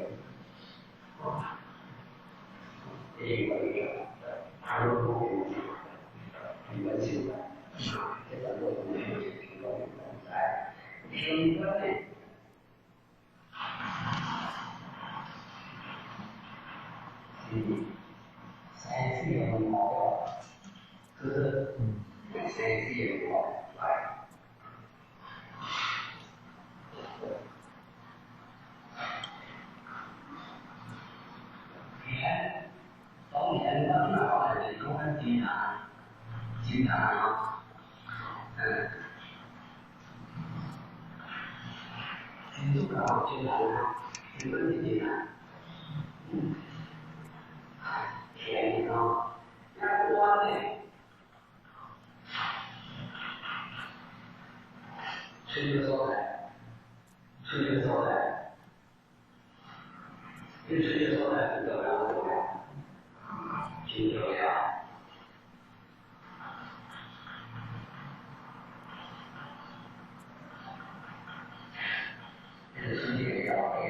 这个。他说不会很温馨的，这个过程呢就是提高在天观呢，3-4年的目标，就是3-4年的目标来。当年他那话是都很经常啊，经常啊，日本的经常，便宜啊，那我呢，吹个烧菜，这吹个烧菜是怎么样的？挺重要。这是一个要点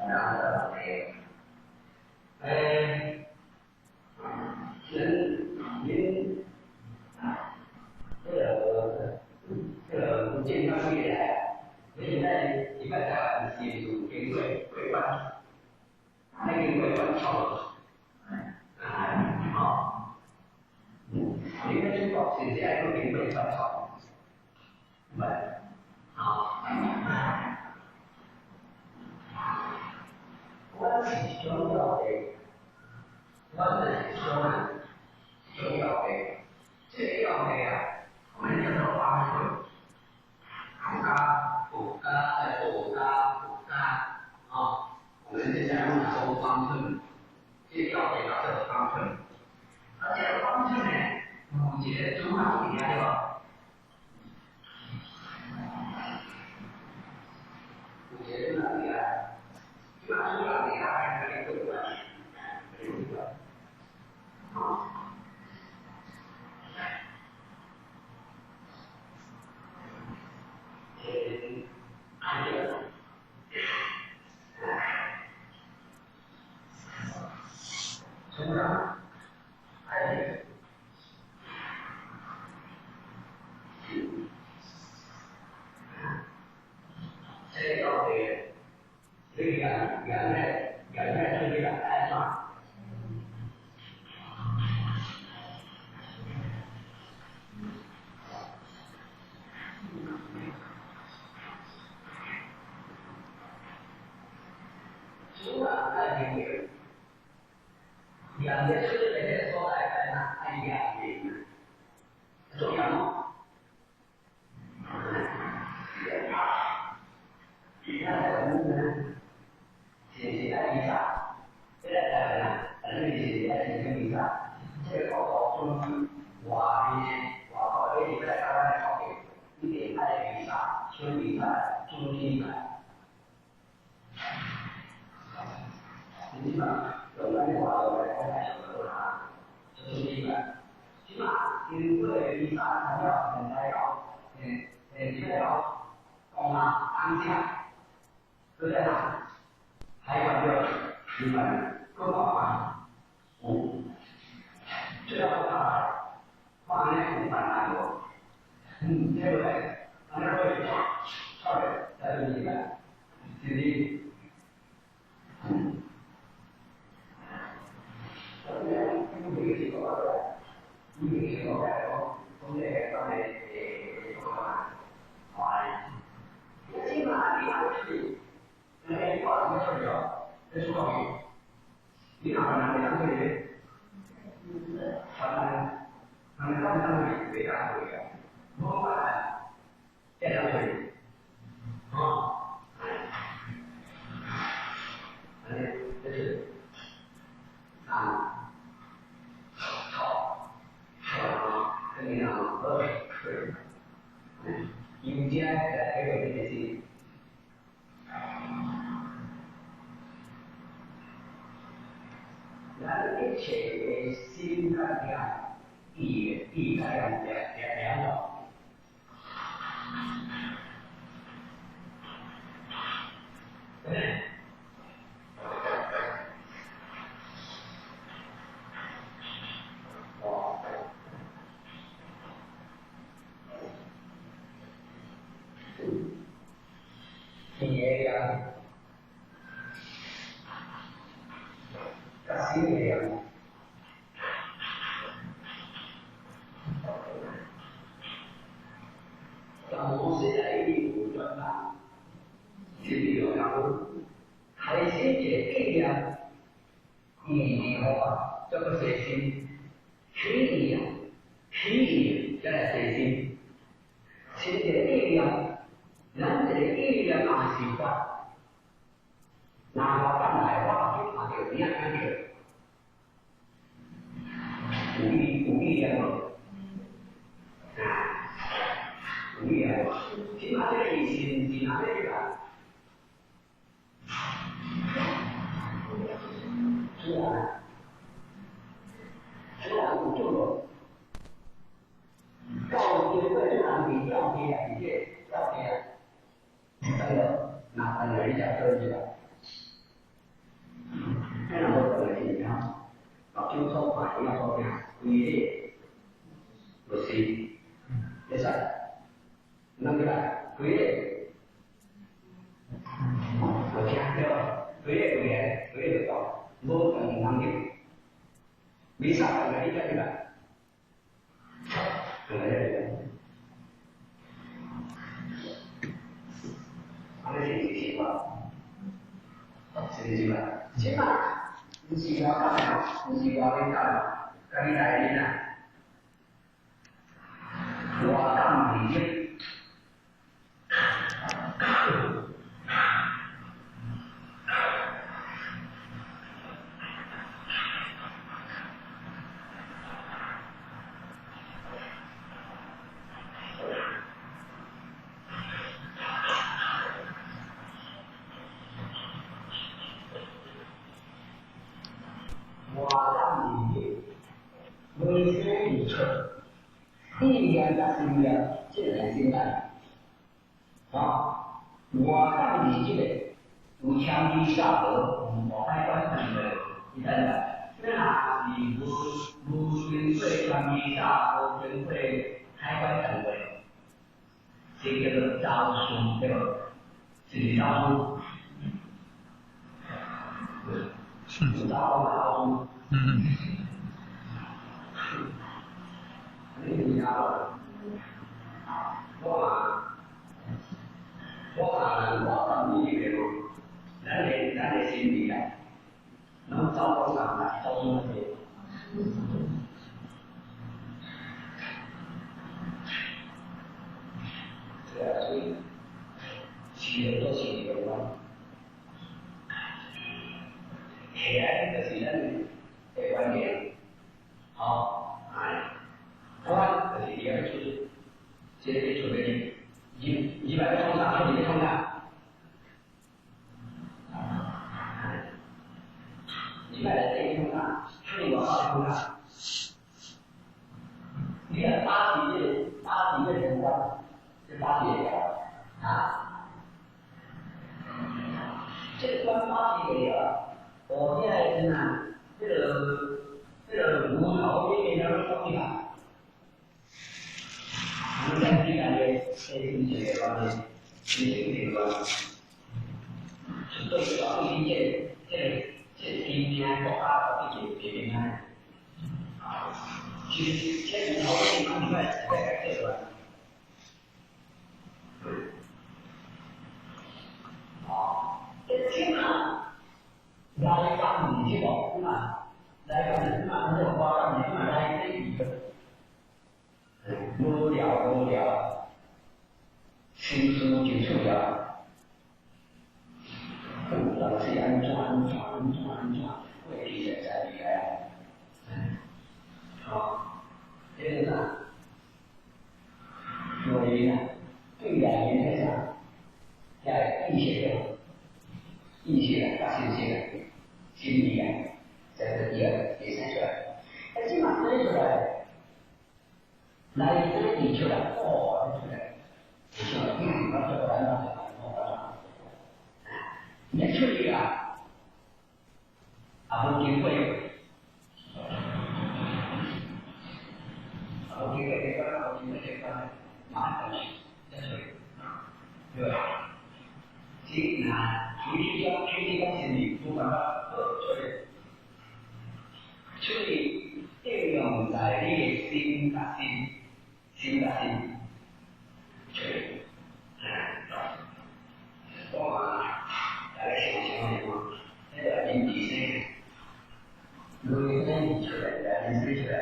然后这个健康业来，现在一般台湾技术经贵关，那个贵关超。你看中国现在都给贵关超，我是重要的，我是重要的，这样的呀，我们叫做方式，补嘎，我们现在用手方寸，这要的叫做方寸，而这个方寸呢，目前中国厉害了，目前中国厉害。主要是让你还是这个成长，还是这道理。这个原来是这个安装，主要在这个两个是人说来在哪？哎呀，重要吗？你看我们写在地上，这个在哪？写在地上，这个考中医，我靠，这里在台湾考的，一点爱兄弟白、中弟白，兄弟白，有来的话，有来开开手的啊，兄弟白，起码因为第三还要很重要，很重要，讲啊，当下都在哪？还有日本各方这要不他放在古板大国，对不对？那会超越在这里面，对不对？起码你要是那个话没事的，这是教育。你哪能两个人？他们为啥会的？我管这两个人啊，这是跟你讲是迎接的这个这些。咱一切心干量、地干量两种。也呀。心里呀，当我现在一步转达，心里有两个，开心也这样，你话这个决心，体验，这个决心，现在这样，人的力量哪习惯，哪怕本来话就他就一样是。鼓励两个，鼓励两个，起码这个意思，你拿这个，是啊，这个，到底在这哪里要给两件，要给这个拿人家这个，这两个怎么紧张？就说话要说讲规律，不是，也是，那个规律，我听着，规律到，我跟他们，为啥这个这个，我们习惯，起码。不是我干嘛？不是我干嘛？跟你来的呢？我干你为谁预测？力量的力量，自然心态。啊，我让你这个有强力下河，我开关等的，你等等。那你无军队强力下河，军队开关等的，这个招数对吧？这招数，招数。你呀，我到你这个，咱的心里啊，能找到上来，找到那些。这样所以，企业做企业的话，钱就是人的观点，好，关就是第二次，这里准备你把它冲上，说你别冲上。你把这一冲上，说你往上冲上。你看八级的人光，是八级的啊。这个关八级给了，我现在是呢，这个骨头变成了东西了。我们在这感觉在医学方面，医学这个是对这个理解这今天国家的这个平安啊，其实这骨头的地方你看在这个。这天啊，来干你这个嘛，来干你嘛，这花干你嘛来这一个，无聊，轻松就出了，老是安转，会提前才离开，好，这个呢，所以呢，对待原则上要一些的。一些大新鲜的心理啊，在这第二、第三出来，那起码生出来，来生你出来，哦，出来，你说那这个完了，你出去啊，不机会，不机会这个，马上去，再出去，对吧？即拿。处理关系里不管它处理应用在你的心达心，处理，我大家想想那个人体生，如果生出来，人生出来，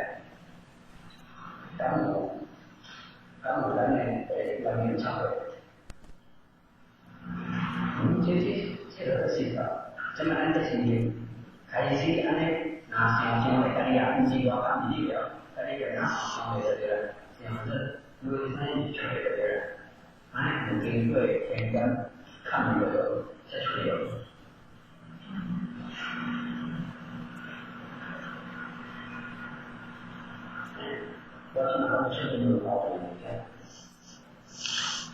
当我人类文明社会。这个是的，怎么按这些年，开始安尼拿上的，大家不是话讲你了，大家拿上的这个，这样子，如果是出来的人，很珍贵，天天看这个才出来。我经常吃这个好东西，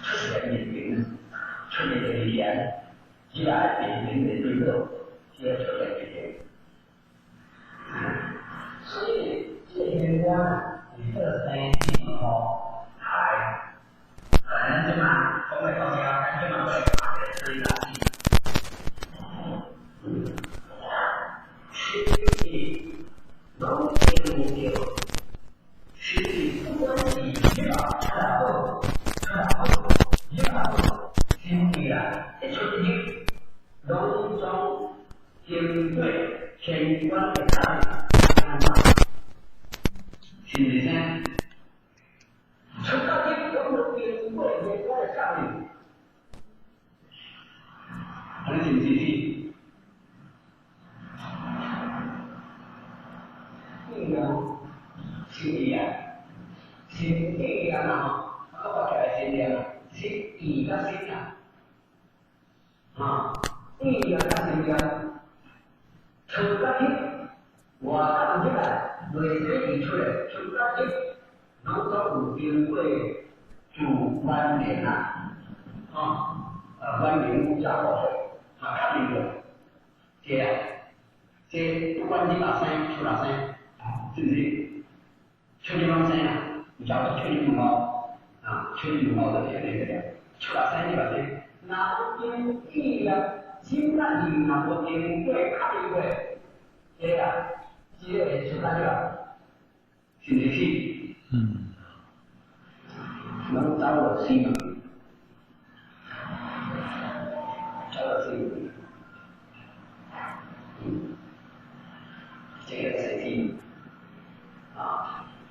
吃点眼睛，吃点这盐。一来点对肉，接受了这些，所以这些光你这三地方还很什么，我们大家很什么会发现最大的，实际农业目标，实际不管你去哪看到，经济啊，这就是你。农庄经对天官的大力，是不是呢？出到这种农经对天官的大力，很紧急。心理啊，我讲心理啊，是意个心啊。意个心理，出个天，我当起来，内水出来，出个天，农庄有经过主关联关联物价保费，看这个，这不管你哪生出哪生，是不是？出地方生啊，你叫他出地方出地方的这个，出哪生你哪生，哪边意个？现在你拿我经过看一回，这个出来了，是不是？能找到新的，找到新的，这个是新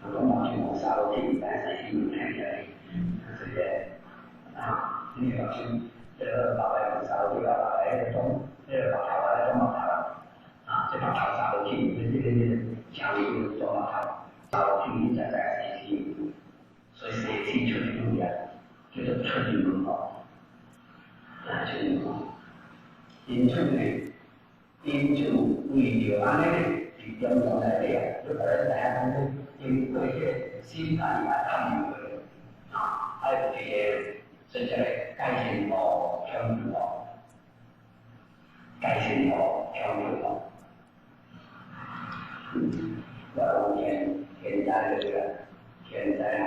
我们去往下楼梯，但是你看起来，这个你要去。这个把来下楼梯把来中，这个把头来中把头这把头下楼梯，这下面有中把头，下楼梯再去，所以提出的东西就是彻底文化。就是因此呢，因此为着安尼呢，伫中国内底啊，就把咱大家讲说，因为迄心态来探究的啊，爱有一个真正的改善和调整哦，改善和调整哦。有现在这个现在啊，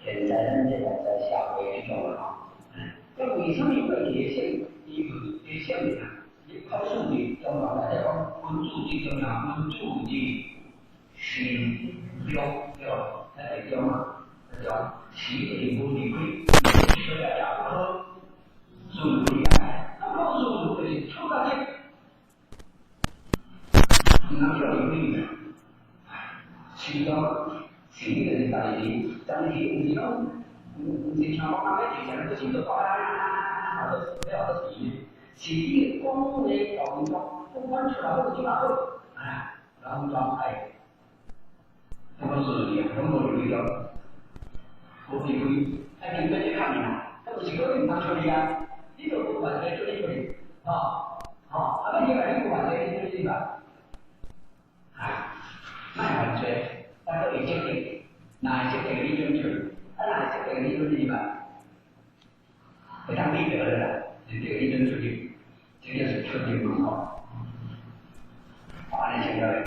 现在咱这个在社会里头啊，那为什么会野性？野性呢？你告诉你，中国来讲，民主之中啊，民主之是标标那个叫嘛？叫企业不离开，说要要科主义啊，那么主义出大钱，那叫离开。是讲是呢个代志，但是唔是讲，唔是像我啱啱之前不是都講啊，或者是是呢個講你講講翻出來嗰個點啊好，啊，然後講係，咁個數字啊，咁個類咗，我哋會係點樣去看啊？咁個是嗰啲唔出嚟啊，呢度個環境出嚟出嚟，啊，咁因為呢個環境出嚟吧，啊。卖完税，但是有这个，哪些这个利润去？哪些这个利润去嘛？非常利得的啦，这个利润出去，这就是出去门口，把你想要的，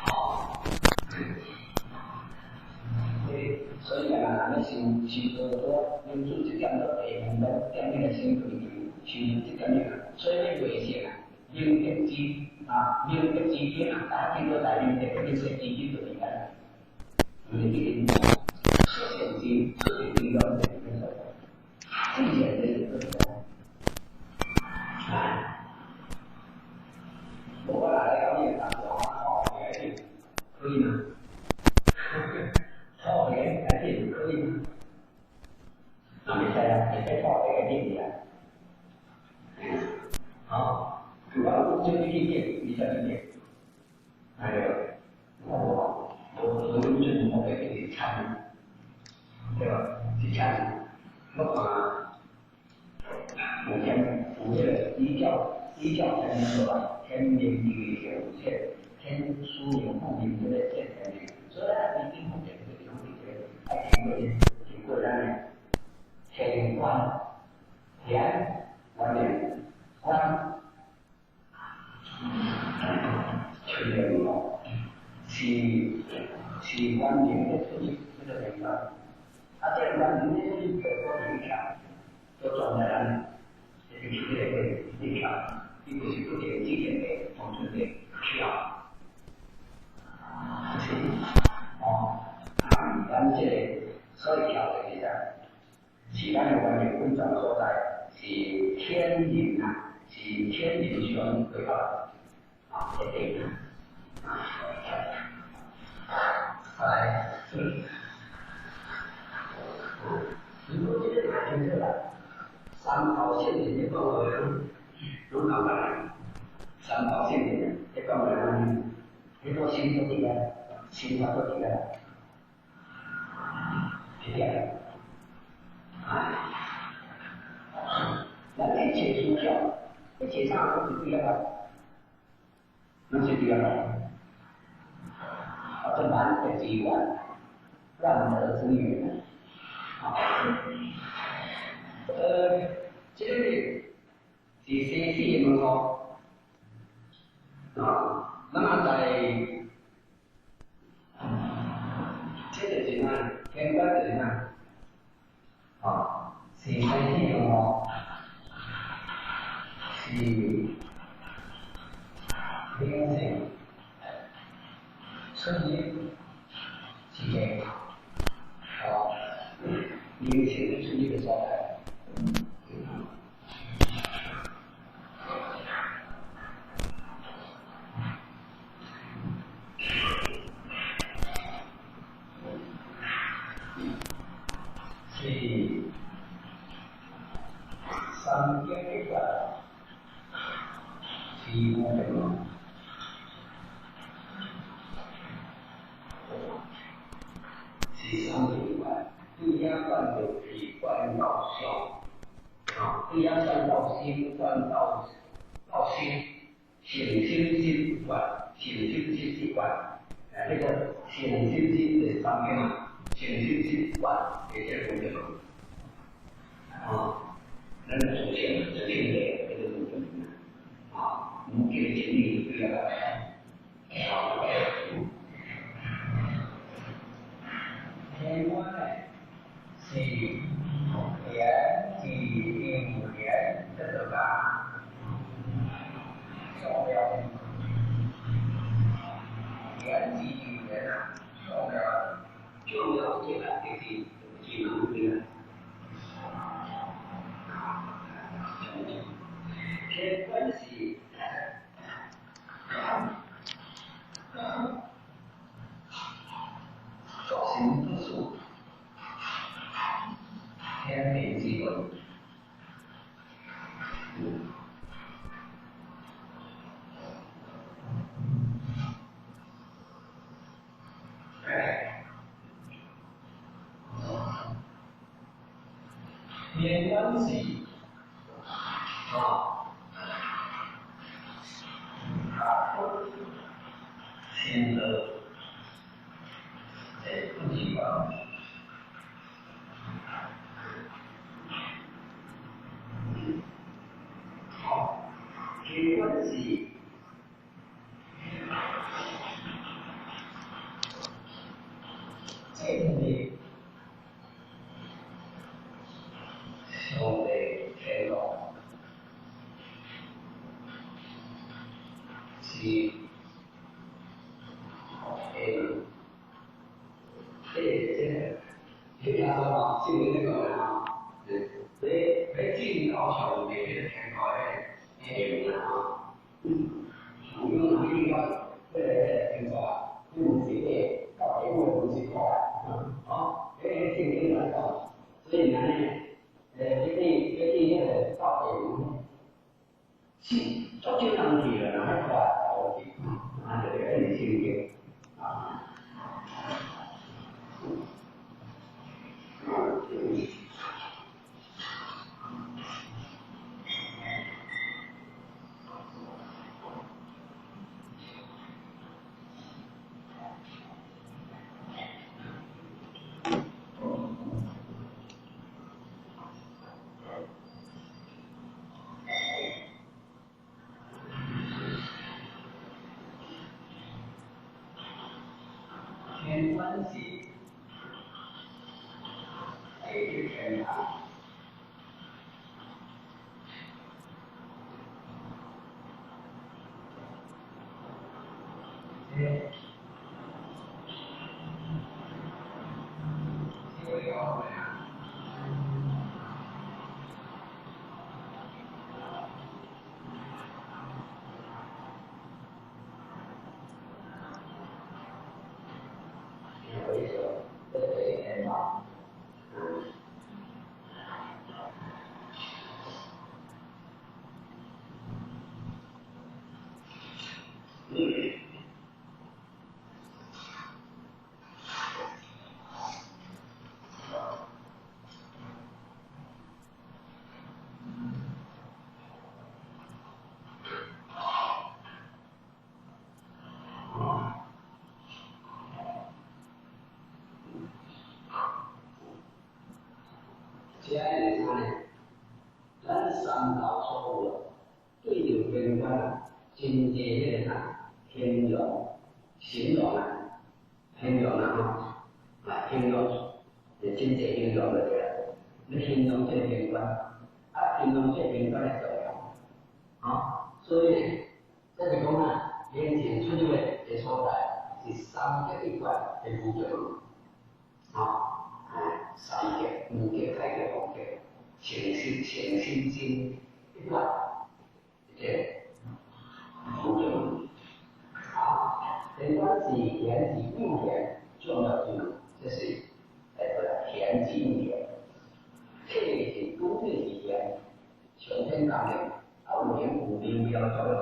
好，所以讲啊，咱们先说民主这点的内容的点那个先规定，先这点那个，所以那个一些啊，民德基啊，民德基点啊，大家听说在民德肯定是基金的一个，民德基金，设现金，设现金的这个说，这些这个说，啊，我来要念大话，好来可以吗？好来来念可以吗？那没事啊，没事好来念的，好。主要就这一点，你想一点，还有我认真我给你参，对吧？去参，那么目前这个依教才能说吧，天命地有限，天书有不明的现象的，所以呢，一定不给这个东西的，爱经过让天官天观念观。确认了，是观点的出去这个地方，啊，这个观点呢，就是说影响，就状态上，这个企业的影响，并不是不给今天的同志的需要，是，咱这个所以条的是是咱的观点本状所在，是天人啊，是天人需要对吧？这个来，如果这个太清楚了，三条线的这个有哪个？三条线的这个这个新的这个新的这个，是这样，咱这解书票，这解上都是不一样的。那是第二个，这难的机关，让得之源，这个是先细门口，那么在这个是呢，天官是呢，是先细门口，是。灵性，所以是这个，灵性的是一个状态。是三天的，是我们。是三点半，对压半的体灌到小，你要算到心，算到心，行心心不管，行心心不管，这个行心心的上面嘛，行心心不管也是不对那个出现这些的这个部分无给的精力不要另外是语言这个重要言及语言重要这个就是技能的天关系造型因素天命基本天关系天的不习惯天关系天的兄弟天龙是这样说嘛，今年那个在进到小的天高的有用这个听说用这个到底我不知道今年来到，所以呢，这到底是做这样的人还快好的，这个很新的天关系，天堂。亲爱的家人，咱三道错误对有天关境界的天龙形容形容形容境界形容的你形容这天关形容这天关的重要所以这个讲眼前出入的所在是三个一关的步骤三个、五个、开个、六个，全身心一关，步骤天关是天地应天重要技能，这是天地应天，这个是公对是天，上天感应有灵标作用，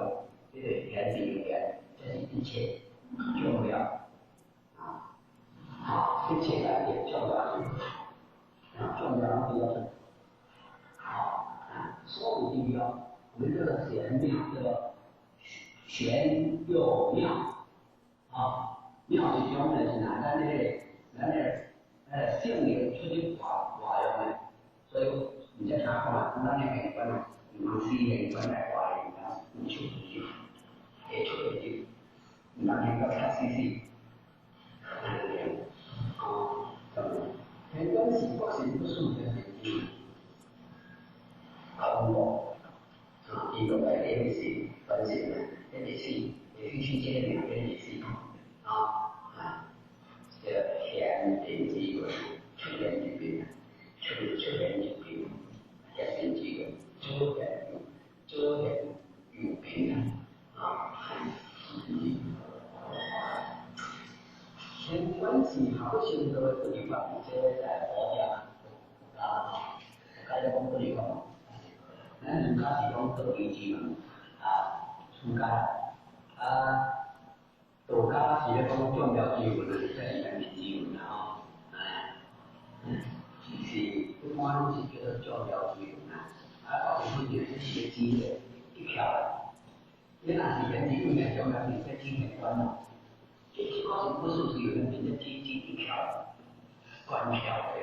这个天地应天，这是一切重要一切来的重要重要的标准们这个贤庙，这个贤又妙啊，妙是讲的是哪？咱性灵出去化用的，所以你在查看，咱的平分，唔是平分来化用的，唔出去，也出去，唔能够擦死死，平分是不是不属的平分？我一个在 ABC 分析的 ABC， 也必须接两个 ABC 这贤定几个出现这边，出现这边，也是几个周天有病先关系好修的这地方，这在佛家大家讲这地方，咱儒家是讲道义之门出家道家是咧讲宗教之门，即係人民之門其實一般都是叫做宗教之門到底會有些邪機的一條，因為那是人體裡面宗教是在經典觀咯，這個是不是有人名的經一條觀條的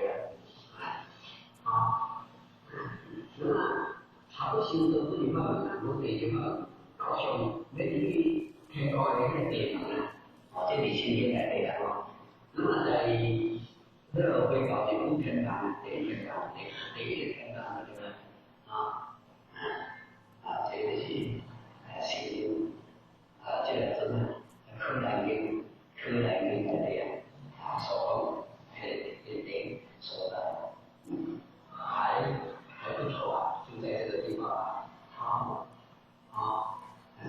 好修到這地方，我哋就高雄每日聽過嘅嗰個地方這裡青年來的那麼在熱會搞這個天堂，天堂這個這個是心靈這個真的柯南經來的所說的還不錯就在這個地方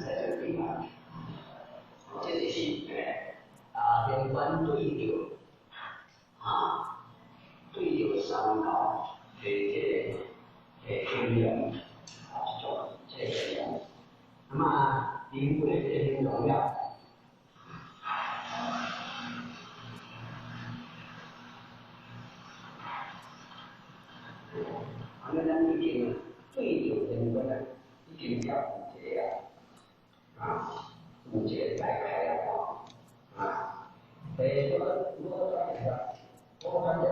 在這個地方，這就是連關對流三高的經驗這個那麼靈魂的這種榮耀咱已經對流靈魂已經要誤解誤解大開了我感覺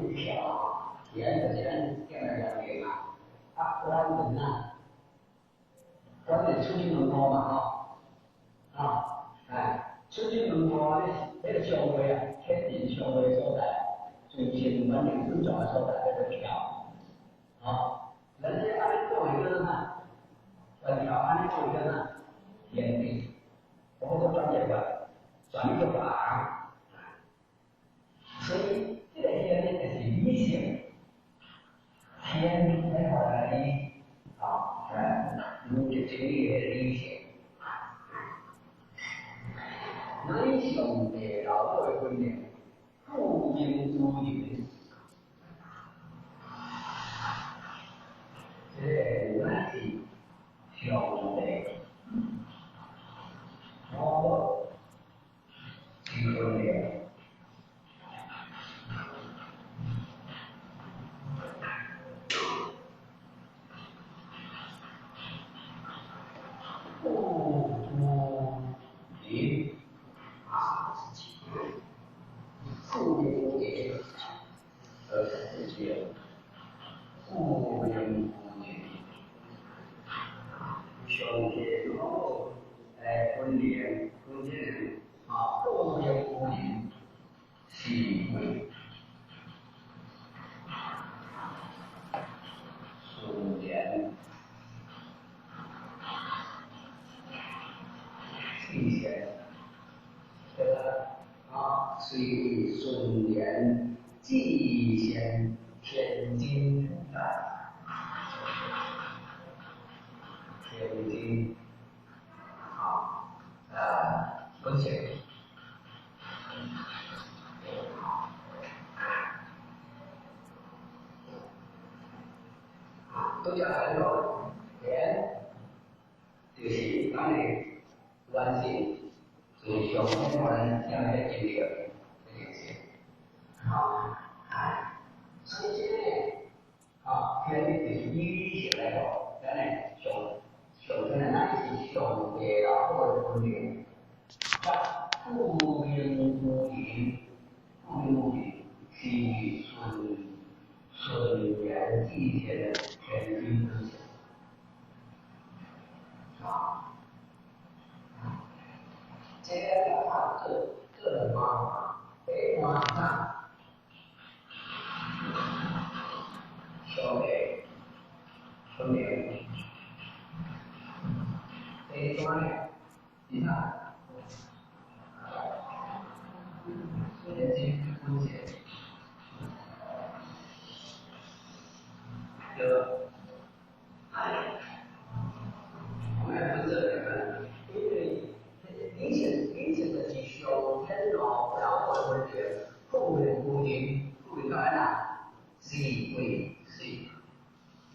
一條沿着人這樣兩邊關門關門出去門口嘛出去門口那個香味天地香味所在，最近門領最重要所在這個條人家按做一個條按做一個天地，我們都專業的專業法所以這個天呢就是理性，天在後來有這經歷的理性，理性的老道的觀念，不應無云，這個乃是兄弟，我提供的。虽顺言既显天津天津天就是当你完成最上天文这样的经历这件事。所以这个天就是以前来说，咱呢上天的乃是上帝老好的分别，不明不明，不明不明是顺言祭天的天君之下。这个他个人方法，被观察，消费，分明，被观察，你看，眼睛不解，我们不这个，因为。因此的是上天老好的这后人无情，不当然啦，是为是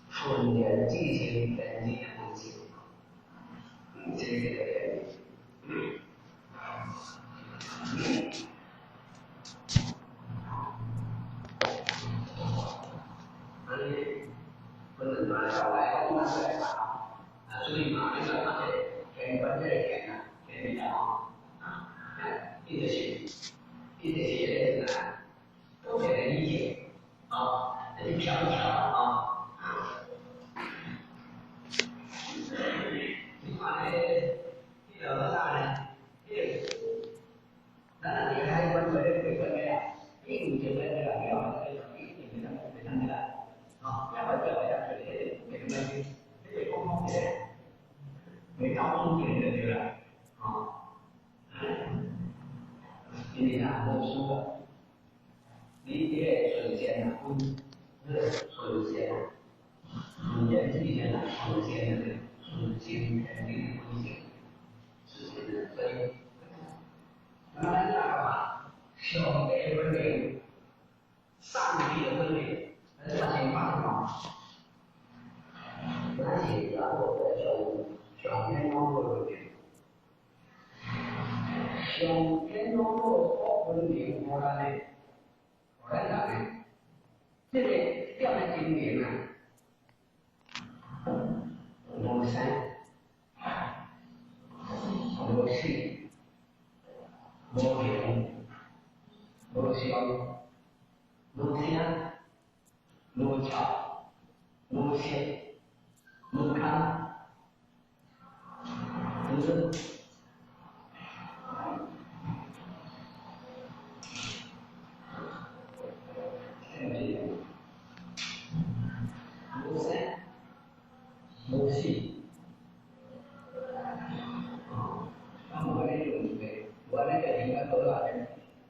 顺连进行天地的东西，这个原理。所以不能拿小来我们来打，所以嘛，这个它的天关这个天呢。天一直写的呢，都给人理解一条一条你看这条多大呢？那你还关注这个没有？硬就在这个没有硬就在这上来要不这下去给他们这沟通的，没搞清楚的对吧？因为那读书的，你这纯贤的不是纯贤，纯贤之前的纯贤的纯贤肯定的不行，是不是？所以，慢慢干嘛？小辈分明，上级的分明，那啥情况呢？那些然后在小天光的分明。上天光所分明，我呢，这个这样的经典呢，无三，无四，无明，无相，无香，无巧，无邪，无康，无真。无三，无四，我那个我那个应该多少人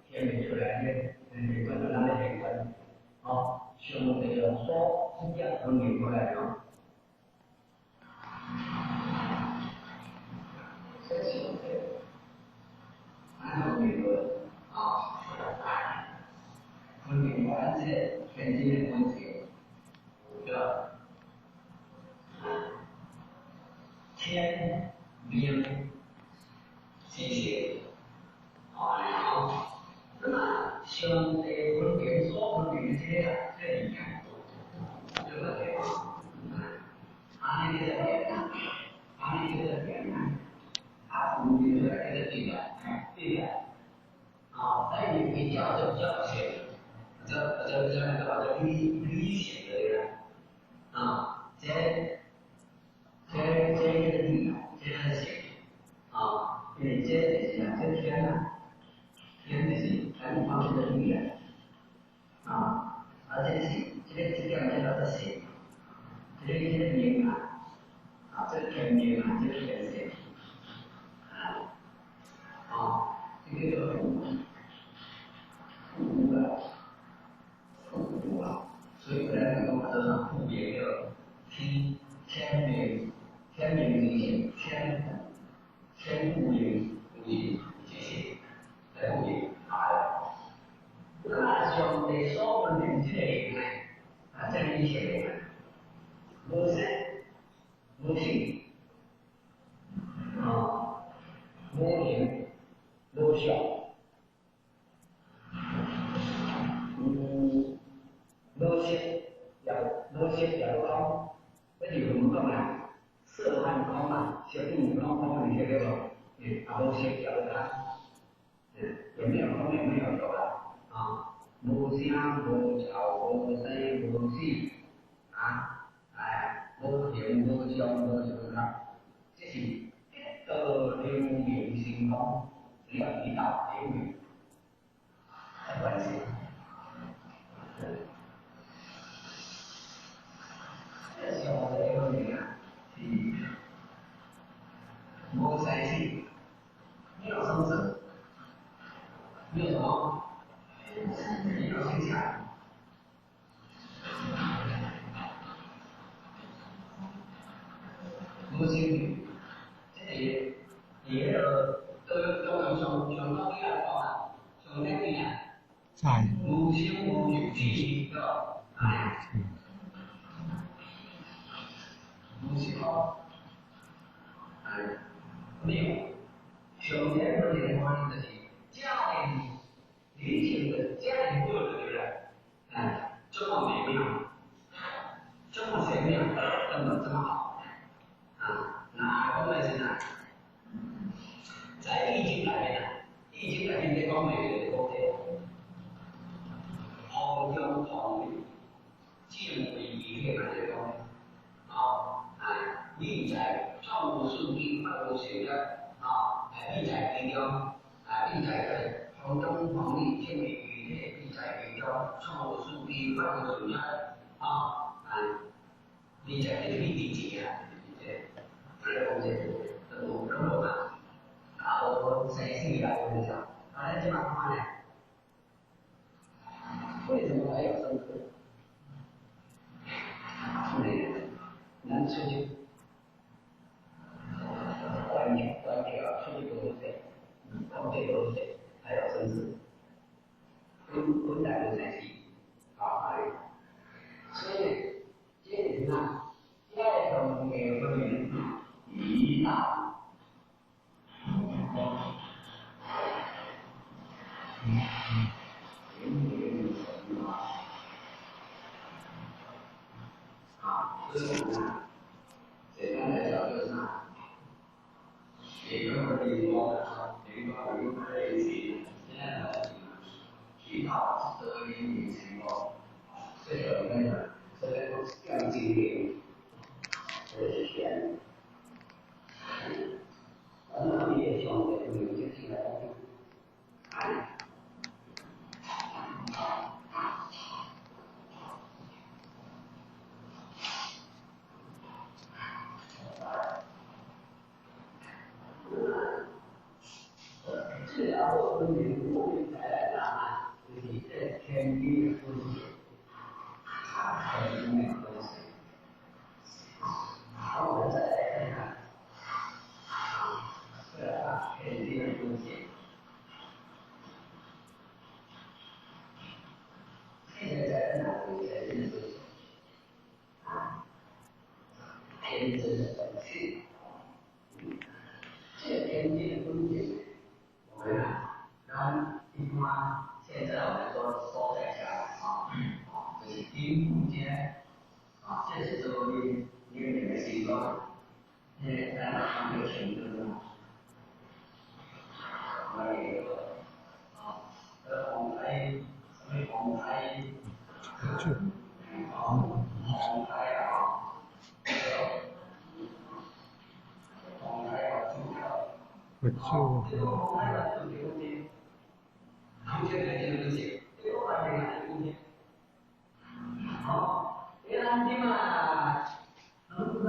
天没出来的，你关注哪里人兄弟要说是这样分明出来的。这是按照美国分明完这全新的东西。天明这些那么兄弟分别所分别这一点，这个地方，那个点呢？那个点呢？分别出来的对的，但你比较就较些，这理性的人这个理，这个性因为这是这天呢，天的是全方面的力量而且是这个叫做性，这个明这个天明这个天性这个叫所以我们能够得到分别的天明之性，天不明之性，来不明那兄弟所分明之类这一些无生这父母刚刚你这个啊，无协调的啦，有没有方面没有有了啊？无声无吵无声无息啊，无形无相无相啦，这是一个流明星空，只要一到流明的关系。这小的流明啊，是无生气，没有生死，没有什么，没有形象。无心理，即是迄个都上高几来讲啊，上顶边啊，无心无有气个，无心哦，没有，上顶个地方就是家庭理性的家庭过的人，这么美妙，这么玄妙，这么好。哪方面是哪？在易经里面啊，易经里面的讲每个都对，弘扬统一，敬畏一切那些讲，利在创物顺境，万物学的利在其中，利在个弘扬统一，敬畏一切，利在其中，创物顺境，万物学的利在这个利己啊，这个东西都有嘛。我谁是来我跟你讲，这地方看呢，为什么还有生科？能出去，关条出去多少？空气多少？还有生死，本来就在起，所以这里呢，要从每个人引导。这是什么？简单来讲就是啥？一个地方，一个在一起，现在呢，提到德音情况，这个里面呢，这个更经典，这是选，那你也想的有些进来的。治疗后分明不会带来障碍，就是这天地的风险，和没有关系。好，我们再来看看，天地的风险。现在在哪里才认识？天真的本性，这天地的风险。我们让一般现在我们说在下来就是丁空间这是周边一个人的习惯，在哪里有选择呢？那个红台，什么红台？红台啊，红台啊，主要。这个红台的空间，空间来讲就是这个环境来空间。别安静嘛，能不能？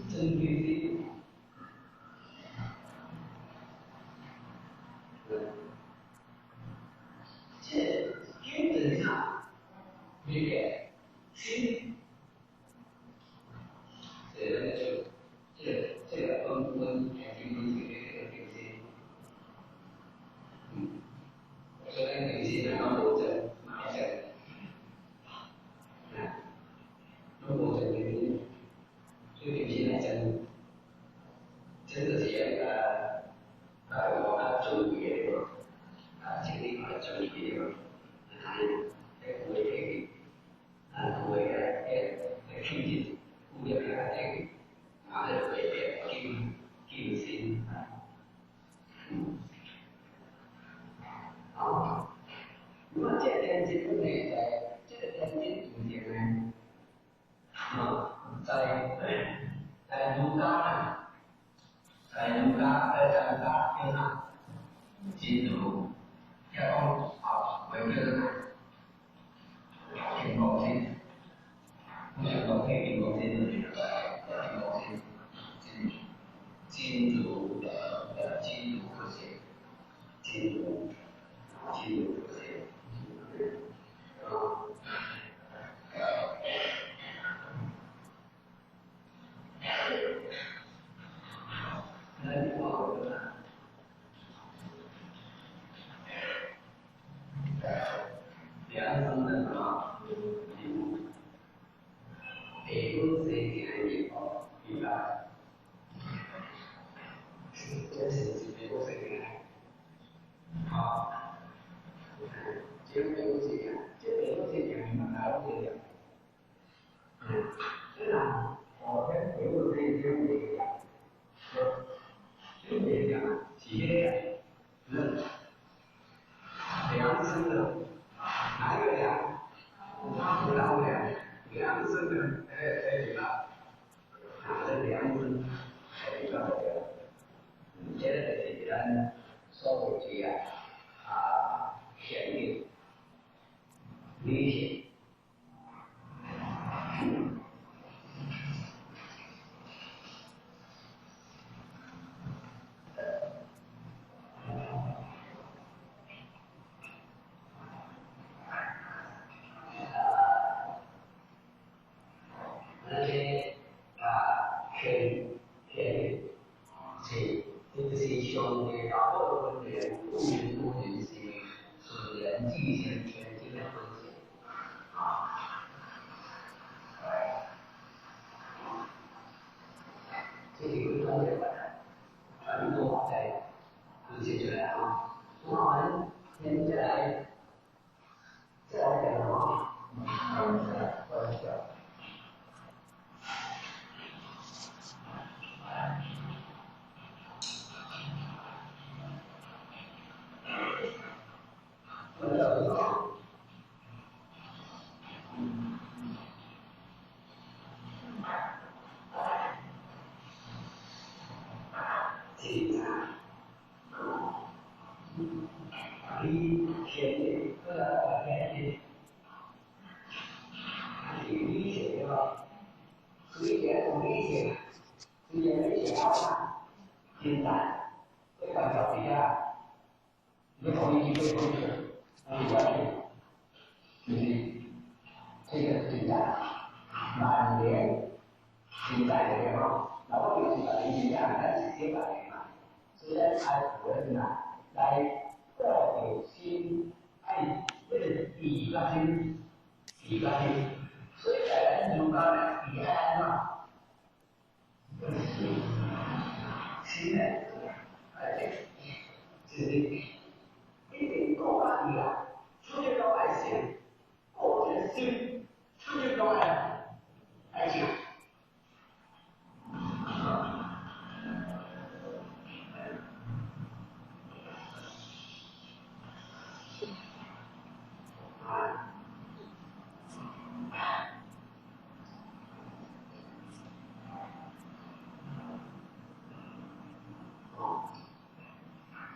真必须。这基本上理解心，这个就这个分眼睛分析这个定心，虽然定心然后我在马上，如果在定心，对定心来讲，真的是一个我们注意的一个。请你把注意的，不会给，不会给。北部这一点以后，明白？这是北部这一点。好，这北部这一点，这北部这一点你们来不这一点？虽然我跟北部这一点这一点，就这一点，企业人良生的，哪个良？他不让良，良生的，对了，这良生，这个。现在这些人收集权利、理性，那些权利是。就是兄弟打破分别，不允不允许使人际性全新的分析这几个重点全部都在解决了啊。那我们现在再来讲什么？现在这个小底下，你同意就同意，不完全就是这个现在满年现在的地方，那我就是把你现在开始写下来嘛，虽然还不能来获得新爱这个比较新，所以在人中间比爱嘛。现在，就是一定国家力量，出去到爱情，或者是出去到爱情。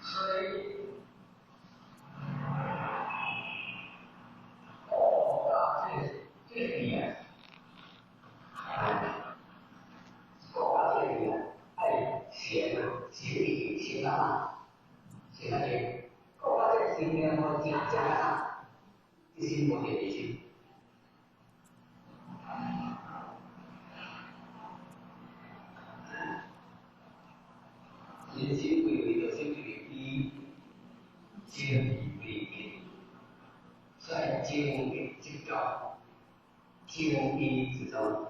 所以，这点，这点，写理写了这，这今天我讲了，这是我的理解。人心会有一个心理的建立，在建立这个建立之中，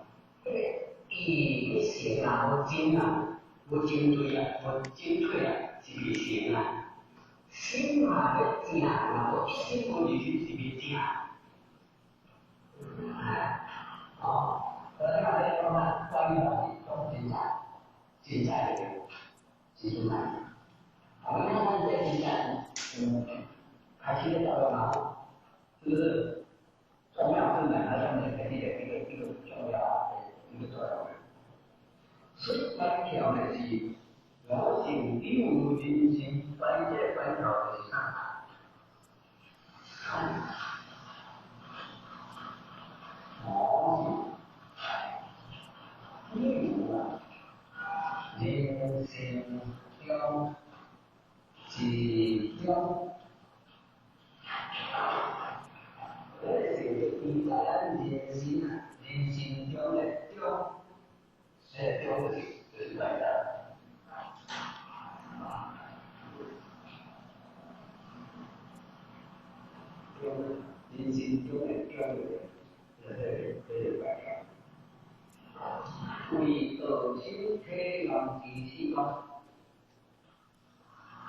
以行啊，我精啊，我精对啊，我精退啊，是别行啊，心嘛的精啊，我一心不离是别精啊，大家说呢，关于到现在的。集中来讲，我们看看这现在，开启的教育嘛，就是重要是哪个上面肯定的一个重要的一个作用。所以关条呢是我性并无进行关键关条的上例如啊。人生中其中，这是你在人生中的中，这中就是来的。人生中的中，这是来的。为道心体能支持我，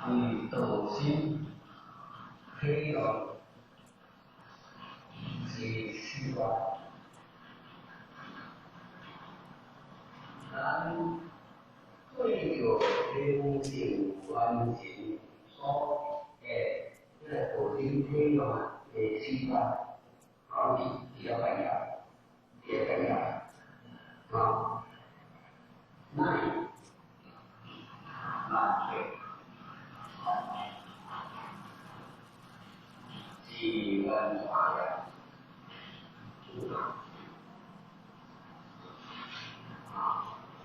为道心体能支持我。咱对着灵性完成所诶，这个道心体能的习惯，好比较重要，比较重要啊。那对，基本化的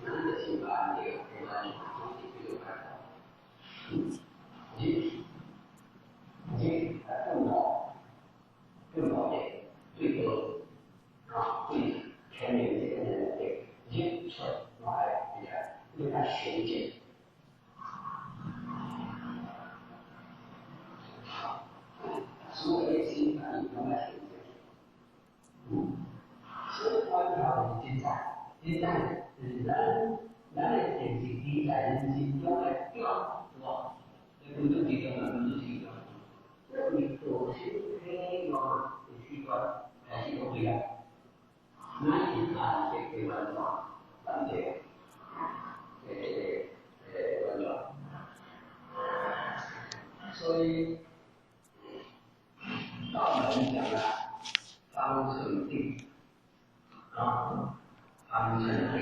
那个习惯这个非常重要，这个看到，更好的对个对全面这个人的认识来对他学习。所有的情感用来学习，所以观察现在咱的电视机在人心中来调，是吧？这工作地方工作习惯，这你做事这个习惯还是不一样。那你看这个文化，咱这文化，所以。道门讲了方寸定方寸定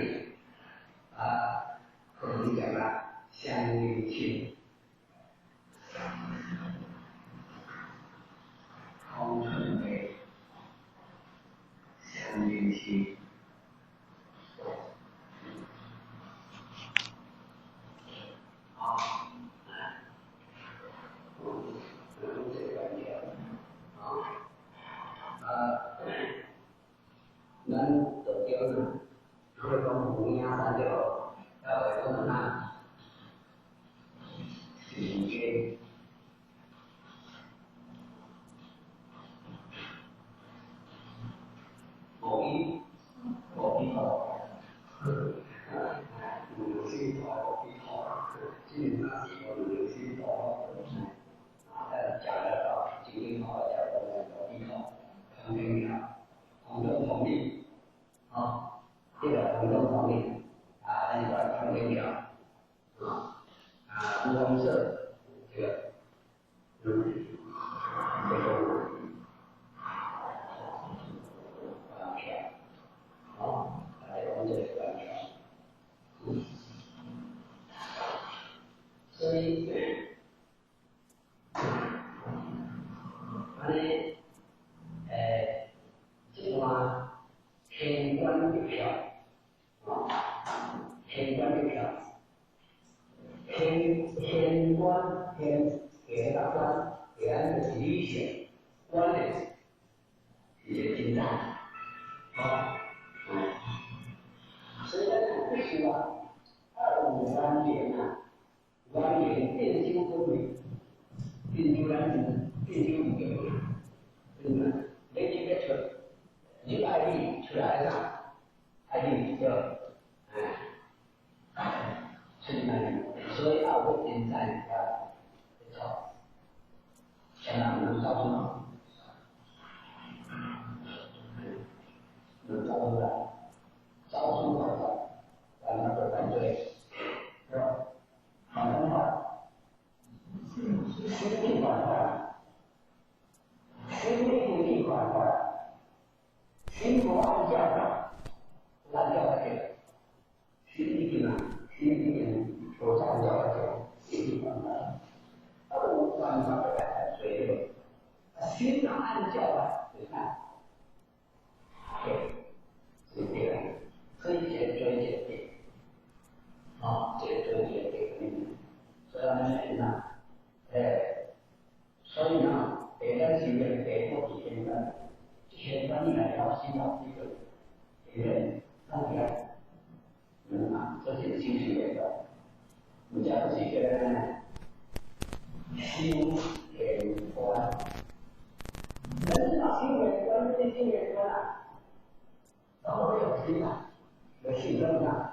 可能讲了相应性，方寸定相应性。咱道教呢，如果讲弘扬三条，要为我们呐，理解，无比好，有些好，无比好，基本上是我有些好，讲的经营好，讲的无比好，很重要，很多方面。这个很多方面那个很重要不光是这个这个完全还有这个完全所以这个天官的票天官的票天官给他官给俺的理想官的也进展所以呢不是吧25年完年变修分为变修5个对吧没几个车你爱丽出来了爱丽就是那里所以我现在现在能找出能找出来找出来让那个感觉是吧好的话心理关怀心理关怀心不安家长烂掉了这个心理呢所造就的心理关怀不管他的随流心上安教你看对是这样可以解决这个解决这个所以呢所以呢别的行为别过几天的这些观念要洗脑这个大家这些情绪也的你假如几个人呢心给观人把心给观这心给观然后有心有心形状上。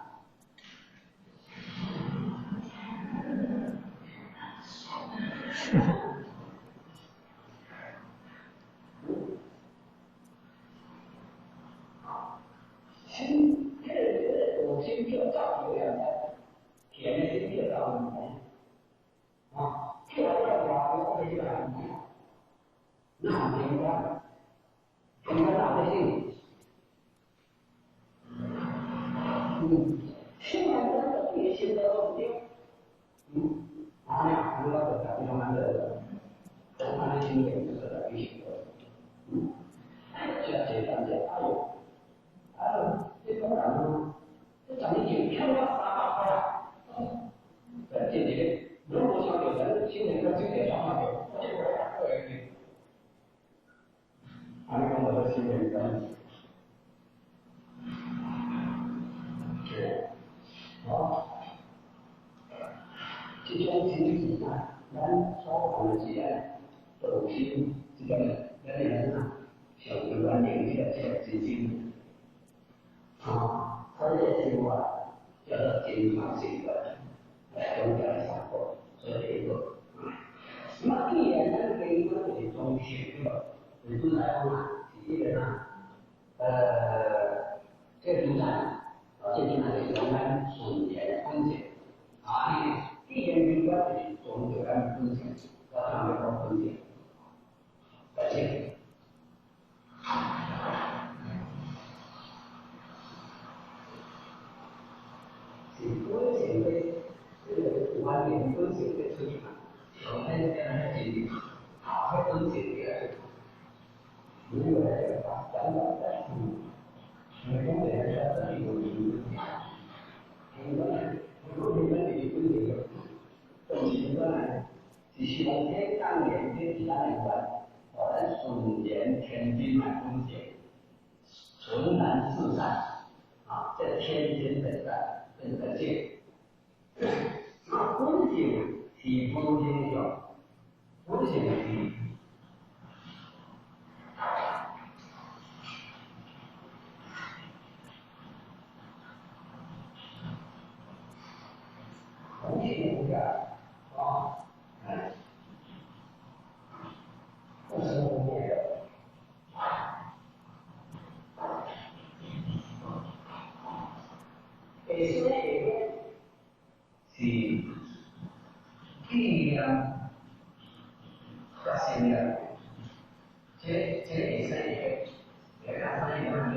心，我心跳照有两台，甜的心跳照两台，跳来跳去，我这个很难，那很平凡，平凡大的心，现在我也现在都丢，哪样？我那个非常难的，我看的经验就是在旅行的，简单点，这当然了，这长得挺漂亮，大块啊，这里如果像有人今年在9点上班，我这个2个人，还跟我的新人跟，是，这种经济呢，咱所讲的既然都是这个人啊，像这个年纪的这个资金。他这句话叫做经常性的宗教的生活，所以说，那既然咱这个是中性的，你不来讲啊，基本上，这个这是我们顺延分解，既然民国是宗教的分解，我上面说分解，而且。是风险的这个观点，风险的出发，从那个经历，好的风险的，如果这个讲到在你们这边说这里有一个，如果你们离婚这个，东西过来，是希望天当年跟其他有关，我们顺延天津买风险，纯然自在，这天津本在。可见，风景是风景有，风景是风景的不是风景的。这个是力量和信仰，这也是一个看法一样的。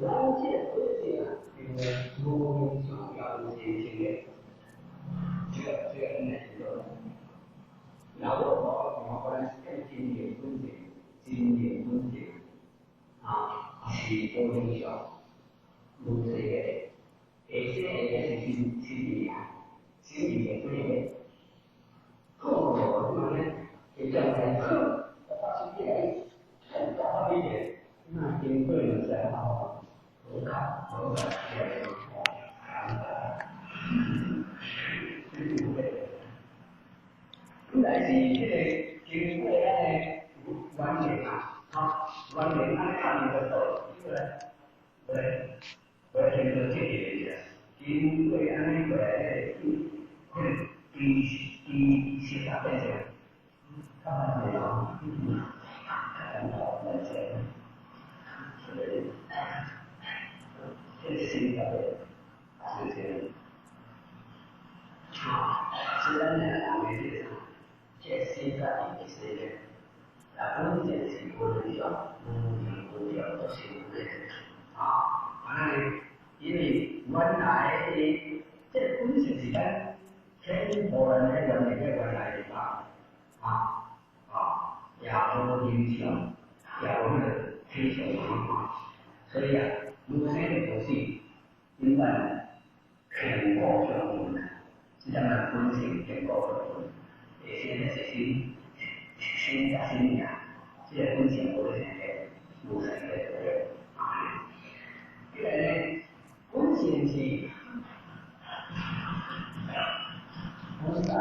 咱这个是啊，因为我们想要的是这个很难做。然后我们更经典分析，是多影响。如这个，这些也是心理的这个，我们也讲来课，把这些很大的一点，那经过了才好，我看，但是这个经过完全完全按看的走，对。我听说这个因为安那个第七大变成，他们这种很好的这，所以这是一个事情。虽然呢，我们这现在也是一个，风险是不能讲，不讲都是不对的因为原来的这风险是咱全部人的人民的原来的也无影响，也无推崇所以如果这个东西因为全国上面是这样的风险全国上面，现在是新年，这个风险我现在目前的因为风险是无奈，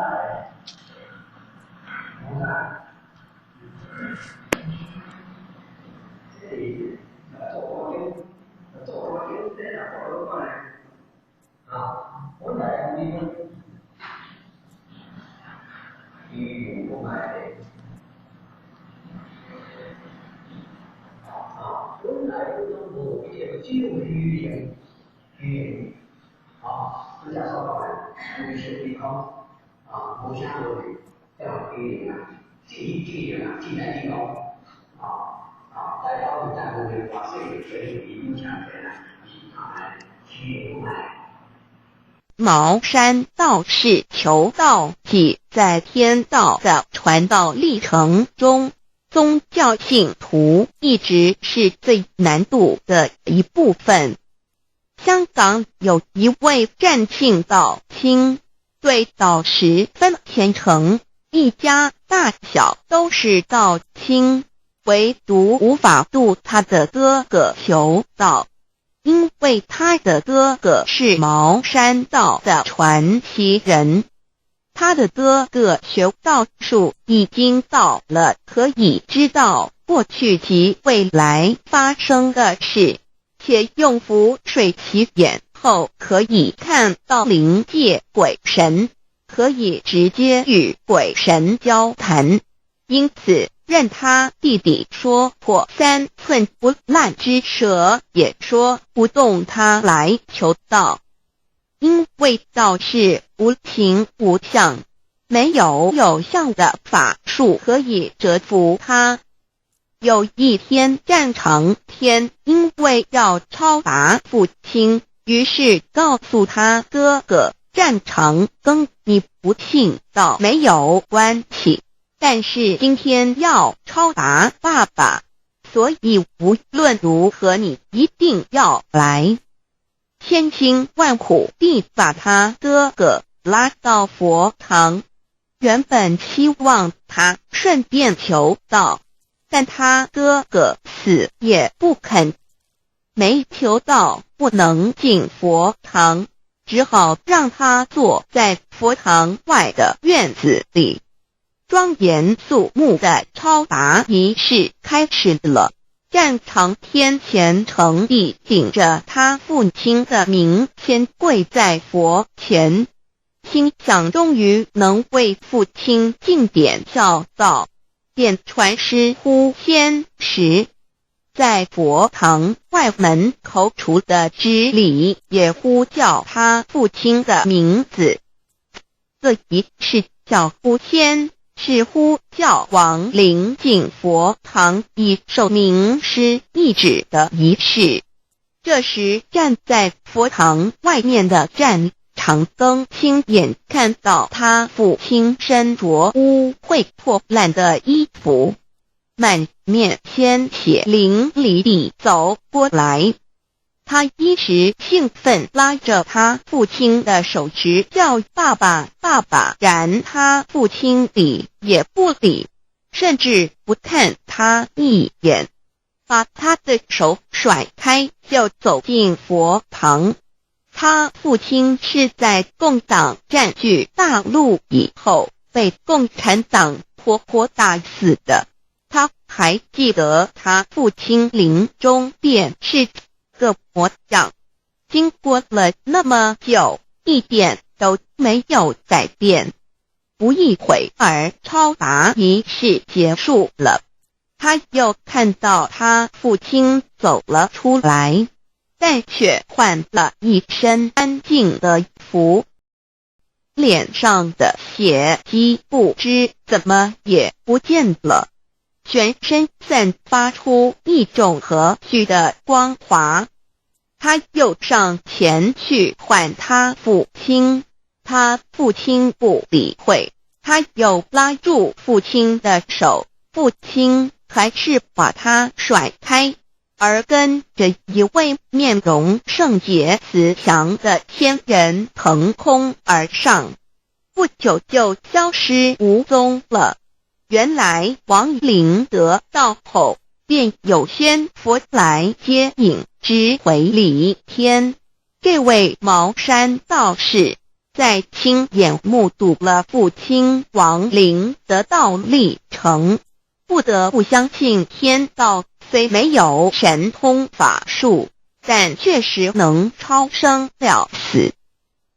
这里做本来不能不这个就是语言，人家说到了，你是对抗不相对的，要语言技能提高大家都在后面把这个学习影响起来，看来学不来。茅山道士求道即在天道的传道历程中，宗教信徒一直是最难度的一部分。香港有一位占庆道亲，对道十分虔诚，一家大小都是道亲，唯独无法度他的哥哥求道。因为他的哥哥是茅山道的传奇人，他的哥哥学道术已经到了可以知道过去及未来发生的事，且用符水洗眼后可以看到灵界鬼神，可以直接与鬼神交谈，因此任他弟弟说破3寸不烂之舌，也说不动他来求道。因为道是无形无相，没有有相的法术可以折服他。有一天战长天因为要超拔父亲，于是告诉他哥哥战长跟你不信道没有关系，但是今天要超拔爸爸，所以无论如何你一定要来。千辛万苦地把他哥哥拉到佛堂，原本希望他顺便求道，但他哥哥死也不肯，没求道不能进佛堂，只好让他坐在佛堂外的院子里。庄严肃穆的超拔仪式开始了。战长天虔诚地顶着他父亲的名先跪在佛前，心想终于能为父亲尽点孝道，便传师呼仙时，在佛堂外门口处的支里也呼叫他父亲的名字。这仪式叫呼仙，是呼叫亡灵进佛堂以受名师意旨的仪式。这时站在佛堂外面的战长庚亲眼看到他父亲身着污秽破烂的衣服，满面鲜血淋漓地走过来。他一时兴奋，拉着他父亲的手直叫爸爸爸爸，然他父亲理也不理，甚至不看他一眼，把他的手甩开就走进佛堂。他父亲是在共党占据大陆以后被共产党活活打死的，他还记得他父亲临终便是个模样，经过了那么久，一点都没有改变。不一会儿，超拔仪式结束了，他又看到他父亲走了出来，但却换了一身安静的衣服，脸上的血迹不知怎么也不见了，全身散发出一种和煦的光华。他又上前去唤他父亲，他父亲不理会，他又拉住父亲的手，父亲还是把他甩开，而跟着一位面容圣洁慈祥的仙人腾空而上，不久就消失无踪了。原来亡灵得道后，便有仙佛来接引，直回离天。这位茅山道士在亲眼目睹了父亲亡灵得道历程，不得不相信天道虽没有神通法术，但确实能超生了死。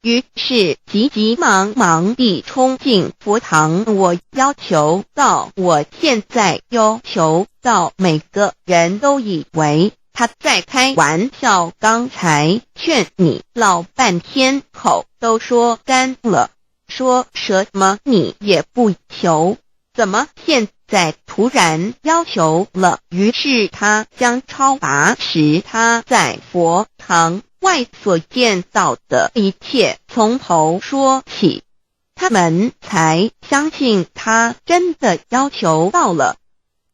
于是急急忙忙地冲进佛堂，我要求到，我现在要求到，每个人都以为他在开玩笑，刚才劝你老半天，口都说干了，说什么你也不求，怎么现在突然要求了？于是他将超拔时他在佛堂外所见到的一切从头说起，他们才相信他真的要求到了。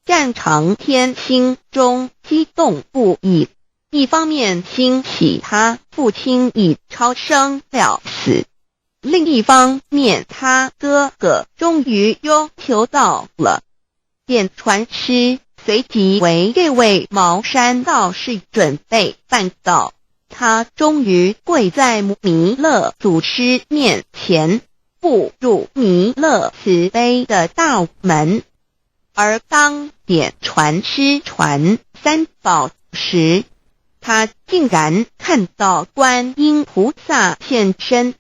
战长天心中激动不已，一方面欣喜他父亲已超生了死，另一方面他哥哥终于要求到了。便传师随即为这位茅山道士准备办道，他终于跪在弥勒祖师面前，步入弥勒慈悲的大门。而当点传师传三宝时，他竟然看到观音菩萨现身，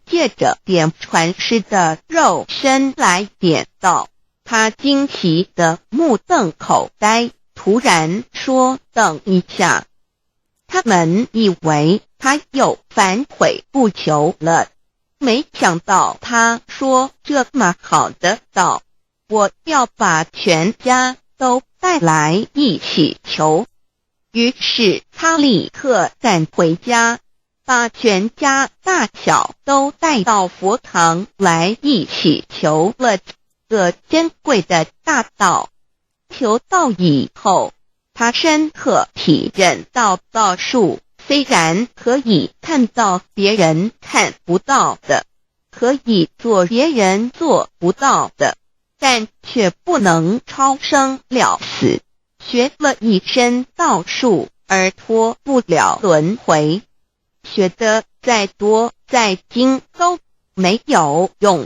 借着点传师的肉身来点道。他惊奇的目瞪口呆，突然说：“等一下！”他们以为他又反悔不求了，没想到他说这么好的道，我要把全家都带来一起求。于是他立刻赶回家，把全家大小都带到佛堂来一起求了个珍贵的大道。求道以后，他深刻体认到道术虽然可以看到别人看不到的，可以做别人做不到的，但却不能超生了死。学了一身道术而脱不了轮回，学得再多再精都没有用，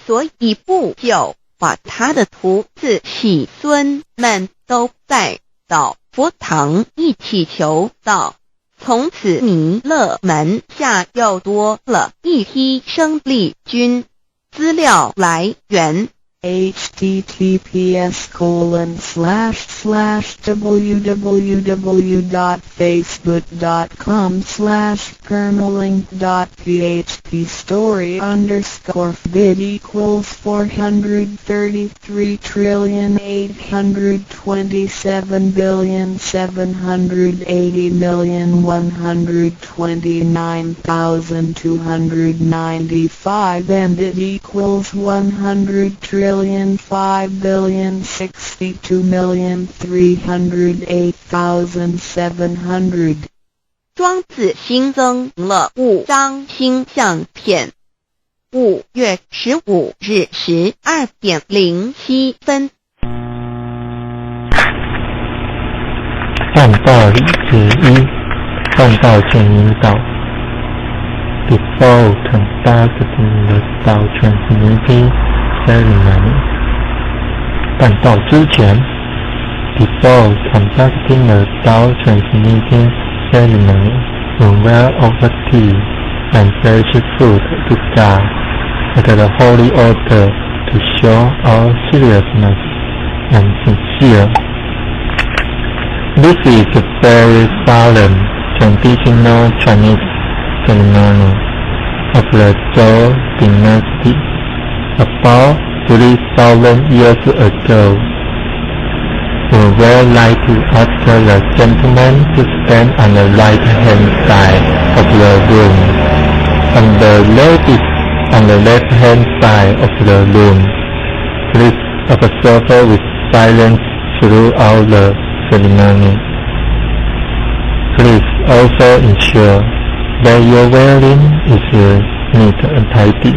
所以不久把他的徒子媳孙们都带到佛堂一起求道。从此弥勒门下又多了一批生力军。资料来源www.facebook.com/permalink.php/story_833,827,780,120,295 and it equals 100,562,308,700。庄子新增了5张星象片。5月15日12点07分。按道理之一，按道前引导。Before conducting the Tao Transmitting Ceremony， 办道之前 ，Before conducting the Tao Transmitting Ceremony, when well over tea and fresh food to God at the holy altar to show our seriousness and sincere. This is a very solemn traditional Chinese ceremony of the Zhou dynasty about 3,000 years ago. We would like to ask the gentleman to stand on the right-hand side of the room, and the ladies on the left-hand side of the room. Please observe with silence throughout the ceremony. Please also ensure that your wearing is neat and tidy,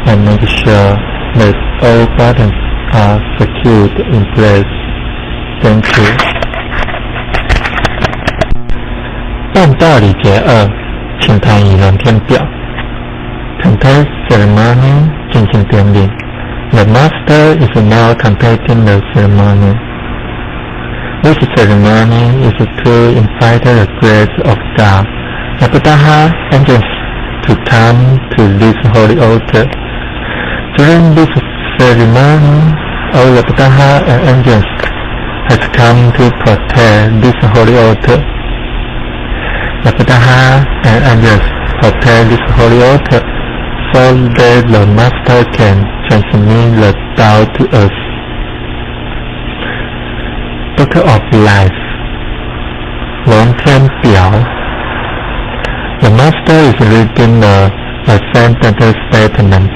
and make sure that all buttons are secured in place. Thank you. 办道礼节2，请谈议论填表。Content ceremony 进行典礼。The master is now conducting the ceremony. This ceremony is to invite the grace of God, the Buddha angels, to come to this holy altar. During this ceremony, all the Buddha and angels has come to protect this holy altar. The Buddha and angels protect this holy altar so that the Master can transmit the Tao to us. Book of Life 龙天表 The Master is reading the Ascended Statement.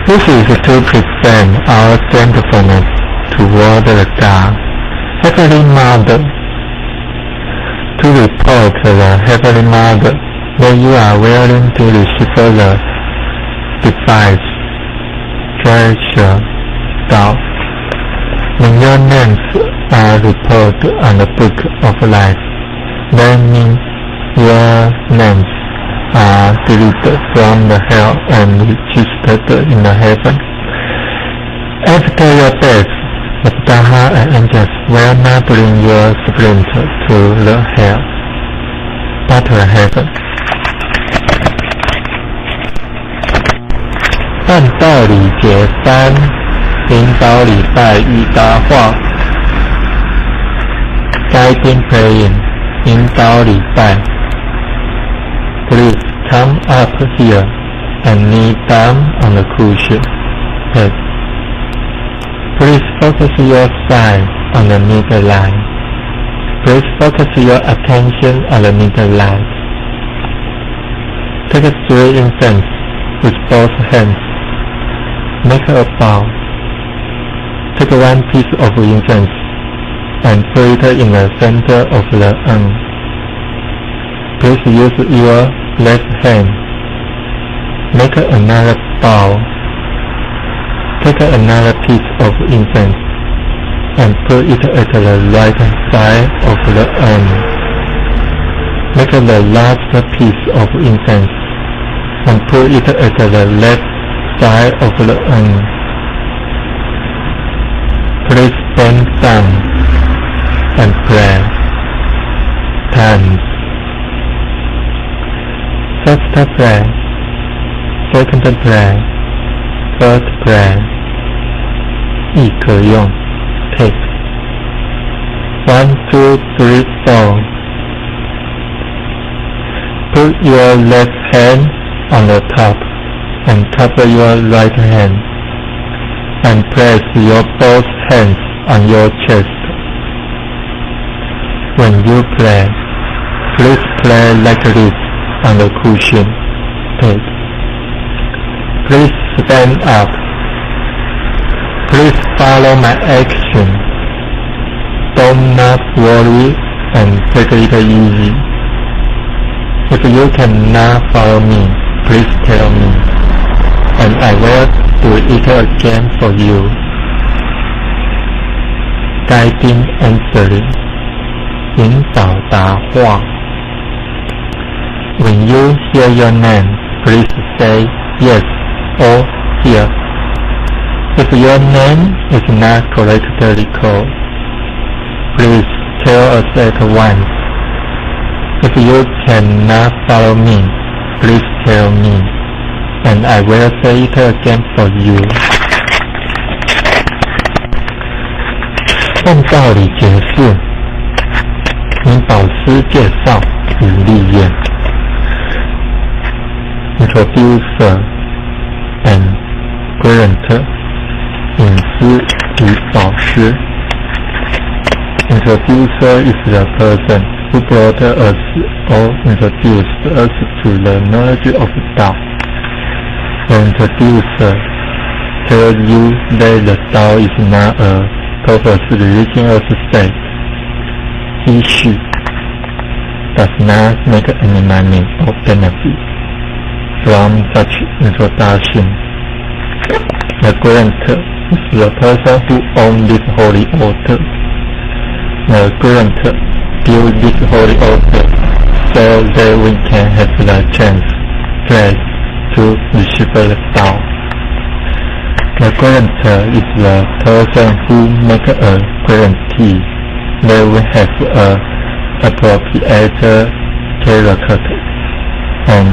This is to present our thankfulness toward the God, Heavenly Mother, to report the Heavenly Mother that you are willing to receive the device, treasure, Tao. When your names are reported on the Book of Life, that means your names are deleted from the hell and registered in the heaven. After your death, the Buddha and angels will not bring your spirit to the hell, but to the heaven. 按道理解3领导礼拜与答话 Guiding Praying 引导礼拜 Please come up here and kneel down on the cushion. Yes. Please focus your sight on the middle line. Please focus your attention on the middle line. Take 3 incense with both hands. Make a bow. Take 1 piece of incense and put it in the center of the urn. Please use your left hand. Make another bow. Take another piece of incense and put it at the right side of the urn. Make the last piece of incense and put it at the left side of the urn. Please bend down and pray. Times. First prayer, second prayer, third prayer. 亦可用 Take 1, 2, 3, 4. Put your left hand on the top and cover your right hand and place your both hands on your chest. When you pray, please pray like this on the cushion. Take. Please stand up. Please follow my action. Do not worry and take it easy. If you cannot follow me, please tell me, and I will do it again for you. Guiding answering 引导答话 When you hear your name, please say yes or here. If your name is not correctly called, please tell us at once. If you cannot follow me, please tell me, and I will say it again for you. 按道理解释，因导师介绍与历验。Introducer and Guarantor 隐私与导师 Introducer is the person who brought us or introduced us to the knowledge of Tao. The introducer tells you that the Tao is not a purpose religious state. Issue does not make any money or benefit from such introduction. The grantor is the person who owns this holy altar. The grantor built this holy altar so that we can have the chance, place to receive the Tao. The grantor is the person who makes a guarantee that we have a appropriate character and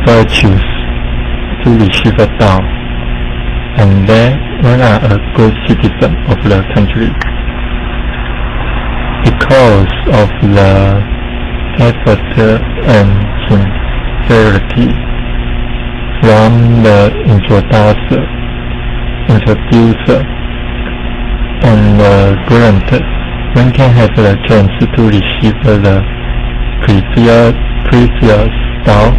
virtues to receive the Tao, and they are a good citizen of the country. Because of the effort and sincerity from the introducer, and the grant, one can have the chance to receive the precious thought,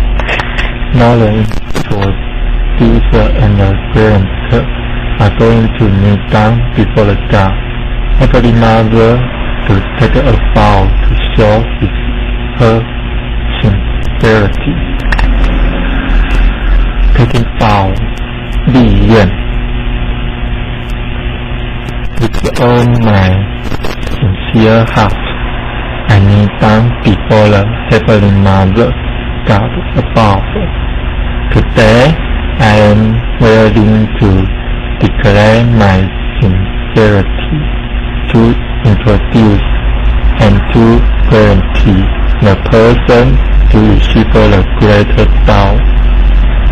knowledge, introducer, and the grant are going to kneel down before the God, Heavenly Mother, to take a vow to show her sincerity. Taking vow, 立愿。With all my sincere heart, I kneel down before the Heavenly Mother, God above. Today, I am willing to declare my sincerity, to introduce and to guarantee the person to receive the greater Tao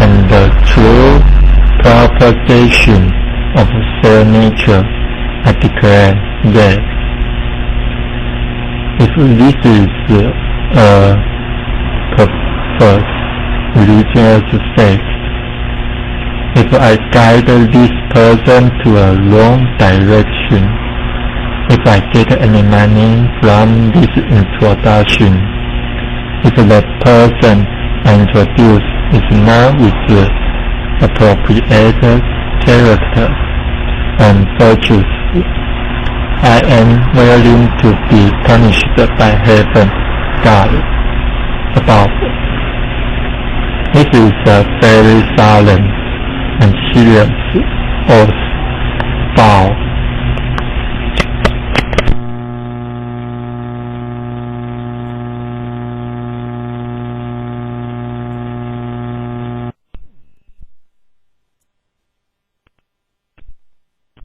and the true propagation of their nature. I declare that if this is a purpose, religious faith, if I guide this person to a wrong direction, if I get any money from this introduction, if the person I introduce is not with the appropriate character and virtues, I am willing to be punished by heaven, God, above. This is a very solemn and serious oath, vow.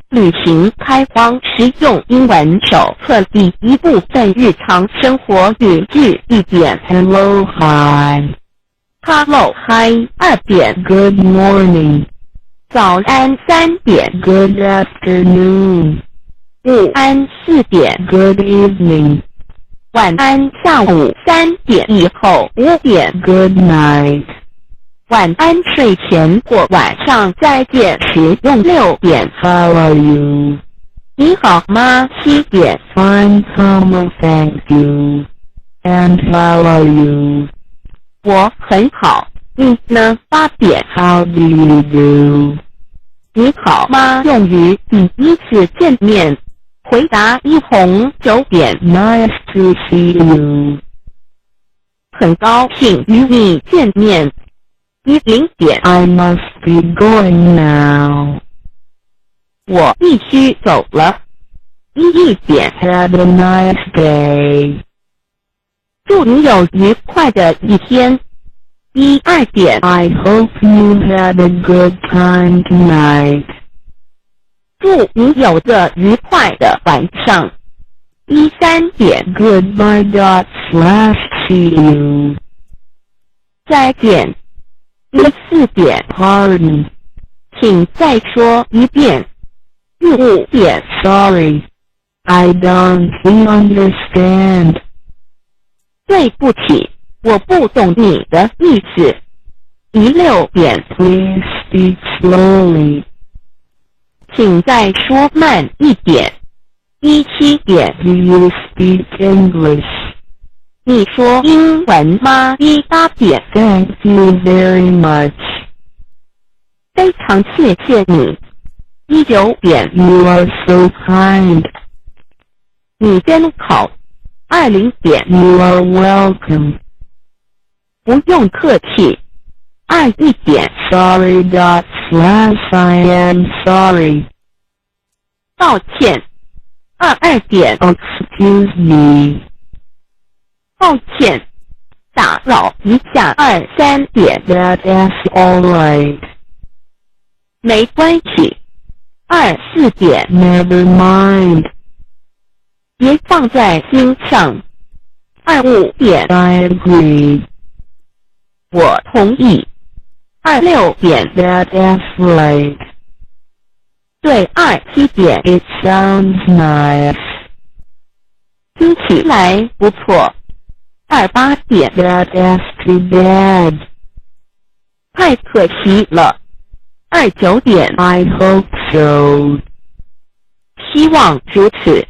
旅行开荒实用英文手册第一部分日常生活语句1点 Hello, hi. Hello, hi 2点 Good morning. 早安3点 Good afternoon. 午安4点 Good evening. 晚安下午3点以后5点 Good night. 晚安睡前或晚上再见时用6点 How are you? 你好吗7点 Fine, thank you. And how are you? 我很好，你呢8点 How do you do? 你好吗用于第一次见面，回答1红9点 Nice to see you. 很高兴与你见面10点 I must be going now. 我必须走了1点 Have a nice day. 祝你有愉快的一天2点 I hope you had a good time tonight. 祝你有个愉快的晚上3点 Goodbye. See you. 再见4点 Pardon. 请再说一遍5点 Sorry. I don't understand. 对不起，我不懂你的意思6点 Please speak slowly. 请再说慢一点7点 Do you speak English? 你说英文吗8点 Thank you very much. 非常谢谢你9点 You are so kind. 你真好20点 You are welcome. 不用客气1点 Sorry. I am sorry. 道歉2点 Excuse me. 抱歉打扰一下3点 That's all right. 没关系4点 Never mind. 别放在心上5点 I agree. 我同意6点 That's right. 对27点 It sounds nice. 听起来不错。28点 That's too bad. 太可惜了。29点 I hope so. 希望如此。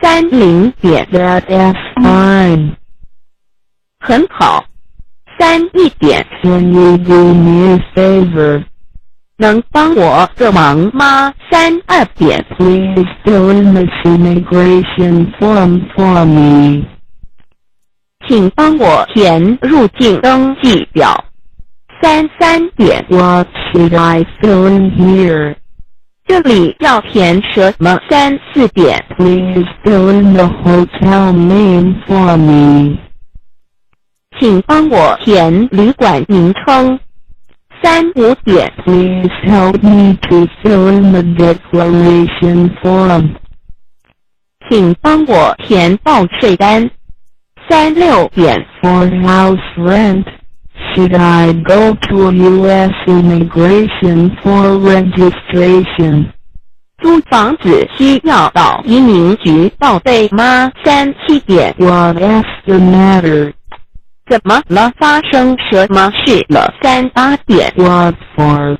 30点 That's fine. 很好。31点 Can you do me a favor? 能帮我个忙吗？32点 Please fill in this immigration form for me. 请帮我填入境登记表。33点 What should I fill in here? 这里要填什么？34点 Please fill in the hotel name for me. 请帮我填旅馆名称。35点 Please help me to fill in the declaration form. 请帮我填报税单。36点 For house rent, should I go to a U.S. immigration for registration? 租房子需要到移民局报备吗？37点 What's the matter? 怎么了？发生什么事了？38点 What for?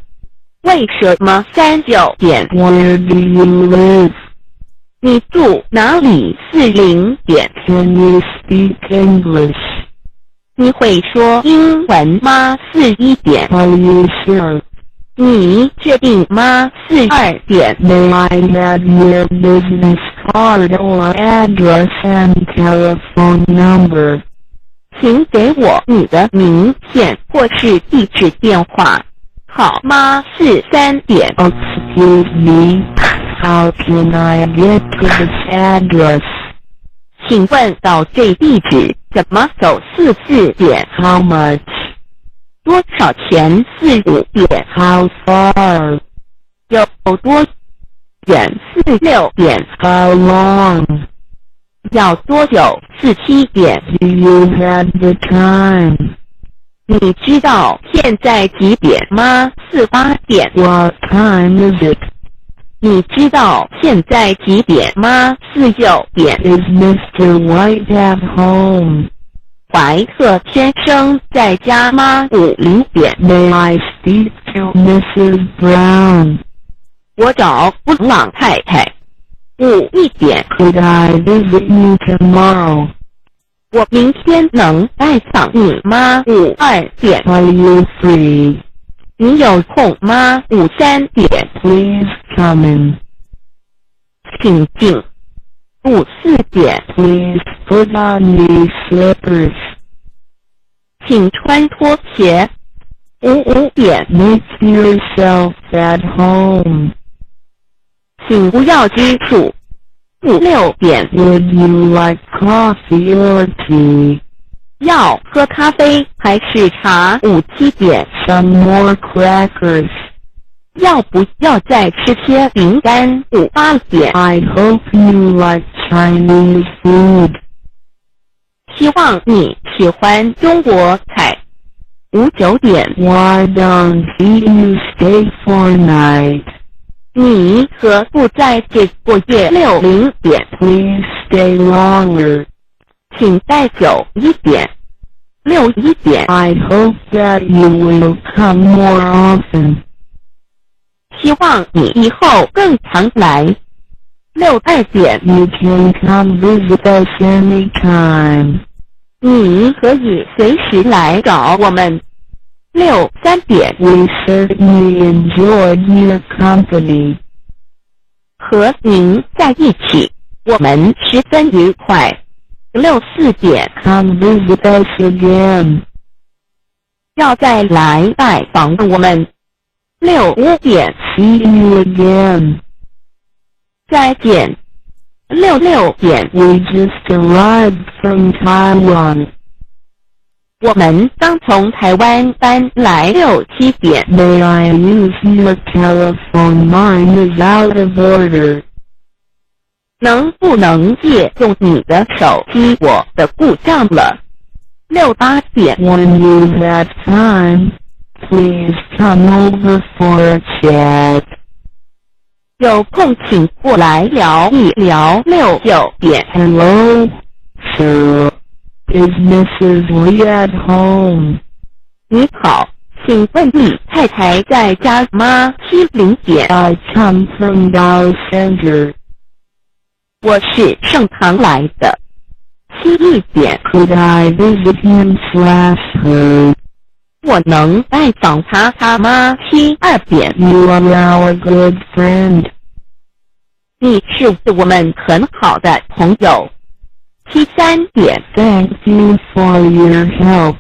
为什么？39点 Where do you live? 你住哪里？40点 Can you speak English? 你会说英文吗？41点 Are you sure? 你确定吗？42点 May I have your business card or address and telephone number? 请给我你的名片或是地址电话，好吗？43点 Excuse me, how can I get to this address? 请问到这地址怎么走？44点 How much? 多少钱？45点 How far? 有多远？46点 How long? 要多久？47点 Do you have the time? 你知道现在几点吗？48点 What time is it? 你知道现在几点吗？49点 Is Mr. White at home? 怀特先生在家吗？50点 May I speak to Mrs. Brown? 我找布朗太太。51点 Could I visit you tomorrow? 我明天能拜访你吗？52点 Are you free? 你有空吗？53点 Please come in. 请进。54点 Please put on these slippers. 请穿拖鞋。55点 Make yourself at home. 请不要拘束。56点 Would you like coffee or tea? 要喝咖啡还是茶？57点 Some more crackers. 要不要再吃些饼干？58点 I hope you like Chinese food. 希望你喜欢中国菜。59点 Why don't you stay for night? 你何不在这过夜？60点 Please stay longer. 请待久一点。61点 I hope that you will come more often. 希望你以后更常来。62点 You can come visit us anytime. 你可以随时来找我们。63点 We certainly enjoyed your company. 和您在一起，我们十分愉快。64点 Come visit us again. 要再来拜访我们。65点 See you again. 再见。66点 We just arrived from Taiwan. 我们刚从台湾搬来。67点 May I use your telephone? Mine is out of order. 能不能借用你的手机？我的故障了。68点 When you have time, please come over for a chat. 有空请过来聊一聊69点。 Hello, sir. Is Mrs. Lee at home? 你好，请问你太太在家吗？70点。 I come from Dow Center. 我是盛唐来的。71点。 Could I visit him/her? 我能拜访他吗？72点。 You are our good friend. 你是我们很好的朋友。73点。 Thank you for your help.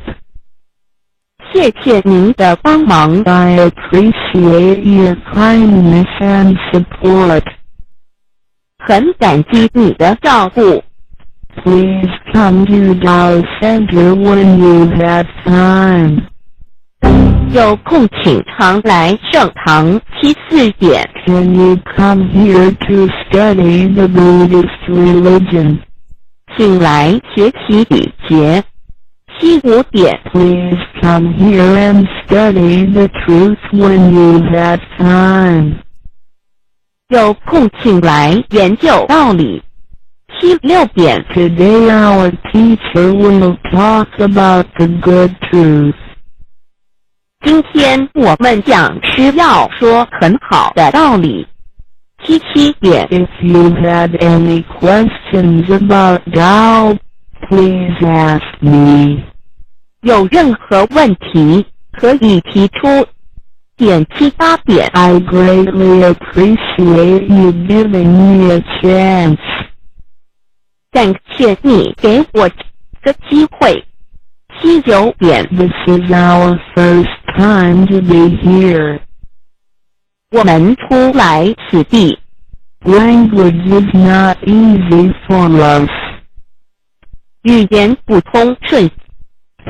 谢谢您的帮忙， I appreciate your kindness and support. 很感激你的照顾。 Please come to Dow Center when you have time. 有空请常来盛唐。74点。 Can you come here to study the Buddhist religion? 请来学习礼节。75点。 Please come here and study the truth when you have time. 有空请来研究道理。76点。 Today our teacher will talk about the good truth. 今天我们讲师要说很好的道理。77点。 If you had any questions about Tao, please ask me. 有任何问题可以提出。点78点。 I greatly appreciate you giving me a chance. 感谢你给我这个机会。79点。 This is our first time to be here. 我们初来此地， Language is not easy for us. 语言不通顺，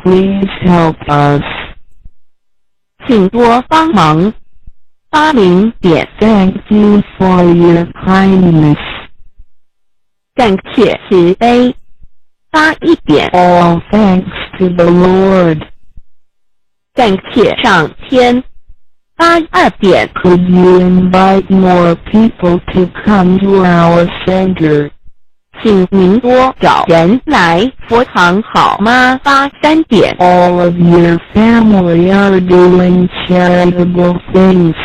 Please help us. 请多帮忙。80点。 Thank you for your kindness. 感谢慈悲。81点。 All thanks to the Lord. 感谢上天。82点。 Could you invite more people to come to our center? 请您多找人来佛堂好吗？83点。 All of your family are doing charitable things.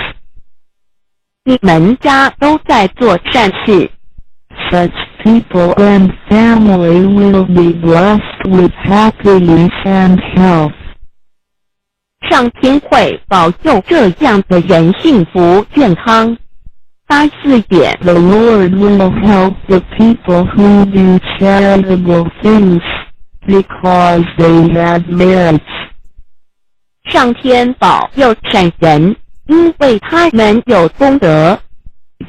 你们家都在做善事， Such people and family will be blessed with happiness and health. 上天会保佑这样的人幸福健康。84点。 The Lord will help the people who do charitable things, because they have merits. 上天保佑善人，因为他们有功德。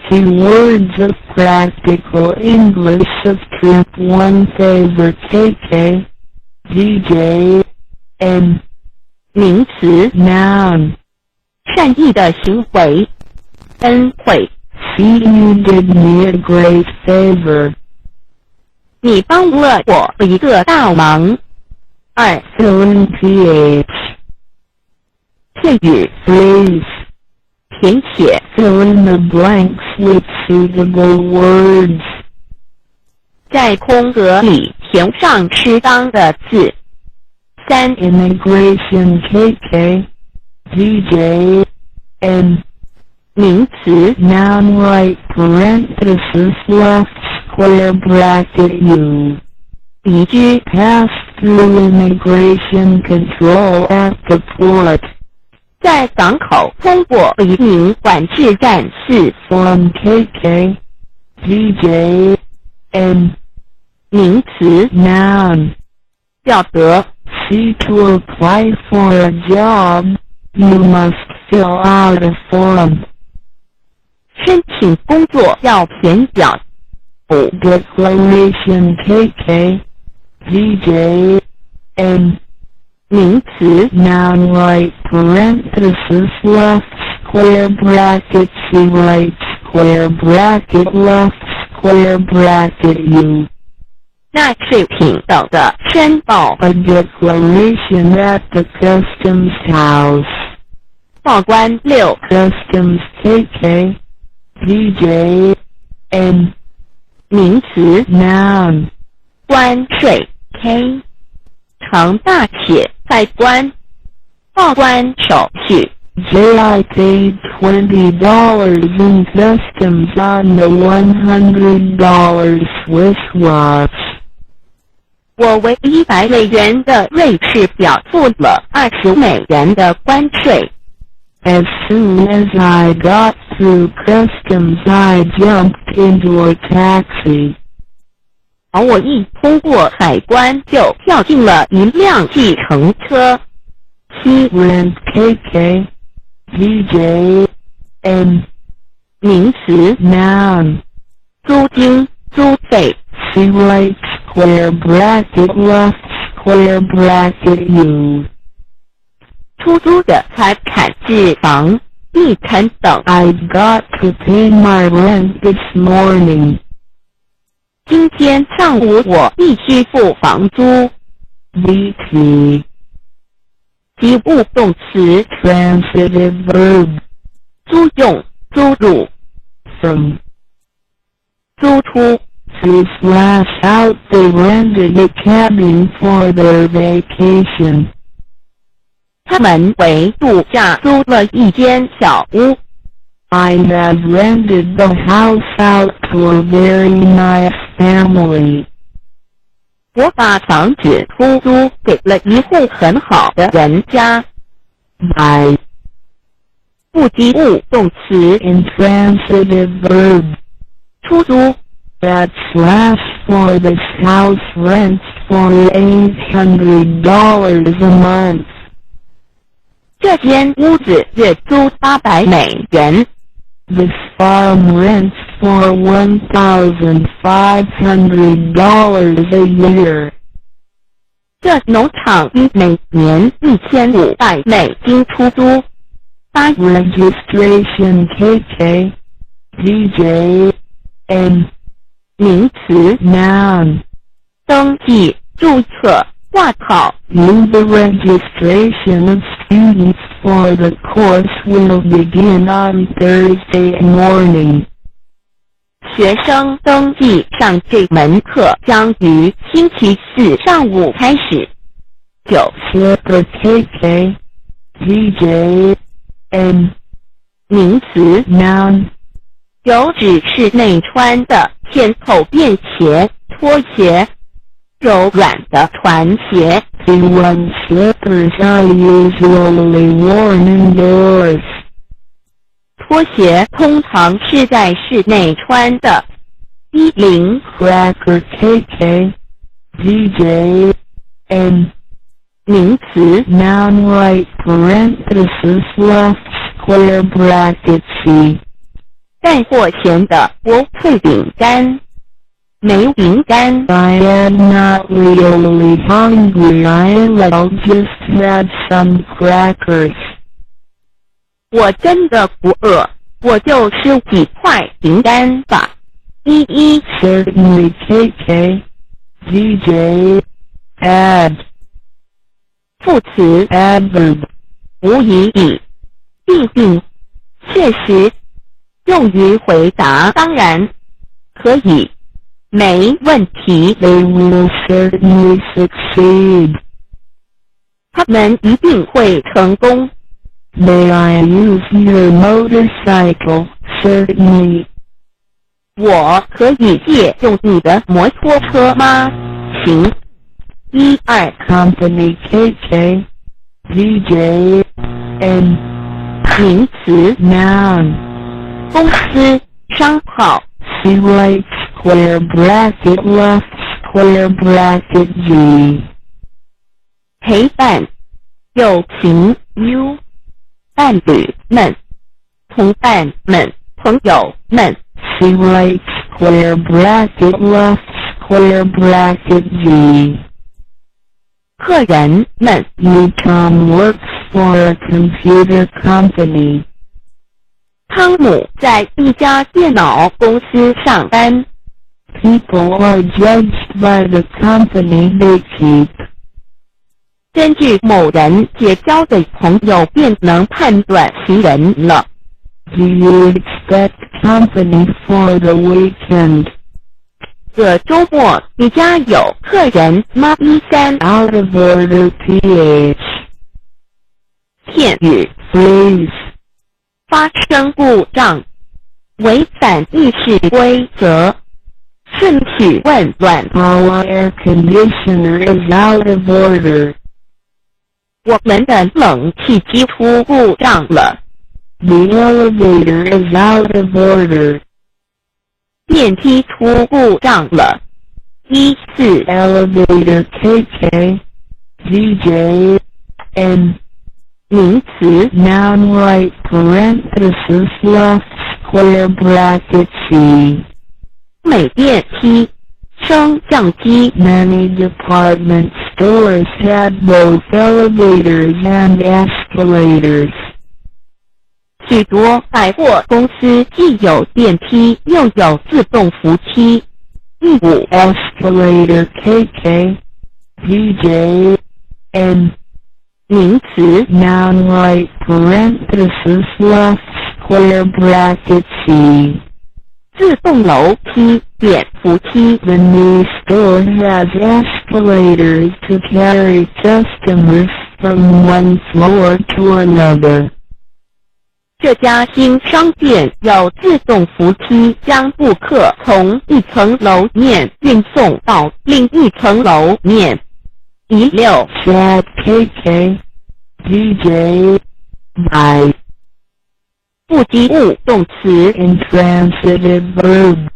Two words of practical English of Trip 1 favor KK, DJ, and 名词 noun. 善意的行为，恩惠。 See, you did me a great favor. 你帮了我一个大忙。2. Fill in PH. 片语 Please. 填写 Fill in the blanks with suitable words. 在空格里填上适当的字。3. Immigration KK, DJ, and 名词 noun right parenthesis left square bracket U. 移居 Pass through immigration control at the port. 在港口通过移民管制站。4. From KK, DJ, and 名词 noun. 表格 See, to apply for a job, you must fill out a form. 申请工作要填表。5. Declaration KK, DJ, and 名词 noun right parenthesis left square bracket C right square bracket left square bracket U. 纳税品等的申报。 A declaration at the customs house. 报关。6. Customs KK, DJN 名词 noun 关税 K 常大写在关报关手续 I paid $20 in customs on the $100 Swiss watch. 我为$100的瑞士表付了$20的关税。As soon as I got through customs, I jumped into a taxi. 而我一通过海关就跳进了一辆计程车。She rent KK DJN 名词 noun 租金租费。She writes square bracket left square bracket U. 出租的财产置房地产等。 I got to pay my rent this morning. 今天上午我必须付房租。VT 及物动词 transitive verb 租用租入 from 租出。 to slash out they rented a cabin for their vacation. 他们为度假租了一间小屋。I have rented the house out to a very nice family. 我把房子出租给了一户很好的人家。 By 不及物动词 intransitive verb 出租。 that slash for this house rents for $800 a month. 这间屋子月租$800。 This farm rents for $1,500 a year. 这农场以每年$1,500出租。Registration KK DJN 名词 noun 登记注册挂考。 The registration of students for the course will begin on Thursday morning. 学生登记上这门课将于星期四上午开始。Slipper KK DJN 名词 noun 有指室内穿的片口便鞋、拖鞋、柔软的船鞋。 P1 slippers are usually worn indoors. 拖鞋通常是在室内穿的。10 Cracker KK DJN 名词 noun right parenthesis left square bracket C. 带货前的薄脆饼干。没饼干。 I am not really hungry. I'll just have some crackers. 我真的不饿，我就吃几块饼干吧。11 Certainly KK DJ add 副词 adverb 无疑义，必定，确实，用于回答当然，可以，没问题。 They will certainly succeed. 他们一定会成功。 May I use your motorcycle? Certainly. 我可以借用你的摩托车吗？行。1、2 Company KK DJN 名词 noun 公司商号。 See right square bracket left square bracket G. 陪伴友情 U 伴侣们同伴们朋友们。 See right square bracket left square bracket G. 客人们 Tom works for a computer company. 汤姆在一家电脑公司上班。 People are judged by the company they keep. 根据某人结交的朋友便能判断其人了。Do you expect company for the weekend. 这周末你家有客人吗？13 Out of order th. 片语 Please. 发生故障，违反议事规则，顺序混乱。 Our air conditioner is out of order. 我们的冷气机出故障了， The elevator is out of order. 电梯出故障了。14 Elevator KK. DJ. N. 名词 Noun right parenthesis left square bracket C. 美电梯、升降机。 Many department stores had both elevators and escalators. 许多百货公司既有电梯又有自动扶梯。15 Escalator KK. DJ. N. 名词 Noun right parenthesis left square bracket C. 自动楼梯、电扶梯。 The new store has escalators to carry customers from one floor to another. 这家新商店有自动扶梯，将顾客从一层楼面运送到另一层楼面。16 Chat KK. DJ. By. 不及物动词 Intransitive verb.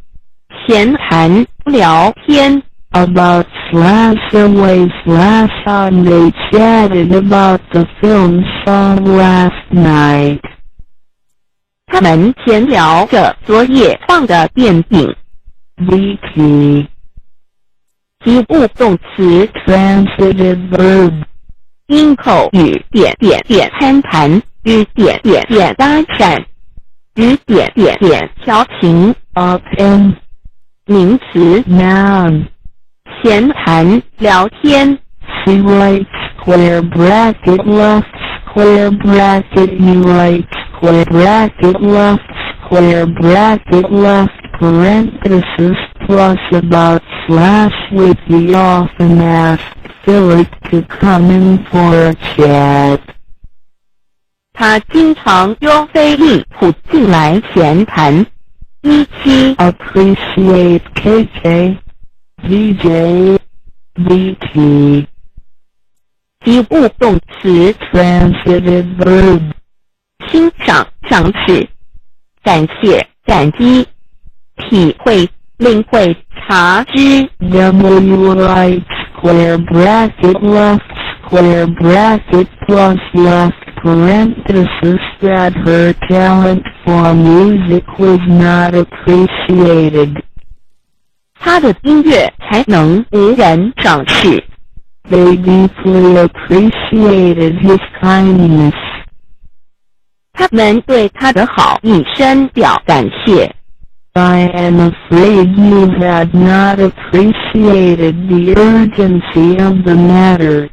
闲谈聊天。 About /away /on they chatted about the film saw last night. 他们闲聊着昨夜放的电影。 VP. 及物动词 Transitive verb. 因口与攀谈，与搭讪，与调情。 Offhand. 名词 Noun. 闲谈聊天。 See right square bracket left square bracket you right square bracket left square bracket left parenthesis plus about / with the often asked Philip to come in for a chat. 他经常约菲利普进来闲谈。17 Appreciate KK. DJ. VT. 及物动词 Transitive verb. 欣赏赏识，感谢感激，体会领会察知。 W right square bracket left square bracket plus left parenthesis that her talent for music was not appreciated. 他的音乐才能无人赏识。 They deeply appreciated his kindness. 他们对他的好意深表感谢。 I am afraid you had not appreciated the urgency of the matter.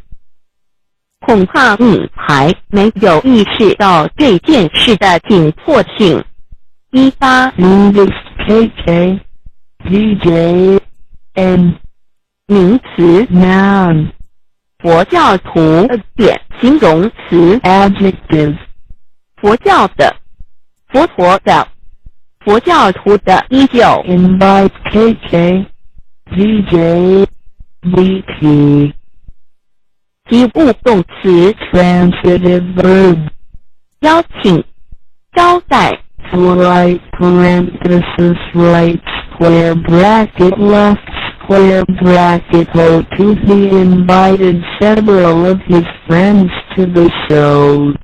恐怕你还没有意识到这件事的紧迫性。18 Buddhist KK. DJ. N. 名词 Noun. 佛教徒点形容词 Adjective. 佛教的佛陀的佛教徒的依旧。 Invite KK. DJ. VT. 及物动词 Transitive verb. 邀请招待。 Right parenthesis right square bracket left square bracket O2. He invited several of his friends to the show.